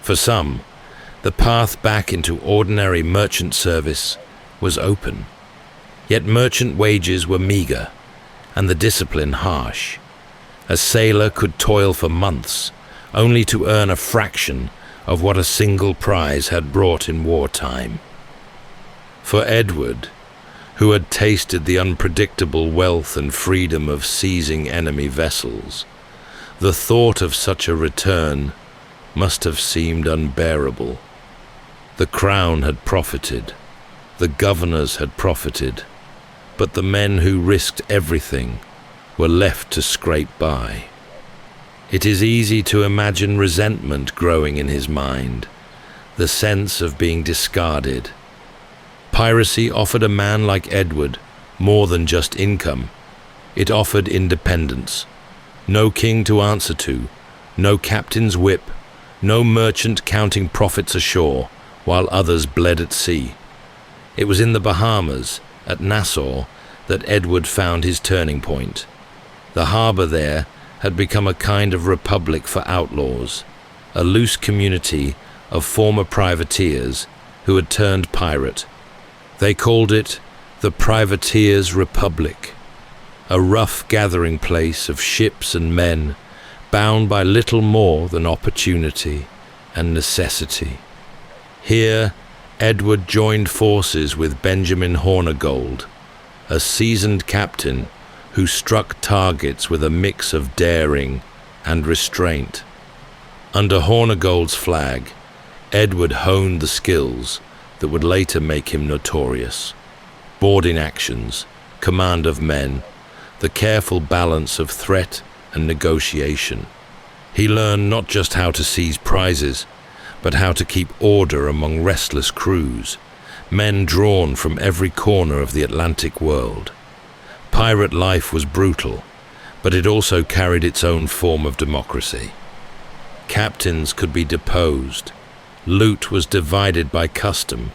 [SPEAKER 1] For some, the path back into ordinary merchant service was open, yet merchant wages were meager and the discipline harsh. A sailor could toil for months, only to earn a fraction of what a single prize had brought in wartime. For Edward, who had tasted the unpredictable wealth and freedom of seizing enemy vessels, the thought of such a return must have seemed unbearable. The crown had profited, the governors had profited, but the men who risked everything were left to scrape by. It is easy to imagine resentment growing in his mind, the sense of being discarded. Piracy offered a man like Edward more than just income. It offered independence. No king to answer to, no captain's whip, no merchant counting profits ashore while others bled at sea. It was in the Bahamas, at Nassau, that Edward found his turning point. The harbour there had become a kind of republic for outlaws, a loose community of former privateers who had turned pirate. They called it the Privateers' Republic, a rough gathering place of ships and men bound by little more than opportunity and necessity. Here, Edward joined forces with Benjamin Hornigold, a seasoned captain who struck targets with a mix of daring and restraint. Under Hornigold's flag, Edward honed the skills that would later make him notorious. Boarding actions, command of men, the careful balance of threat and negotiation. He learned not just how to seize prizes, but how to keep order among restless crews, men drawn from every corner of the Atlantic world. Pirate life was brutal, but it also carried its own form of democracy. Captains could be deposed, loot was divided by custom,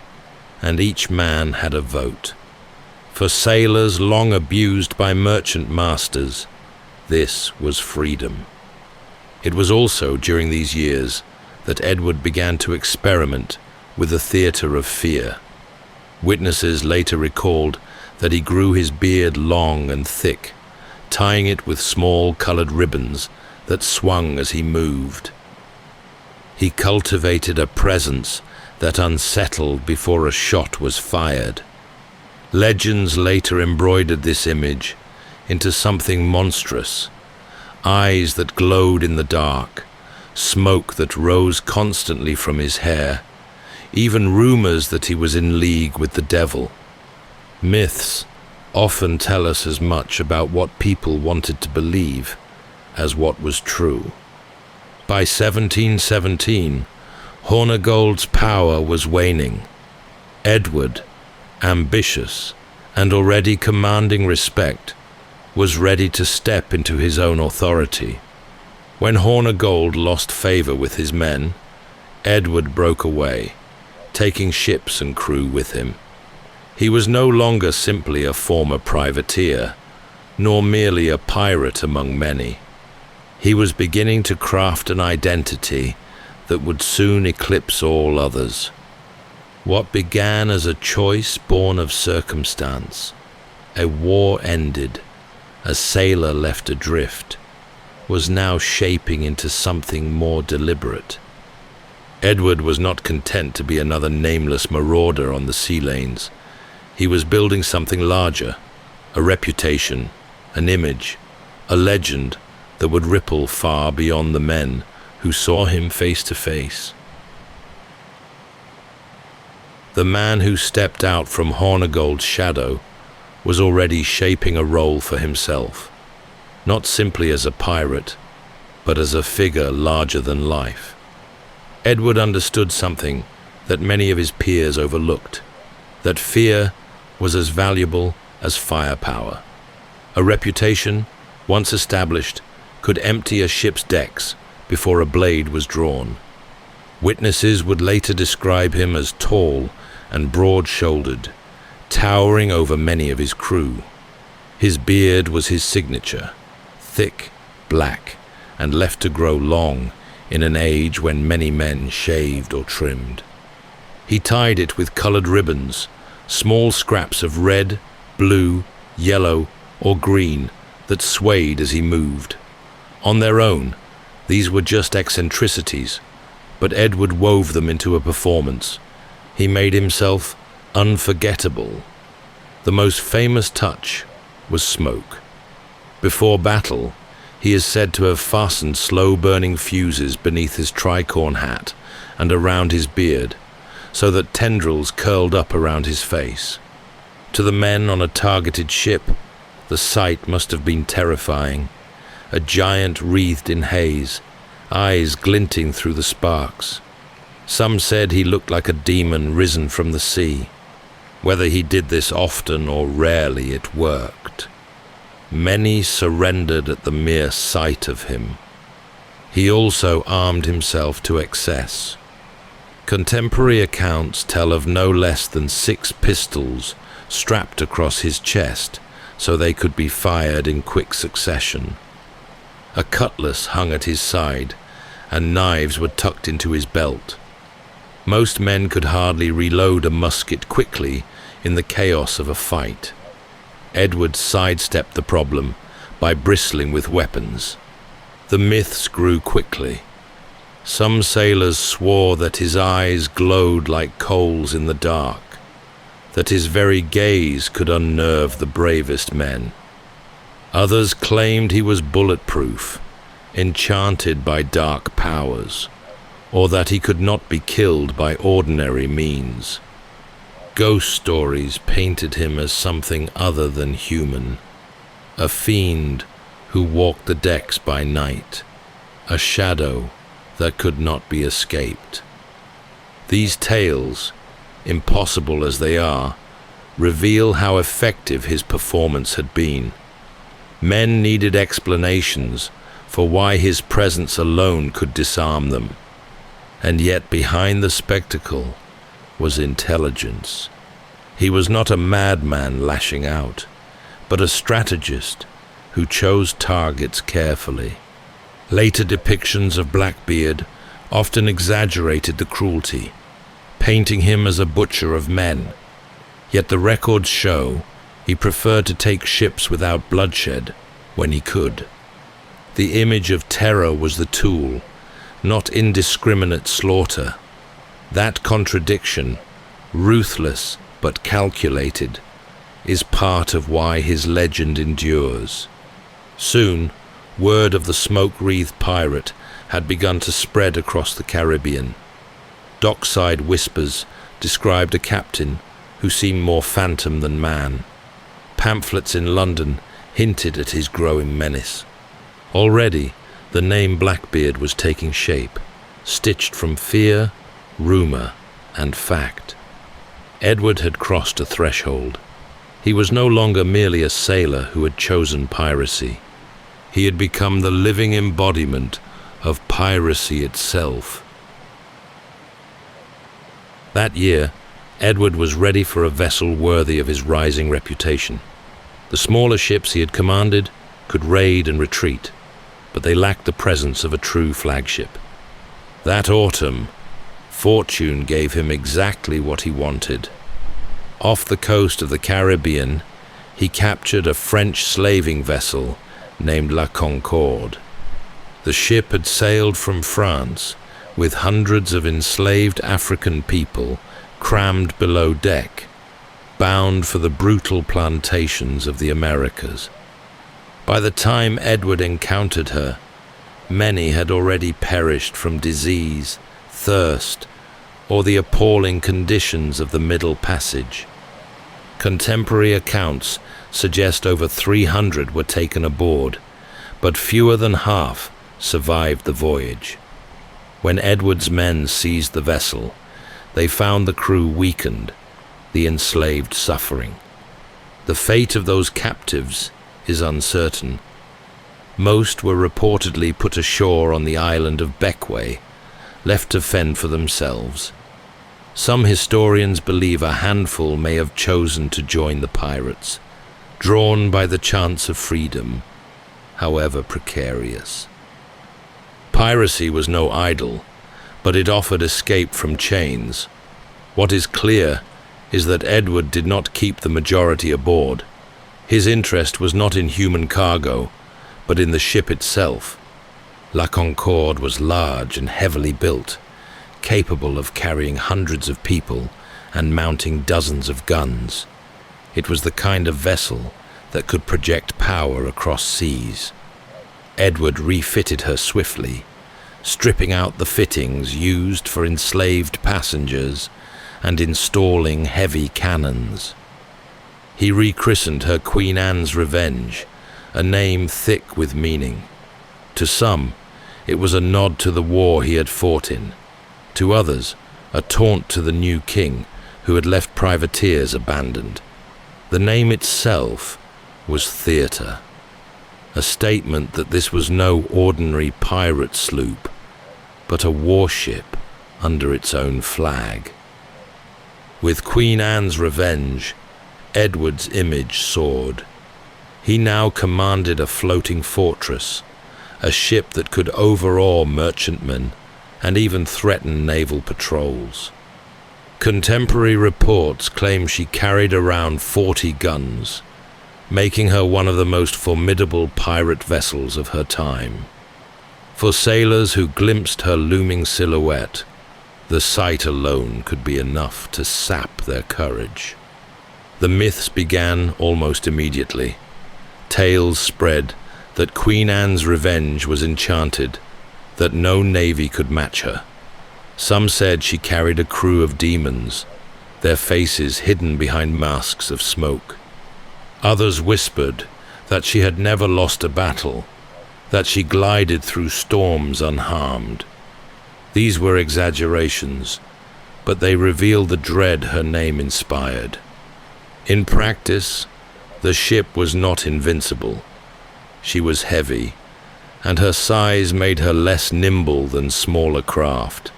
[SPEAKER 1] and each man had a vote. For sailors long abused by merchant masters, this was freedom. It was also during these years that Edward began to experiment with the theatre of fear. Witnesses later recalled that he grew his beard long and thick, tying it with small colored ribbons that swung as he moved. He cultivated a presence that unsettled before a shot was fired. Legends later embroidered this image into something monstrous. Eyes that glowed in the dark, smoke that rose constantly from his hair, even rumors that he was in league with the devil. Myths often tell us as much about what people wanted to believe as what was true. By 1717, Hornigold's power was waning. Edward, ambitious and already commanding respect, was ready to step into his own authority. When Hornigold lost favor with his men, Edward broke away, taking ships and crew with him. He was no longer simply a former privateer, nor merely a pirate among many. He was beginning to craft an identity that would soon eclipse all others. What began as a choice born of circumstance, a war ended, a sailor left adrift, was now shaping into something more deliberate. Edward was not content to be another nameless marauder on the sea lanes. He was building something larger, a reputation, an image, a legend that would ripple far beyond the men who saw him face to face. The man who stepped out from Hornigold's shadow was already shaping a role for himself, not simply as a pirate, but as a figure larger than life. Edward understood something that many of his peers overlooked, that fear was as valuable as firepower. A reputation, once established, could empty a ship's decks before a blade was drawn. Witnesses would later describe him as tall and broad-shouldered, towering over many of his crew. His beard was his signature, thick, black, and left to grow long in an age when many men shaved or trimmed. He tied it with colored ribbons, small scraps of red, blue, yellow, or green that swayed as he moved. On their own, these were just eccentricities, but Edward wove them into a performance. He made himself unforgettable. The most famous touch was smoke. Before battle, he is said to have fastened slow-burning fuses beneath his tricorn hat and around his beard, so that tendrils curled up around his face. To the men on a targeted ship, the sight must have been terrifying. A giant wreathed in haze, eyes glinting through the sparks. Some said he looked like a demon risen from the sea. Whether he did this often or rarely, it worked. Many surrendered at the mere sight of him. He also armed himself to excess. Contemporary accounts tell of no less than 6 pistols strapped across his chest so they could be fired in quick succession. A cutlass hung at his side, and knives were tucked into his belt. Most men could hardly reload a musket quickly in the chaos of a fight. Edward sidestepped the problem by bristling with weapons. The myths grew quickly. Some sailors swore that his eyes glowed like coals in the dark, that his very gaze could unnerve the bravest men. Others claimed he was bulletproof, enchanted by dark powers, or that he could not be killed by ordinary means. Ghost stories painted him as something other than human, a fiend who walked the decks by night, a shadow that could not be escaped. These tales, impossible as they are, reveal how effective his performance had been. Men needed explanations for why his presence alone could disarm them, and yet behind the spectacle was intelligence. He was not a madman lashing out, but a strategist who chose targets carefully. Later depictions of Blackbeard often exaggerated the cruelty, painting him as a butcher of men. Yet the records show he preferred to take ships without bloodshed when he could. The image of terror was the tool, not indiscriminate slaughter. That contradiction, ruthless but calculated, is part of why his legend endures. Soon, word of the smoke-wreathed pirate had begun to spread across the Caribbean. Dockside whispers described a captain who seemed more phantom than man. Pamphlets in London hinted at his growing menace. Already, the name Blackbeard was taking shape, stitched from fear, rumor, and fact. Edward had crossed a threshold. He was no longer merely a sailor who had chosen piracy. He had become the living embodiment of piracy itself. That year, Edward was ready for a vessel worthy of his rising reputation. The smaller ships he had commanded could raid and retreat, but they lacked the presence of a true flagship. That autumn, fortune gave him exactly what he wanted. Off the coast of the Caribbean, he captured a French slaving vessel named La Concorde. The ship had sailed from France with hundreds of enslaved African people crammed below deck, bound for the brutal plantations of the Americas. By the time Edward encountered her, many had already perished from disease, thirst, or the appalling conditions of the Middle Passage. Contemporary accounts suggest over 300 were taken aboard, but fewer than half survived the voyage. When Edward's men seized the vessel, they found the crew weakened, the enslaved suffering. The fate of those captives is uncertain. Most were reportedly put ashore on the island of Bequia, left to fend for themselves. Some historians believe a handful may have chosen to join the pirates, drawn by the chance of freedom, however precarious. Piracy was no idol, but it offered escape from chains. What is clear is that Edward did not keep the majority aboard. His interest was not in human cargo, but in the ship itself. La Concorde was large and heavily built, capable of carrying hundreds of people and mounting dozens of guns. It was the kind of vessel that could project power across seas. Edward refitted her swiftly, stripping out the fittings used for enslaved passengers and installing heavy cannons. He rechristened her Queen Anne's Revenge, a name thick with meaning. To some, it was a nod to the war he had fought in. To others, a taunt to the new king who had left privateers abandoned. The name itself was theatre. a statement that this was no ordinary pirate sloop, but a warship under its own flag. With Queen Anne's revenge, Edward's image soared. He now commanded a floating fortress, a ship that could overawe merchantmen and even threaten naval patrols. Contemporary reports claim she carried around 40 guns, making her one of the most formidable pirate vessels of her time. For sailors who glimpsed her looming silhouette, the sight alone could be enough to sap their courage. The myths began almost immediately. Tales spread that Queen Anne's revenge was enchanted, that no navy could match her. Some said she carried a crew of demons, their faces hidden behind masks of smoke. Others whispered that she had never lost a battle, that she glided through storms unharmed. These were exaggerations, but they revealed the dread her name inspired. In practice, the ship was not invincible. She was heavy, and her size made her less nimble than smaller craft.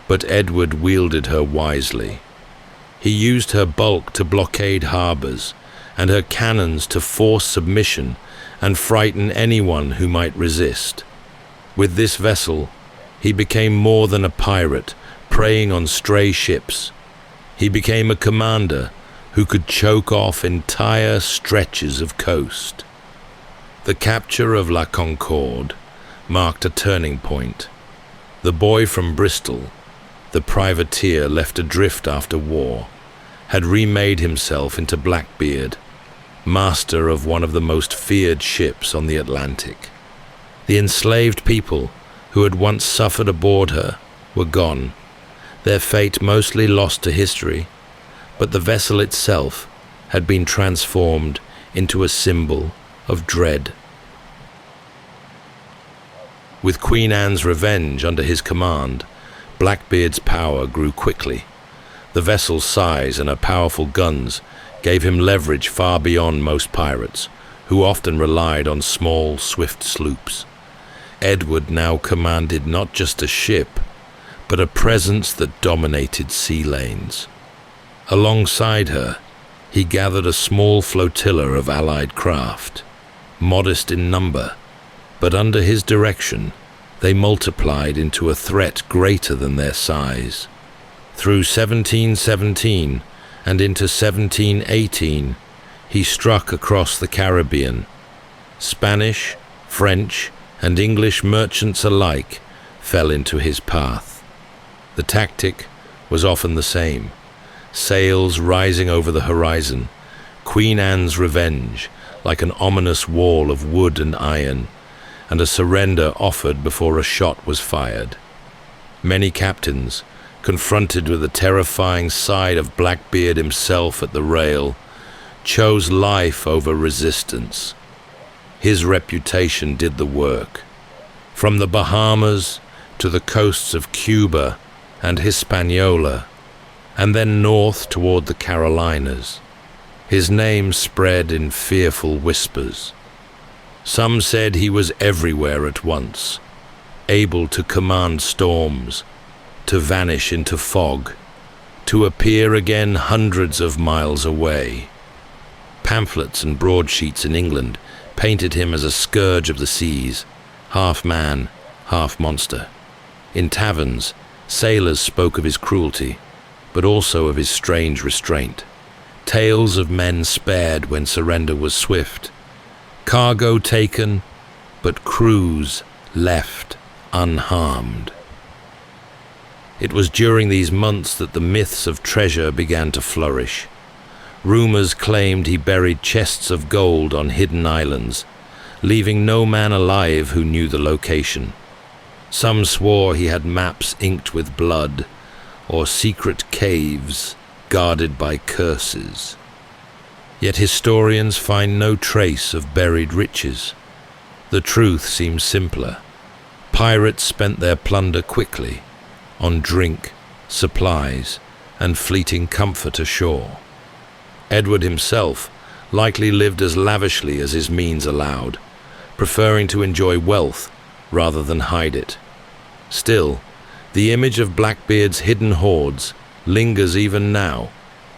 [SPEAKER 1] But Edward wielded her wisely. He used her bulk to blockade harbors, and her cannons to force submission and frighten anyone who might resist. With this vessel, he became more than a pirate, preying on stray ships. He became a commander who could choke off entire stretches of coast. The capture of La Concorde marked a turning point. The boy from Bristol, the privateer left adrift after war, had remade himself into Blackbeard, master of one of the most feared ships on the Atlantic. The enslaved people who had once suffered aboard her were gone, their fate mostly lost to history, but the vessel itself had been transformed into a symbol of dread. With Queen Anne's revenge under his command, Blackbeard's power grew quickly. The vessel's size and her powerful guns gave him leverage far beyond most pirates, who often relied on small, swift sloops. Edward now commanded not just a ship, but a presence that dominated sea lanes. Alongside her, he gathered a small flotilla of allied craft, modest in number, but under his direction, they multiplied into a threat greater than their size. Through 1717 and into 1718, he struck across the Caribbean. Spanish, French, and English merchants alike fell into his path. The tactic was often the same: sails rising over the horizon, Queen Anne's revenge like an ominous wall of wood and iron, and a surrender offered before a shot was fired. Many captains, confronted with the terrifying sight of Blackbeard himself at the rail, chose life over resistance. His reputation did the work. From the Bahamas to the coasts of Cuba and Hispaniola, and then north toward the Carolinas, his name spread in fearful whispers. Some said he was everywhere at once, able to command storms, to vanish into fog, to appear again hundreds of miles away. Pamphlets and broadsheets in England painted him as a scourge of the seas, half man, half monster. In taverns, sailors spoke of his cruelty, but also of his strange restraint. Tales of men spared when surrender was swift, cargo taken, but crews left unharmed. It was during these months that the myths of treasure began to flourish. Rumors claimed he buried chests of gold on hidden islands, leaving no man alive who knew the location. Some swore he had maps inked with blood, or secret caves guarded by curses. Yet historians find no trace of buried riches. The truth seems simpler. Pirates spent their plunder quickly, on drink, supplies, and fleeting comfort ashore. Edward himself likely lived as lavishly as his means allowed, preferring to enjoy wealth rather than hide it. Still, the image of Blackbeard's hidden hoards lingers even now,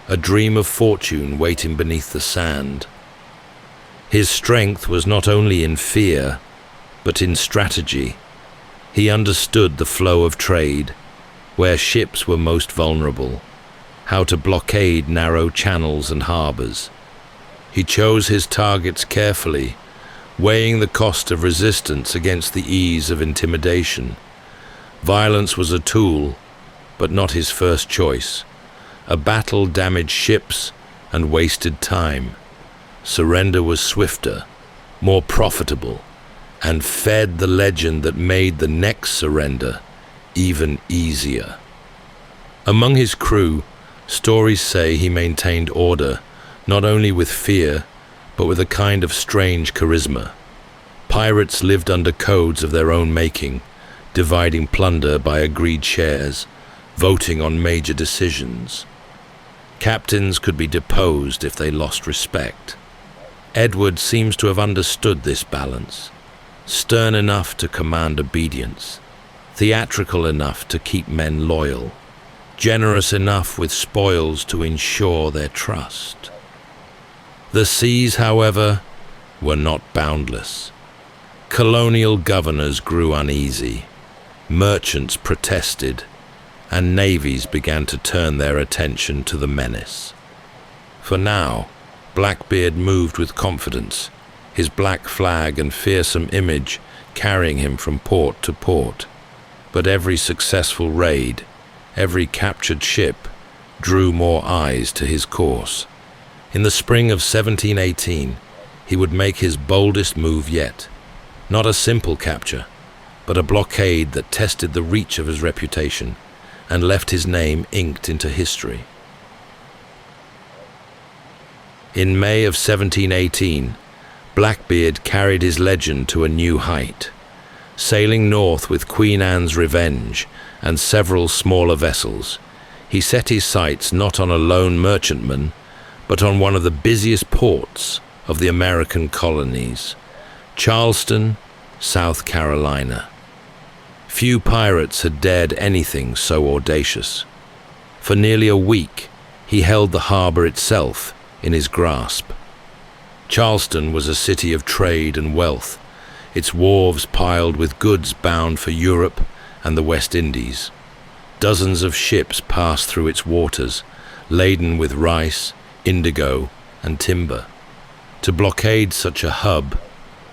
[SPEAKER 1] a dream of fortune waiting beneath the sand. His strength was not only in fear, but in strategy. He understood the flow of trade, where ships were most vulnerable, how to blockade narrow channels and harbors. He chose his targets carefully, weighing the cost of resistance against the ease of intimidation. Violence was a tool, but not his first choice. A battle damaged ships and wasted time. Surrender was swifter, more profitable, and fed the legend that made the next surrender even easier. Among his crew, stories say he maintained order, not only with fear, but with a kind of strange charisma. Pirates lived under codes of their own making, dividing plunder by agreed shares, voting on major decisions. Captains could be deposed if they lost respect. Edward seems to have understood this balance, stern enough to command obedience, theatrical enough to keep men loyal, generous enough with spoils to ensure their trust. The seas, however, were not boundless. Colonial governors grew uneasy, merchants protested, and navies began to turn their attention to the menace. For now, Blackbeard moved with confidence, his black flag and fearsome image carrying him from port to port. But every successful raid, every captured ship, drew more eyes to his course. In the spring of 1718, he would make his boldest move yet. Not a simple capture, but a blockade that tested the reach of his reputation and left his name inked into history. In May of 1718, Blackbeard carried his legend to a new height. Sailing north with Queen Anne's Revenge and several smaller vessels, he set his sights not on a lone merchantman, but on one of the busiest ports of the American colonies, Charleston, South Carolina. Few pirates had dared anything so audacious. For nearly a week, he held the harbor itself in his grasp. Charleston was a city of trade and wealth, its wharves piled with goods bound for Europe and the West Indies. Dozens of ships passed through its waters, laden with rice, indigo, and timber. To blockade such a hub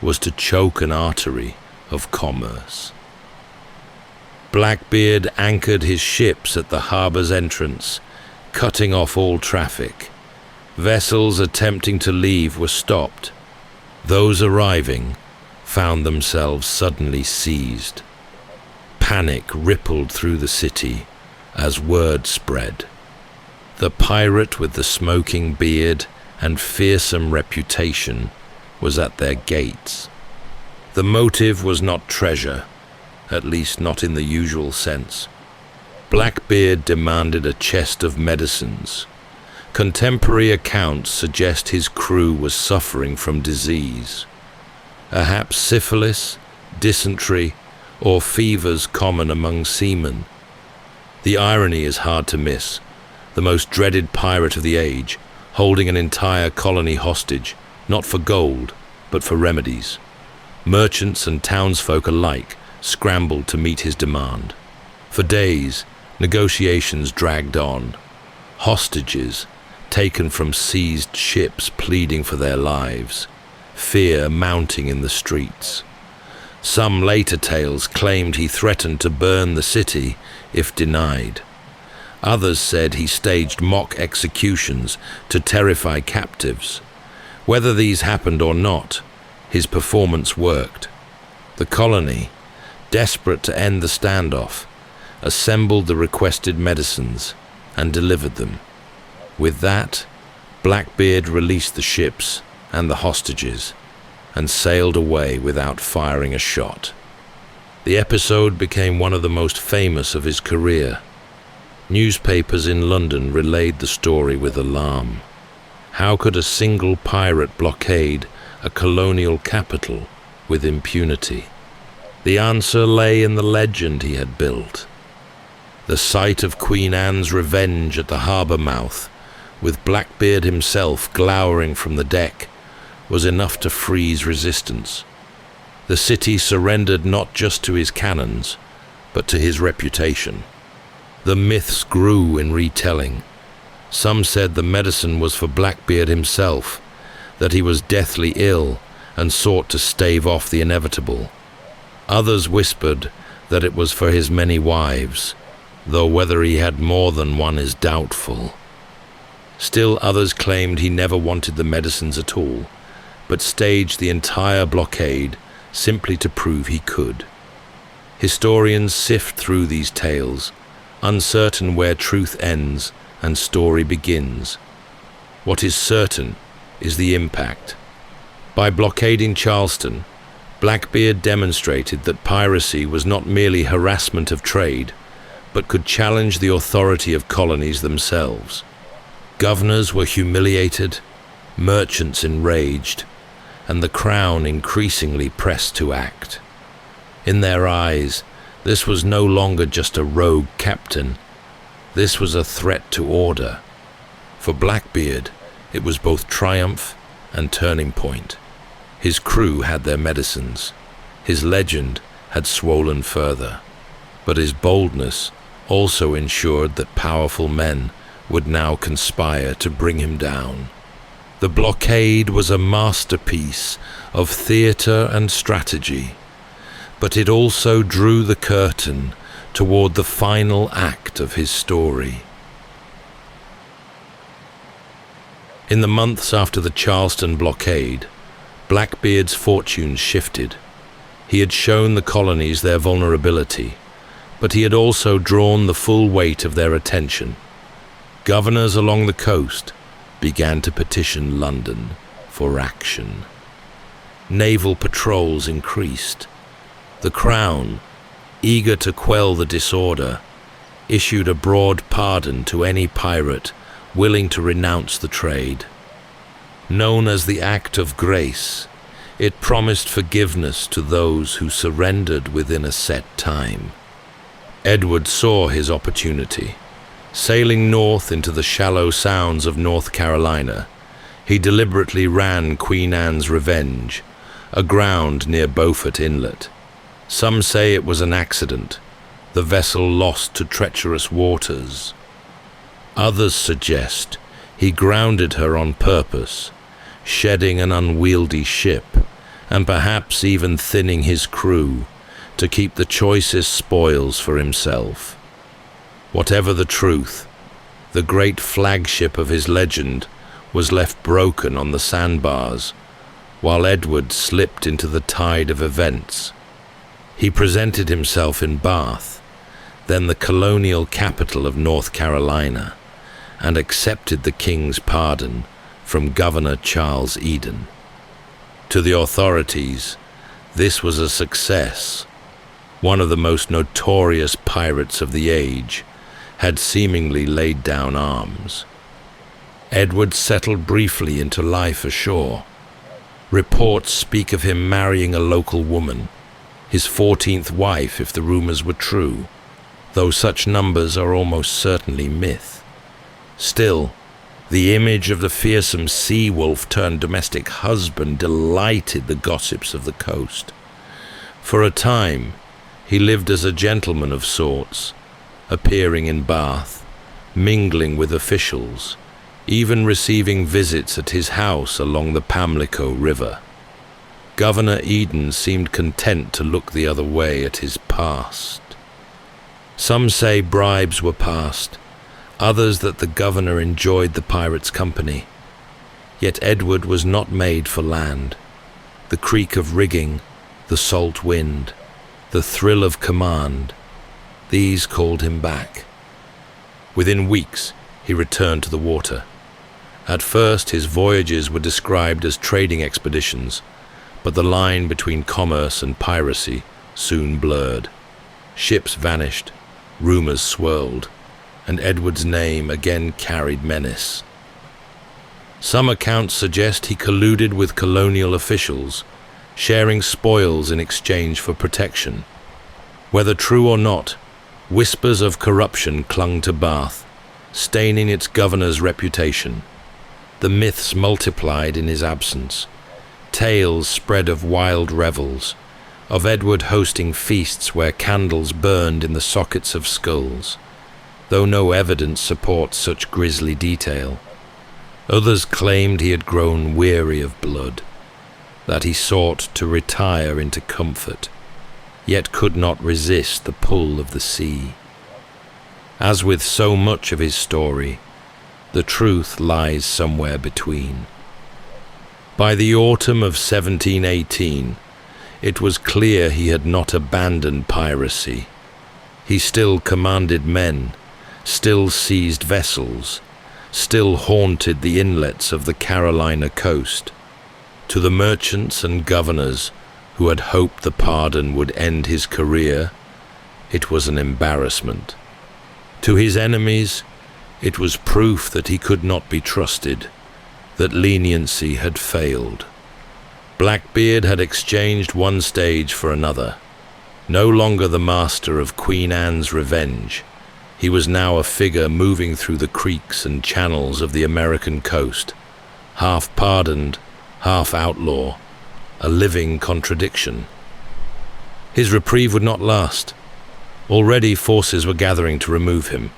[SPEAKER 1] was to choke an artery of commerce. Blackbeard anchored his ships at the harbor's entrance, cutting off all traffic. Vessels attempting to leave were stopped. Those arriving found themselves suddenly seized. Panic rippled through the city as word spread. The pirate with the smoking beard and fearsome reputation was at their gates. The motive was not treasure, at least not in the usual sense. Blackbeard demanded a chest of medicines. Contemporary accounts suggest his crew was suffering from disease. Perhaps syphilis, dysentery, or fevers common among seamen. The irony is hard to miss. The most dreaded pirate of the age, holding an entire colony hostage, not for gold, but for remedies. Merchants and townsfolk alike scrambled to meet his demand. For days, negotiations dragged on. Hostages, taken from seized ships pleading for their lives. Fear mounting in the streets. Some later tales claimed he threatened to burn the city if denied. Others said he staged mock executions to terrify captives. Whether these happened or not, his performance worked. The colony, desperate to end the standoff, assembled the requested medicines and delivered them. With that, Blackbeard released the ships and the hostages and sailed away without firing a shot. The episode became one of the most famous of his career. Newspapers in London relayed the story with alarm. How could a single pirate blockade a colonial capital with impunity? The answer lay in the legend he had built. The sight of Queen Anne's revenge at the harbour mouth, with Blackbeard himself glowering from the deck, was enough to freeze resistance. The city surrendered not just to his cannons, but to his reputation. The myths grew in retelling. Some said the medicine was for Blackbeard himself, that he was deathly ill and sought to stave off the inevitable. Others whispered that it was for his many wives, though whether he had more than one is doubtful. Still others claimed he never wanted the medicines at all, but staged the entire blockade simply to prove he could. Historians sift through these tales, uncertain where truth ends and story begins. What is certain is the impact. By blockading Charleston, Blackbeard demonstrated that piracy was not merely harassment of trade, but could challenge the authority of colonies themselves. Governors were humiliated, merchants enraged, and the crown increasingly pressed to act. In their eyes, this was no longer just a rogue captain. This was a threat to order. For Blackbeard, it was both triumph and turning point. His crew had their medicines. His legend had swollen further. But his boldness also ensured that powerful men would now conspire to bring him down. The blockade was a masterpiece of theatre and strategy, but it also drew the curtain toward the final act of his story. In the months after the Charleston blockade, Blackbeard's fortunes shifted. He had shown the colonies their vulnerability, but he had also drawn the full weight of their attention. Governors along the coast began to petition London for action. Naval patrols increased. The Crown, eager to quell the disorder, issued a broad pardon to any pirate willing to renounce the trade. Known as the Act of Grace, it promised forgiveness to those who surrendered within a set time. Edward saw his opportunity. Sailing north into the shallow sounds of North Carolina, he deliberately ran Queen Anne's Revenge, aground near Beaufort Inlet. Some say it was an accident, the vessel lost to treacherous waters. Others suggest he grounded her on purpose, shedding an unwieldy ship, and perhaps even thinning his crew to keep the choicest spoils for himself. Whatever the truth, the great flagship of his legend was left broken on the sandbars, while Edward slipped into the tide of events. He presented himself in Bath, then the colonial capital of North Carolina, and accepted the king's pardon from Governor Charles Eden. To the authorities, this was a success. One of the most notorious pirates of the age had seemingly laid down arms. Edward settled briefly into life ashore. Reports speak of him marrying a local woman, his 14th wife if the rumors were true, though such numbers are almost certainly myth. Still, the image of the fearsome sea wolf turned domestic husband delighted the gossips of the coast. For a time, he lived as a gentleman of sorts, appearing in Bath, mingling with officials, even receiving visits at his house along the Pamlico River. Governor Eden seemed content to look the other way at his past. Some say bribes were passed, others that the governor enjoyed the pirates' company. Yet Edward was not made for land. The creak of rigging, the salt wind, the thrill of command, these called him back. Within weeks, he returned to the water. At first, his voyages were described as trading expeditions, but the line between commerce and piracy soon blurred. Ships vanished, rumors swirled, and Edward's name again carried menace. Some accounts suggest he colluded with colonial officials, sharing spoils in exchange for protection. Whether true or not, whispers of corruption clung to Bath, staining its governor's reputation. The myths multiplied in his absence. Tales spread of wild revels, of Edward hosting feasts where candles burned in the sockets of skulls, though no evidence supports such grisly detail. Others claimed he had grown weary of blood, that he sought to retire into comfort, yet could not resist the pull of the sea. As with so much of his story, the truth lies somewhere between. By the autumn of 1718, it was clear he had not abandoned piracy. He still commanded men, still seized vessels, still haunted the inlets of the Carolina coast. To the merchants and governors who had hoped the pardon would end his career, it was an embarrassment. To his enemies, it was proof that he could not be trusted, that leniency had failed. Blackbeard had exchanged one stage for another. No longer the master of Queen Anne's revenge, he was now a figure moving through the creeks and channels of the American coast, half pardoned, half outlaw, a living contradiction. His reprieve would not last. Already forces were gathering to remove him,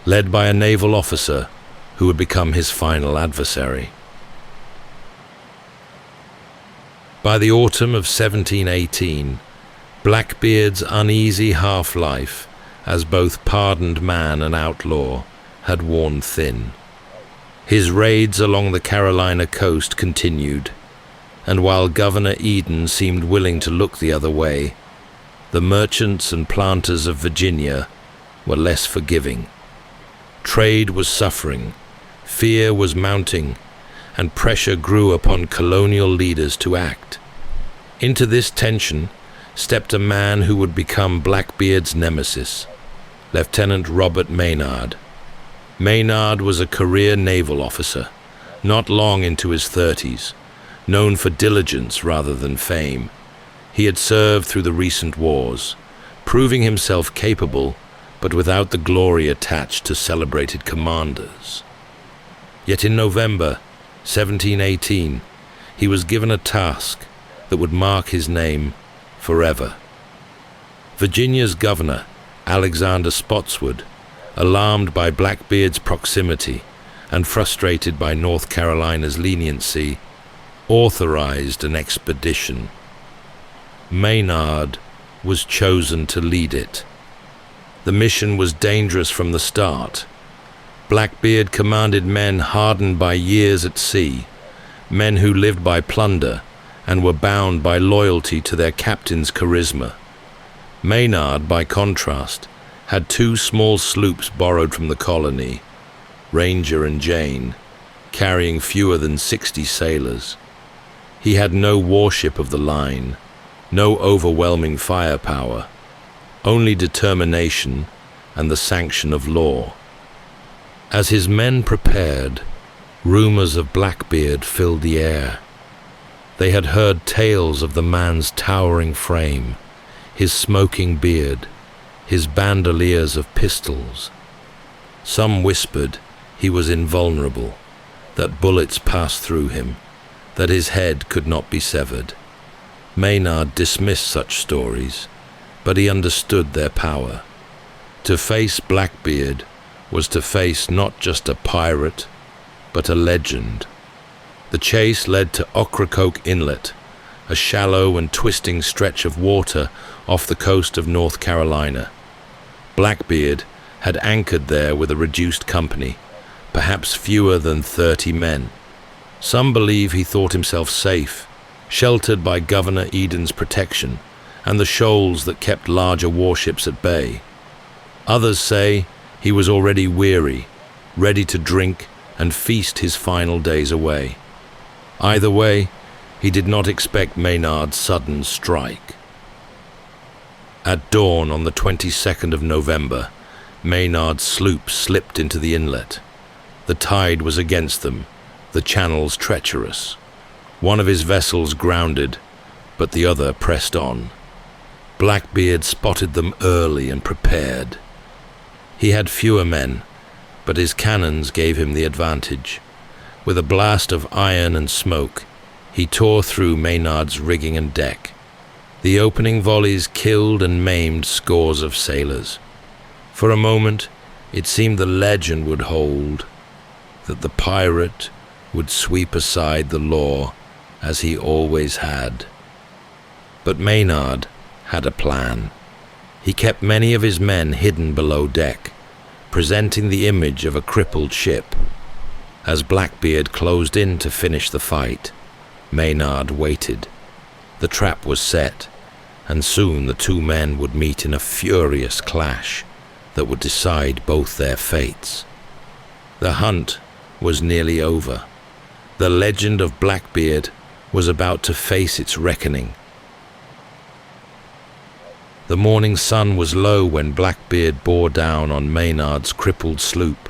[SPEAKER 1] led by a naval officer who would become his final adversary. By the autumn of 1718, Blackbeard's uneasy half-life, as both pardoned man and outlaw, had worn thin. His raids along the Carolina coast continued, and while Governor Eden seemed willing to look the other way, the merchants and planters of Virginia were less forgiving. Trade was suffering, fear was mounting, and pressure grew upon colonial leaders to act. Into this tension stepped a man who would become Blackbeard's nemesis, Lieutenant Robert Maynard. Maynard was a career naval officer, not long into his 30s, known for diligence rather than fame. He had served through the recent wars, proving himself capable, but without the glory attached to celebrated commanders. Yet in November 1718, he was given a task that would mark his name forever. Virginia's governor, Alexander Spotswood, alarmed by Blackbeard's proximity and frustrated by North Carolina's leniency, authorized an expedition. Maynard was chosen to lead it. The mission was dangerous from the start. Blackbeard commanded men hardened by years at sea, men who lived by plunder and were bound by loyalty to their captain's charisma. Maynard, by contrast, had two small sloops borrowed from the colony, Ranger and Jane, carrying fewer than 60 sailors. He had no warship of the line, no overwhelming firepower, only determination and the sanction of law. As his men prepared, rumors of Blackbeard filled the air. They had heard tales of the man's towering frame, his smoking beard, his bandoliers of pistols. Some whispered he was invulnerable, that bullets passed through him, that his head could not be severed. Maynard dismissed such stories, but he understood their power. To face Blackbeard was to face not just a pirate, but a legend. The chase led to Ocracoke Inlet, a shallow and twisting stretch of water off the coast of North Carolina. Blackbeard had anchored there with a reduced company, perhaps fewer than 30 men. Some believe he thought himself safe, sheltered by Governor Eden's protection and the shoals that kept larger warships at bay. Others say he was already weary, ready to drink and feast his final days away. Either way, he did not expect Maynard's sudden strike. At dawn on the 22nd of November, Maynard's sloop slipped into the inlet. The tide was against them, the channels treacherous. One of his vessels grounded, but the other pressed on. Blackbeard spotted them early and prepared. He had fewer men, but his cannons gave him the advantage. With a blast of iron and smoke, he tore through Maynard's rigging and deck. The opening volleys killed and maimed scores of sailors. For a moment, it seemed the legend would hold, that the pirate would sweep aside the law as he always had. But Maynard had a plan. He kept many of his men hidden below deck, presenting the image of a crippled ship. As Blackbeard closed in to finish the fight, Maynard waited. The trap was set, and soon the two men would meet in a furious clash that would decide both their fates. The hunt was nearly over. The legend of Blackbeard was about to face its reckoning. The morning sun was low when Blackbeard bore down on Maynard's crippled sloop.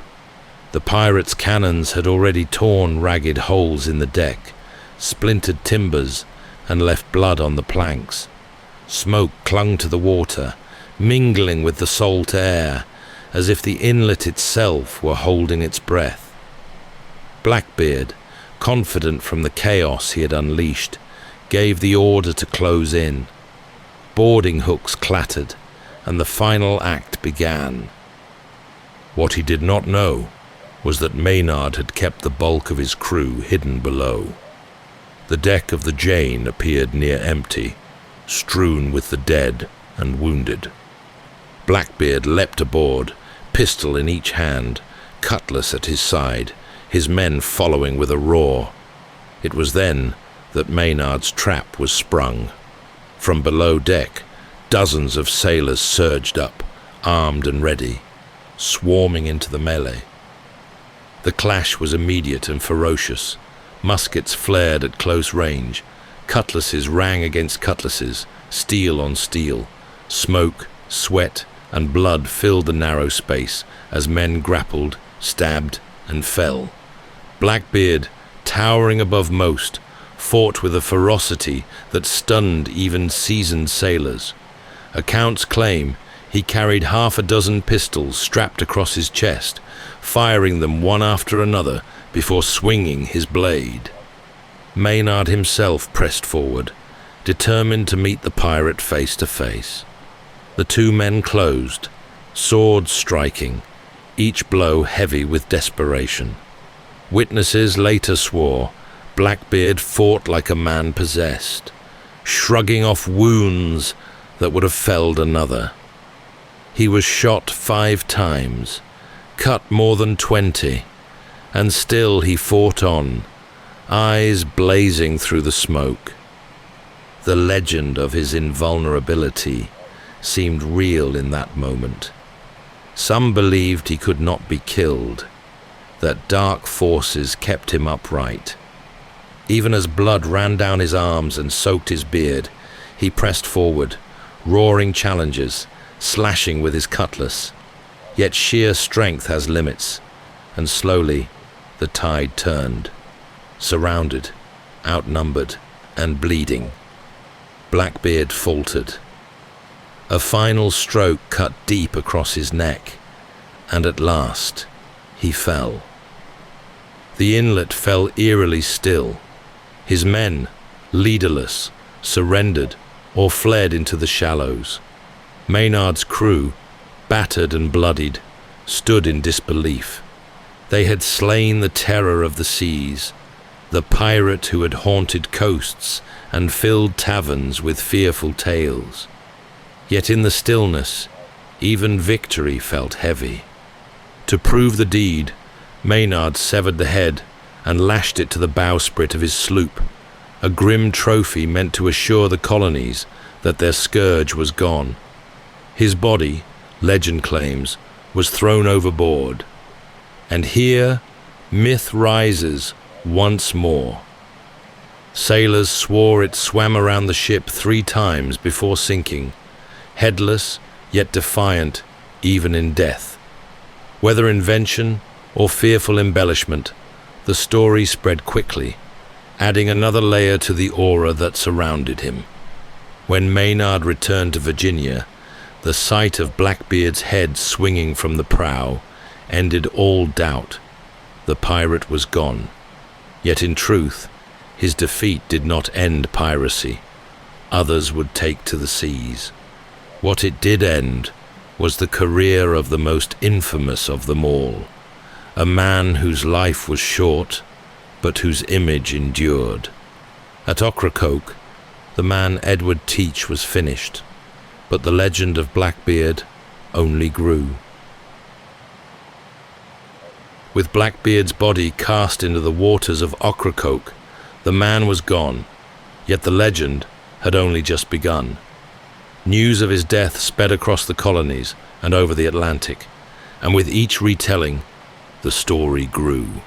[SPEAKER 1] The pirate's cannons had already torn ragged holes in the deck, splintered timbers, and left blood on the planks. Smoke clung to the water, mingling with the salt air, as if the inlet itself were holding its breath. Blackbeard, confident from the chaos he had unleashed, gave the order to close in. Boarding hooks clattered, and the final act began. What he did not know was that Maynard had kept the bulk of his crew hidden below. The deck of the Jane appeared near empty, strewn with the dead and wounded. Blackbeard leapt aboard, pistol in each hand, cutlass at his side, his men following with a roar. It was then that Maynard's trap was sprung. From below deck, dozens of sailors surged up, armed and ready, swarming into the melee. The clash was immediate and ferocious. Muskets flared at close range. Cutlasses rang against cutlasses, steel on steel. Smoke, sweat, and blood filled the narrow space as men grappled, stabbed, and fell. Blackbeard, towering above most, fought with a ferocity that stunned even seasoned sailors. Accounts claim he carried half a dozen pistols strapped across his chest, firing them one after another before swinging his blade. Maynard himself pressed forward, determined to meet the pirate face to face. The two men closed, swords striking, each blow heavy with desperation. Witnesses later swore Blackbeard fought like a man possessed, shrugging off wounds that would have felled another. He was shot 5 times, cut more than 20, and still he fought on, eyes blazing through the smoke. The legend of his invulnerability seemed real in that moment. Some believed he could not be killed, that dark forces kept him upright. Even as blood ran down his arms and soaked his beard, he pressed forward, roaring challenges, slashing with his cutlass. Yet sheer strength has limits, and slowly the tide turned. Surrounded, outnumbered, and bleeding, Blackbeard faltered. A final stroke cut deep across his neck, and at last he fell. The inlet fell eerily still. His men, leaderless, surrendered or fled into the shallows. Maynard's crew, battered and bloodied, stood in disbelief. They had slain the terror of the seas, the pirate who had haunted coasts and filled taverns with fearful tales. Yet in the stillness, even victory felt heavy. To prove the deed, Maynard severed the head and lashed it to the bowsprit of his sloop, a grim trophy meant to assure the colonies that their scourge was gone. His body, legend claims, was thrown overboard. And here, myth rises once more. Sailors swore it swam around the ship 3 times before sinking, headless yet defiant even in death. Whether invention or fearful embellishment, the story spread quickly, adding another layer to the aura that surrounded him. When Maynard returned to Virginia, the sight of Blackbeard's head swinging from the prow ended all doubt. The pirate was gone. Yet in truth, his defeat did not end piracy. Others would take to the seas. What it did end was the career of the most infamous of them all, a man whose life was short, but whose image endured. At Ocracoke, the man Edward Teach was finished, but the legend of Blackbeard only grew. With Blackbeard's body cast into the waters of Ocracoke, the man was gone, yet the legend had only just begun. News of his death sped across the colonies and over the Atlantic, and with each retelling, the story grew.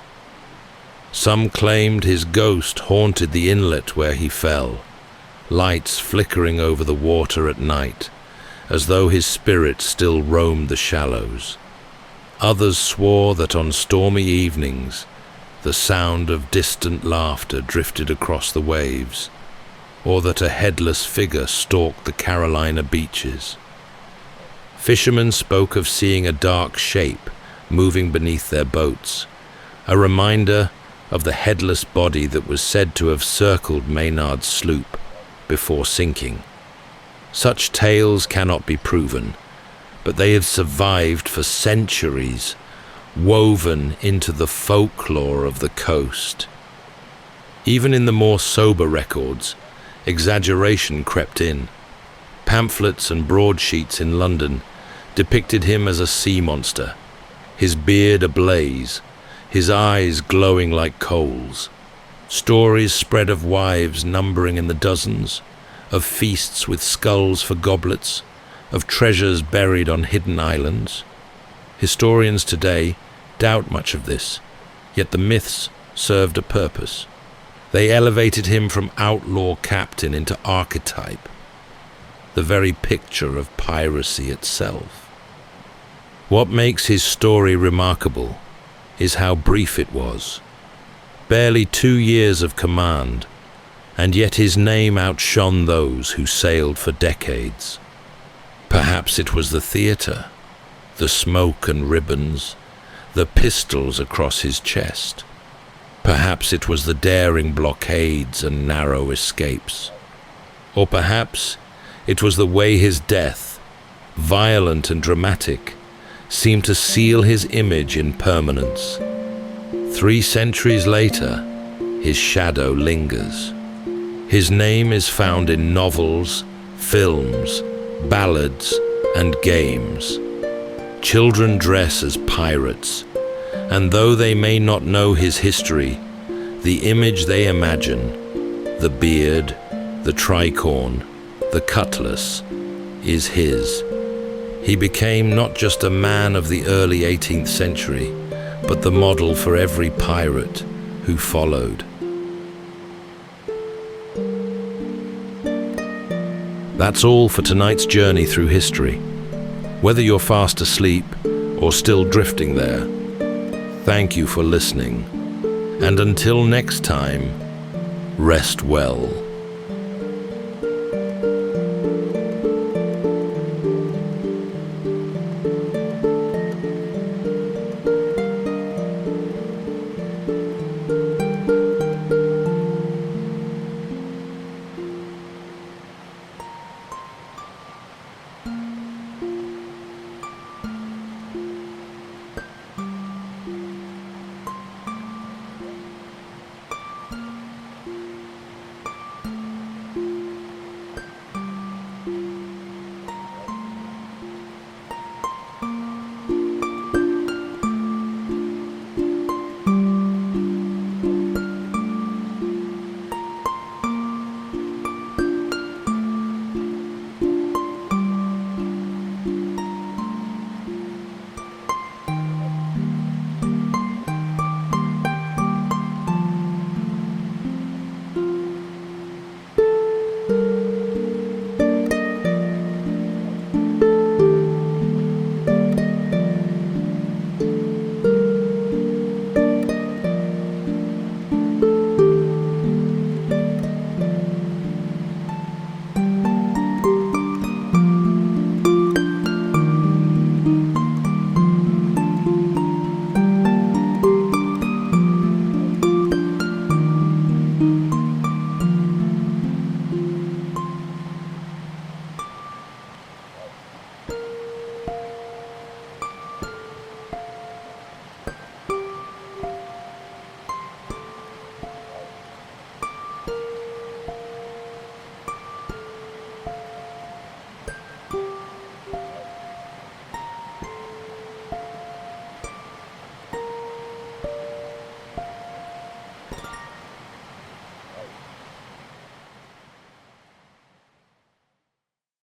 [SPEAKER 1] Some claimed his ghost haunted the inlet where he fell, lights flickering over the water at night, as though his spirit still roamed the shallows. Others swore that on stormy evenings, the sound of distant laughter drifted across the waves, or that a headless figure stalked the Carolina beaches. Fishermen spoke of seeing a dark shape moving beneath their boats, a reminder of the headless body that was said to have circled Maynard's sloop before sinking. Such tales cannot be proven, but they have survived for centuries, woven into the folklore of the coast. Even in the more sober records, exaggeration crept in. Pamphlets and broadsheets in London depicted him as a sea monster, his beard ablaze, his eyes glowing like coals. Stories spread of wives numbering in the dozens, of feasts with skulls for goblets, of treasures buried on hidden islands. Historians today doubt much of this, yet the myths served a purpose. They elevated him from outlaw captain into archetype, the very picture of piracy itself. What makes his story remarkable is how brief it was. Barely 2 years of command, and yet his name outshone those who sailed for decades. Perhaps it was the theatre, the smoke and ribbons, the pistols across his chest. Perhaps it was the daring blockades and narrow escapes. Or perhaps it was the way his death, violent and dramatic, seemed to seal his image in permanence. 3 centuries later, his shadow lingers. His name is found in novels, films, ballads, and games. Children dress as pirates, and though they may not know his history, the image they imagine, the beard, the tricorn, the cutlass, is his. He became not just a man of the early 18th century, but the model for every pirate who followed. That's all for tonight's journey through history. Whether you're fast asleep or still drifting there, thank you for listening. And until next time, rest well.